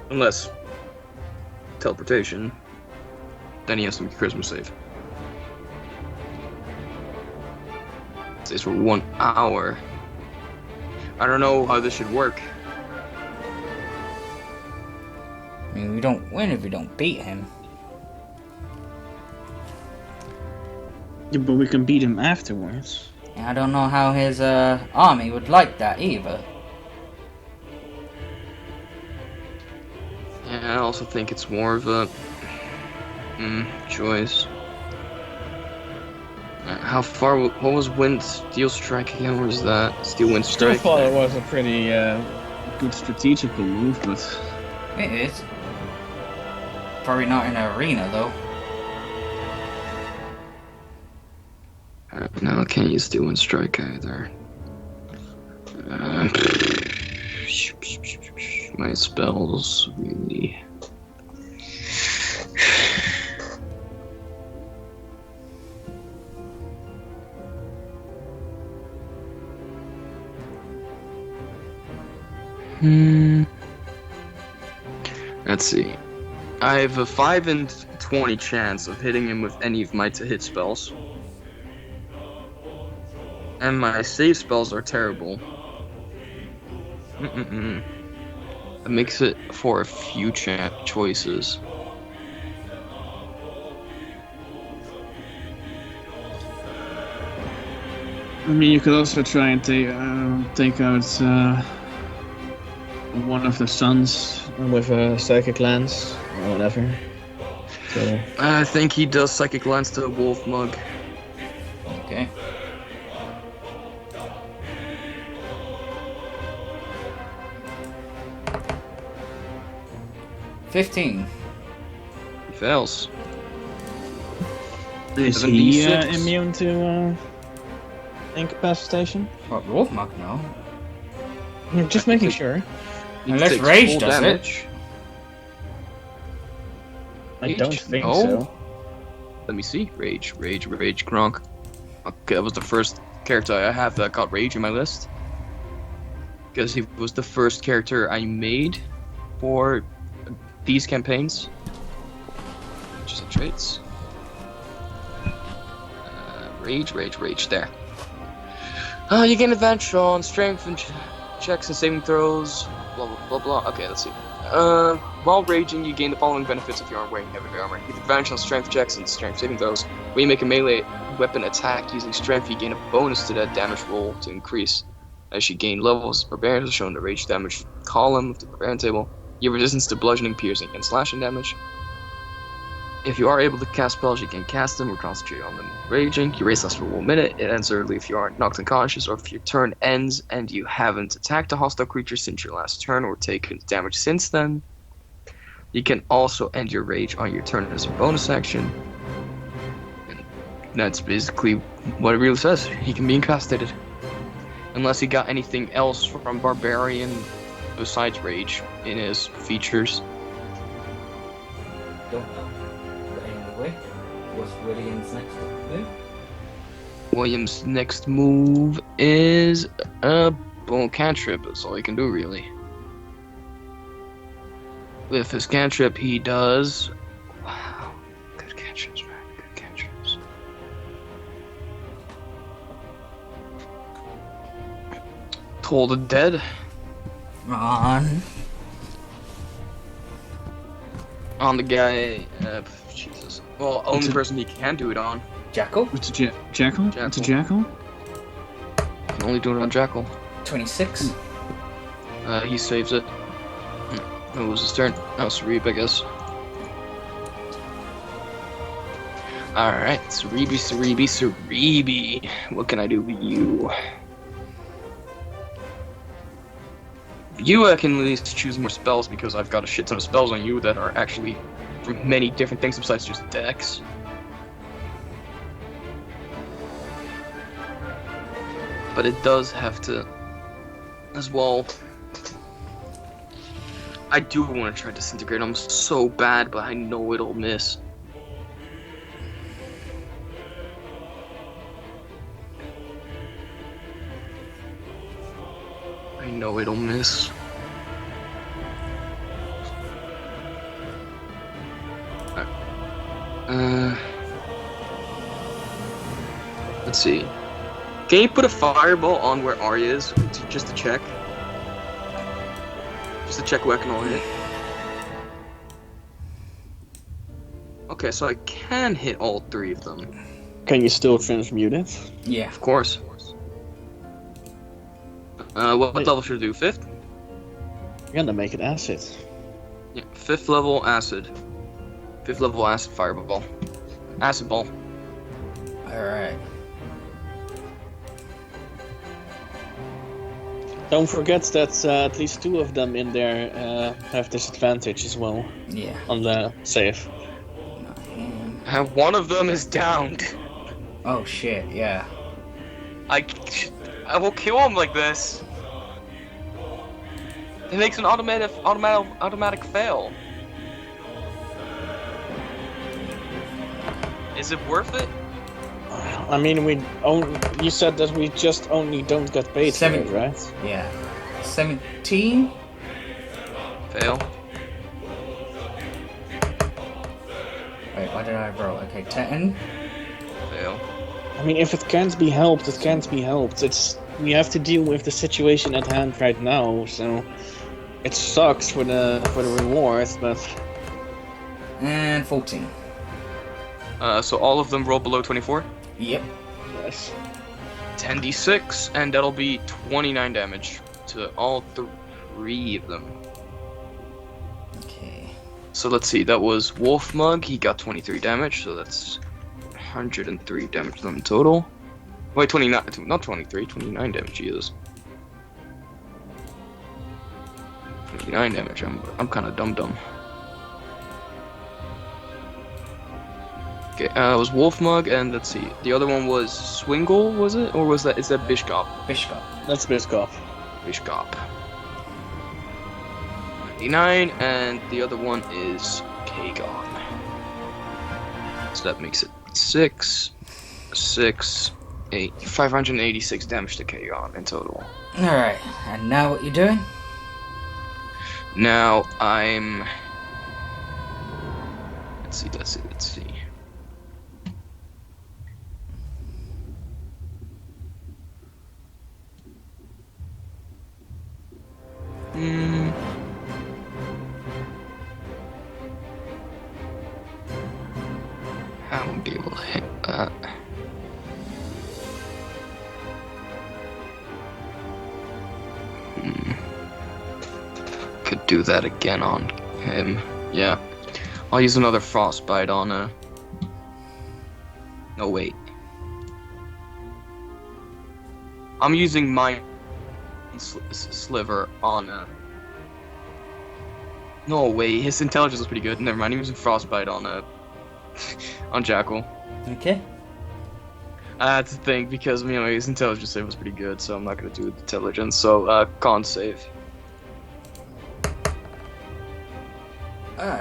Unless teleportation. Then he has to make a charisma save. It says for 1 hour. I don't know how this should work. I mean, we don't win if we don't beat him. Yeah, but we can beat him afterwards. And I don't know how his army would like that either. Yeah, I also think it's more of a choice. How far? What was Wind Steel Strike again? What is that? Steel Wind Still Strike. thought it was a pretty good strategical move, but It is. Probably not in an arena though. No, I can't use Steel Wind Strike either. My spells really. Let's see. I have a 5 in 20 chance of hitting him with any of my to-hit spells. And my save spells are terrible. That makes it for a few choices. I mean, you could also try and take out one of the sons with a psychic lance or whatever. So I think he does Psychic Lance to a wolf mug. Okay. $15. He fails. is Seven he D6. immune to incapacitation? What, wolf mark? No. Just making sure. He Unless takes rage full does it. damage. I don't Rage? think No. so. Let me see. Rage, Gronk. Okay, that was the first character I have that got Rage in my list. Because he was the first character I made for these campaigns. Just in traits. Rage, there. You gain advantage on strength and checks and saving throws. Blah, blah, blah, blah. Okay, let's see. While raging, you gain the following benefits if you aren't wearing heavy armor. You have advantage on strength checks and strength saving throws. When you make a melee weapon attack using strength, you gain a bonus to that damage roll to increase. As you gain levels, barbarians are shown the rage damage column of the barbarian table. You have resistance to bludgeoning, piercing, and slashing damage. If you are able to cast spells, you can cast them or concentrate on them. Raging, your race lasts for 1 minute. It ends early if you aren't knocked unconscious, or if your turn ends and you haven't attacked a hostile creature since your last turn or taken damage since then. You can also end your rage on your turn as a bonus action. And that's basically what it really says. He can be incapacitated. Unless he got anything else from Barbarian besides rage in his features. Don't know. But anyway, what's William's next move? William's next move is a bone cantrip. That's all he can do, really. With his cantrip, he does. Wow. Good cantrips, man. Good cantrips. Toll the Dead. On. On the guy. Jesus. Well, only person he can do it on. Jackal. It's a jackal? It's a jackal? Can only do it on Jackal. 26. He saves it. It was his turn. Oh, Sarib, I guess. Alright, Saribi. What can I do with you? You can at least choose more spells because I've got a shit ton of spells on you that are actually from many different things besides just dex. But it does have to, as well. I do want to try Disintegrate. I'm so bad, but I know it'll miss. I know it'll miss. Let's see. Can you put a fireball on where Arya is, just to check? Just to check where I can all hit. Okay, so I can hit all three of them. Can you still transmute it? Yeah. Of course. What level should I do? 5th? You're gonna make it acid. Yeah, 5th level acid. 5th level acid fireball. Acid ball. Alright. Don't forget that at least 2 of them in there have disadvantage as well Yeah. on the save. One of them is downed. Oh shit, yeah. I will kill him like this. It makes an automatic fail. Is it worth it? I mean, you said that we just only don't get paid for it, right? Yeah. 17? Fail. Wait, why did I roll? Okay, 10. Fail. I mean, if it can't be helped, it can't be helped. We have to deal with the situation at hand right now, so it sucks for the rewards, but And 14. So all of them roll below 24. Yep. yes. 10d6, and that'll be 29 damage to all 3 of them. Okay. So let's see, that was MckG, he got 23 damage, so that's 103 damage to them in total. Wait, 29, not 23, 29 damage he is. 29 damage, I'm kind of dumb. Okay, it was MckG, and let's see, the other one was Swingle, was it? Or is that Bishkop? Bishkop. That's Biscoff. Bishkop. 99, and the other one is Kagon. So that makes it 6, 8, 586 damage to Kagon in total. Alright, and now what you doing? Now I'm... Let's see. I won't be able to hit that. Could do that again on him. Yeah. I'll use another frostbite on No, wait. I'm using my sliver on No, wait. His intelligence was pretty good. Never mind. I'm using frostbite on on Jackal. Okay. That's the thing, because his intelligence save was pretty good, so I'm not gonna do the intelligence. So con save.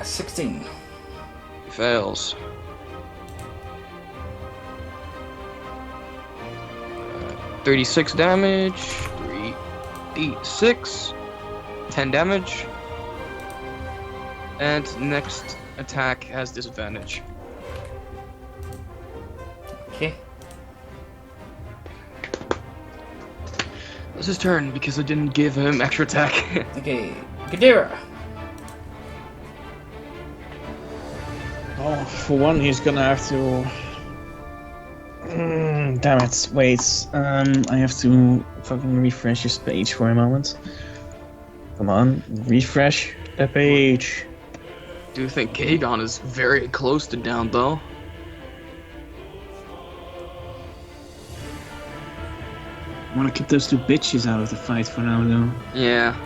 16. Fails. 36 damage. 3d6. 10 damage. And next attack has disadvantage. Okay. It's his turn because I didn't give him extra attack. Okay, Gadira. Oh, for one, he's gonna have to. Damn it! Wait, I have to fucking refresh his page for a moment. Come on, refresh the page. Do you think Kagon is very close to down though? I wanna keep those two bitches out of the fight for now, though. Yeah.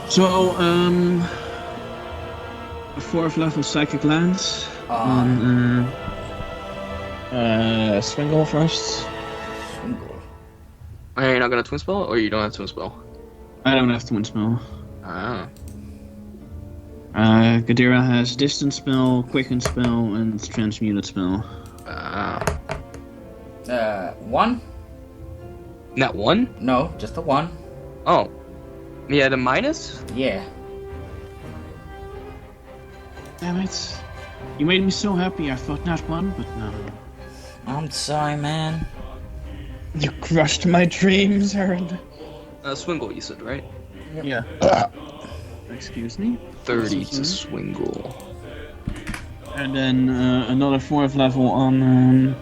So, a 4th level psychic lance on Swingle first. Swingle. Are you not gonna twin spell, or you don't have twin spell? I don't have twin spell. Ah. Gadira has distance spell, quicken spell, and transmuted spell. Ah. 1? Not one? No, just a 1. Oh. Yeah, the minus? Yeah. Damn it. You made me so happy, I thought not one, but no. I'm sorry, man. You crushed my dreams, Harold. Swingle, you said, right? Yeah. Excuse me. 30 to Swingle. And then another 4th level on...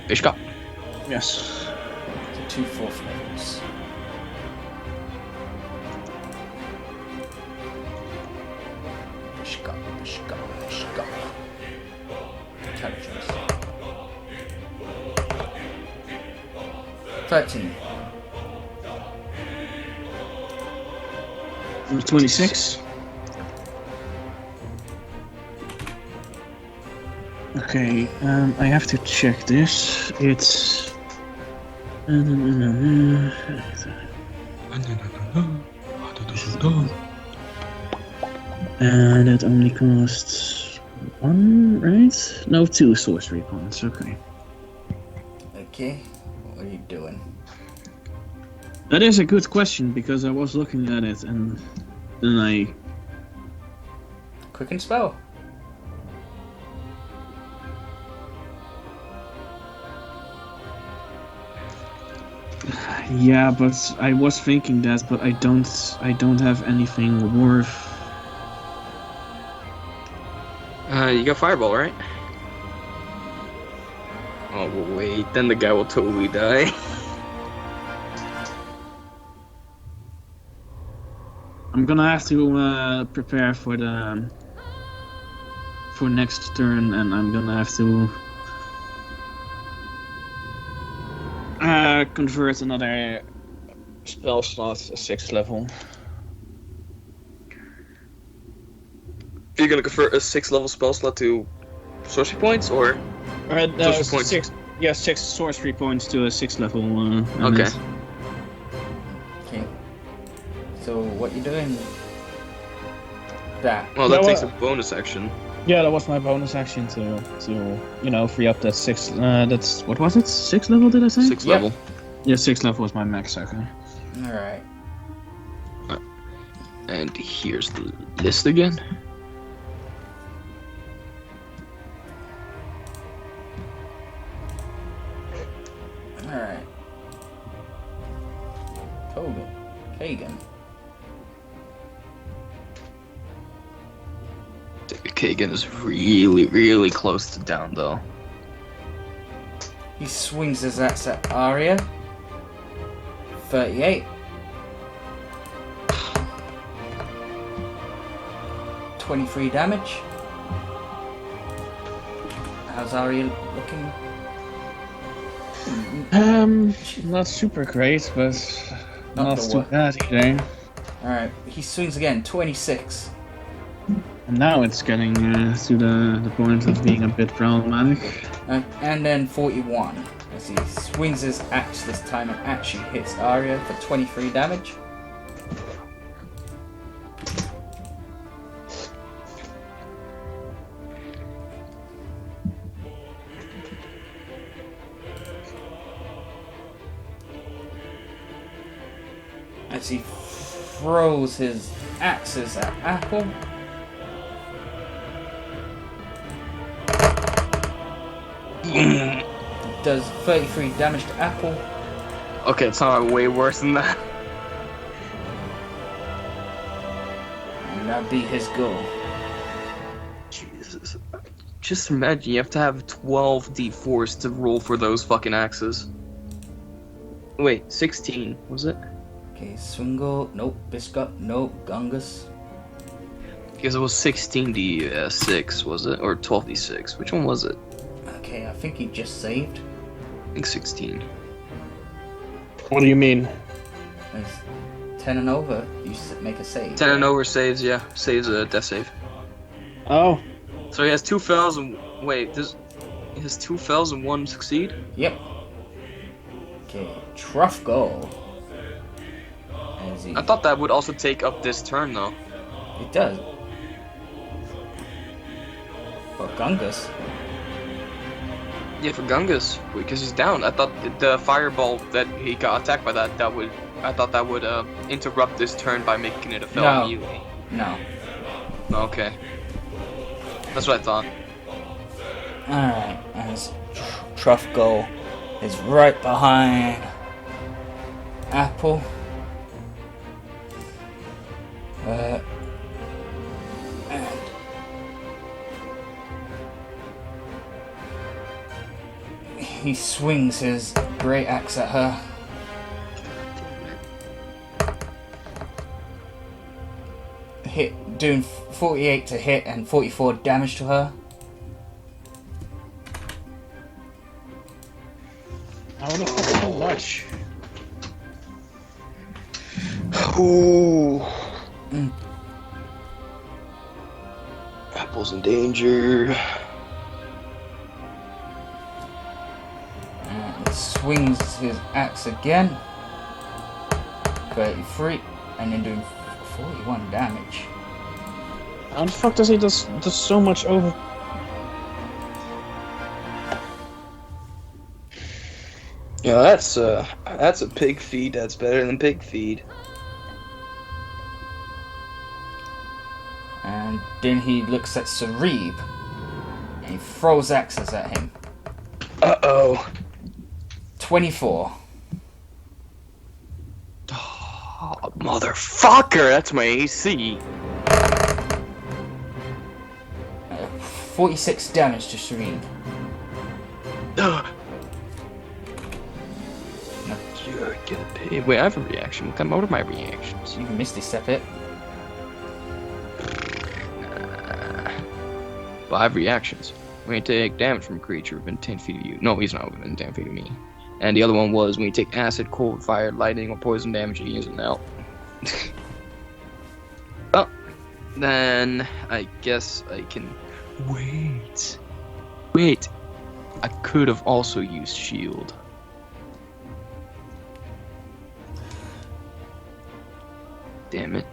Bishkop. Yes. So 2 4th levels. Bishkop. Intelligence. 13. 26. Okay, I have to check this. It's... And it only costs 1, right? No, 2 sorcery points, okay. Okay, what are you doing? That is a good question because I was looking at it and then I. Quicken spell. Yeah, but I was thinking that, but I don't have anything worth. You got Fireball, right? Oh, well, wait, then the guy will totally die. I'm gonna have to prepare for the for next turn, and I'm gonna have to convert another spell slot to 6th level. You're gonna convert a 6th level spell slot to sorcery points, or? Sorcery points. 6 sorcery points to a 6th level. Okay. Okay. So what you doing? That. Well, that No, takes a bonus action. Yeah, that was my bonus action to free up that 6. That's what was it? 6th level? Did I say? 6th level. Yeah, 6th level was my max. Okay. All right. And here's the list again. All right. Kagan. Kagan is really, really close to down, though. He swings his axe at Arya. 38. 23 damage. How's Arya looking? Not super great, but Not not the too worst. bad either. Alright, he swings again. 26. And now it's getting to the point of being a bit problematic. And then 41. As he swings his axe this time and actually hits Arya for 23 damage. As he throws his axes at Apple. Does 33 damage to Apple. Okay, it's not way worse than that. And that'd be his goal. Jesus. Just imagine you have to have 12 d4s to roll for those fucking axes. Wait, 16, was it? Okay, Swingle, nope. Biscup, nope. Gungus. Because it was 16d6, was it? Or 12d6. Which one was it? Okay, I think he just saved. I think 16. What do you mean? It's 10 and over, you make a save. 10 and over saves, yeah. Saves a death save. Oh, So he has 2 fails and... Wait, he has 2 fails and 1 succeed? Yep. Okay, Truff goal. As he... I thought that would also take up this turn, though. It does. But Gungus. Yeah, for Gungus, because he's down. I thought the fireball that he got attacked by that would... I thought that would interrupt this turn by making it a fail No. immediately. No. Okay. That's what I thought. Alright, as Truff goal is right behind Apple. And he swings his great axe at her. Doing 48 to hit and 44 damage to her. how the fuck so much? Ooh. Mm. Apple's in danger. And he swings his axe again. 33 and then doing 41 damage. How the fuck does he does so much over? Yeah, that's a pig feed. That's better than pig feed. And then he looks at Sarib. And he throws axes at him. Uh-oh. 24. Oh, motherfucker! That's my AC. 46 damage to Sarib. Ugh. You're gonna pay. Wait, I have a reaction. What are my reactions? You can Misty Step it. Well, I have reactions. When you take damage from a creature within 10 feet of you. No, he's not within 10 feet of me. And the other one was when you take acid, cold, fire, lightning, or poison damage, you use an L. Well, then I guess I can. Wait. I could have also used shield. Damn it.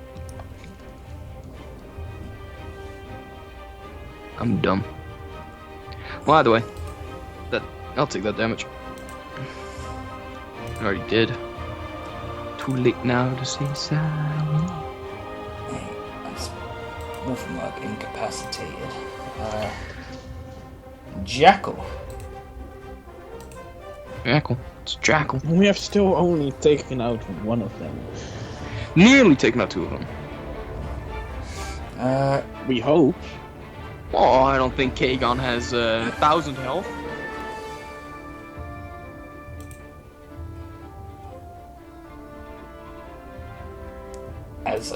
I'm dumb. Well, either way, I'll take that damage. I already did. Too late now to say sorry. That's Wolfmug incapacitated. Jackal. Jackal. It's Jackal. We have still only taken out one of them. Nearly taken out two of them. We hope. Oh, I don't think Kagon has 1,000 health. As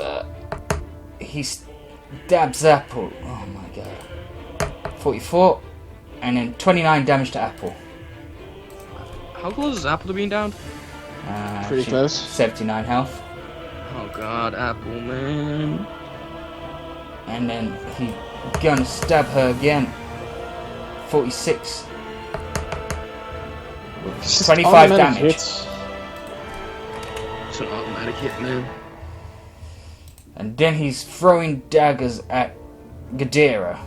he stabs Apple. Oh my god. 44, and then 29 damage to Apple. How close is Apple to being down? Pretty close. 79 health. Oh god, Apple, man. And then he gonna stab her again. 46. With 25 damage. Hits. It's an automatic hit, man. And then he's throwing daggers at Gadara.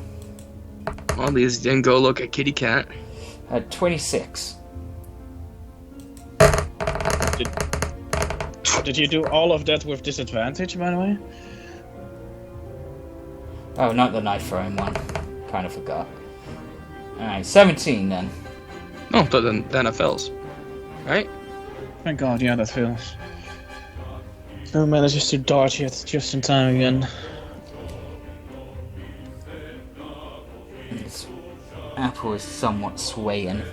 Well, these didn't go look at Kitty Cat. At 26. Did you do all of that with disadvantage, by the way? Oh, not the knife throwing one. Kind of forgot. Alright, 17 then. Oh, then it fails. Right? Thank God, yeah, that fails. No manages to dodge it just in time again. This Apple is somewhat swaying.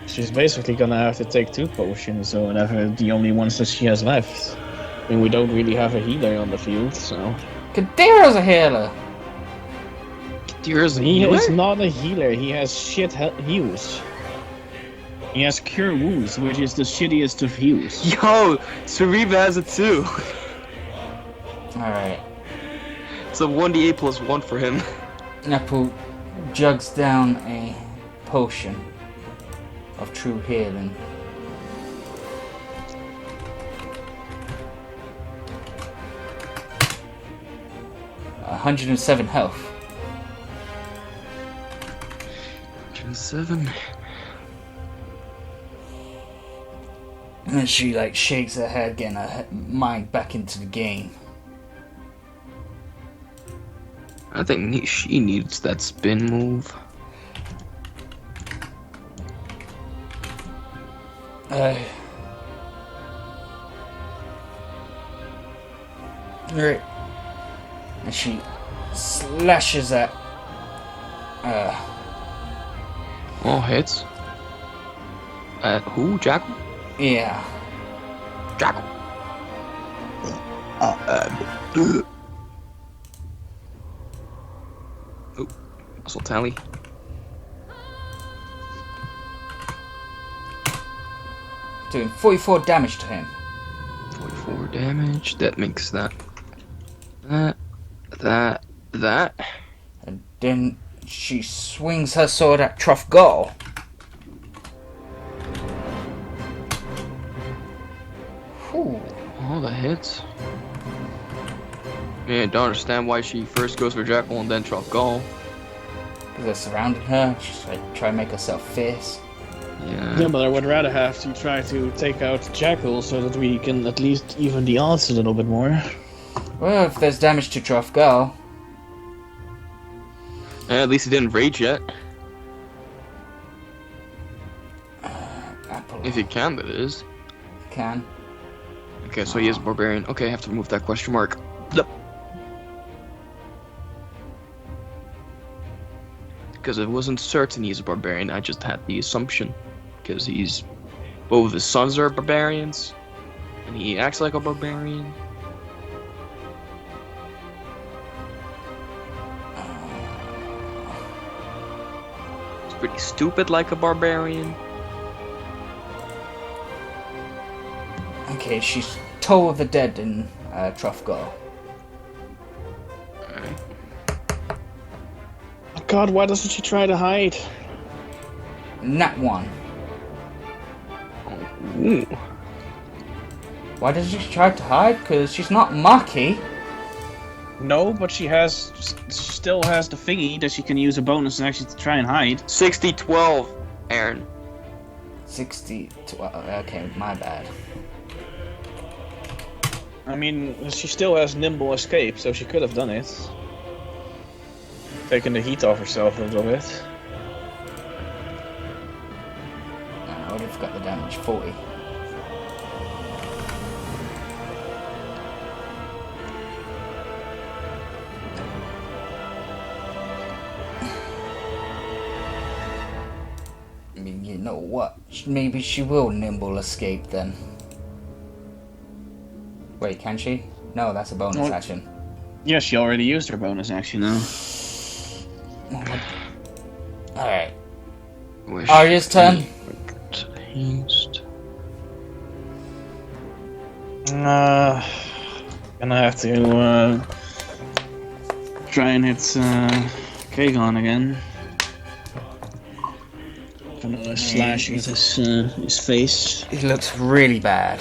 She's basically gonna have to take 2 potions or whatever, the only ones that she has left. I mean, we don't really have a healer on the field, so... Gadara's a healer! He is not a healer, he has shit heals. He has Cure Wounds, which is the shittiest of heals. Yo, Sariba has it too. Alright. It's a 1d8 plus 1 for him. Apple jugs down a potion of true healing. A 107 health. 107. And then she like shakes her head, getting her mind back into the game. I think she needs that spin move. Right. And she slashes at Oh, hits. At who? Jackal? yeah. Jackal. Oh, muscle tally. Doing 44 damage to him. 44 damage. That makes that. And then she swings her sword at Trofgal. Whew. All the hits. Yeah, I don't understand why she first goes for Jackal and then Trofgal. They're surrounding her. She's like trying to make herself fierce. Yeah, but I would rather have to try to take out Jackal so that we can at least even the odds a little bit more. Well, if there's damage to Trofgal. At least he didn't rage yet. Apple. If he can, that is. Can. Okay, so he is a barbarian. Okay, I have to remove that question mark. Yep. Because I wasn't certain he's a barbarian, I just had the assumption. Because he's... both his sons are barbarians, and he acts like a barbarian. He's pretty stupid like a barbarian. Okay, she's Toll of the Dead in Trofgal. Alright. Oh God, why doesn't she try to hide? Nat 1. Ooh. Why does she try to hide? Because she's not MckG. No, but she still has the thingy that she can use a bonus action to try and hide. 60-12, Aaron. 60. Okay, my bad. I mean, she still has nimble escape, so she could have done it. Taking the heat off herself a little bit. I would have got the damage 40. I mean, you know what? Maybe she will nimble escape then. Wait, can she? No, that's a bonus action. Yeah, she already used her bonus action now. Alright. Arya's turn. Haste. Gonna have to try and hit Kagon again. Gonna slash with his face. He looks really bad.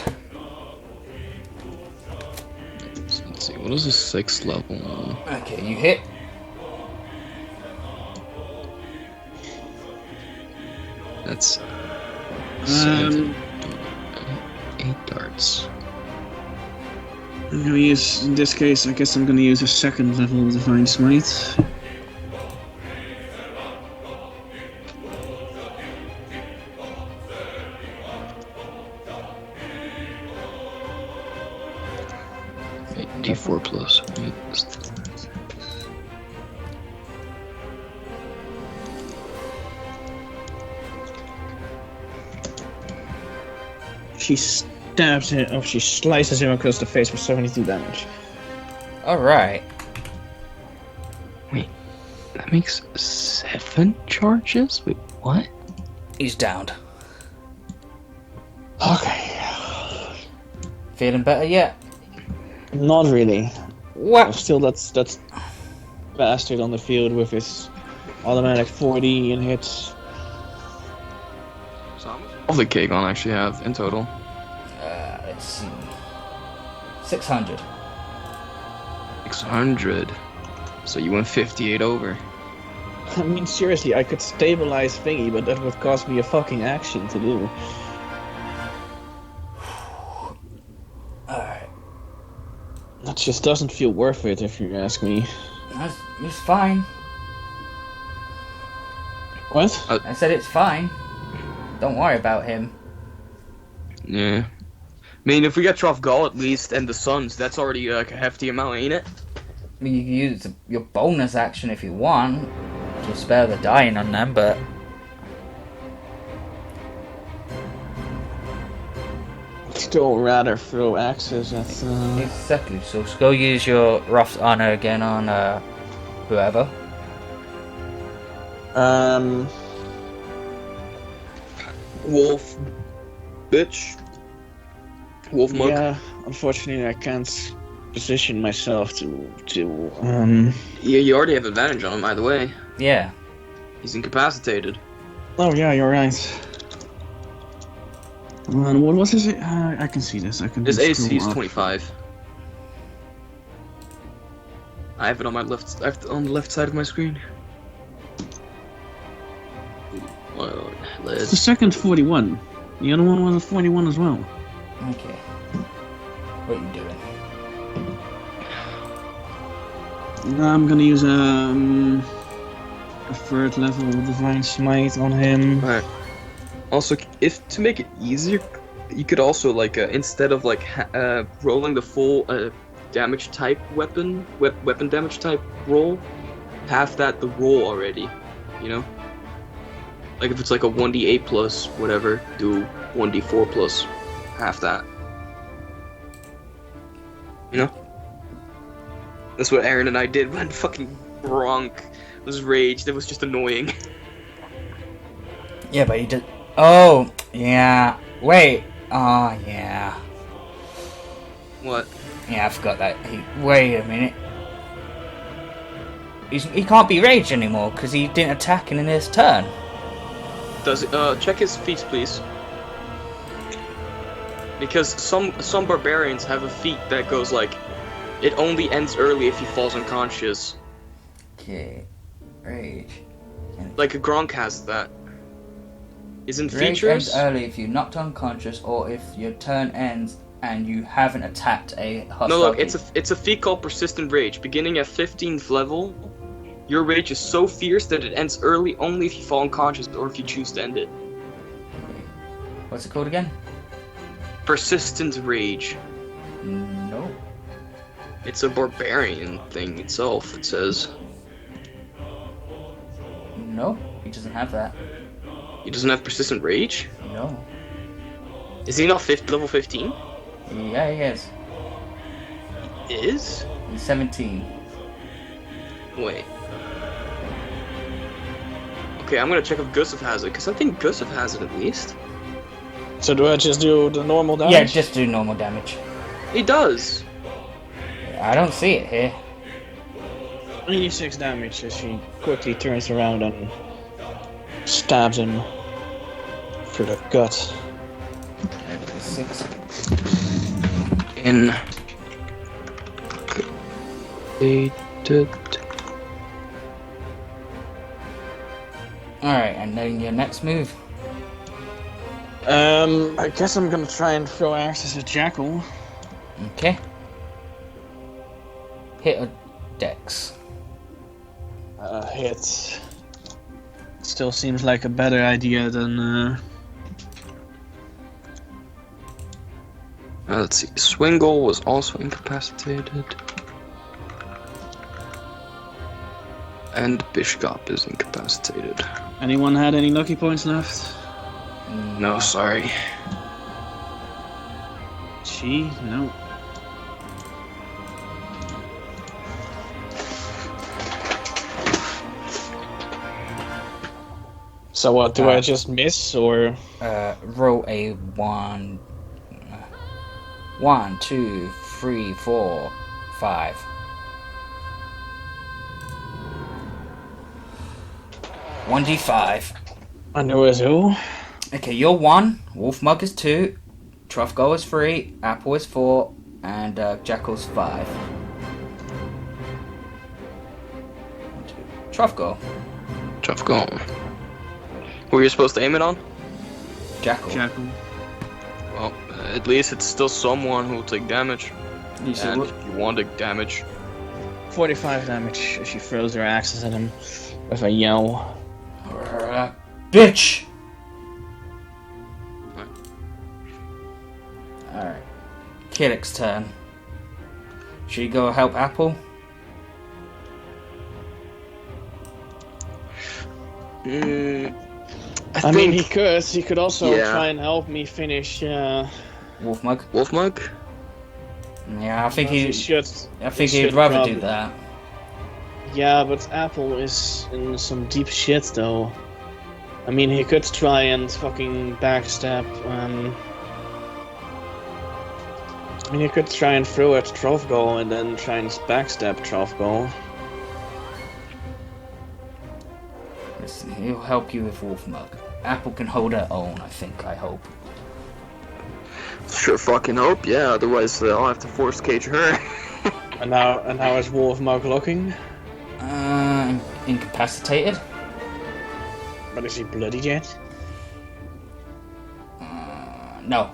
Let's see, what is the 6th level? Okay, you hit. That's 7, 8 darts. I'm gonna use, in this case, I guess I'm gonna use a 2nd level Divine Smite. D4 plus 8. She stabs him, oh, she slices him across the face for 72 damage. Alright. Wait, that makes 7 charges? Wait, what? He's downed. Okay. Feeling better yet? Not really. What? Still, that's bastard on the field with his automatic 40 and hits. So how much of the Kagon actually have in total? Let's see. 600. 600. So you went 58 over. I mean, seriously, I could stabilize Thingy, but that would cost me a fucking action to do. Alright. That just doesn't feel worth it, if you ask me. It's fine. What? I said it's fine. Don't worry about him. Yeah. I mean, if we get Trofgal at least, and the Suns, that's already like a hefty amount, ain't it? I mean, you can use your bonus action if you want to spare the dying on them, but Still rather throw axes at. exactly. So go use your Wrath's Honor again on whoever. Wolf. Bitch. Wolf Mug. Yeah, unfortunately, I can't position myself to. Yeah, you already have advantage on him either way. Yeah. He's incapacitated. Oh yeah, you're right. What was his? I can see this. I can. His scroll AC is up. 25. I have it on my on the left side of my screen. It's the second 41. The other one was a 41 as well. Okay. What are you doing? I'm gonna use a third level Divine Smite on him. Alright. Also, if to make it easier, you could also like instead of like rolling the full damage type weapon damage type roll, half that the roll already. You know, like if it's like a 1d8 plus whatever, do 1d4 plus half that. You know, that's what Aaron and I did when fucking Bronk was raged. It was just annoying. Yeah, but he did. Oh, yeah. Wait. Oh, yeah. What? Yeah, I forgot that. Wait a minute. He can't be raged anymore because he didn't attack in his turn. Does check his feats, please? Because some barbarians have a feat that goes like, it only ends early if he falls unconscious. Okay. Rage. Like a Gronk has that. Isn't Rage features? ends early if you're knocked unconscious or if your turn ends and you haven't attacked a hostile. No, look, it's a feat called Persistent Rage. Beginning at 15th level, your rage is so fierce that it ends early only if you fall unconscious or if you choose to end it. What's it called again? Persistent Rage. No. It's a barbarian thing itself, it says. No, he doesn't have that. He doesn't have Persistent Rage? No. Is he not level 15? Yeah, he is. He is? He's 17. Wait. Okay, I'm gonna check if Gustav has it, because I think Gustav has it at least. So do I just do the normal damage? Yeah, just do normal damage. He does! I don't see it here. 86 damage as she quickly turns around and stabs him through the gut. 6. In... Alright, and then your next move. I guess I'm gonna try and throw axes at Jackal. Okay. Hit a dex. Hit. Still seems like a better idea than let's see. Swingle was also incapacitated. And Bishop is incapacitated. Anyone had any lucky points left? No, sorry. She? No. So what, do I just miss, or...? Roll a 1... 1, 2, 3, 4, 5. One d5. And who is who? Okay, you're 1, Wolfmug is 2, Truffgo is 3, Apple is 4, and Jackal's 5. Truffgo. Who are you supposed to aim it on? Jackal. Well, at least it's still someone who will take damage. You see And what? if you want to take damage. 45 damage as she throws her axes at him with a yell. Bitch! Alright. Killick's turn. Should you go help Apple? I mean, he could. He could also Yeah. try and help me finish. Wolfmug? Wolfmug? Yeah, I think he should. I think he he'd should rather probably- do that. Yeah, but Apple is in some deep shit, though. I mean, he could try and fucking backstab. I mean, he could try and throw at Trofgo and then try and backstab Trofgo. Listen, he'll help you with Wolfmug. Apple can hold her own, I hope. Sure fucking hope, yeah, otherwise I'll have to force cage her. And how is Wolfmug looking? Incapacitated? But is he bloodied yet? No.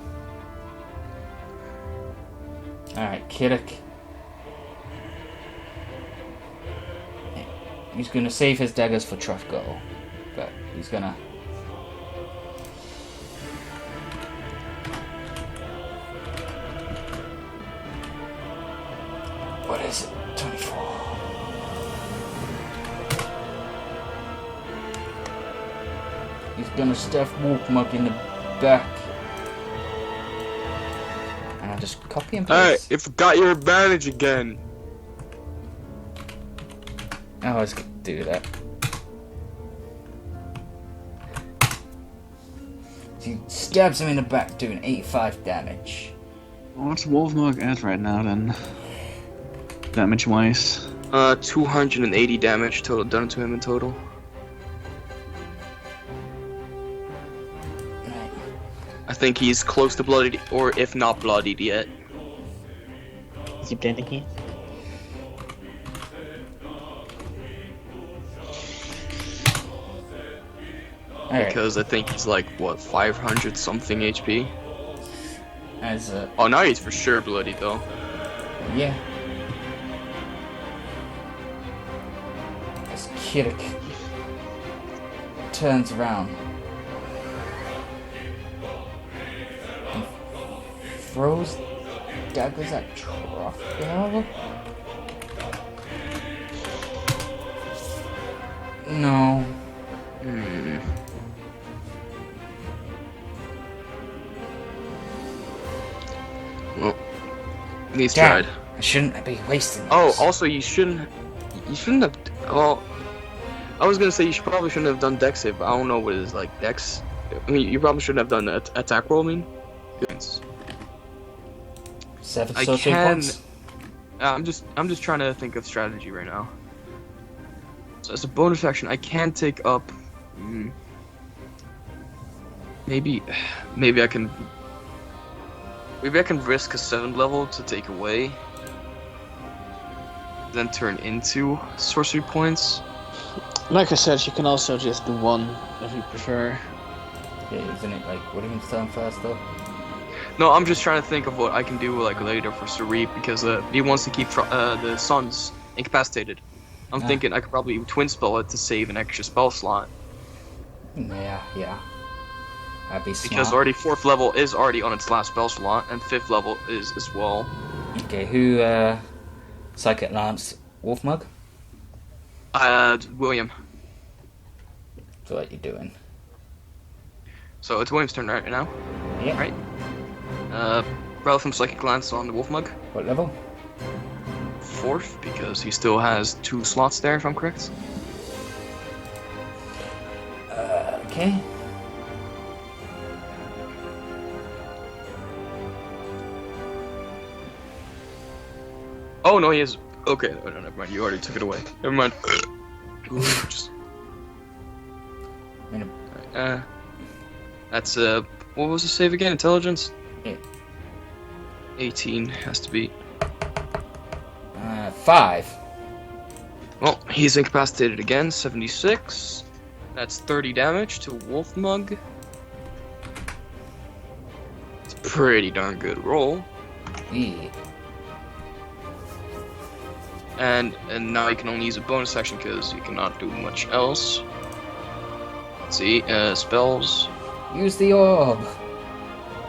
Alright, Kirik. He's gonna save his daggers for Trufgo. But he's gonna... What is it? 24. He's gonna stuff Wolfmug in the back. And I'll just copy and Hey, paste. you forgot your advantage again. I always do that. He stabs him in the back, doing 85 damage. What's Wolfmug at right now then? Damage wise. 280 damage total done to him in total. Right. I think he's close to bloodied, or if not bloodied yet. Is he dead again? Alright, Because I think he's like, what, 500 something HP? as Oh, now he's for sure bloodied though. yeah. As Kirik turns around and throws daggers at Trufgo. No. Hmm. Well, he's Damn. tried. I shouldn't be wasting Oh, this. also you shouldn't have. Well, I was gonna say you probably shouldn't have done dex save, but I don't know what is like dex. I mean, you probably shouldn't have done that attack roll. I mean, Goodness. 7 I sorcery can- points. I'm just trying to think of strategy right now. So as a bonus action, I can take up. Maybe I can. Maybe I can risk a 7th level to take away. Then turn into sorcery points. Like I said, you can also just do one if you prefer. Yeah, isn't it like, what are you going to turn first though? No, I'm just trying to think of what I can do like later for Sarip because he wants to keep the sons incapacitated. I'm Ah. thinking I could probably twin spell it to save an extra spell slot Yeah. That'd be smart. because already 4th level is already on its last spell slot and 5th level is as well. Okay, who, Psychic Lance, Wolfmug? William. So what you doing? So it's William's turn right now. Yeah. Right. Rel from Psychic Glance on the Wolfmug. What level? 4th because he still has 2 slots there if I'm correct. Okay. Oh no, he is. Okay, no, never mind. You already took it away. Never mind. Just, that's what was the save again? Intelligence. Yeah. 18 has to be. 5. Well, he's incapacitated again. 76. That's 30 damage to Wolfmug. It's a pretty darn good roll. Yeah. And now he can only use a bonus action because he cannot do much else. Let's see, spells. Use the orb.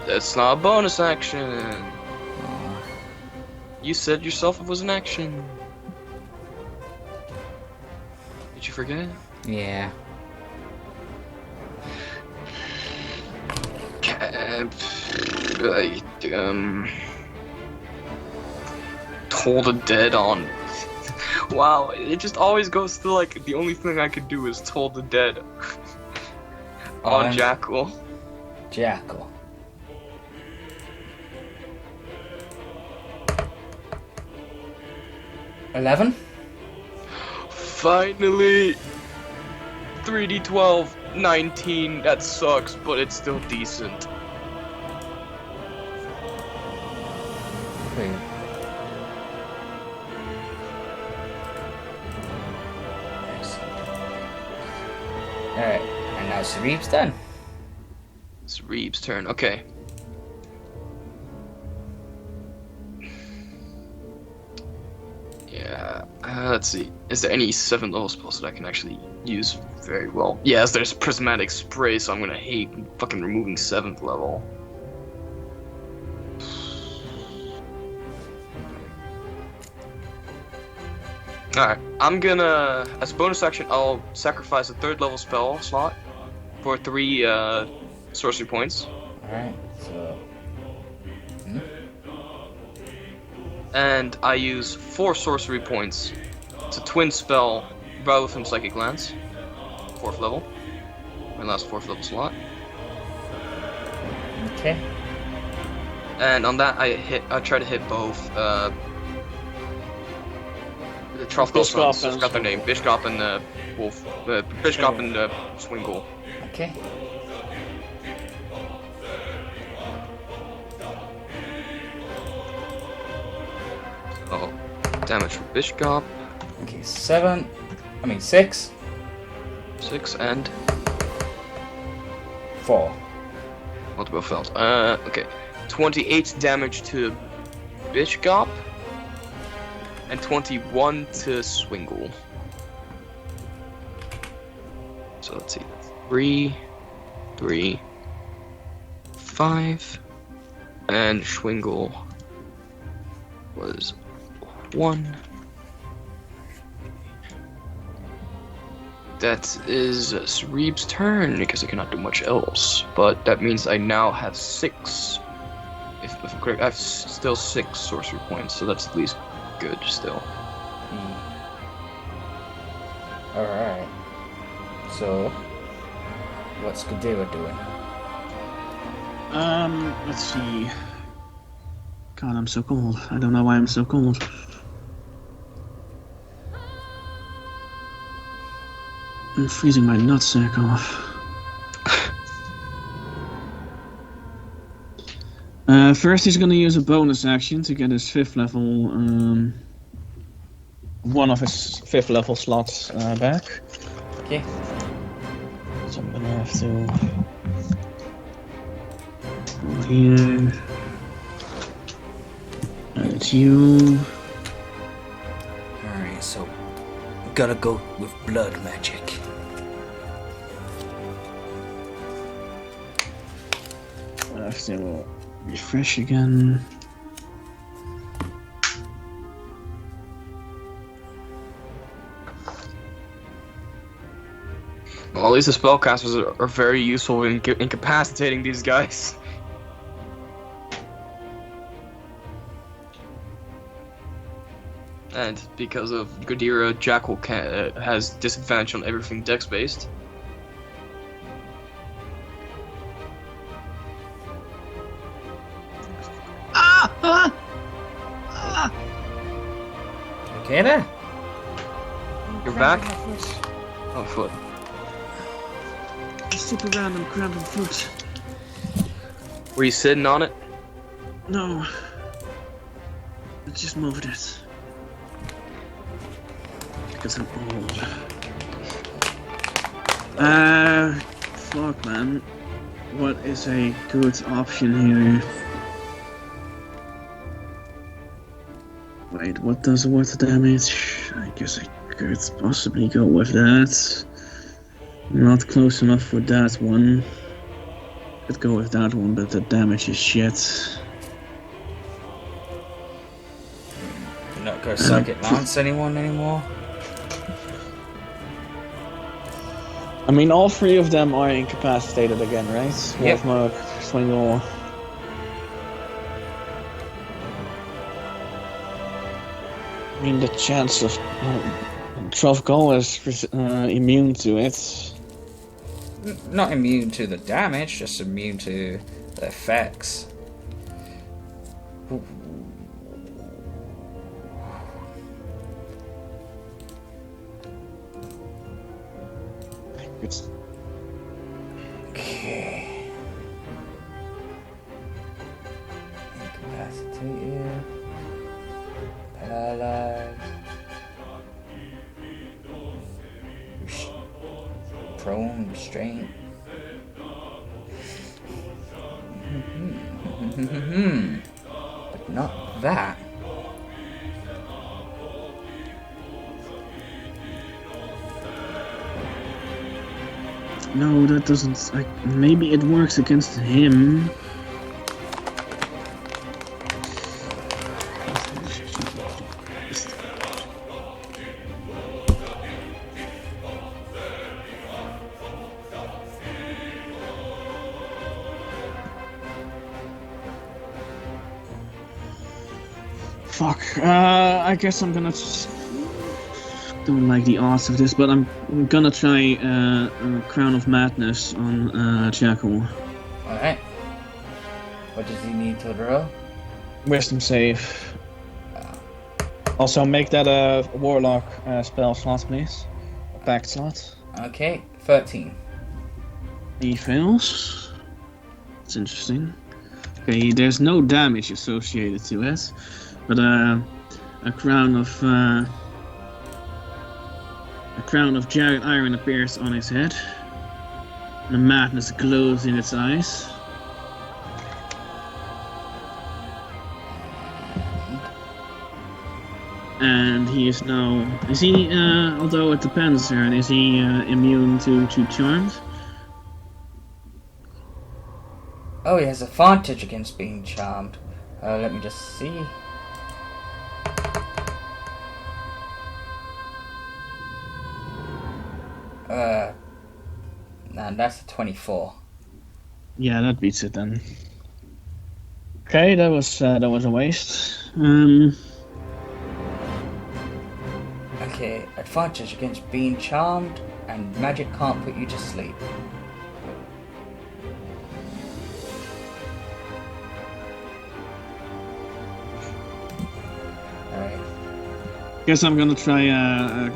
That's not a bonus action. Oh. You said yourself it was an action. Did you forget? Yeah. Toll the Dead on. Wow, it just always goes to like the only thing I could do is Toll the Dead on and Jackal. Jackal. $11? Finally! 3d12, 19, that sucks, but it's still decent. Wait. Alright, and now Sarib's done. It's Reeves' turn, okay. Let's see. Is there any 7th level spells that I can actually use very well? Yes, there's Prismatic Spray, so I'm gonna hate fucking removing 7th level. Alright, I'm gonna, as a bonus action, I'll sacrifice a 3rd level spell slot for 3 sorcery points. Alright, so. And I use 4 sorcery points to twin spell Battle from Psychic Lance, 4th level. My last 4th level slot. Okay. And on that, I try to hit both the Trothgol sons. I forgot their name. Bishkop and the Wolf. Bishkop and the Swingle. Okay. Oh, damage for Bishkop. Okay, 6. 6 and 4. multiple failed. Okay. 28 damage to Bishkop. And 21 to Swingle. So let's see. 3, 5. And Swingle was 1. That is Reeb's turn because I cannot do much else. But that means I now have 6. If I'm correct, I have still 6 sorcery points, so that's at least good still. Alright. So, what's Gadira doing? Let's see. God, I'm so cold. I don't know why I'm so cold. I'm freezing my nutsack off. First he's gonna use a bonus action to get his 5th level, one of his 5th level slots back. Okay. So I'm gonna have to go here. And it's you. Alright, so gotta go with blood magic. I have to refresh again. Well, at least the spellcasters are very useful in incapacitating these guys. And because of Gadira, Jackal has disadvantage on everything dex-based. Okay there? You're back? Oh, foot. Super random cramping foot. Were you sitting on it? No. I just moved it. Because I'm old. Fuck, man. What is a good option here? Wait, what does water damage? I guess I could possibly go with that. Not close enough for that one. Could go with that one, but the damage is shit. You're not gonna psychic lance anyone anymore? I mean, all 3 of them are incapacitated again, right? Yep. Wolfmark, Swingle. I mean, the chance of Trothgol is immune to it. Not immune to the damage, just immune to the effects. It's Okay. Incapacitated. Paralyzed. Prone, restraint. But not that. No, that doesn't. Maybe it works against him. Fuck. I guess I'm gonna. Don't like the odds of this, but I'm gonna try Crown of Madness on Jackal. Alright. What does he need to roll? Wisdom save. Also, make that a Warlock spell slot, please. A back slot. Okay, 13. He fails. That's interesting. Okay, there's no damage associated to it, but a crown of jagged iron appears on his head. The madness glows in its eyes. And he is now... Is he, although it depends, is he immune to charmed? Oh, he has advantage against being charmed. Let me just see. Nah, that's a 24. Yeah, that beats it then. Okay, that was a waste. Okay, advantage against being charmed, and magic can't put you to sleep. Alright. Guess I'm gonna try a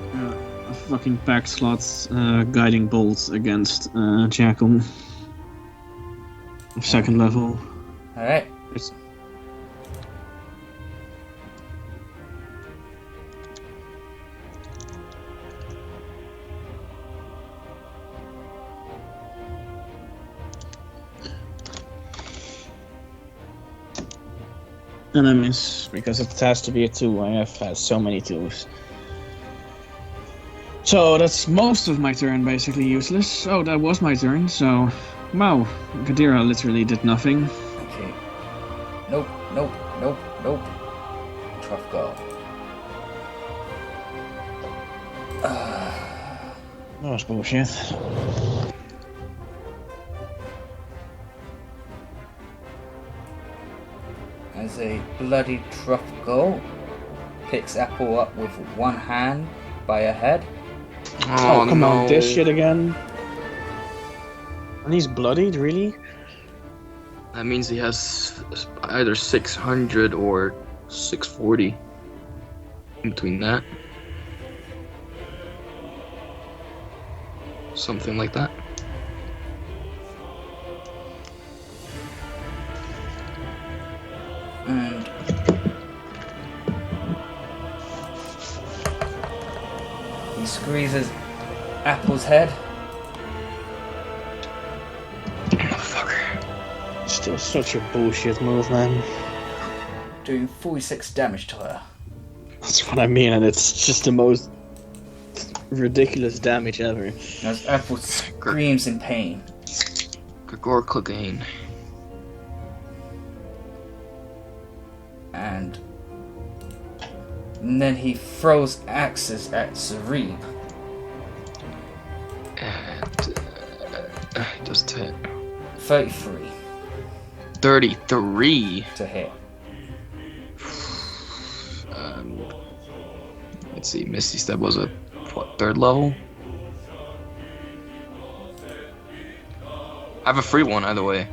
fucking back slots guiding bolts against Jackal. Second level. Alright. And I miss, because it has to be a 2. I have had so many 2s. So that's most of my turn basically useless. Oh, that was my turn, so... Wow, Gadira literally did nothing. Okay. Nope, nope, nope, nope. Tough go. That was bullshit. As a bloody Truffgo picks Apple up with one hand by her head. Oh, come on, this shit again. And he's bloodied, really? That means he has either 600 or 640. In between that. Something like that. And he squeezes Apple's head. Motherfucker. Still such a bullshit move, man. Doing 46 damage to her. That's what I mean, and it's just the most ridiculous damage ever. As Apple screams in pain. Gregor Clegane. And then he throws axes at Zareb. And just hit. 33 33 to hit. Let's see, Misty Step was a what, 3rd level? I have a free one either way.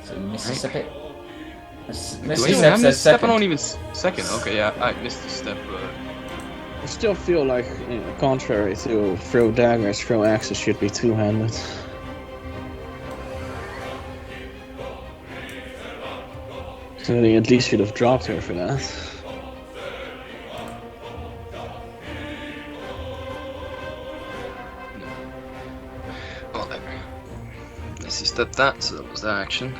So Mississippi. Do I Misty even have Step Misty says Step? I second. don't even second. Okay, yeah, I missed the step. I still feel like, contrary to throw daggers, throw axes should be two-handed. So they at least should have dropped her for that. Well, then, Misty Step that, so that was the action.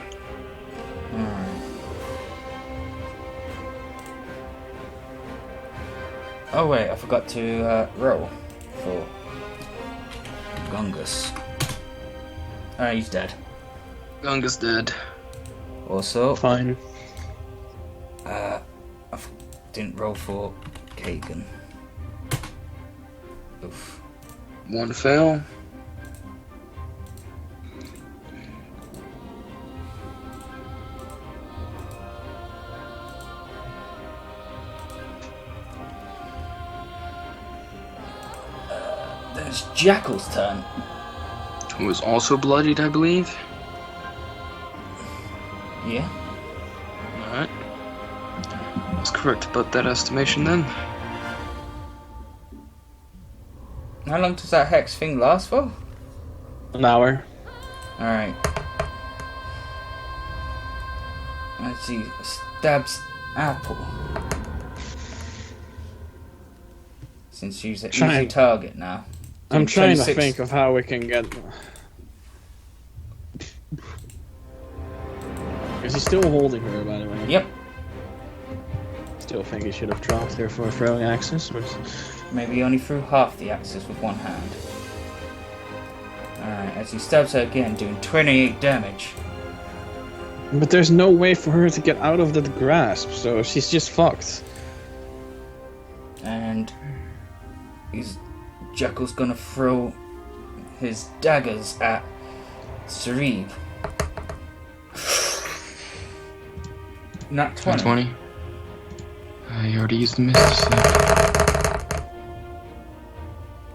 Alright. Oh wait, I forgot to roll for Gungus. Alright, he's dead. Gunga's dead. Also, Fine. I didn't roll for Kagan. Oof. One fail. Then it's Jackal's turn. Who was also bloodied, I believe. Yeah. Alright. That's correct about that estimation then. How long does that hex thing last for? An hour. Alright. Let's see. Stabs Apple. Since she's an easy target now. I'm trying to 26. think of how we can get. Is he still holding her, by the way? Yep. Still think he should have dropped her for throwing axes. But... Maybe he only threw half the axes with one hand. Alright, as he stabs her again, doing 28 damage. But there's no way for her to get out of that grasp, so she's just fucked. And Jackal's gonna throw his daggers at Sarib. Not 20. 20. You already used the Misty Step.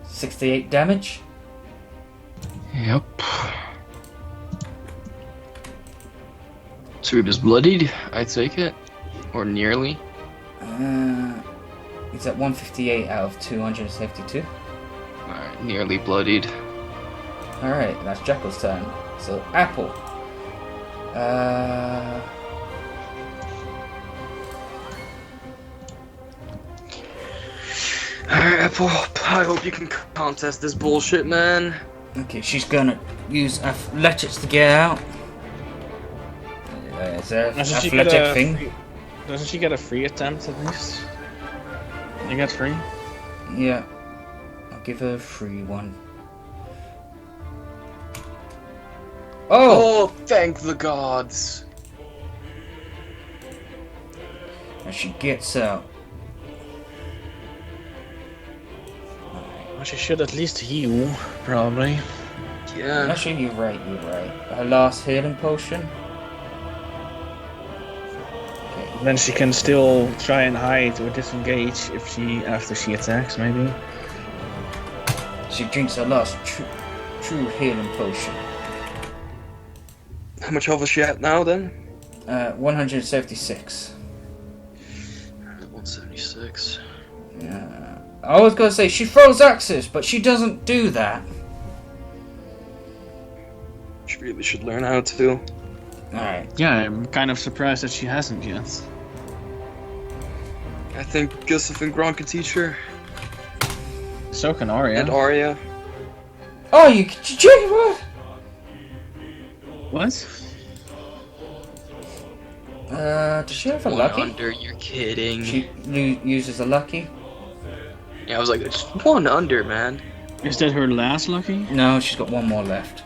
68 damage. Yep. Sarib is bloodied. I take it. Or nearly. He's at 158 out of 272. Alright, nearly bloodied. Alright, that's Jackal's turn. So, Apple. Alright, Apple. I hope you can contest this bullshit, man. Okay, she's gonna use athletics to get out. It's an athletic thing. Doesn't she get a free attempt at least? You get free? Yeah. I'll give her a free one. Oh! Oh, thank the gods. And she gets out. Well, she should at least heal, probably. Yeah. Actually, you're right. Her last healing potion. Okay. Then she can still try and hide or disengage after she attacks, maybe. She drinks her last true healing potion. How much health is she at now, then? 176. 176. Yeah. I was gonna say she throws axes, but she doesn't do that. She really should learn how to. Alright. Yeah, I'm kind of surprised that she hasn't yet. I think Gustav and Gron can teach her. So can Arya. And Arya. Oh, you check what? What? Does she have a One lucky? under, you're kidding. She uses a lucky? Yeah, I was like, it's one under, man. Is that her last lucky? No, she's got one more left.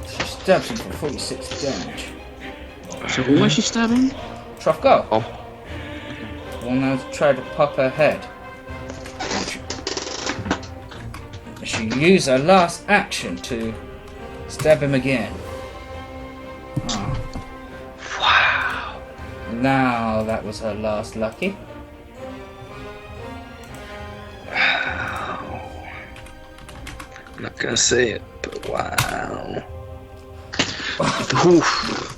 She stabs him for 46 damage. So who was she stabbing? Trofgo. Oh. Will now try to pop her head. She used her last action to stab him again. Oh. Wow. Now that was her last lucky. Wow. I'm not gonna say it, but wow. Oof.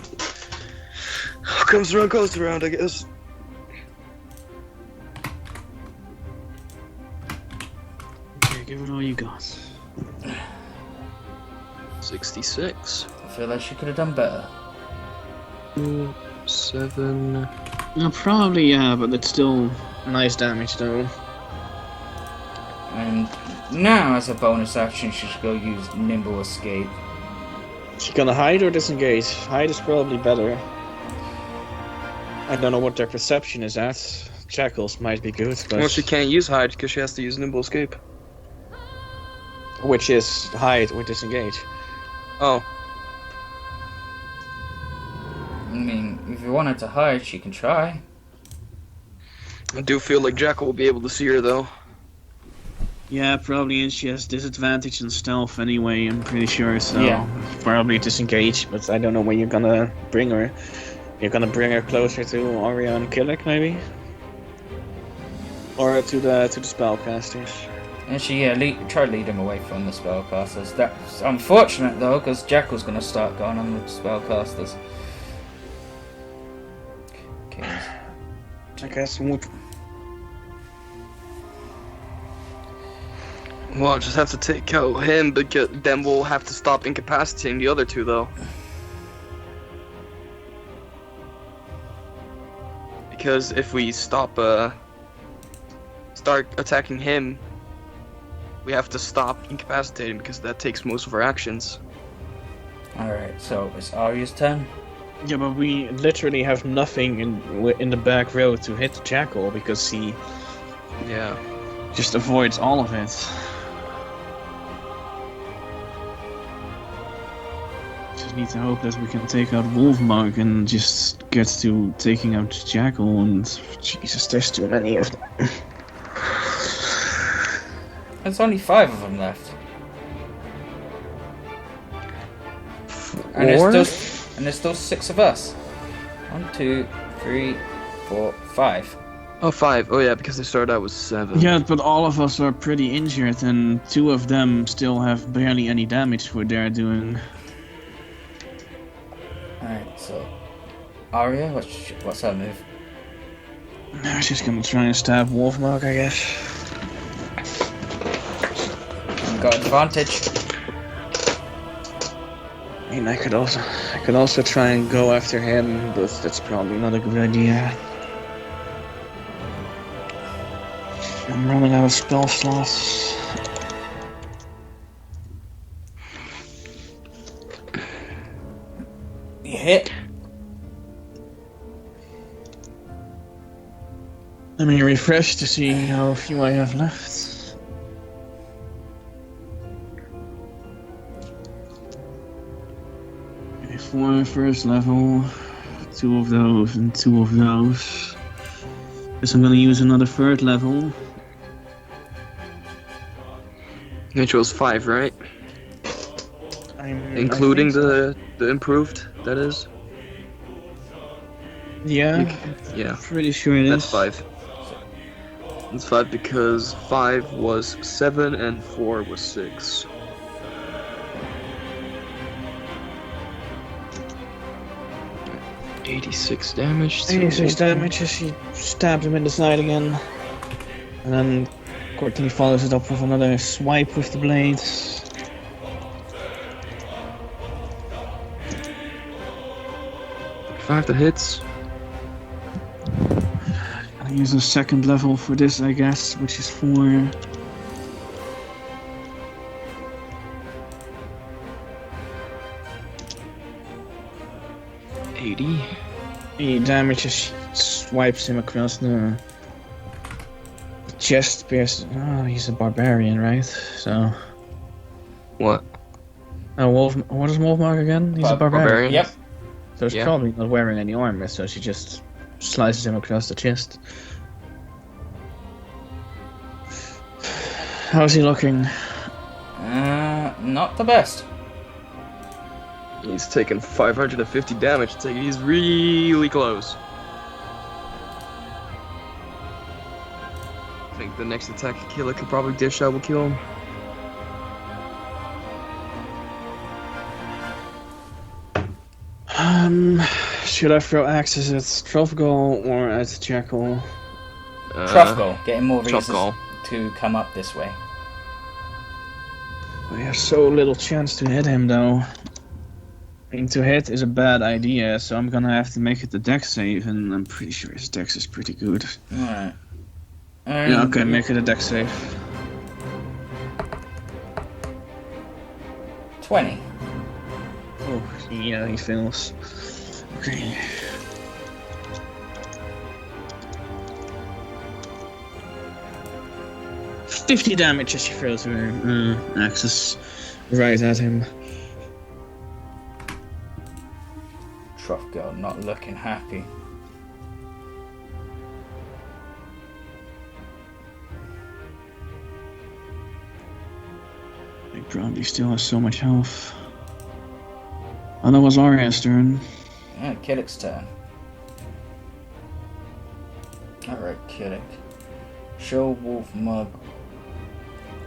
Comes around, goes around, I guess. Okay, give it all you got. 66. I feel like she could have done better. 7. No, probably, yeah, but it's still nice damage, though. And now, as a bonus action, she should go use Nimble Escape. Is she gonna hide or disengage? Hide is probably better. I don't know what their perception is at. Jackals might be good, but... Well, she can't use hide because she has to use nimble escape. Which is hide or disengage. Oh. I mean, if you want her to hide, she can try. I do feel like Jackal will be able to see her, though. Yeah, probably, and she has disadvantage in stealth anyway, I'm pretty sure, so... Yeah. Probably disengage, but I don't know when you're gonna bring her. You're gonna bring her closer to Arya and Killick, maybe? Or to the spellcasters. And she try to lead him away from the spellcasters. That's unfortunate though, because Jackal's going to start going on the spellcasters. Okay. I guess we'll... Well, I'll just have to take out him, but then we'll have to stop incapacitating the other two, though. Because if we start attacking him, we have to stop incapacitating because that takes most of our actions. Alright, so it's Arya's turn. Yeah, but we literally have nothing in the back row to hit the Jackal because he just avoids all of it. Just need to hope that we can take out Wolfmark and just get to taking out Jackal, and Jesus, there's too many of them. There's only 5 of them left. And there's still 6 of us. 1, 2, 3, 4, 5. Oh, 5. Oh, yeah, because they started out with 7. Yeah, but all of us are pretty injured, and 2 of them still have barely any damage for they're doing. Alright, so Arya, what's her move? I'm just gonna try and stab Wolfmark, I guess. You got advantage. I mean, I could also try and go after him, but that's probably not a good idea. I'm running out of spell slots. You hit. Let me refresh to see how few I have left. Okay, 4 first level, 2 of those, and 2 of those. Guess I'm gonna use another 3rd level. Which was 5, right? Including the improved, that is? Yeah, Yeah, pretty sure it is. that's 5. That's 5 because 5 was 7 and 4 was 6. $86 damage. 86 damage as she stabs him in the side again. And then Courtney follows it up with another swipe with the blades. Five that hits. I'll use a 2nd level for this, I guess, which is 4. He damages, she swipes him across the chest. Oh, he's a barbarian, right? So. What? What is Wolfmark again? He's a barbarian. Yep. So he's probably not wearing any armor, so she just slices him across the chest. How's he looking? Not the best. He's taking 550 damage. He's really close. I think the next attack Killer could probably dish out will kill him. Should I throw axes at Trofgol or at Jackal? Trofgol, getting more reasons Trofgol. to come up this way. We have so little chance to hit him, though. I mean, to hit is a bad idea, so I'm gonna have to make it the dex save, and I'm pretty sure his dex is pretty good. Alright. Yeah, okay, make it a dex save. 20. Oh, yeah, he fails. Okay. "50 damage as she throws her axes right at him. Trough girl not looking happy. He probably still has so much health. Oh, that was Arya's turn. Yeah, Kiddick's turn. Alright, Kiddick. Show Wolf Mug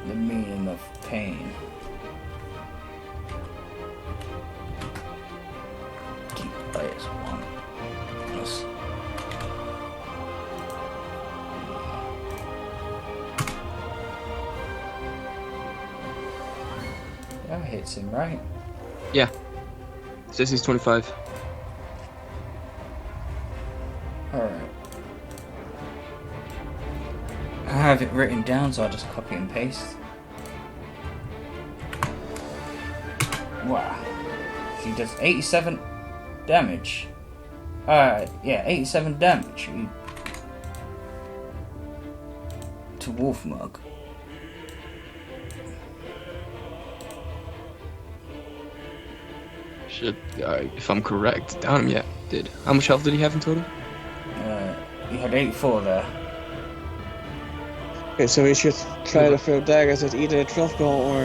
the meaning of pain. Keep players one. Yes. That hits him, right? Says he's 25. Alright. I have it written down, so I'll just copy and paste. Wow. She does 87 damage. Yeah, 87 damage to Wolf Mug. Shit, if I'm correct, down him, yeah, did. How much health did he have in total? He had 84 there. Okay, so we should try to throw daggers at either Trothgall or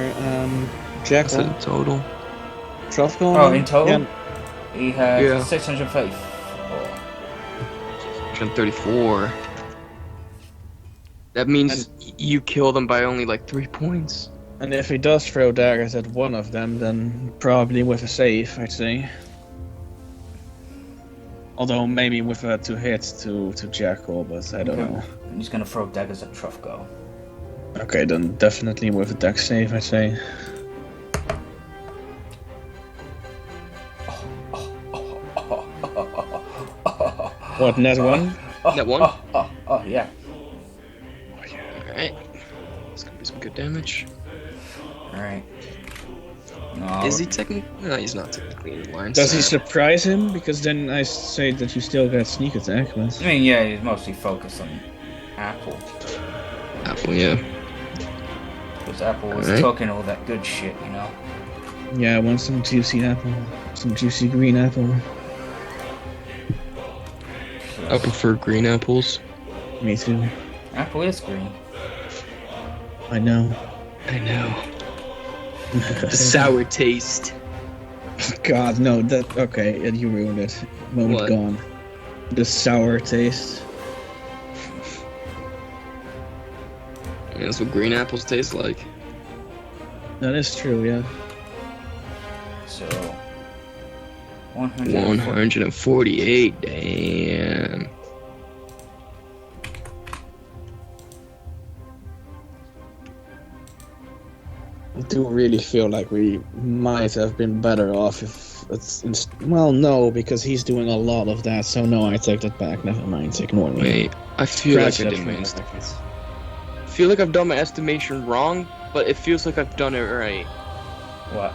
That's Jackal. in total. Trothgall? Oh, in total? Yeah. He had Yeah. 634. 134. That means you kill them by only like 3 points. And if he does throw daggers at one of them, then probably with a save, I'd say. Although maybe with a 2 hits to Jackal, but I don't know. He's gonna throw daggers at Trough. Okay, then definitely with a dex save, I'd say. What, net 1? Net 1? Oh, yeah. Alright. It's gonna be some good damage. Alright. No. Is he technically? No, he's not technically in line. Does he surprise him? Because then I say that you still get sneak attack, but... I mean, yeah, he's mostly focused on Apple. Apple, yeah. Because Apple was Alright. talking all that good shit, you know? Yeah, I want some juicy apple. Some juicy green apple. I prefer green apples. Me too. Apple is green. I know. I know. The sour taste. God, no, that... Okay, yeah, you ruined it. Moment What? gone. The sour taste. I mean, that's what green apples taste like. That is true, yeah. So... 140. 148, damn. I do really feel like we might have been better off if it's... Well, no, because he's doing a lot of that, so no, I take that back. Never mind, ignore me. Wait, I feel like Scratch I that did from my my est- records. I feel like I've done my estimation wrong, but it feels like I've done it right. What?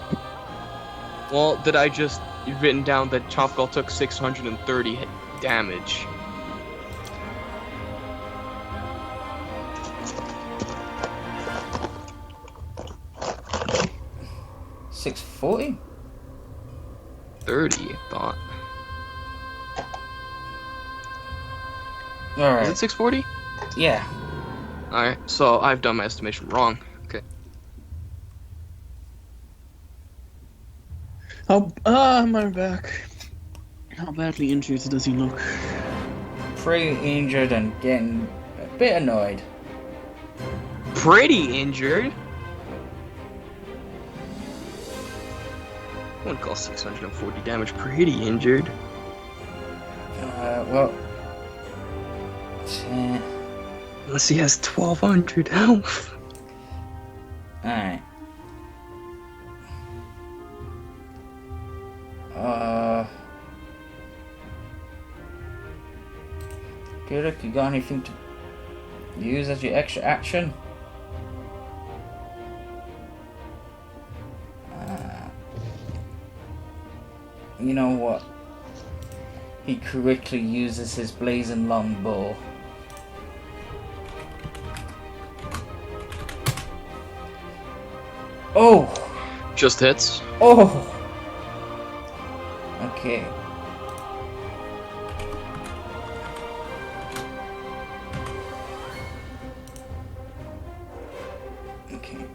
Well, did I just written down that Chopgall took 630 damage? $640? 30, I thought. Is Alright. it 640? Yeah. Alright, so I've done my estimation wrong. Okay. I'm back. How badly injured does he look? Pretty injured and getting a bit annoyed. Pretty injured? I wouldn't call 640 damage pretty injured. Well... 10... Unless he has 1200 health. Alright. Kuduk, you got anything to use as your extra action? You know what? He quickly uses his blazing long bow. Oh! Just hits. Oh! Okay. Okay.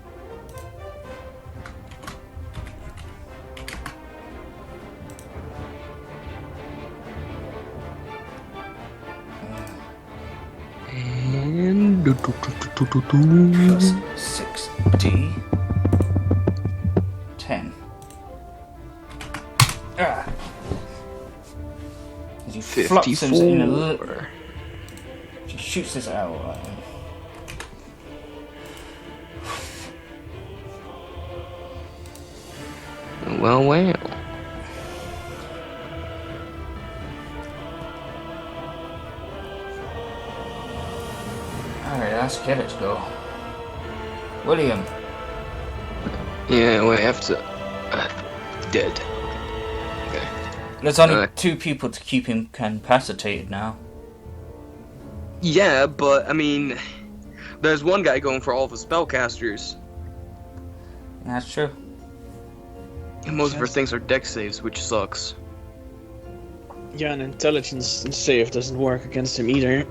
And Plus 6d. 10. Ah! As he flops him in a little. 54. She shoots this arrow at him. Well, well. Alright, let's get it to go. William. Yeah, we have to. Dead. Okay. There's only 2 people to keep him incapacitated now. Yeah, but I mean, there's one guy going for all of the spellcasters. That's true. And most of our things are dex saves, which sucks. Yeah, and intelligence save doesn't work against him either.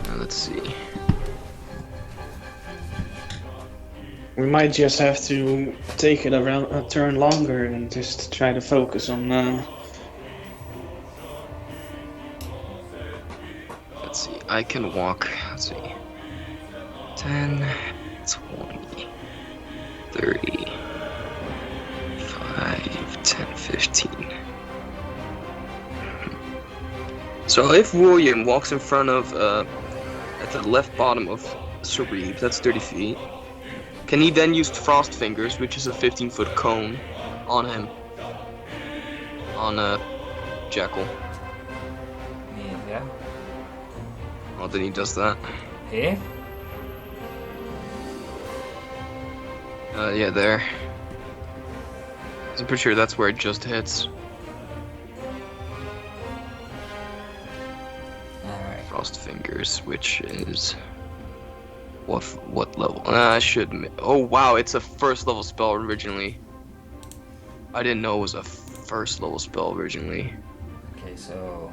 Now, let's see. We might just have to take it around a turn longer and just try to focus on. Let's see. I can walk. Let's see. 10, 20, 30, 5, 10, 15. So if William walks in front of, at the left bottom of Sarib, that's 30 feet, can he then use Frost Fingers, which is a 15-foot cone, on him? On, Jackal. Yeah. Oh, then he does that. Here? Yeah, there. I'm pretty sure that's where it just hits. Alright. Frost Fingers, which is what level? I should. Oh wow, it's a first level spell originally. I didn't know it was a first level spell originally. Okay, so.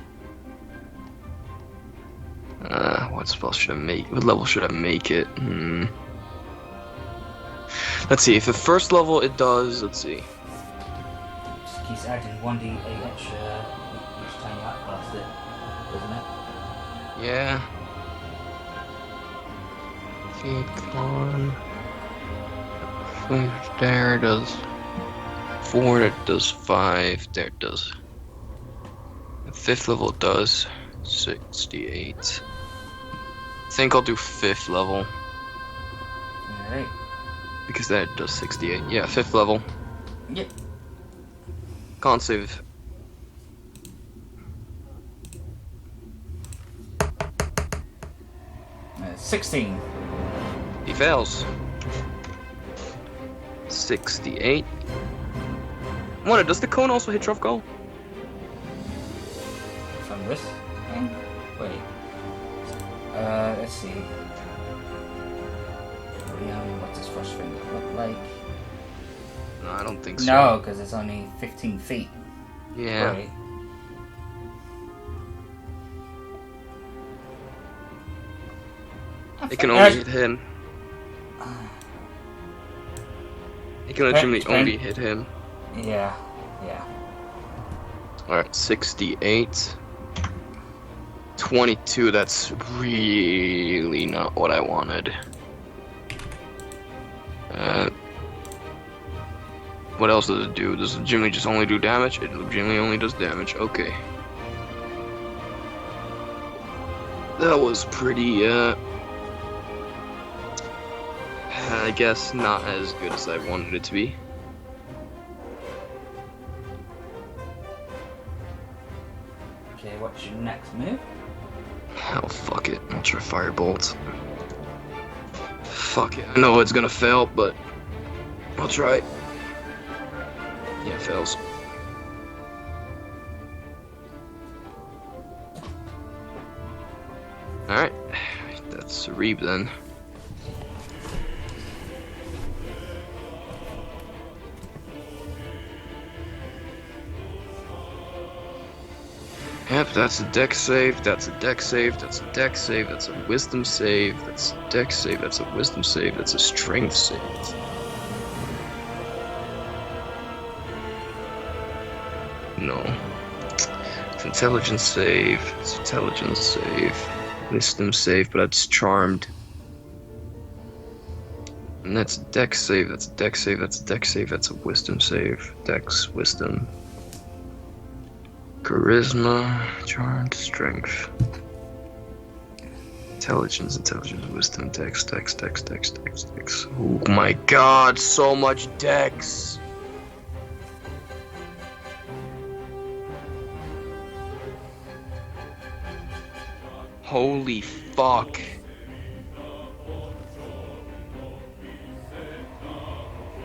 What spell should I make? What level should I make it? Let's see. If the first level it does, let's see. Just keeps adding 1d8 extra each time you outcast it, doesn't it? Yeah. See, con. There it does 4. It does 5. There it does. The 5th level does 68. I think I'll do 5th level Alright. because that does 68. Yeah, 5th level. Yep. Con save. Uh, 16. He fails. 68. Wonder, does the cone also hit Trufgall? From this thing? Wait. Let's see. What's his first finger look like? No, I don't think so. No, because it's only 15 feet. Yeah. Wait. It can only hit him. It can legitimately only hit him. Yeah. Alright, 68. 22, that's really not what I wanted. What else does it do? Does it legitimately just only do damage? It legitimately only does damage, okay. That was pretty, I guess not as good as I wanted it to be. Okay, what's your next move? Oh, fuck it. I'll try Firebolt. Fuck it. I know it's gonna fail, but I'll try. Yeah, it fails. Alright. That's a Reeb then. Yep, that's a deck save, that's a deck save, that's a deck save, that's a wisdom save, that's a deck save, that's a wisdom save, that's a strength save. No. It's intelligence save, it's intelligence save, wisdom save, but that's charmed. And that's a deck save, that's a deck save, that's a deck save, that's a wisdom save. Dex, wisdom. Charisma, charmed, strength. Intelligence, wisdom, dex. Oh my god, so much dex! Holy fuck.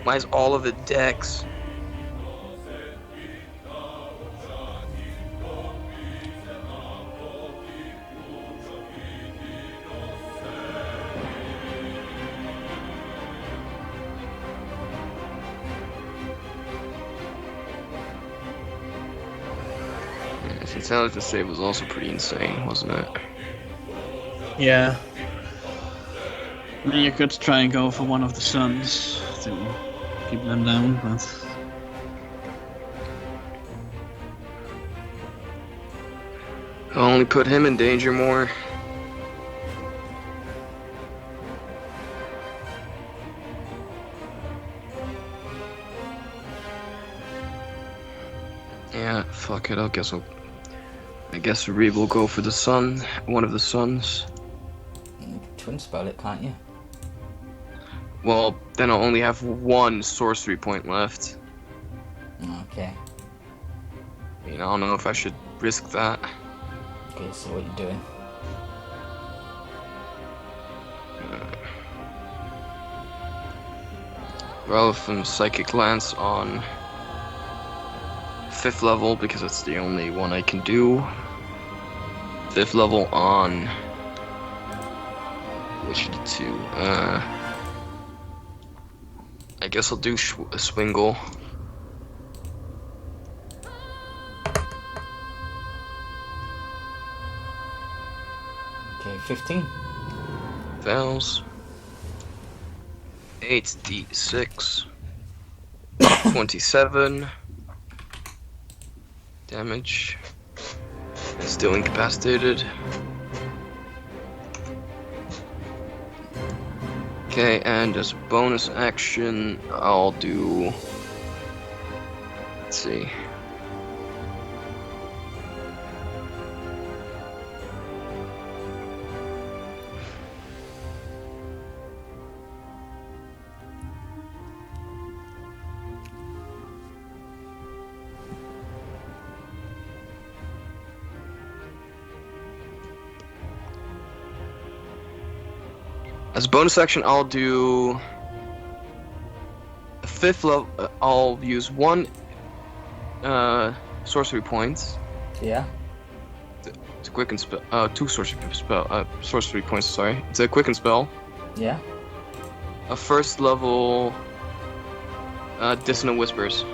Why is all of it dex? This intelligence save was also pretty insane, wasn't it? Yeah. I mean, you could try and go for one of the sons to keep them down, but... I'll only put him in danger more. Yeah, fuck it, I guess Reeb will go for the son, one of the sons. You can twin spell it, can't you? Well, then I'll only have one sorcery point left. Okay. I mean, I don't know if I should risk that. Okay, so what you doing? Relevant Psychic Lance on 5th level, because that's the only one I can do. 5th level on... which of the two? I guess I'll do a Swingle. Okay, 15. Fails. 8d6. 27. Damage. Still incapacitated. Okay, and as a bonus action, I'll do... Let's see. As a bonus action, I'll do a 5th level. I'll use 1 sorcery points. Yeah. To quicken spell. 2 sorcery points. Sorry. It's a quicken spell. Yeah. A 1st level Dissonant Whispers.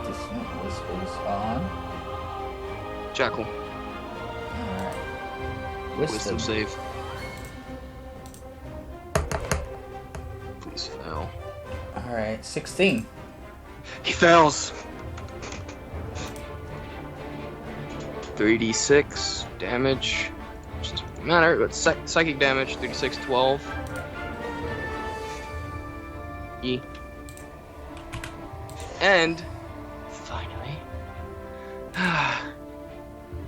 Dissonant Whispers on. Jackal. Alright. Wisdom save. Please fail. Alright, 16. He fails. 3d6 damage. Doesn't matter, but psychic damage. 3d6, 12. E. And finally,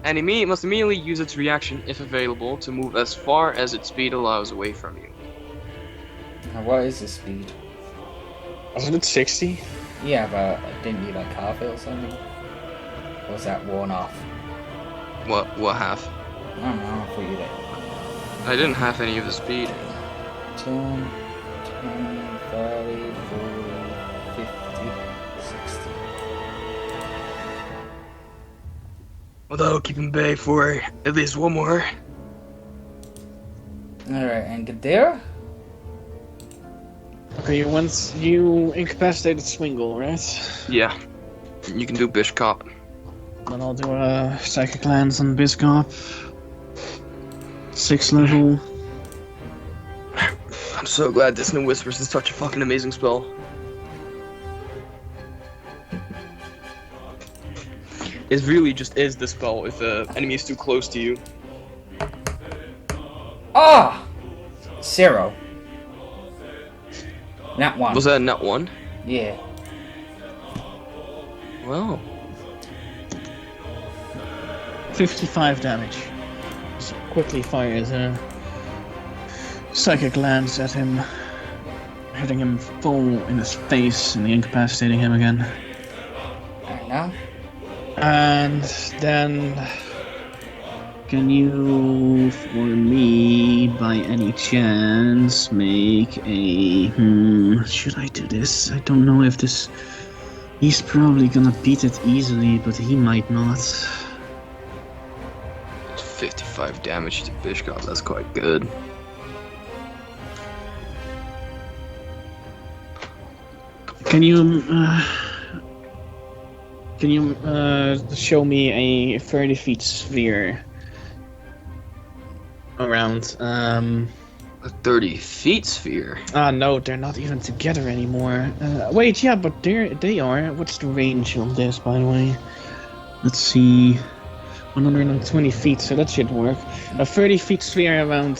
and must immediately use its reaction, if available, to move as far as its speed allows away from you. Now, what is the speed? Wasn't it 60? Yeah, but didn't you like half it or something? Or was that worn off? What half? I don't know, I thought you did. I didn't have any of the speed. 10, 20, 30, 40, 50, 60. Well, that'll keep him bay for at least one more. Alright, and Gadara? Okay, once you incapacitated Swingle, right? Yeah. You can do Bishkop. Then I'll do a Psychic Lance on Biscop. 6th level. I'm so glad Dissonant Whispers is such a fucking amazing spell. It really just is the spell if the enemy is too close to you. Ah! 0. Nat 1. Was that a nut 1? Yeah. Well, 55 damage. So quickly fires a Psychic Lance at him, hitting him full in his face and incapacitating him again. Alright, now? And then, can you, for me, by any chance, make a... should I do this? I don't know if this... He's probably gonna beat it easily, but he might not. 55 damage to Bishkop, that's quite good. Can you show me a 30 feet sphere around, A 30 feet sphere? no, they're not even together anymore. Wait, yeah, but they are. What's the range of this, by the way? Let's see. 120 feet, so that should work. A 30 feet sphere around,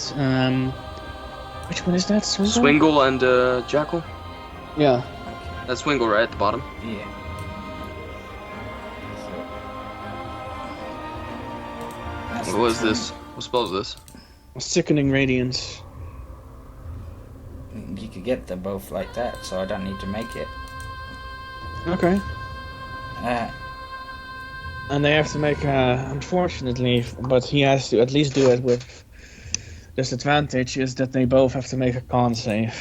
which one is that? Swingle and Jackal? Yeah. That's Swingle right at the bottom. Yeah. What was this? What spell is this? Sickening Radiance. You could get them both like that, so I don't need to make it. Okay. Uh, And they have to make, unfortunately, but he has to at least do it with disadvantage, is that they both have to make a con save.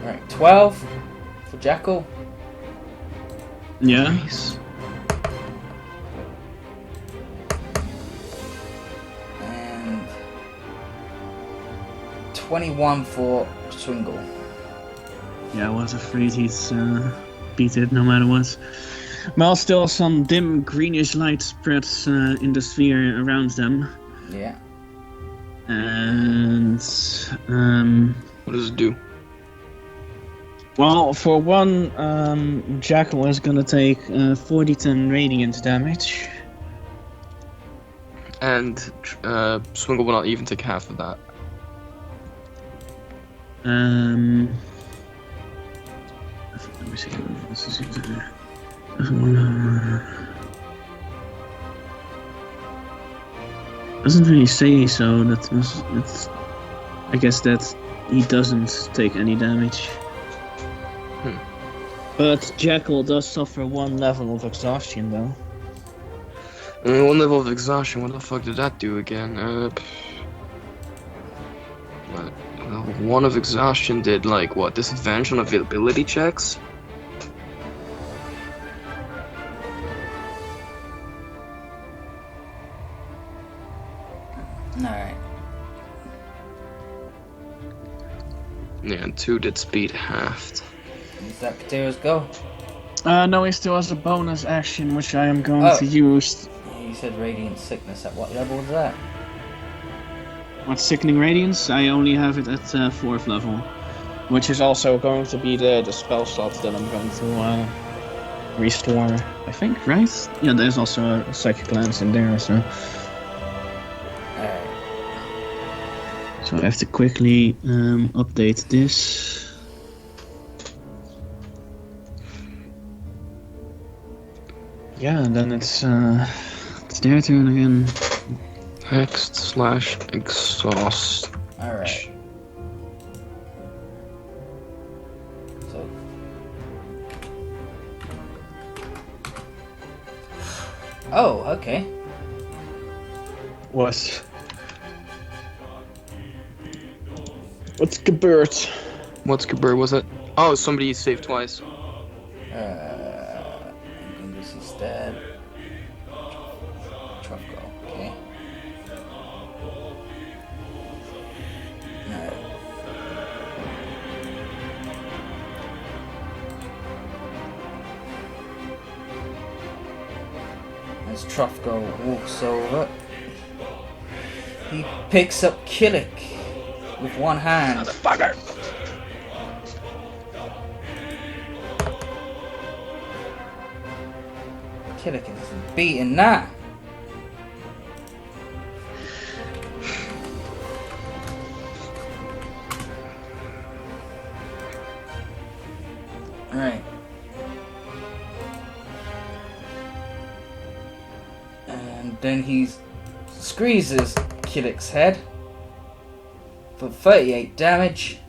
Alright, 12 for Jackal. Yeah. Nice. And 21 for Swingle. Yeah, I was afraid he'd beat it no matter what. Well, still some dim greenish light spreads in the sphere around them. Yeah. And, What does it do? well, for one, Jackal is gonna take 40-10 radiant damage. And Swingle will not even take half of that. Let me see. This is doesn't really say so. It's. I guess that he doesn't take any damage. But Jackal does suffer 1 level of exhaustion, though. One level of exhaustion, what the fuck did that do again? Level 1 of exhaustion did, like, what, disadvantage on availability checks? Alright. Yeah, and 2 did speed halved. Is that Katera's go? No, he still has a bonus action, which I am going Oh. to use. You said Radiant Sickness. At what level is that? What's Sickening Radiance? I only have it at 4th level. Which is also going to be the spell slot that I'm going to restore, I think, right? Yeah, there's also a Psychic Lance in there, so... Alright. So I have to quickly update this. Yeah, and then it's their turn again. Hext/exhaust. Alright. So. Oh, okay. What's gebeurd? What's Kabir, was it? Oh, somebody saved twice. Gungus is dead. Truffle, okay. No. As Truffle walks over, he picks up Killick with one hand. Motherfucker! Killick is beating that. Alright. And then he squeezes Killick's head for 38 damage.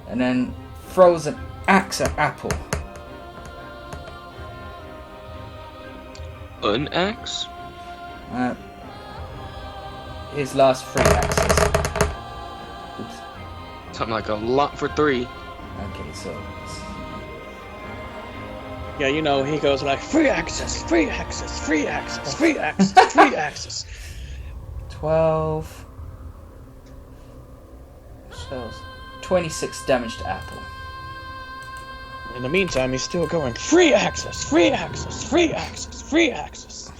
And then throws an axe at Apple. An axe? His last 3 axes. Oops. Something like a lot for 3. Okay, so Yeah, you know, he goes like, free access, free access, free access, free access, free access. 12. So 26 damage to Apple. In the meantime, he's still going, free access, free access, free access, free access.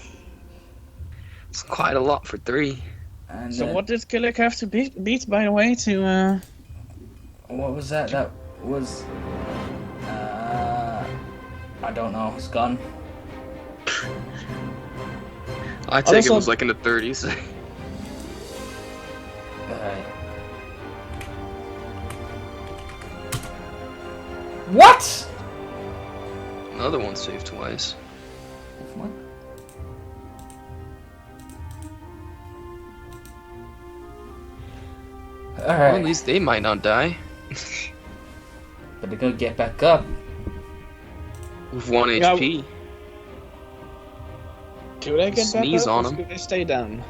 It's quite a lot for 3. And So what did Killick have to beat, by the way, to, What was that? That was... I don't know. It's gone. I take it Also- was like in the 30s. Alright. What? Another one saved twice. What? Well, Alright. at least they might not die. But they're gonna get back up. With 1 Yeah, HP. do they get back Sneeze up, on or him. do they stay down?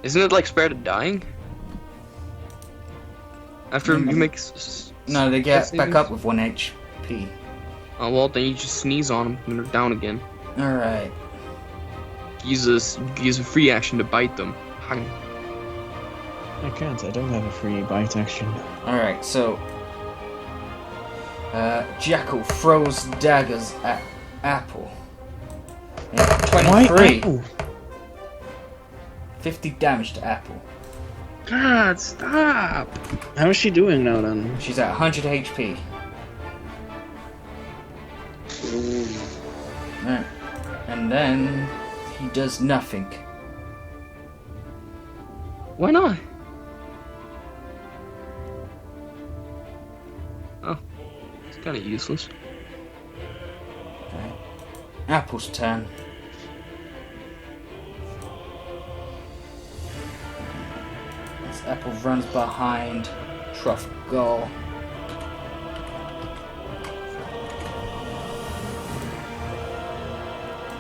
Isn't it like spared to dying? After you make... No, they get That's back even- up with 1 HP. Oh well, then you just sneeze on them when they're down again. Alright. Use a free action to bite them. Hang. I can't, I don't have a free bite action. Alright, so... Jackal throws daggers at Apple. Yeah, 23. Apple? 50 damage to Apple. God, stop! How is she doing now, then? She's at 100 HP. Right. And then he does nothing. Why not? Oh, it's kind of useless. Okay. Apple's turn. As Apple runs behind Truffle.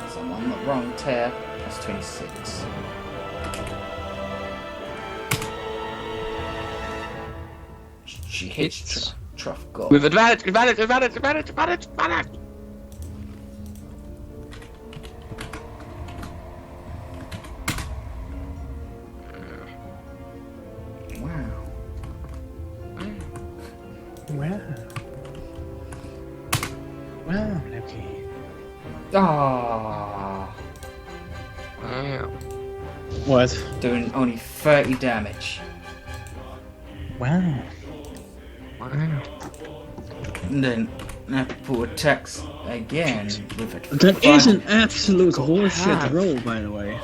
So I'm on the wrong tab. That's 26. She hits Hits. Truffle. With advantage. Wow. Wow. Wow, Loki. Ah, Wow. What? doing only 30 damage. Wow. Wow. And then Apple attacks again with it. That is an absolute horseshit roll, by the way.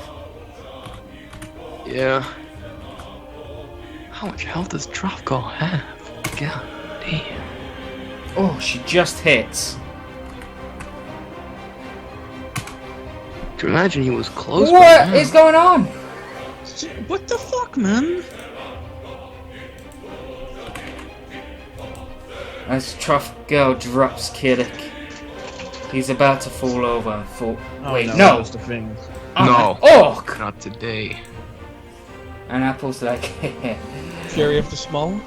Yeah. How much health does Drofgall have? God damn. Oh, she just hits. Can you imagine he was close? by What now? is going on? What the fuck, man? As Truff Girl drops Kirlik, he's about to fall over and fall. Oh, Wait, no, no! that was the thing. I'm No. an orc! Not today. And Apple's like, Fury of the Small?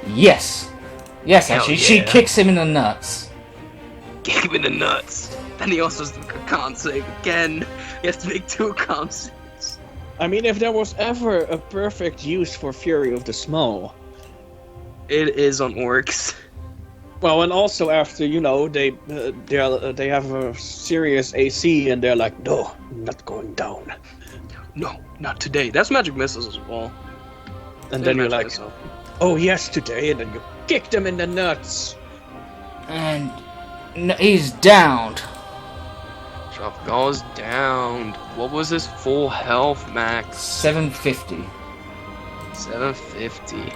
yes! Yes, Hell actually, she yeah. kicks him in the nuts. Kick him in the nuts. Then he also can't save again. He has to make 2 counts. I mean, if there was ever a perfect use for Fury of the Small. It is on orcs. Well, and also after, you know, they have a serious AC and they're like, no, I'm not going down. No, not today. That's magic missiles as well. And then you're Magic like, missile. oh yes, today, and then you kick them in the nuts. And he's downed. Truff goes down. What was his full health max? 750. 750.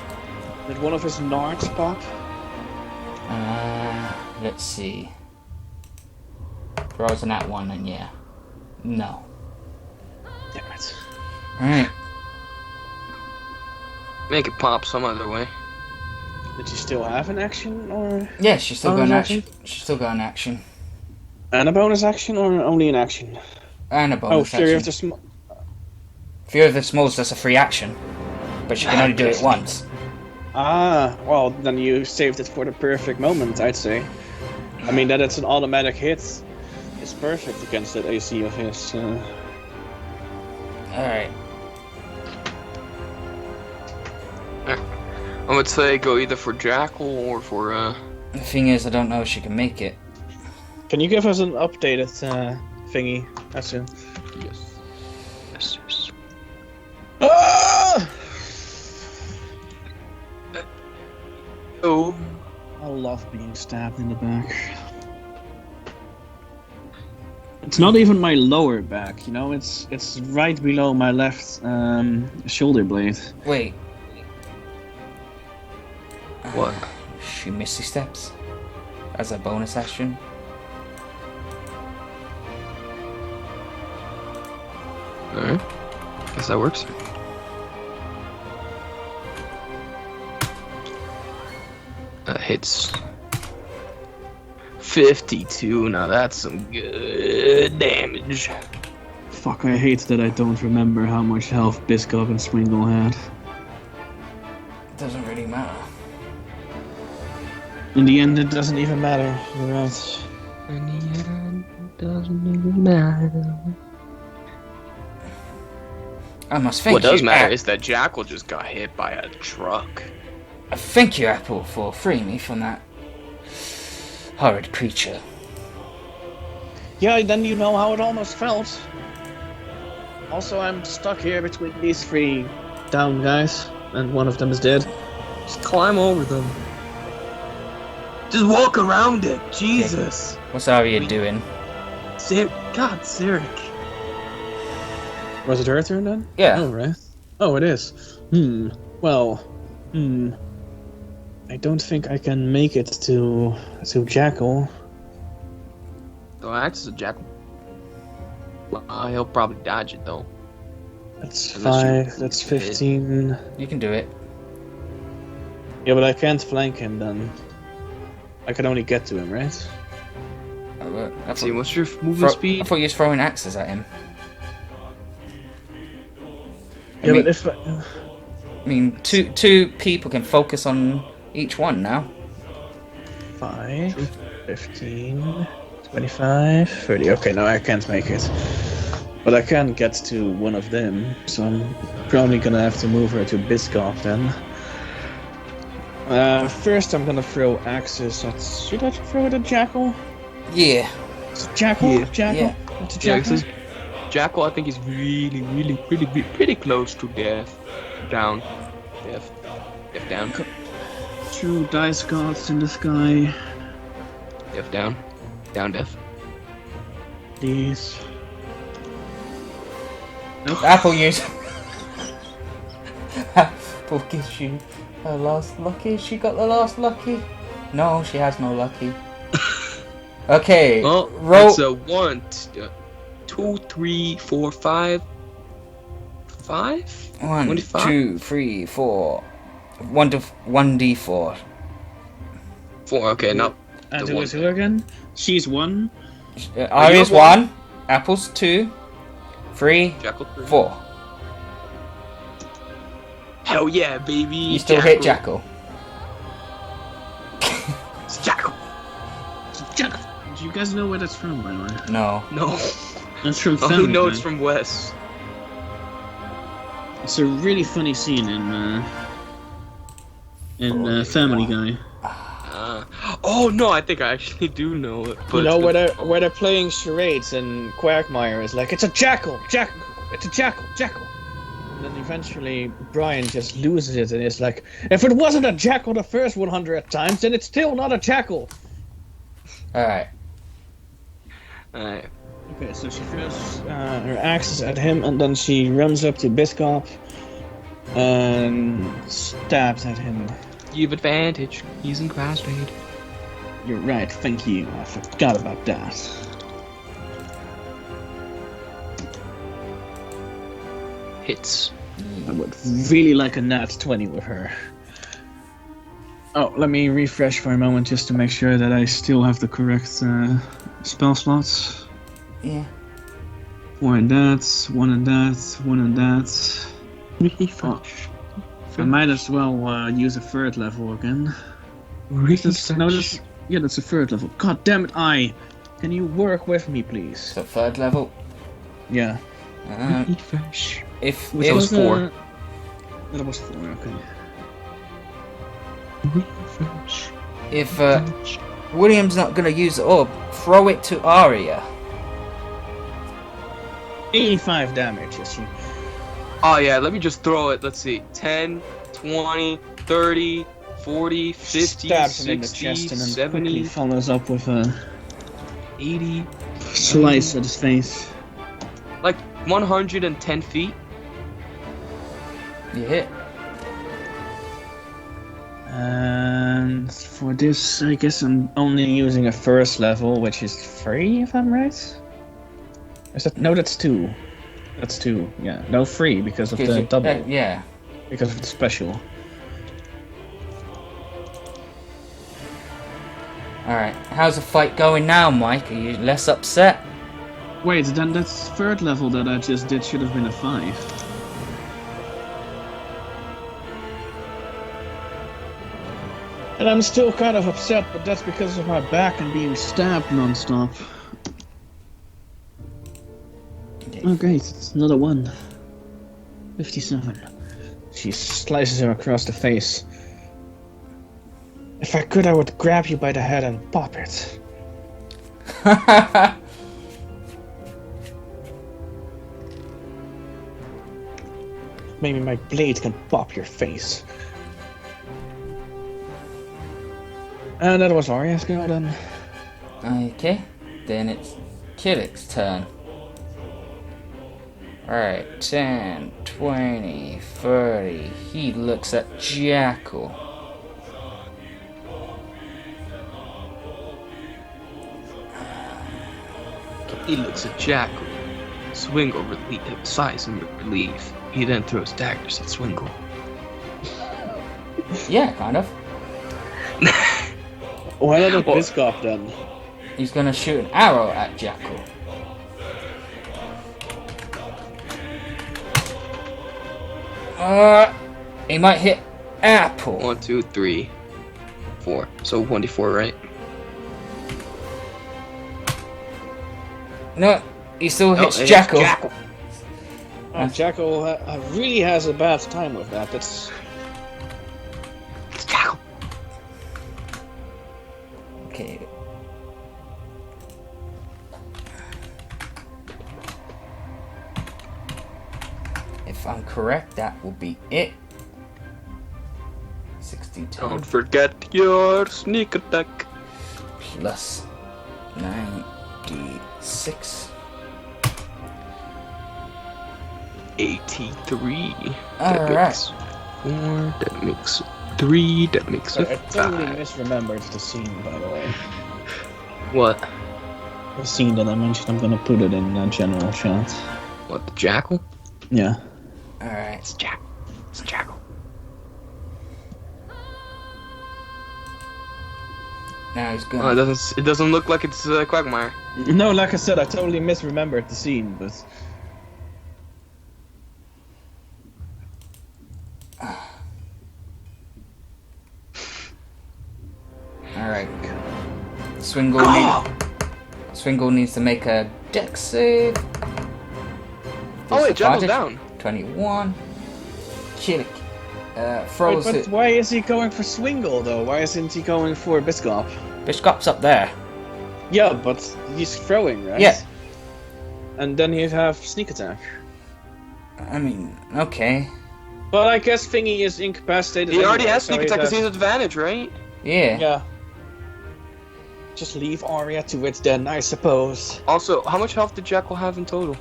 Did one of his nards pop? Let's see. Rolls an at 1 and yeah. No. Damn it. Alright. Make it pop some other way. Did you still have an action, or Yeah, she's still got an Bonus action. She's still got an action. and a bonus action, or only an action? And a bonus Fury action. of the Small. Fury of the Smalls does a free action. But she can only do it once. Ah, well, then you saved it for the perfect moment, I'd say. I mean, that it's an automatic hit is perfect against that AC of his. Alright. I would say go either for Jackal or for The thing is, I don't know if she can make it. Can you give us an updated thingy? That's it. yes. Yes. Ah! Oh. I love being stabbed in the back. It's not even my lower back, you know. It's right below my left shoulder blade. Wait. What? She misty steps as a bonus action. Alright. Guess that works. That hits 52. Now that's some good damage. Fuck, I hate that I don't remember how much health Biscoff and Swingle had. Doesn't really matter. In the end, it doesn't even matter. You're right. In the end, it doesn't even matter. I must thank What does you, matter is that Jackal just got hit by a truck. Thank you, Apple, for freeing me from that horrid creature. Yeah, then you know how it almost felt. Also, I'm stuck here between these 3 down guys, and one of them is dead. Just climb over them. Just walk around it. Jesus. What's Arya doing? God, Sirik. Was it her turn then? Yeah. Oh, right. Oh, it is. Well, I don't think I can make it to Jackal. Don't act as a Jackal. He'll probably dodge it though. That's Unless 5, that's 15. You can do it. Yeah, but I can't flank him then. I can only get to him, right? I See, thought, what's your movement I speed? thought you was throwing axes at him. Yeah, mean- but if I mean, two people can focus on each one now. 5, 15, 25, 30. Okay, no, I can't make it. But I can get to one of them, so I'm probably gonna have to move her to Biscoff then. First I'm gonna throw axes at... Should I throw it at Jackal? Yeah. Is it Jackal? Yeah. Jackal? Yeah. It's a Yeah, Jackal? this is Jackal. I think he's really pretty close to death. Down. Death. Death down. 2 dice gods in the sky. Death down. Down death. These. Apple use. Apple gives you her last lucky. She got the last lucky. No, she has no lucky. Okay. Well, roll. it's a 1, 2, 3, 4, 5. 5? 1, 25? 2, 3, 4. 1d4. 4. Okay, no. And The who one is who thing. again? She's 1. Arya's 1, Apple's 2, 3, Jackal 3. 4. Hell yeah, baby. You still hit Jackal. It's Jackal. Jack. Do you guys know where that's from, by the way? No. No. That's from Oh, Family who knows Guy. from Wes? It's a really funny scene in Family Guy. Oh no, I think I actually do know it. But You know, it's where they're playing charades and Quagmire is like, it's a jackal, it's a jackal. And then eventually Brian just loses it and it's like, if it wasn't a jackal the first 100 times, then it's still not a jackal. Alright. Alright. Okay, so she throws her axes at him and then she runs up to Biscop and stabs at him. You have advantage. Using Crash Blade. You're right, thank you. I forgot about that. Hits. I would really like a nat 20 with her. Oh, let me refresh for a moment just to make sure that I still have the correct spell slots. Yeah. 4 in that, 1 in that, 1 in that. Oh, I might as well use a 3rd level again. That's a 3rd level. God damn it, Can you work with me, please? So 3rd level. Yeah. If That was 4. That was 4, okay. If William's not gonna use it up, throw it to Arya. 85 damage, yes, you. Oh yeah, let me just throw it. Let's see. 10, 20, 30, 40, 50, Stabs him in the 60, chest and then 70, quickly follows up with a 80. slice at his face. Like 110 feet. You hit. And for this, I guess I'm only using a 1st level, which is 3, if I'm right? Is that? No, that's 2. That's 2, yeah. No, 3, because of the double. Yeah. Because of the special. Alright. How's the fight going now, Mike? Are you less upset? Wait, then that 3rd level that I just did should have been a 5. And I'm still kind of upset, but that's because of my back and being stabbed non-stop. Okay, it's another 1. 57. She slices him across the face. If I could, I would grab you by the head and pop it. Maybe my blade can pop your face. And that was Arya's go then. Okay. Then it's Killick's turn. Alright, 10, 20, 30. He looks at Jackal. He looks at Jackal. Swingle sighs in relief. He then throws daggers at Swingle. Yeah, kind of. Why not a Biscop then? He's gonna shoot an arrow at Jackal. He might hit Apple. 1, 2, 3, 4. So 1d4, right? No, he still hits it hits Jackal. Jackal. Jackal really has a bad time with that. That's It's Jackal. Okay. If I'm correct, that will be it. 62 Don't forget your sneak attack. plus 96. 83. All right. 4. That makes 3. That makes sorry, I totally 5. misremembered the scene, by the way. What? The scene that I mentioned, I'm gonna put it in general chat. What? The Jackal? Yeah. All right. It's Jackal. It's Jackal. Now he's Oh, gone. it doesn't look like it's Quagmire. No, like I said, I totally misremembered the scene, but Alright. Swingle needs to make a dex save. Oh wait, Jackal's Disadvantage. down. 21. Chilik. Wait, Throws but it. why is he going for Swingle though? Why isn't he going for Biscop? Bishop's up there. Yeah, but he's throwing, right? Yeah. And then you have sneak attack. I mean, okay. But I guess Thingy is incapacitated. He already anyway, has so sneak attack because he has- has advantage, right? Yeah. Yeah. Just leave Arya to it then, I suppose. Also, how much health did Jackal have in total?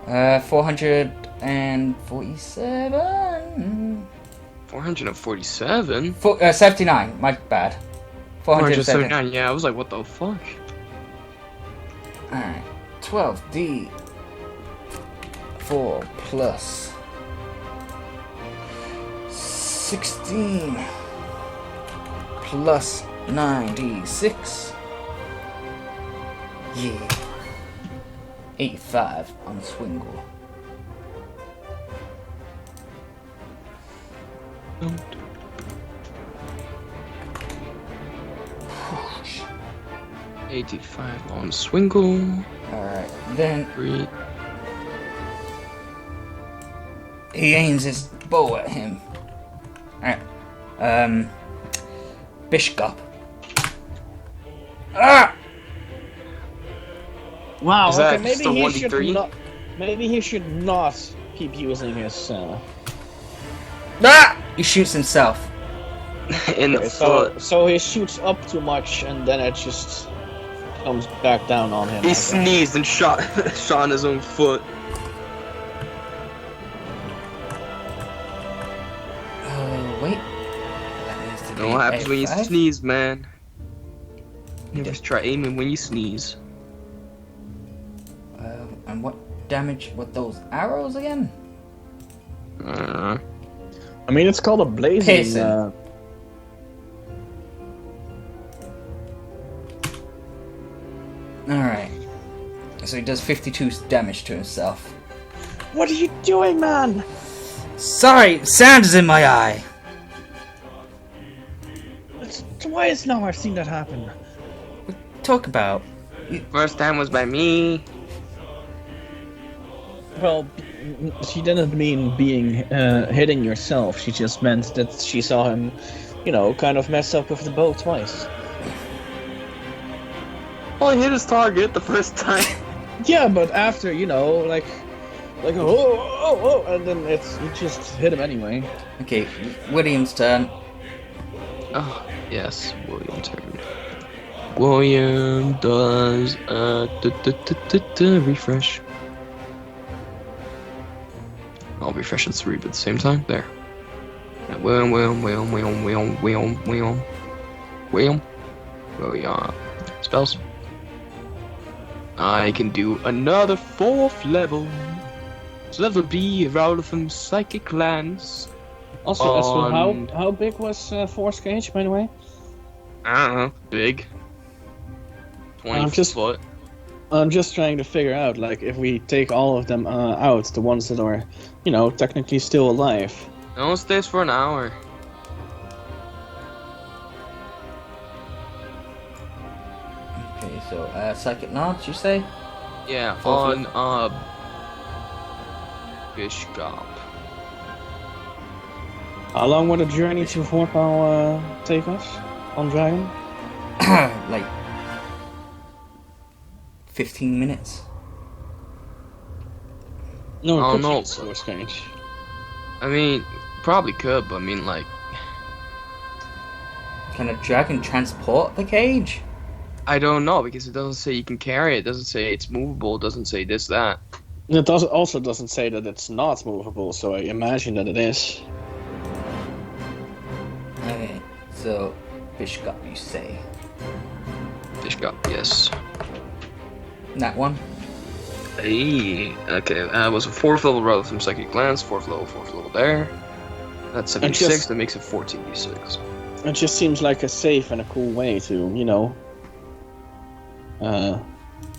447. 447? 79, my bad. 479. 479, yeah, I was like, what the fuck? Alright. 12d. 4 plus 16 plus 9d6. Yeah. 85 on Swingle. Don't. 85 on Swingle. Alright, then Three. he aims his bow at him. Alright. Bishop. Ah! Wow, Is okay, that maybe just a he 1d3? should not. Maybe he should not keep using his. Ah! He shoots himself. In the So, foot. so he shoots up too much, and then it just comes back down on him. I He guess. sneezed and shot on his own foot. Wait. That needs to You be know what happens when you A5. sneeze, man? You just try aiming when you sneeze. And what damage with those arrows again? I mean, it's called a blazing. Piercing. Alright. So he does 52 damage to himself. What are you doing, man? Sorry, sand is in my eye. It's twice now I've seen that happen. Talk about. First time was by me. Well, she didn't mean being hitting yourself. She just meant that she saw him, kind of mess up with the bow twice. Well, he hit his target the first time. Yeah, but after, like oh, and then you just hit him anyway. Okay, William's turn. Oh, yes, William turn. William does refresh. I'll refresh at 3, but at the same time, there. Yeah, William. Spells. I can do another 4th level. So level B, roll from Psychic Lance. Also, On- how big was Force Cage, by the way? I don't know, big. 20 I'm just- foot. I'm just trying to figure out, if we take all of them out, the ones that are, technically still alive. It only stays for an hour. Okay, so psychic nods, you say? Yeah, Fourth on Bishop. How long would a journey to Vorpal take us on Dragon? Like 15 minutes. No, Oh, it could no. use Force Cage. I mean, probably could, but I mean, like, Can a dragon transport the cage? I don't know because it doesn't say you can carry it. It doesn't say it's movable. It doesn't say this, that. It also doesn't say that it's not movable, so I imagine that it is. Okay, so Bishop, you say. Bishop, yes. That one? Hey, okay, that was a 4th level roll from Psychic Glance, 4th level there. That's 76, just- that makes it 14d6. It just seems like a safe and a cool way to, you know,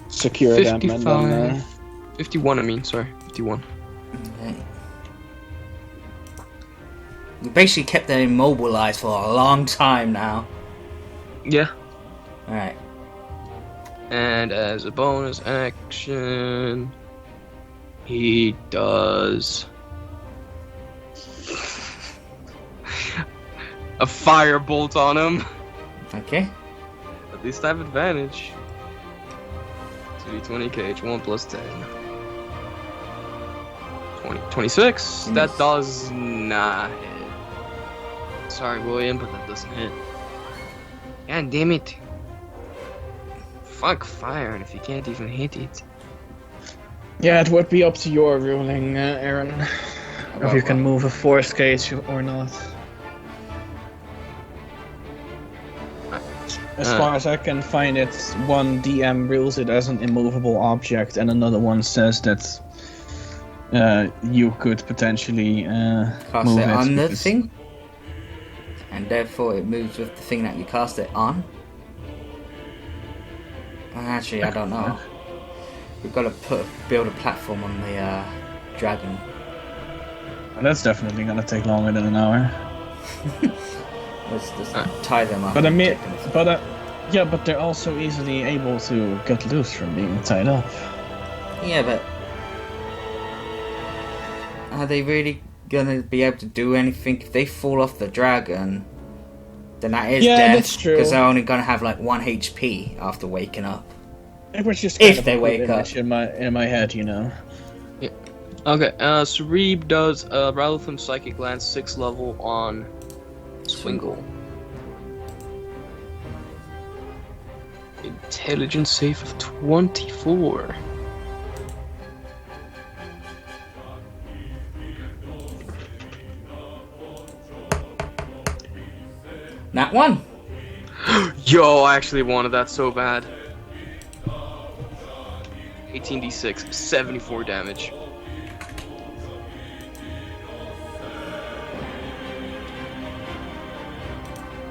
secure them and then. 51, I mean, sorry. 51. Okay. You basically kept them immobilized for a long time now. Yeah. Alright. And as a bonus action, he does a firebolt on him. Okay. At least I have advantage. 2d20 kh, 1 plus 10. 26. That does not hit. Sorry, William, but that doesn't hit. God damn it. Fuck fire, and if you can't even hit it. Yeah, it would be up to your ruling, Aaron. If you can move a force gauge or not. As far as I can find it, one DM rules it as an immovable object, and another one says that you could potentially Cast move it on the because- thing, and therefore it moves with the thing that you cast it on. Actually, I don't know. We've got to build a platform on the dragon. That's definitely gonna take longer than an hour. Let's just tie them up. But I and mean, take them. but yeah, but they're also easily able to get loose from being tied up. Yeah, but are they really gonna be able to do anything if they fall off the dragon? Then that is Yeah, death, that's true. because they're only gonna have like 1 HP after waking up. It was just If kind of they a good wake up. image in my head, you know. Okay, Cereeb does Rattle from Psychic Lance 6th level on Swingle. Intelligence save of 24. That one. Yo, I actually wanted that so bad. 18d6, 74 damage.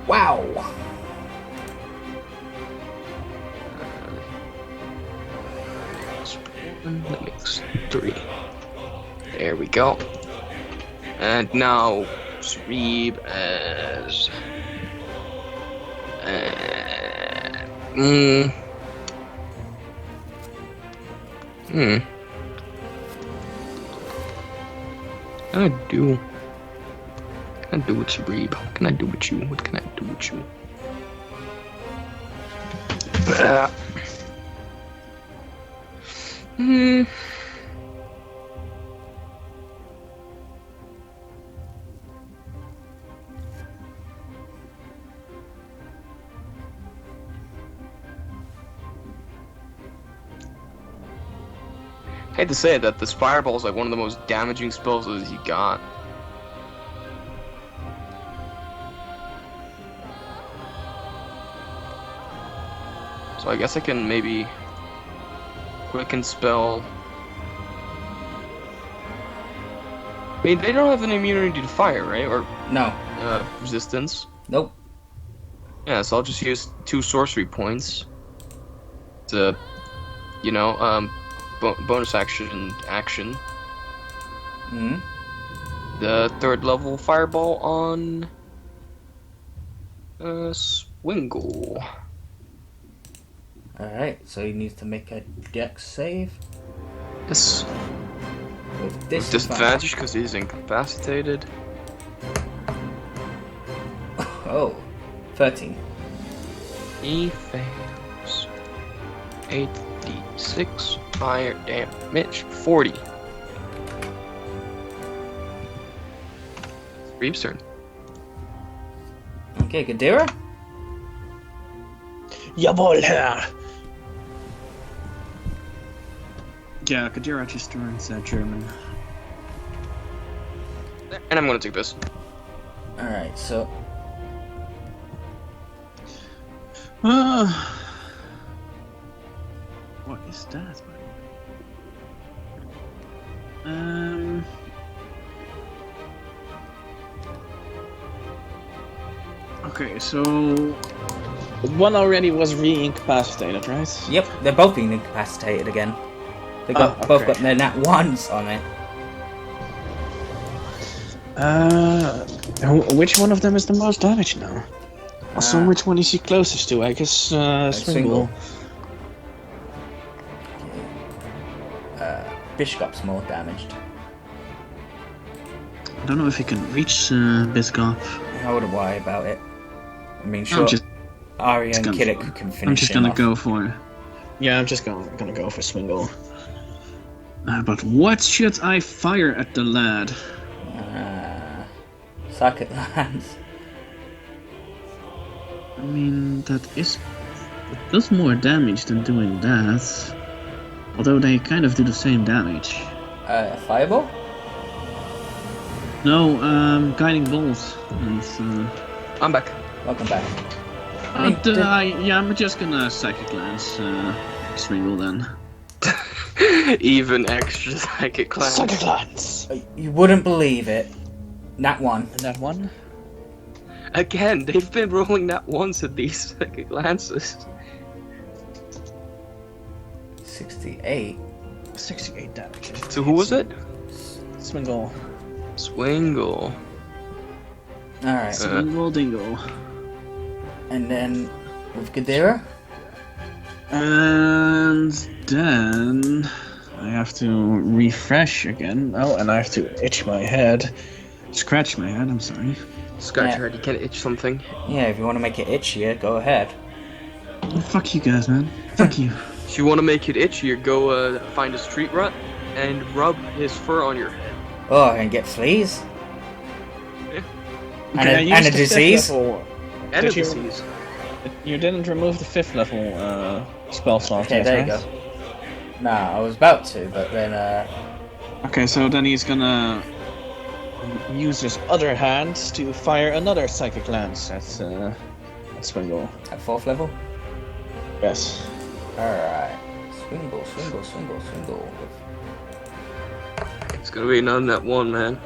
Wow. That makes 3. There we go. And now Cereeb as What can I do? What can I do with Cereeb? What can I do with you? What can I do with you? Hate to say it, that this fireball is like one of the most damaging spells that you got. So I guess I can maybe quicken spell. I mean, they don't have an immunity to fire, right? Or No. resistance. Nope. Yeah, so I'll just use 2 sorcery points to, you know, bonus action. Hmm. The 3rd level fireball on Swingle. Alright, so he needs to make a dex save Yes. with With disadvantage because he's incapacitated. Oh, 13. He fails. 8d6 fire damage. 40. Reeve's turn. Okay, Gadira? Jawohl, Herr! Yeah, Kadira just learns German. And I'm gonna take this. Alright, so What is that, by the way? Okay, so one already was re-incapacitated, right? Yep, they're both being incapacitated again. They got Oh, both okay. got their nat ones on it. Which one of them is the most damaged now? Also, Ah. which one is he closest to? I guess Swingle. Bishop's more damaged. I don't know if he can reach Biscop. I wouldn't worry about it. I mean, sure, Arya and Kiddick can finish I'm just him gonna off. go for. Yeah, I'm just gonna go for Swingle. But what should I fire at the lad? Psychic Lance. I mean, it does more damage than doing that. Although they kind of do the same damage. Fireball? No, Guiding Bolt. I'm back. Welcome back. I'm just gonna Psychic Lance Swingle then. Even extra psychic class. Psychic Lance! You wouldn't believe it. Nat 1. And that one? Again, they've been rolling that once at these psychic lances. 68. 68 damage. So who was it? Swingle. Swingle. Alright. Swingle Dingle. And then with Gadira? And then I have to refresh again. Oh, and I have to itch my head. Scratch my head, I'm sorry. Scratch Yeah. your head, you can't itch something. Yeah, if you want to make it itchier, go ahead. Oh, fuck you guys, man. Fuck you. If you want to make it itchier, go find a street rat and rub his fur on your head. Oh, and get fleas? Yeah. And Okay, I a used the fifth disease? level. And Did a you- disease. You didn't remove the 5th level spell slot. Okay, yet, there you right? go. Nah, I was about to, but then, Okay, so then he's gonna use his other hand to fire another Psychic Lance at Swingle. at 4th level? Yes. Alright. Swingle. It's gonna be another net one, man.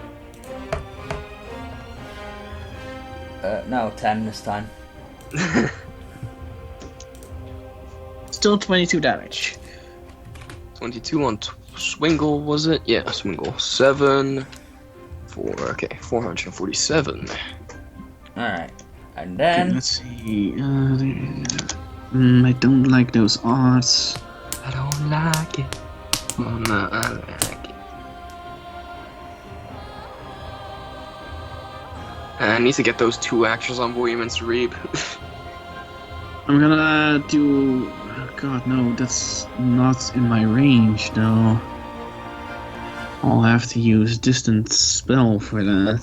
No, 10 this time. Still 22 damage. 22 on Swingle, was it? Yeah, Swingle. 7. 4, okay, 447. Alright. And Okay, then... let's see. I don't like those odds. I don't like it. Oh, no, I like it. I need to get those 2 actions on William and Reap. I'm gonna do. Oh God, no, that's not in my range, though. I'll have to use distant spell for that,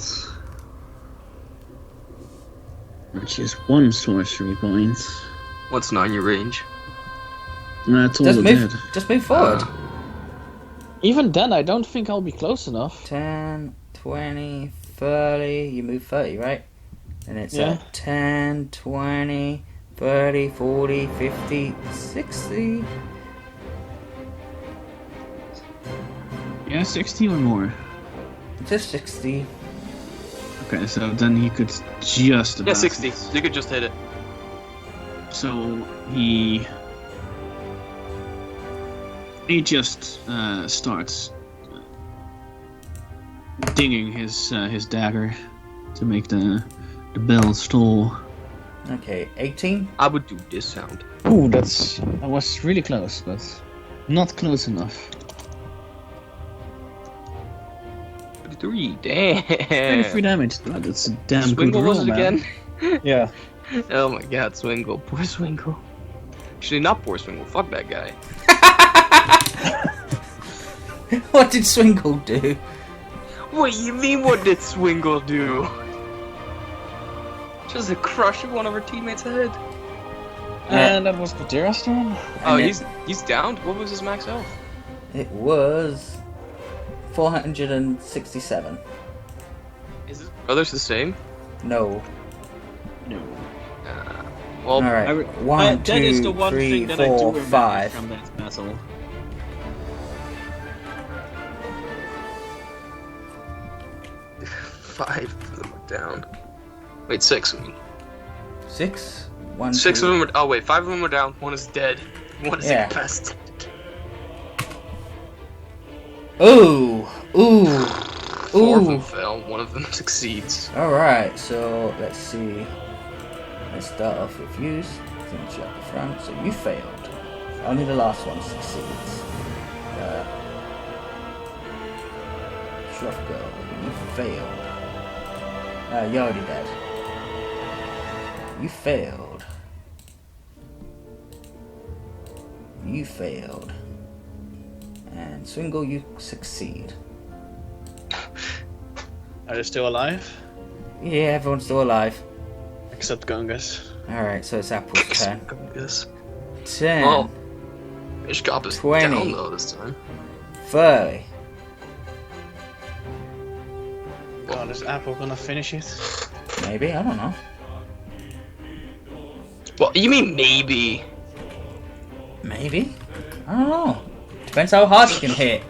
which is 1 sorcery point. What's not in your range? That's all Just the move, dead. just move forward. Even then, I don't think I'll be close enough. 10, 20, 30. You move 30, right? And it's Yeah. 10, 20, 30, 40, 50, 60. Yeah, 60 or more. Just 60. Okay, so then he could just. Yeah, about 60. it. You could just hit it. So he just starts dinging his dagger to make the bell stall. Okay, 18. I would do this sound. Ooh, that was really close, but not close enough. 3, damn. 23 damage. Oh, that's a damn good Swingle roll, was it man. again? Yeah. Oh my god, Swingle. Poor Swingle. Actually, not poor Swingle. Fuck that guy. What did Swingle do? What you mean, what did Swingle do? Just a crush of one of our teammates' head. And that was Badira's turn. Oh, And he's downed? What was his max health? It was 467. Is his brother's the same? No. No. Well, Alright. 1, 2, 3, 4, 5. from that battle. five of them are down. Wait, 6, I mean. 6? 1, 6 2. of them are. Oh wait, 5 of them are down. 1 is dead. 1 is Yeah. incapacitated. Ooh! Ooh! 4 of them Ooh! fail. 1 of them succeeds. Alright, so let's see. Let's start off with you. Finish up the front. So you failed. Only the last one succeeds. Shruff girl, you failed. You're already dead. You failed. You failed. And Swingle, you succeed. Are they still alive? Yeah, everyone's still alive. Except Gungus. Alright, so it's Apple's turn. Yes. 10, Well, Ishkop is 20. down though this time. 30. God, is Apple gonna finish it? Maybe, I don't know. Well, you mean maybe? Maybe? I don't know. Depends how hard you can hit.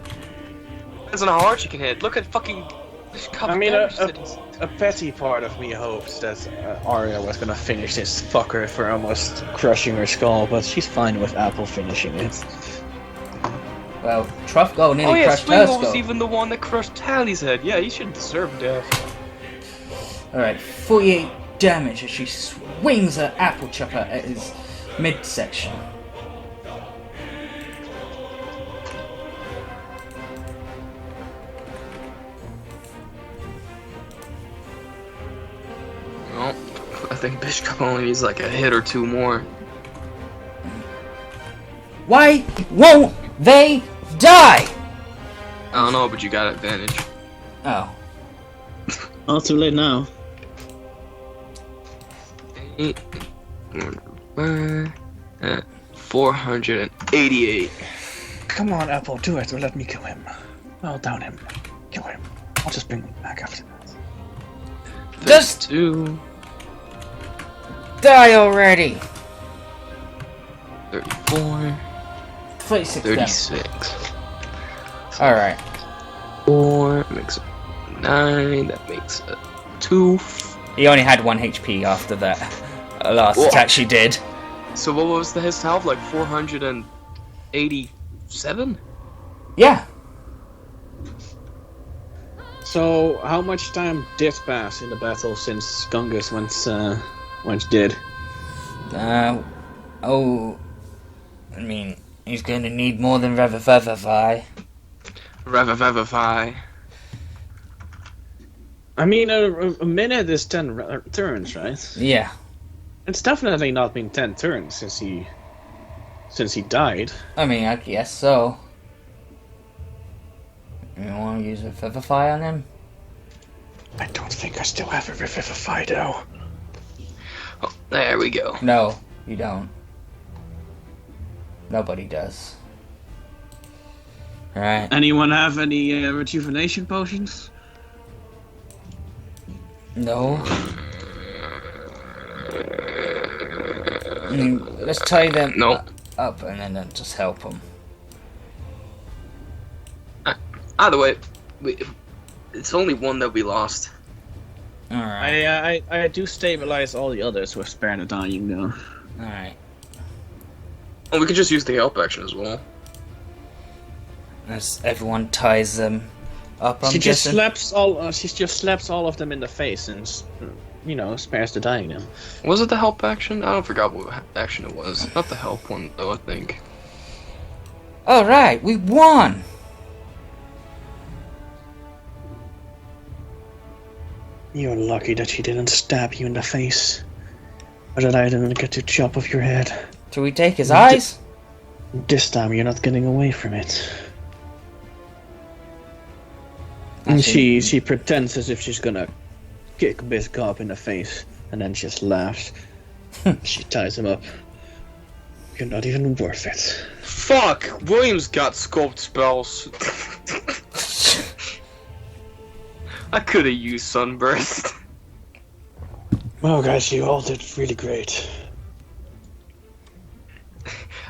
Depends on how hard you can hit. Look at fucking Ishkop's I mean, damage cities. a petty part of me hopes that Arya was gonna finish this fucker for almost crushing her skull, but she's fine with Apple finishing it. Well, Truffgo Oh nearly yeah, crushed her Swingle was skull. even the one that crushed Tally's head. Yeah, he should deserve death. Alright, 48 damage as she swings her apple chopper at his midsection. Well, I think Bishkop only needs like a hit or 2 more. Why won't they die? I don't know, but you got advantage. Oh. Oh, too late now. 488. Come on, Apple, do it, or let me kill him. I'll down him. Kill him. I'll just bring him back after that. Just 2, die already! 34, 36 damage. 36. Alright. 4 makes it 9. That makes it 2. He only had 1 HP after that last Whoa. attack she did. So what was his health? Like 487? Yeah. So, how much time did pass in the battle since Gungus went dead? Oh, I mean, he's going to need more than Revivify. Revivify. I mean, a minute is 10 turns, right? Yeah. It's definitely not been 10 turns since he died. I mean, I guess so. You want to use Revivify on him? I don't think I still have a Revivify, though. Oh, there we go. No, you don't. Nobody does. Alright. Anyone have any rejuvenation potions? No. I mean, let's tie them No. up and then just help them. Either way, it's only one that we lost. Alright. I do stabilize all the others with Spare the Dying, though. Alright. Oh, we could just use the help action as well. As everyone ties them up, I'm She just guessing. slaps all. She just slaps all of them in the face and, spares the dying them. Was it the help action? I don't forgot what action it was. Not the help one, though, I think. Alright, we won! You're lucky that she didn't stab you in the face, or that I didn't get to chop off your head. Should we take his eyes? This time you're not getting away from it. And Actually- she pretends as if she's gonna kick Biscop in the face, and then just laughs. She ties him up. You're not even worth it. Fuck! William's got sculpt spells. I could have used Sunburst. Well, guys, you all did really great.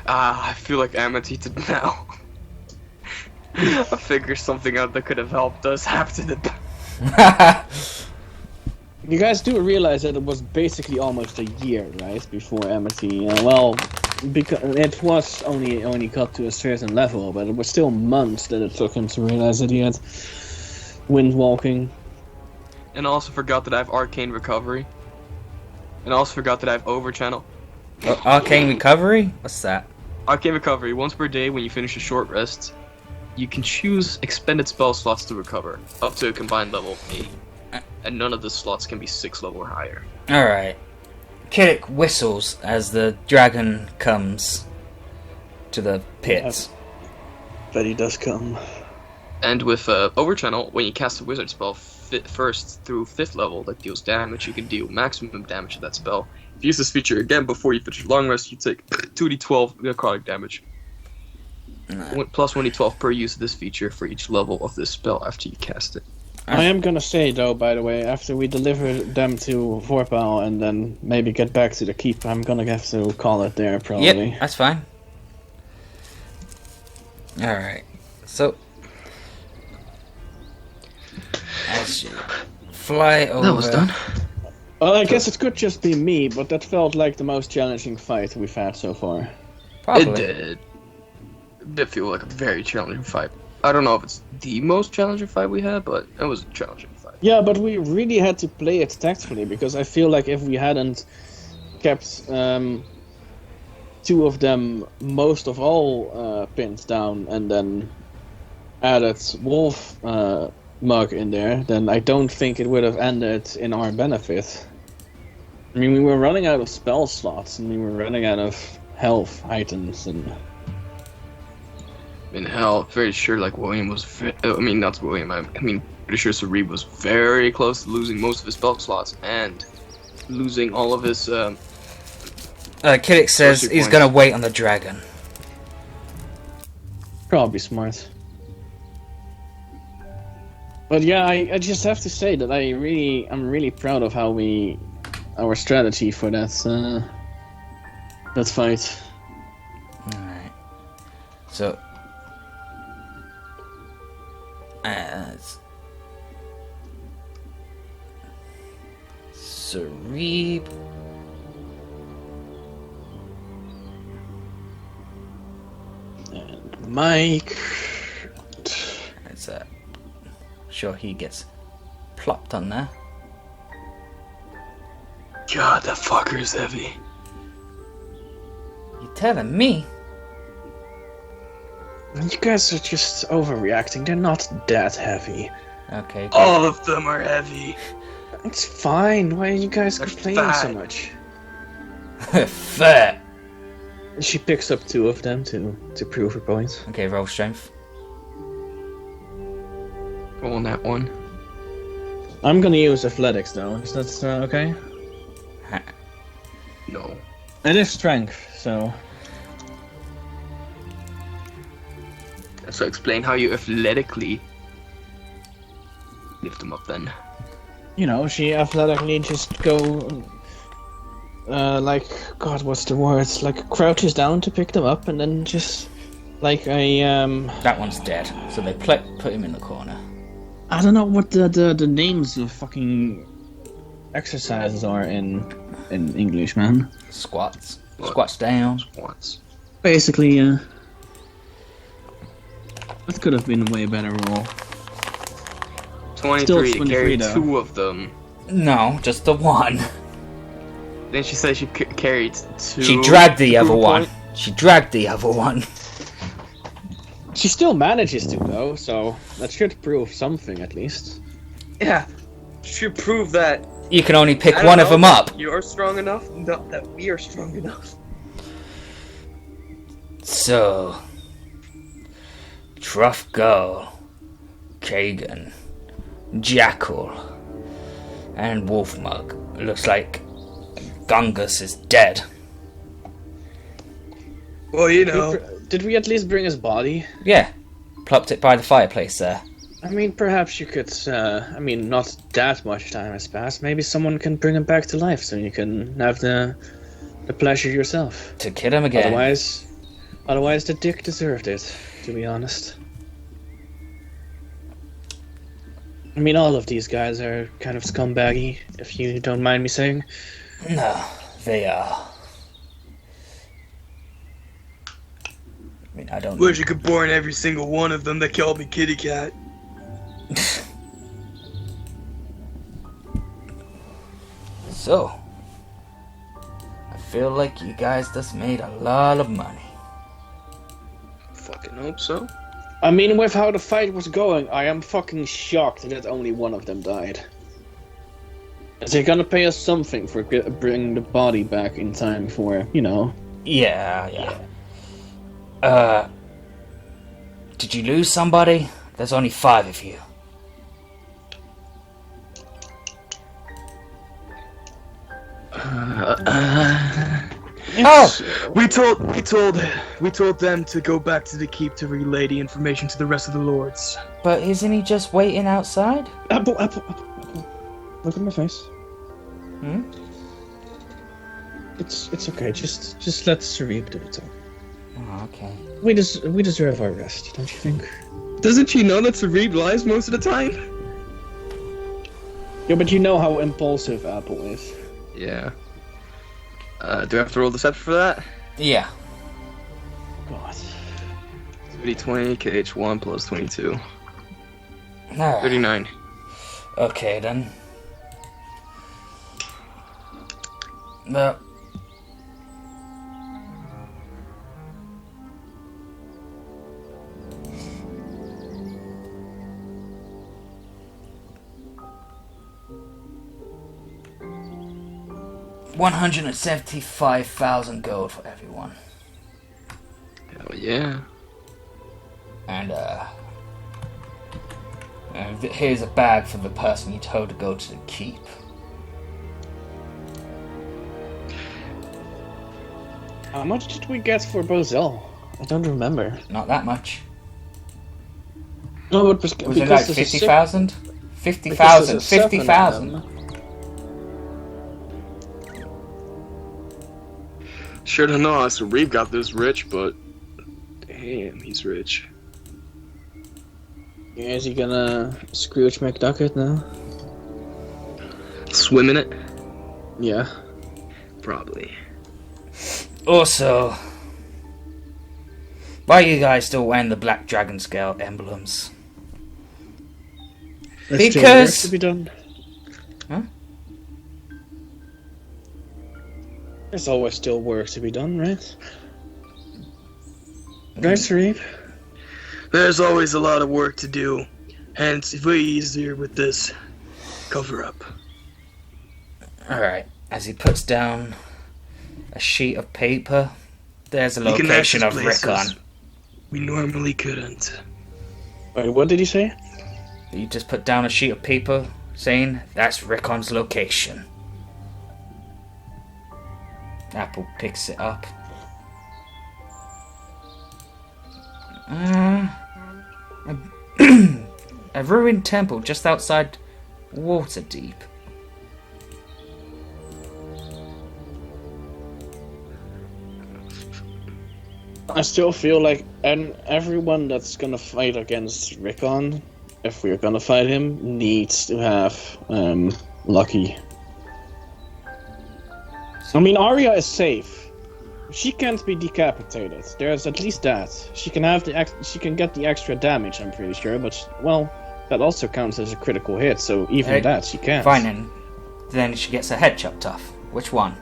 I feel like Amethyst now. I figured something out that could have helped us after the. You guys do realize that it was basically almost a year, right, before Amity. Well, because it was only got to a certain level, but it was still months that it took him to realize that he had wind walking. And I also forgot that I have arcane recovery. And I also forgot that I have overchannel. Arcane recovery? What's that? Arcane recovery. Once per day, when you finish a short rest, you can choose expended spell slots to recover, up to a combined level of 8. And none of the slots can be 6 level or higher. Alright. Kirik whistles as the dragon comes to the pits. But he does come. And with overchannel, when you cast a wizard spell first through 5th level that deals damage, you can deal maximum damage to that spell. If you use this feature again before you finish your long rest, you take 2d12 necrotic damage. Plus 1d12 per use of this feature for each level of this spell after you cast it. I am gonna say, though, by the way, after we deliver them to Vorpal and then maybe get back to the keep, I'm gonna have to call it there, probably. Yep, that's fine. Alright, so... as you fly over... That was done. Well, I guess it could just be me, but that felt like the most challenging fight we've had so far. Probably. It did. It did feel like a very challenging fight. I don't know if it's the most challenging fight we had, but it was a challenging fight. Yeah, but we really had to play it tactfully, because I feel like if we hadn't kept two of them most of all pinned down and then added Wolf Mug in there, then I don't think it would have ended in our benefit. I mean, we were running out of spell slots, and we were running out of health items, and... In hell, very sure like William was. Not William. I mean, pretty sure Sarib was very close to losing most of his spell slots and losing all of his. Kirik says he's gonna wait on the dragon. Probably smart. But yeah, I just have to say that I'm really proud of how our strategy for that fight. Alright. So Sarib. And Mike. It's sure he gets plopped on there. God, that fucker's heavy. You telling me? You guys are just overreacting. They're not that heavy. Okay. Good. All of them are heavy. It's fine. Why are you guys They're complaining so fat. much? Fair. She picks up 2 of them to prove her point. Okay, roll strength. Roll on that one. I'm gonna use athletics though. Is that okay? No. It is strength, so. So explain how you athletically lift them up then. You know, she athletically just go. God, what's the word? Like, crouches down to pick them up and then just. Like a. That one's dead, so they put him in the corner. I don't know what the names of fucking exercises are in English, man. Squats. What? Squats down. Once. Basically, that could have been a way better roll. 23 Still to 23 carry though. 2 of them. No, just the one. Then she said she carried 2. She dragged the to other prove a one. point. She dragged the other one. She still manages to, though, so that should prove something at least. Yeah. Should prove that You can only pick I don't one of know them that up. You're strong enough, not that we are strong enough. So, Truffgull, Kagan, Jackal, and Wolfmug. It looks like Gungus is dead. Well, you know. Did we at least bring his body? Yeah, plopped it by the fireplace there. I mean, perhaps you could, not that much time has passed. Maybe someone can bring him back to life so you can have the pleasure yourself. To kill him again. Otherwise the dick deserved it, to be honest. I mean, all of these guys are kind of scumbaggy, if you don't mind me saying. No, they are. I mean, I don't. Wish you could born every single one of them that called me kitty cat. So, I feel like you guys just made a lot of money. Fucking hope so. I mean, with how the fight was going, I am fucking shocked that only one of them died. Is they gonna pay us something for bringing the body back in time for, you know? Yeah. Did you lose somebody? There's only 5 of you. We told them to go back to the keep to relay the information to the rest of the lords. But isn't he just waiting outside? Apple. Look at my face. Hmm? It's okay. Just let Sarib do it. Oh, okay. We deserve our rest, don't you think? Doesn't she know that Sarib lies most of the time? Yeah, but you know how impulsive Apple is. Yeah. Do I have to roll deception for that? Yeah. God. 30, 20, KH1 plus 22. Alright. 39. Okay then. No. $175,000 gold for everyone. Hell yeah. And here's a bag for the person you told to go to the keep. How much did we get for Bozell? I don't remember. Not that much. No, it Was it like 50,000? 50,000. 50,000. Sure don't know how Sarib got this rich, but damn, he's rich. Yeah, is he gonna Scrooge McDuck it now? Swim in it? Yeah. Probably. Also, why are you guys still wearing the Black Dragon Scale emblems? There's still Because- work to be done. Huh? There's always still work to be done, right? Right, Sarib? There's always a lot of work to do, hence it's way easier with this cover up. Alright, as he puts down a sheet of paper, there's a We can location of access Rickon. places we normally couldn't. Wait, what did he say? You just put down a sheet of paper saying that's Rickon's location. Apple picks it up. A ruined temple just outside Waterdeep. I still feel like everyone that's gonna fight against Rickon, if we're gonna fight him, needs to have Lucky. I mean, Arya is safe. She can't be decapitated. There's at least that. She can have she can get the extra damage, I'm pretty sure, but well, that also counts as a critical hit, so even that she can't. Fine, then she gets her head chopped off. Which one?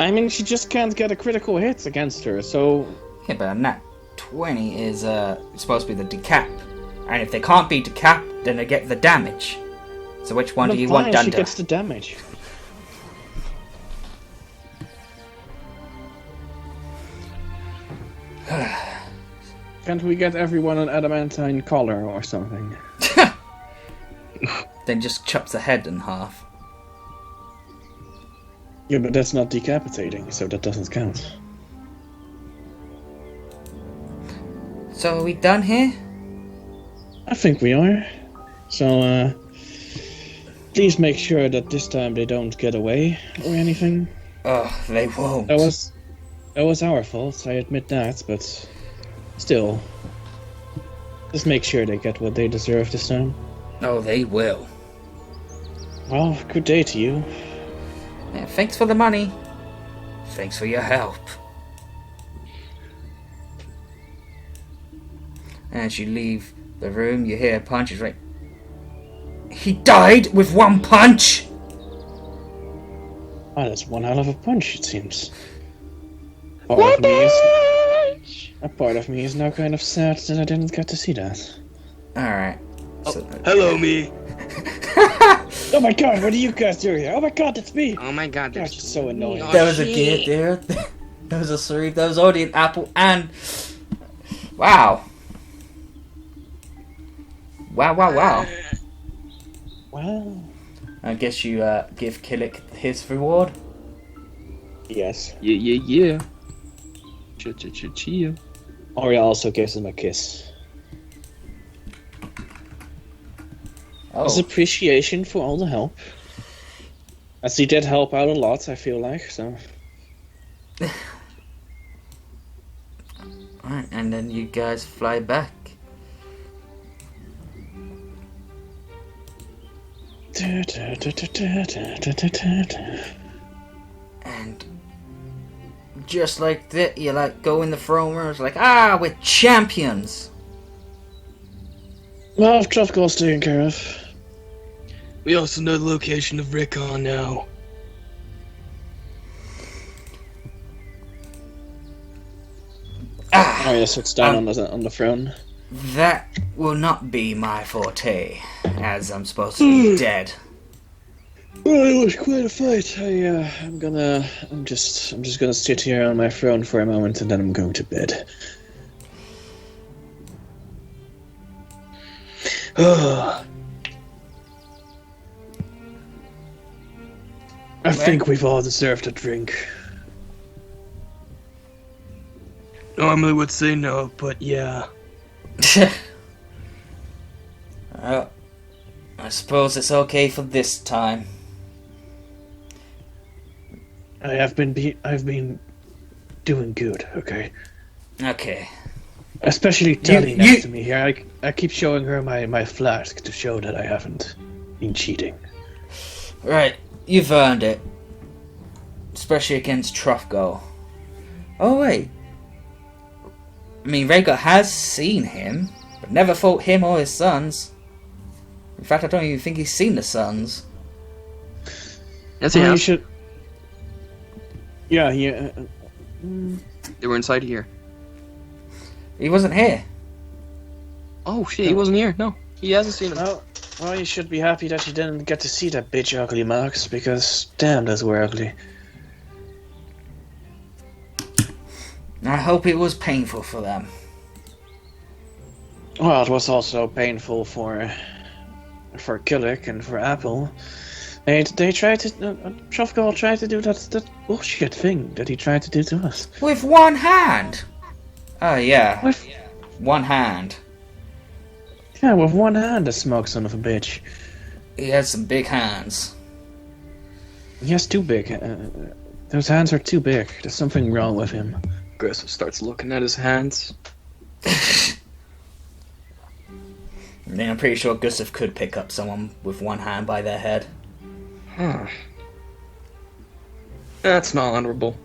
I mean, she just can't get a critical hit against her, so... Yeah, but a nat 20 is supposed to be the decap. And if they can't be decap, then they get the damage. So which one do you want done she to? gets the damage. Can't we get everyone an adamantine collar or something? Then just chops the head in half. Yeah, but that's not decapitating, so that doesn't count. So are we done here? I think we are. So, please make sure that this time they don't get away or anything. Oh, they won't. That was our fault, I admit that, but still. Just make sure they get what they deserve this time. Oh, they will. Well, good day to you. Yeah, thanks for the money. Thanks for your help. As you leave the room, you hear punches. Right? He died with one punch. Oh, that's one hell of a punch, it seems. A part of me is now kind of sad that I didn't get to see that. Alright. Hello, me. Oh my god, what are you guys doing here? Oh my god, it's me! Oh my god, Gosh, it's so annoying. Oh, There was a shit. gear there. There was a Cerebral. There was already an apple and... Wow. Wow. Well, I guess you give Killick his reward. yes. Yeah. Chia. Arya also gives him a kiss. Oh. As appreciation for all the help. As he did help out a lot, I feel like, so... Alright, and then you guys fly back. And just like that, you like go in the throne room, it's like, we're champions! Well, Trothgall's taken care of. We also know the location of Rickon now. Arya sits down on the throne. That will not be my forte, as I'm supposed to be dead. Well, it was quite a fight. I'm just gonna sit here on my throne for a moment, and then I'm going to bed. I think we've all deserved a drink. Normally would say no, but yeah. Well, I suppose it's okay for this time. I've been doing good, okay? Okay. Especially Tally next to me here. I keep showing her my flask to show that I haven't been cheating. Right, you've earned it. Especially against Truffgo. Oh wait. I mean, Rhaegar has seen him, but never fought him or his sons. In fact, I don't even think he's seen the sons. Yes, You yeah. should. Yeah, They were inside here. He wasn't here. Oh shit, he wasn't here. No, he hasn't seen him. Well, you should be happy that you didn't get to see that bitch ugly, Max, because damn, those were ugly. I hope it was painful for them. Well, it was also painful for Killick and for Apple. They tried to Truffgall tried to do that bullshit thing that he tried to do to us. With one hand! Oh yeah. With, One hand. yeah, with one hand, the smoke son of a bitch. He has some big hands. He has too big. Those hands are too big. There's something wrong with him. Aggressive starts looking at his hands. Yeah, I'm pretty sure Gustav could pick up someone with one hand by their head. Huh. That's not honorable.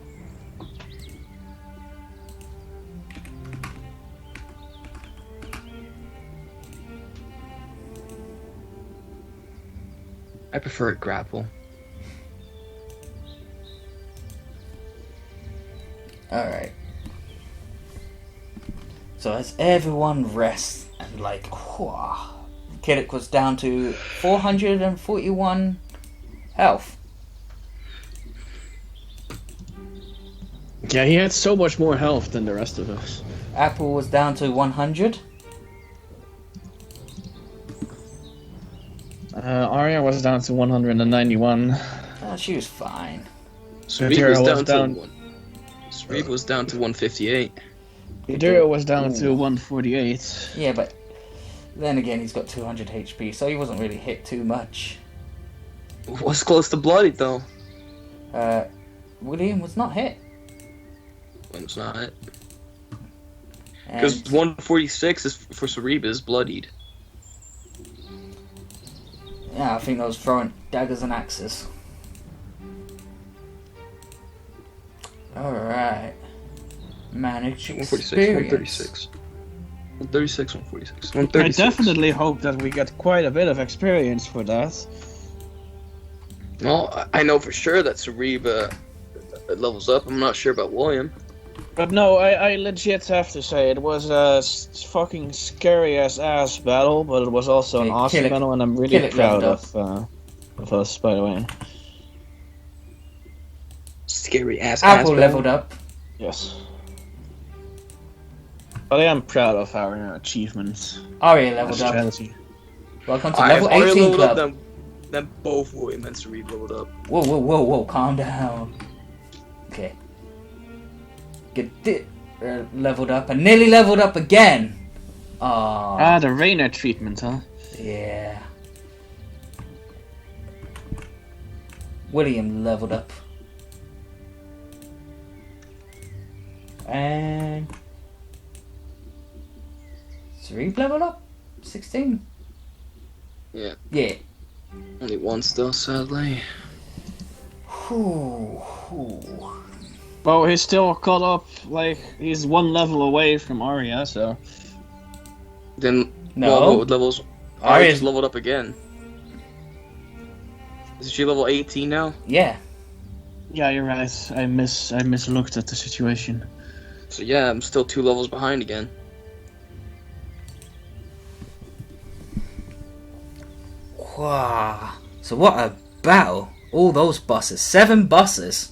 I prefer a grapple. Alright. So as everyone rests and like, Killick was down to 441 health. Yeah, he had so much more health than the rest of us. Apple was down to 100. Arya was down to 191. She was fine. Yadira was down to 158. Yadira was down to 148. Yeah, but then again, he's got 200 HP, so he wasn't really hit too much. Was close to bloody though. William was not hit. When it's not. Because And 146 is for Cereba is bloodied. yeah, I think I was throwing daggers and axes. Alright. Manage 146, experience. 136. 136, 146. I 136. definitely hope that we get quite a bit of experience for that. Well, I know for sure that Cereba levels up. I'm not sure about William. But no, I legit have to say, it was a fucking scary ass battle, but it was also an Okay, awesome kill it- battle, and I'm really kill it proud leveled of us, by the way. Scary ass. Apple ass leveled up. Yes. But I am proud of our achievements. Arya and leveled up. strategy. Welcome to I level 18 leveled club. up, then both William and Cereba leveled up. Whoa, calm down. Okay. Leveled up and nearly leveled up again. Ah, the Rainer treatment, huh? Yeah. William leveled up. And Cerebe leveled up? 16? Yeah. Yeah. Only one still, sadly. Whew. Well, he's still caught up, like, he's one level away from Arya, so... Then No. what levels? Arya's- Arya's leveled up again. Is she level 18 now? Yeah. Yeah, you're right. I mislooked at the situation. So yeah, I'm still 2 levels behind again. Wow. So what a battle. All those buses. 7 buses.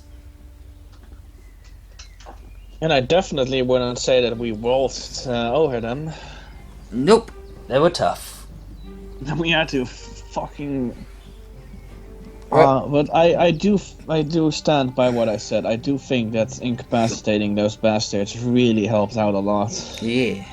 And I definitely wouldn't say that we waltzed over them. Nope. They were tough. We had to fucking... Right. But I do stand by what I said. I do think that incapacitating those bastards really helped out a lot. Yeah.